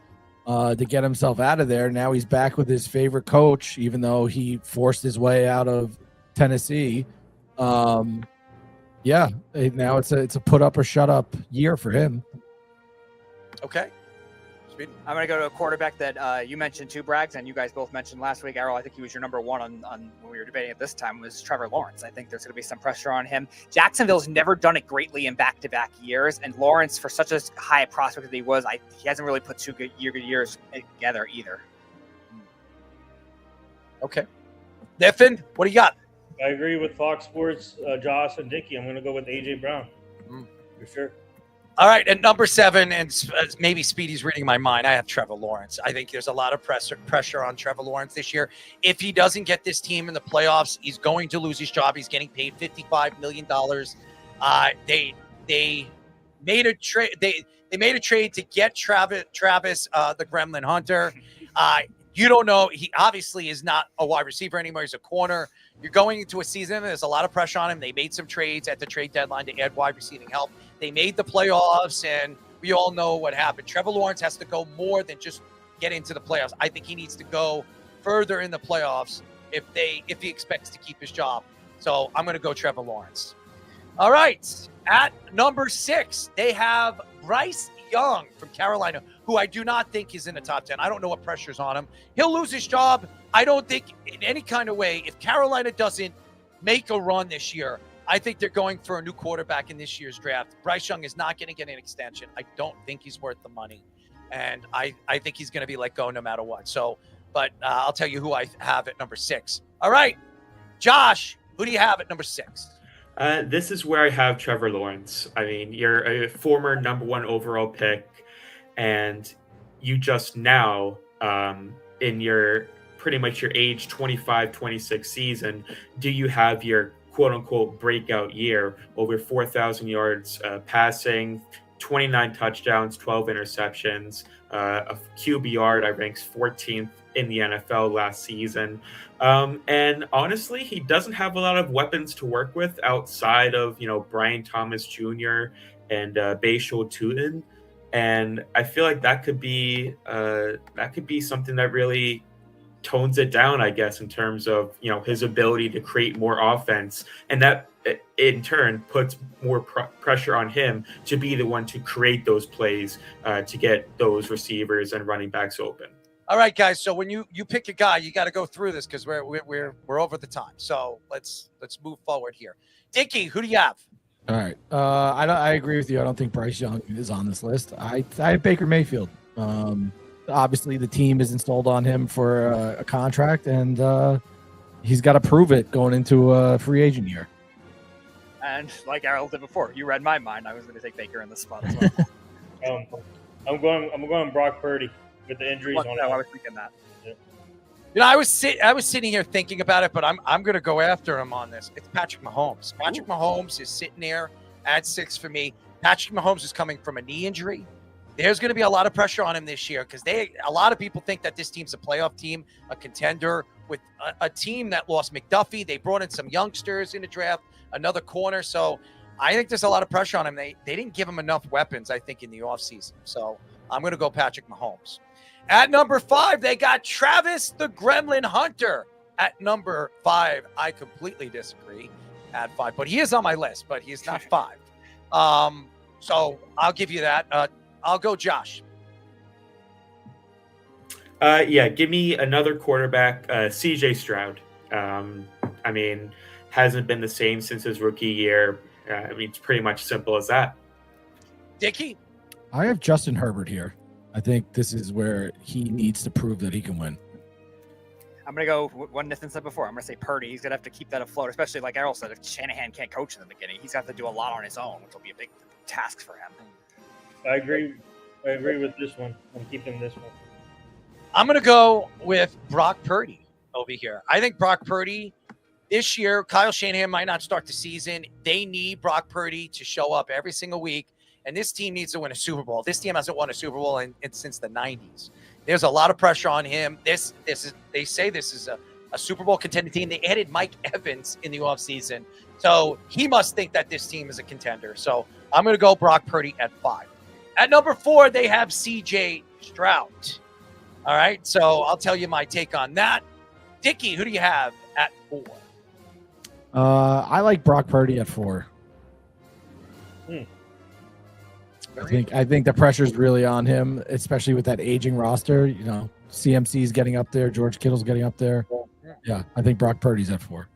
to get himself out of there, now he's back with his favorite coach, even though he forced his way out of Tennessee. Yeah, now it's a put up or shut up year for him. Okay. I'm going to go to a quarterback that you mentioned too, Braggs, and you guys both mentioned last week. Errol, I think he was your number one on when we were debating it this time, was Trevor Lawrence. I think there's going to be some pressure on him. Jacksonville's never done it greatly in back-to-back years, and Lawrence, for such a high prospect that he was, he hasn't really put two good years together either. Okay. Niffin, what do you got? I agree with Fox Sports, Josh and Dickie. I'm going to go with A.J. Brown. For sure. All right, at number 7, and maybe Speedy's reading my mind, I have Trevor Lawrence. I think there's a lot of pressure on Trevor Lawrence this year. If he doesn't get this team in the playoffs, he's going to lose his job. He's getting paid $55 million. They made a trade. They made a trade to get Travis, the Gremlin Hunter. You don't know. He obviously is not a wide receiver anymore. He's a corner. You're going into a season. There's a lot of pressure on him. They made some trades at the trade deadline to add wide receiving help. They made the playoffs, and we all know what happened. Trevor Lawrence has to go more than just get into the playoffs. I think he needs to go further in the playoffs if he expects to keep his job. So I'm going to go Trevor Lawrence. All right. At number 6, they have Bryce Young from Carolina, who I do not think is in the top 10. I don't know what pressure's on him. He'll lose his job. I don't think in any kind of way, if Carolina doesn't make a run this year, I think they're going for a new quarterback in this year's draft. Bryce Young is not going to get an extension. I don't think he's worth the money. And I think he's going to be let go no matter what. So, but I'll tell you who I have at number 6. All right, Josh, who do you have at number 6? This is where I have Trevor Lawrence. I mean, you're a former number 1 overall pick, and you just now, in your pretty much your age 25, 26 season, do you have your quote-unquote breakout year, over 4,000 yards passing, 29 touchdowns, 12 interceptions, a QBR that ranks 14th in the NFL last season. And honestly, he doesn't have a lot of weapons to work with outside of, Brian Thomas Jr. and Bashal Tutin. And I feel like that could be something that really tones it down, I guess, in terms of, his ability to create more offense. And that in turn puts more pressure on him to be the one to create those plays to get those receivers and running backs open. All right, guys. So when you pick a guy, you got to go through this because we're over the time. So let's move forward here. Dickie, who do you have? All right. I agree with you. I don't think Bryce Young is on this list. I have Baker Mayfield. Obviously, the team is installed on him for a contract, and he's got to prove it going into a free agent year. And like Errol did before, you read my mind. I was going to take Baker in this spot as well. I'm going Brock Purdy with the injuries on him. I was thinking that. Yeah. I was sitting here thinking about it, but I'm going to go after him on this. It's Patrick Mahomes. Patrick Mahomes is sitting there at 6 for me. Patrick Mahomes is coming from a knee injury. There's going to be a lot of pressure on him this year because a lot of people think that this team's a playoff team, a contender with a team that lost McDuffie. They brought in some youngsters in the draft, another corner. So I think there's a lot of pressure on him. They didn't give him enough weapons, I think, in the offseason. So I'm going to go Patrick Mahomes. At number 5, they got Travis the Gremlin Hunter. At number 5, I completely disagree at 5, but he is on my list, but he's not 5. So I'll give you that. I'll go Josh. Give me another quarterback, CJ Stroud. I mean, hasn't been the same since his rookie year. It's pretty much simple as that. Dickie? I have Justin Herbert here. I think this is where he needs to prove that he can win. I'm going to go what Nathan said before. I'm going to say Purdy. He's going to have to keep that afloat, especially like Errol said, if Shanahan can't coach in the beginning, he's got to do a lot on his own, which will be a big task for him. I agree with this one. I'm keeping this one. I'm going to go with Brock Purdy over here. I think Brock Purdy this year, Kyle Shanahan might not start the season. They need Brock Purdy to show up every single week, and this team needs to win a Super Bowl. This team hasn't won a Super Bowl since the 90s. There's a lot of pressure on him. They say this is a Super Bowl contending team. They added Mike Evans in the offseason. So he must think that this team is a contender. So I'm going to go Brock Purdy at 5. At number 4, they have C.J. Stroud. All right, so I'll tell you my take on that. Dickie, who do you have at 4? I like Brock Purdy at 4. I think the pressure's really on him, especially with that aging roster. You know, CMC's getting up there, George Kittle's getting up there. Yeah, I think Brock Purdy's at 4.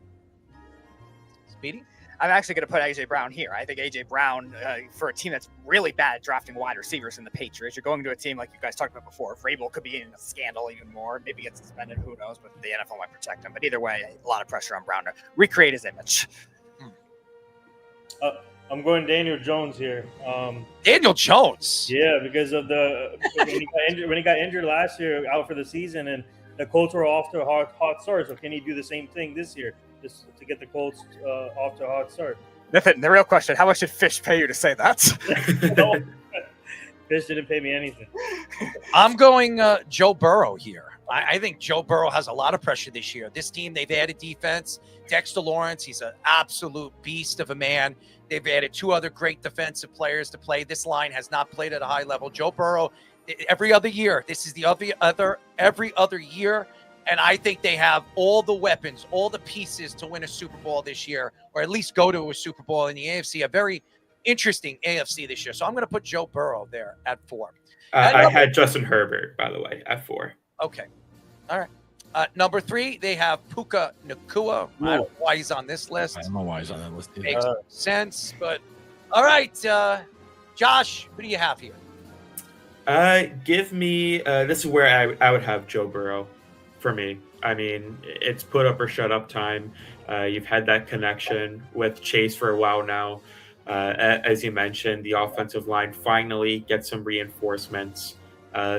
Speedy? I'm actually going to put A.J. Brown here. I think A.J. Brown, for a team that's really bad at drafting wide receivers in the Patriots, you're going to a team like you guys talked about before. Vrabel could be in a scandal even more, maybe get suspended, who knows, but the NFL might protect him. But either way, a lot of pressure on Brown to recreate his image. I'm going Daniel Jones here. Daniel Jones? Yeah, because of when he got injured last year, out for the season, and the Colts were off to a hot start. So can he do the same thing this year? Just to get the Colts off to a hot start. Nathan, the real question, how much did Fish pay you to say that? No, Fish didn't pay me anything. I'm going Joe Burrow here. I think Joe Burrow has a lot of pressure this year. This team, they've added defense. Dexter Lawrence, he's an absolute beast of a man. They've added 2 other great defensive players to play. This line has not played at a high level. Joe Burrow, every other year, this is the every other year. And I think they have all the weapons, all the pieces to win a Super Bowl this year, or at least go to a Super Bowl in the AFC, a very interesting AFC this year. So I'm going to put Joe Burrow there at 4. I had Justin Herbert, by the way, at 4. Okay. All right. Number 3, they have Puka Nacua. I don't know why he's on this list. I don't know why he's on that list. Makes sense, but all right. Josh, who do you have here? Give me this is where I would have Joe Burrow for me. I mean, it's put up or shut up time. You've had that connection with Chase for a while now. As you mentioned, the offensive line finally gets some reinforcements.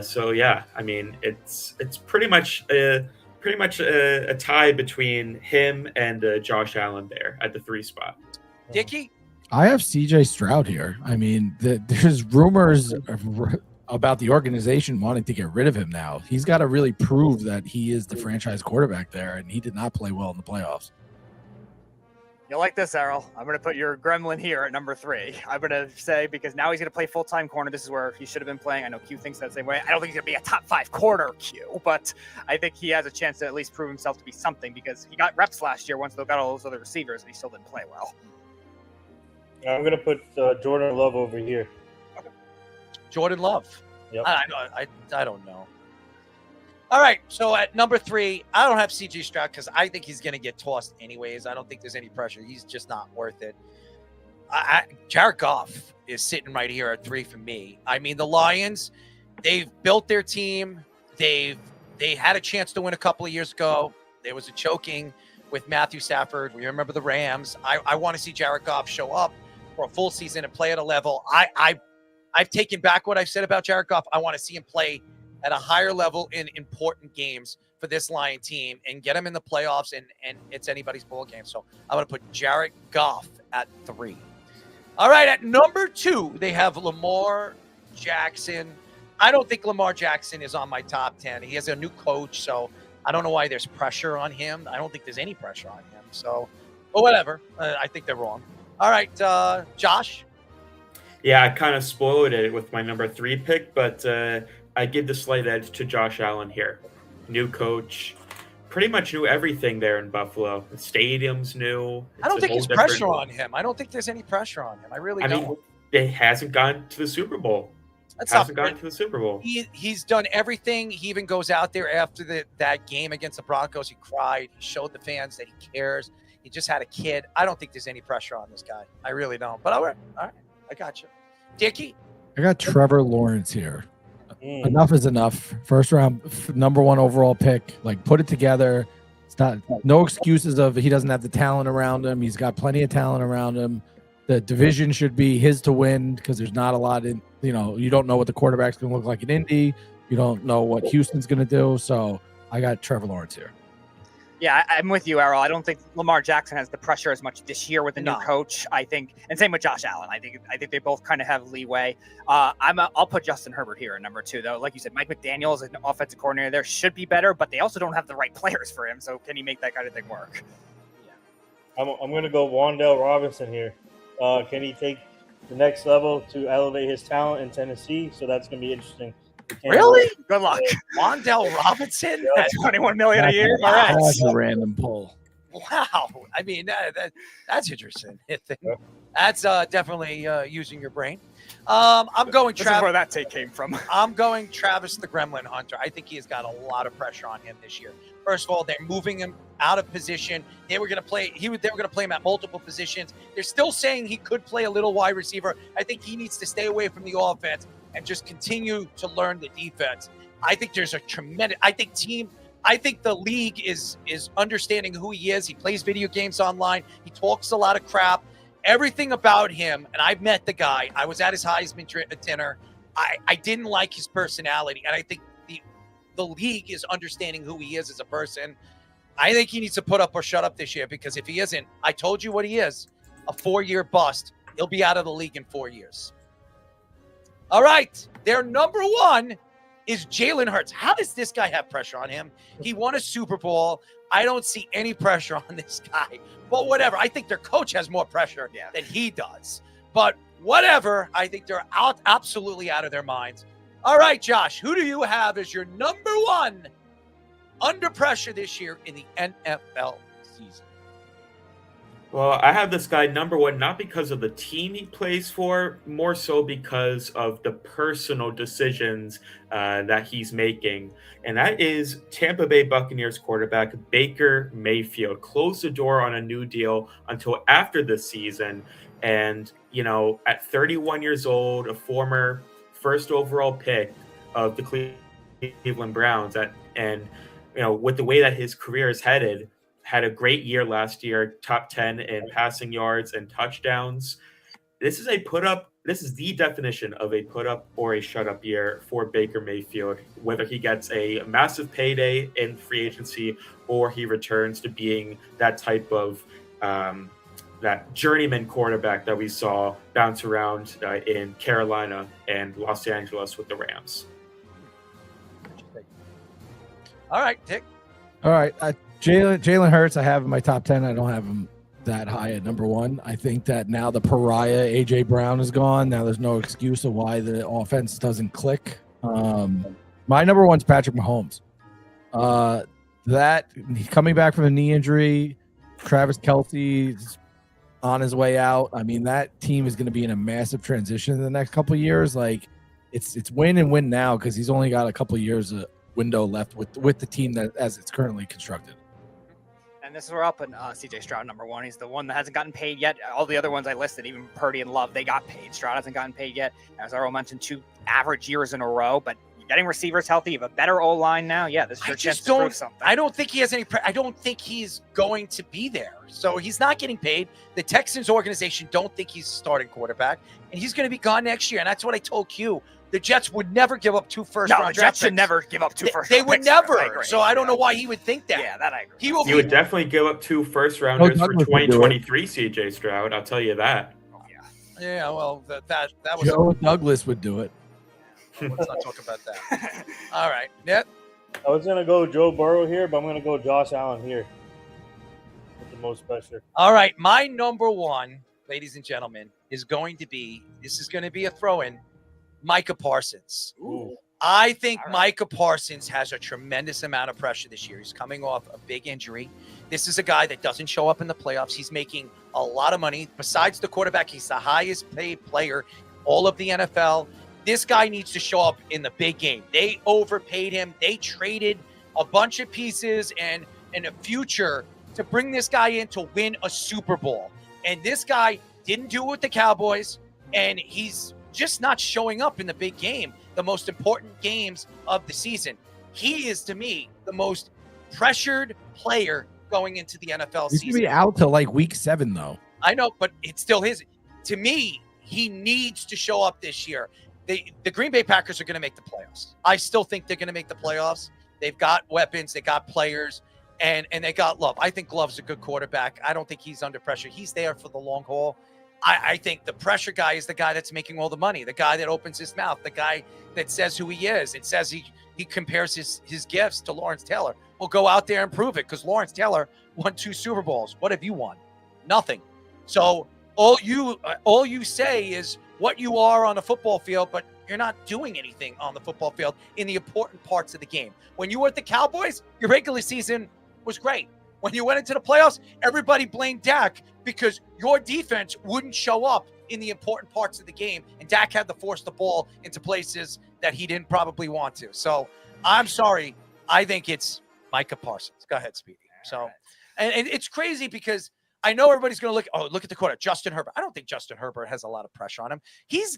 So yeah, I mean, it's pretty much a tie between him and Josh Allen there at the 3 spot. Dickie? I have C.J. Stroud here. I mean, there's rumors about the organization wanting to get rid of him now. He's got to really prove that he is the franchise quarterback there, and he did not play well in the playoffs. You'll like this, Errol. I'm going to put your gremlin here at number 3. I'm going to say, because now he's going to play full-time corner. This is where he should have been playing. I know Q thinks that same way. I don't think he's going to be a top 5 corner, Q, but I think he has a chance to at least prove himself to be something, because he got reps last year once they got all those other receivers, and he still didn't play well. I'm going to put Jordan Love over here. Jordan Love. Yep. I don't know. All right, so at number 3, I don't have C.J. Stroud because I think he's going to get tossed anyways. I don't think there's any pressure. He's just not worth it. Jared Goff is sitting right here at 3 for me. I mean, the Lions, they've built their team. They had a chance to win a couple of years ago. There was a choking with Matthew Stafford. We remember the Rams. I want to see Jared Goff show up for a full season and play at a level. I've taken back what I've said about Jared Goff. I want to see him play at a higher level in important games for this Lion team and get him in the playoffs, and it's anybody's ball game. So I'm going to put Jared Goff at 3. All right, at number 2, they have Lamar Jackson. I don't think Lamar Jackson is on my top 10. He has a new coach, so I don't know why there's pressure on him. I don't think there's any pressure on him. So, but whatever. I think they're wrong. All right, Josh? Yeah, I kind of spoiled it with my number 3 pick, but I give the slight edge to Josh Allen here. New coach, pretty much knew everything there in Buffalo. The stadium's new. I don't think there's pressure on him. I don't think there's any pressure on him. I really don't. Mean, it hasn't gone to the Super Bowl. Hasn't gone to the Super Bowl. He's done everything. He even goes out there after that game against the Broncos. He cried. He showed the fans that he cares. He just had a kid. I don't think there's any pressure on this guy. I really don't. But all right, I got you. Dickie? I got Trevor Lawrence here. Enough is enough. First round, number 1 overall pick. Like, put it together. It's not no excuses of he doesn't have the talent around him. He's got plenty of talent around him. The division should be his to win because there's not a lot in. You don't know what the quarterback's going to look like in Indy. You don't know what Houston's going to do. So I got Trevor Lawrence here. Yeah, I'm with you, Errol. I don't think Lamar Jackson has the pressure as much this year with the new coach. I think, and same with Josh Allen. I think they both kind of have leeway. I'll put Justin Herbert here at number 2, though. Like you said, Mike McDaniel is an offensive coordinator there, should be better, but they also don't have the right players for him. So can he make that kind of thing work? I'm going to go Wan'Dale Robinson here. Can he take the next level to elevate his talent in Tennessee? So that's going to be interesting. Really? Good luck. Wan'Dale Robinson? At $21 million a year? All right. That's a random poll. Wow. I mean, that's interesting. That's definitely using your brain. I'm going This is where that take came from. I'm going Travis the Gremlin Hunter. I think he has got a lot of pressure on him this year. First of all, they're moving him out of position. They were going to play him at multiple positions. They're still saying he could play a little wide receiver. I think he needs to stay away from the offense and just continue to learn the defense. I think there's a tremendous I think the league is understanding who he is. He plays video games online. He talks a lot of crap. Everything about him, and I've met the guy. I was at his Heisman dinner. I didn't like his personality, and I think the league is understanding who he is as a person. I think he needs to put up or shut up this year, because if he isn't, I told you what he is, a 4-year bust. He'll be out of the league in 4 years. All right, their number 1 is Jalen Hurts. How does this guy have pressure on him? He won a Super Bowl. I don't see any pressure on this guy. But whatever. I think their coach has more pressure than he does. But whatever. I think they're absolutely out of their minds. All right, Josh, who do you have as your number 1 under pressure this year in the NFL season? Well, I have this guy number 1, not because of the team he plays for, more so because of the personal decisions that he's making. And that is Tampa Bay Buccaneers quarterback Baker Mayfield. Closed the door on a new deal until after the season. And, at 31 years old, a former first overall pick of the Cleveland Browns, with the way that his career is headed, had a great year last year, top 10 in passing yards and touchdowns. This is the definition of a put up or a shut up year for Baker Mayfield, whether he gets a massive payday in free agency or he returns to being that type of that journeyman quarterback that we saw bounce around in Carolina and Los Angeles with the Rams. All right, Dick. All right. Jalen Hurts, I have in my top 10. I don't have him that high at number 1. I think that now the pariah A.J. Brown is gone. Now there's no excuse of why the offense doesn't click. My number 1's Patrick Mahomes. That coming back from a knee injury, Travis Kelce's on his way out. I mean, that team is going to be in a massive transition in the next couple of years. Like, it's win and win now, because he's only got a couple of years window left with the team that as it's currently constructed. And this is where I'll put CJ Stroud number 1. He's the one that hasn't gotten paid yet. All the other ones I listed, even Purdy and Love, they got paid. Stroud hasn't gotten paid yet. As Earl mentioned, 2 average years in a row, but you're getting receivers healthy. You have a better O-line now. Yeah, this is your chance to prove something. I don't think he has any I don't think he's going to be there. So he's not getting paid. The Texans organization don't think he's a starting quarterback, and he's going to be gone next year. And that's what I told Q. The Jets would never give up 2 first-round draft picks. The Jets should never give up 2 first-round picks. They would never. So I don't know why he would think that. Yeah, that I agree. He would definitely give up 2 first-rounders for 2023 CJ Stroud. I'll tell you that. Oh, yeah. Yeah, well, that was... Joe Douglas would do it. Let's not talk about that. All right. Net? I was going to go Joe Burrow here, but I'm going to go Josh Allen here with the most pressure. All right. My number 1, ladies and gentlemen, is going to be a throw-in, Micah Parsons. Ooh. I think Micah Parsons has a tremendous amount of pressure this year. He's coming off a big injury. This is a guy that doesn't show up in the playoffs. He's making a lot of money. Besides the quarterback, he's the highest paid player all of the NFL. This guy needs to show up in the big game. They overpaid him. They traded a bunch of pieces and a future to bring this guy in to win a Super Bowl. And this guy didn't do it with the Cowboys, and he's just not showing up in the big game, the most important games of the season. He is, to me, the most pressured player going into the NFL He's season. going to be out till like week 7, though. I know, but it's still his. To me, he needs to show up this year. The Green Bay Packers are going to make the playoffs. I still think they're going to make the playoffs. They've got weapons. They got players. and they got Love. I think Love's a good quarterback. I don't think he's under pressure. He's there for the long haul. I think the pressure guy is the guy that's making all the money, the guy that opens his mouth, the guy that says who he is. It says he compares his gifts to Lawrence Taylor. Well, go out there and prove it, because Lawrence Taylor won 2 Super Bowls. What have you won? Nothing. So all you say is what you are on the football field, but you're not doing anything on the football field in the important parts of the game. When you were at the Cowboys, your regular season was great. When you went into the playoffs, everybody blamed Dak because your defense wouldn't show up in the important parts of the game, and Dak had to force the ball into places that he didn't probably want to. So I'm sorry. I think it's Micah Parsons. Go ahead, Speedy. So, and it's crazy because I know everybody's going to look at the quarterback, Justin Herbert. I don't think Justin Herbert has a lot of pressure on him. He is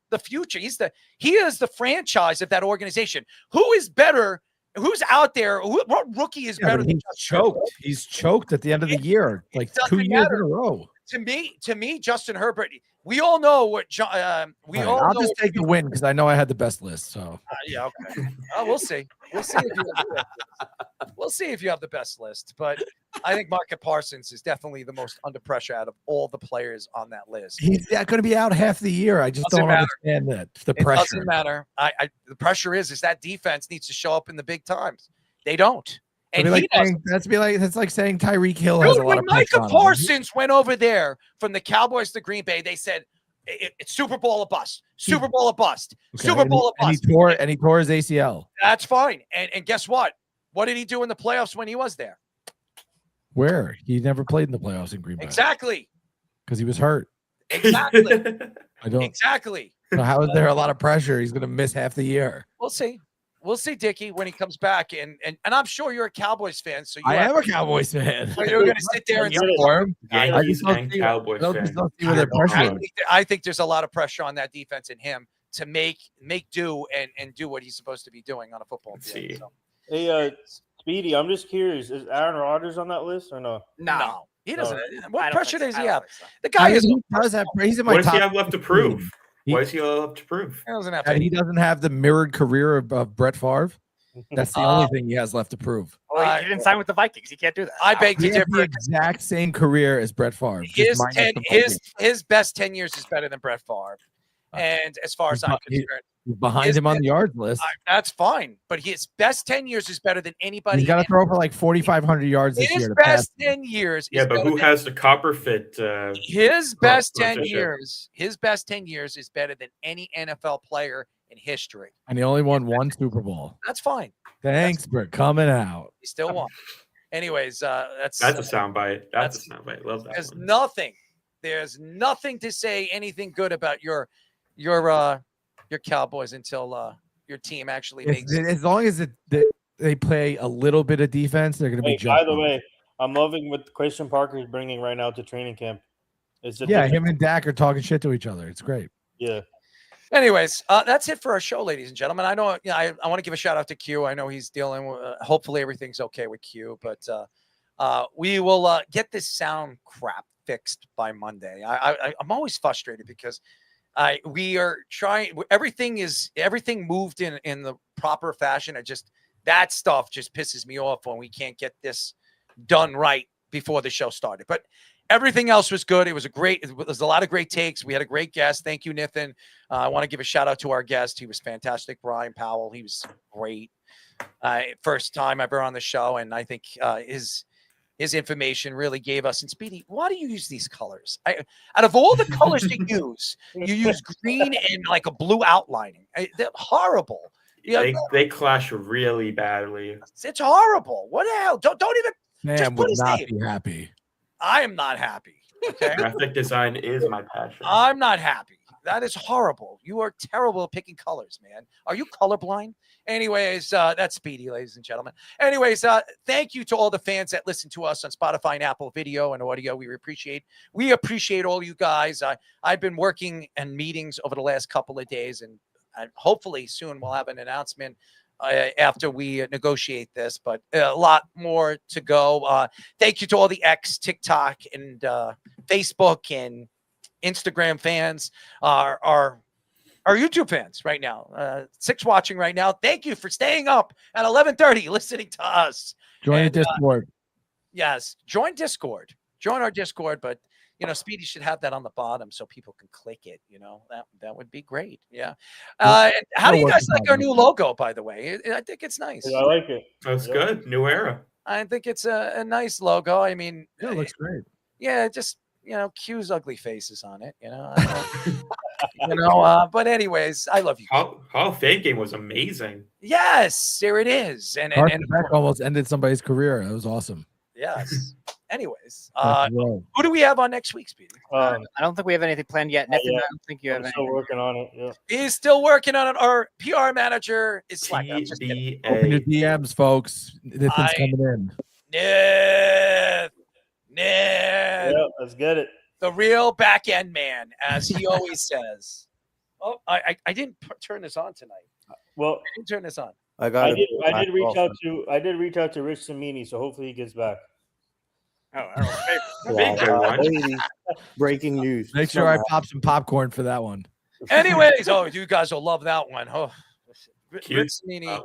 the future. He is the franchise of that organization. Who is better? Who's out there? What rookie is better than he's choked? He's choked at the end of the year, like 2 years in a row. To me, Justin Herbert. We all know what I'll just take the win because I know I had the best list. So yeah, okay. We'll see. We'll see if you have the best list. But I think Micah Parsons is definitely the most under pressure out of all the players on that list. He's going to be out half the year. I just don't understand that. The pressure. It doesn't matter. The pressure is that defense needs to show up in the big times. They don't. And that's like saying Tyreek Hill has a lot of pressure. Micah Parsons went over there from the Cowboys to Green Bay. They said it's Super Bowl or bust. Super Bowl or bust. Okay. Super Bowl or bust. And he tore his ACL. That's fine. And guess what? What did he do in the playoffs when he was there? Where? He never played in the playoffs in Green Bay. Exactly. Because he was hurt. Exactly. Exactly. So how is there a lot of pressure? He's going to miss half the year. We'll see. We'll see, Dickie, when he comes back. And I'm sure you're a Cowboys fan. So I am a Cowboys fan. So you're going to sit there and support him. I think there's a lot of pressure on that defense and him to make do and do what he's supposed to be doing on a football field. So. Hey, Speedy, I'm just curious. Is Aaron Rodgers on that list or no? No. He doesn't. What pressure does he have? So. The guy does have. He's in my what top. What does he have left to prove? What does he have to prove? He doesn't have the mirrored career of Brett Favre. That's the only thing he has left to prove. Well, he didn't sign with the Vikings. He can't do that. I beg to differ. The exact same career as Brett Favre. His best 10 years is better than Brett Favre. And as far as I'm concerned, behind him on the yards list. That's fine. But his best 10 years is better than anybody. He's got to throw for like 4,500 yards this year. His best 10 years. Yeah, but who has the copper fit? His best 10 years. His best 10 years is better than any NFL player in history. And he only won 1 Super Bowl. That's fine. Thanks for coming out. He still won. Anyways, that's a soundbite. That's a soundbite. Love that. There's nothing to say anything good about your Cowboys until your team actually makes it. As long as they play a little bit of defense, they're going to be jumping. By the way, I'm loving what Christian Parker is bringing right now to training camp. Him and Dak are talking shit to each other. It's great. Yeah. Anyways, that's it for our show, ladies and gentlemen. I know I want to give a shout out to Q. I know he's dealing with hopefully everything's okay with Q, but we will get this sound crap fixed by Monday. I'm always frustrated because we are trying. Everything moved in the proper fashion. That stuff just pisses me off when we can't get this done right before the show started. But everything else was good. It was a lot of great takes. We had a great guest. Thank you, Nathan. I want to give a shout out to our guest. He was fantastic, Brian Powell. He was great. First time ever on the show, and I think his information really gave us. And Speedy, why do you use these colors? Out of all the colors to use, you use green and like a blue outlining. They're horrible. They clash really badly. It's horrible. What the hell? Don't even. Man would not be happy. I am not happy. Okay. Graphic design is my passion. I'm not happy. That is horrible. You are terrible at picking colors, man. Are you colorblind? Anyways, that's Speedy, ladies and gentlemen. Anyways, thank you to all the fans that listen to us on Spotify and Apple Video and Audio. We appreciate all you guys. I've been working in meetings over the last couple of days, and hopefully soon we'll have an announcement after we negotiate this, but a lot more to go. Thank you to all the X, TikTok, and Facebook and Instagram fans, our our YouTube fans right now, 6 watching right now. Thank you for staying up at 11:30 listening to us. Join the Discord. Yes, join Discord. Join our Discord, but Speedy should have that on the bottom so people can click it. That would be great. Yeah. And how do you guys like our new logo, by the way? I think it's nice. I like it. That's good. New era. I think it's a nice logo. I mean, it looks great. Yeah, just Q's ugly faces on it. But anyways, I love you. Hall of Fame game was amazing. Yes, there it is. And Beck almost ended somebody's career. That was awesome. Yes. Anyways, Who who do we have on next week, Speedy? I don't think we have anything planned yet. Nathan, I don't think you have I'm anything. still working on it. Yeah. He's still working on it. Our PR manager is slacking. I'm just kidding. Open your DMs, folks. Nathan's coming in. Ned. Yeah, let's get it. The real back end man, as he always says. Oh, I didn't turn this on tonight. Well, I didn't turn this on. I did reach out to Rich Samini, so hopefully he gets back. Breaking news. Make sure I pop some popcorn for that one. Anyways, you guys will love that one. Oh, Cute. Rich Samini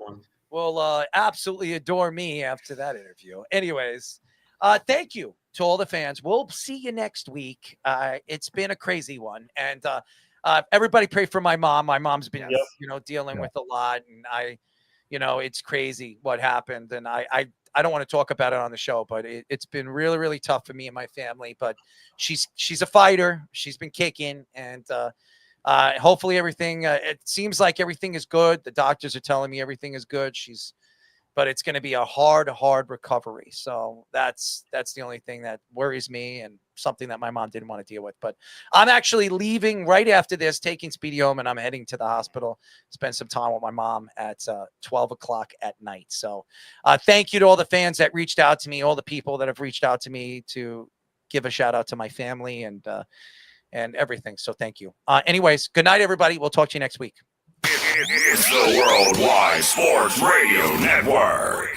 will absolutely adore me after that interview. Anyways, thank you to all the fans. We'll see you next week. It's been a crazy one, and everybody pray for my mom. My mom's been, dealing with a lot, and it's crazy what happened, and I don't want to talk about it on the show, but it's been really, really tough for me and my family. But she's a fighter. She's been kicking, and hopefully everything. It seems like everything is good. The doctors are telling me everything is good. But it's going to be a hard recovery. So that's the only thing that worries me, and something that my mom didn't want to deal with. But I'm actually leaving right after this, taking Speedy home, and I'm heading to the hospital, spend some time with my mom at 12 o'clock at night. So thank you to all the fans that reached out to me, all the people that have reached out to me to give a shout out to my family and everything. So thank you. Anyways, good night, everybody. We'll talk to you next week. It's the Worldwide Sports Radio Network.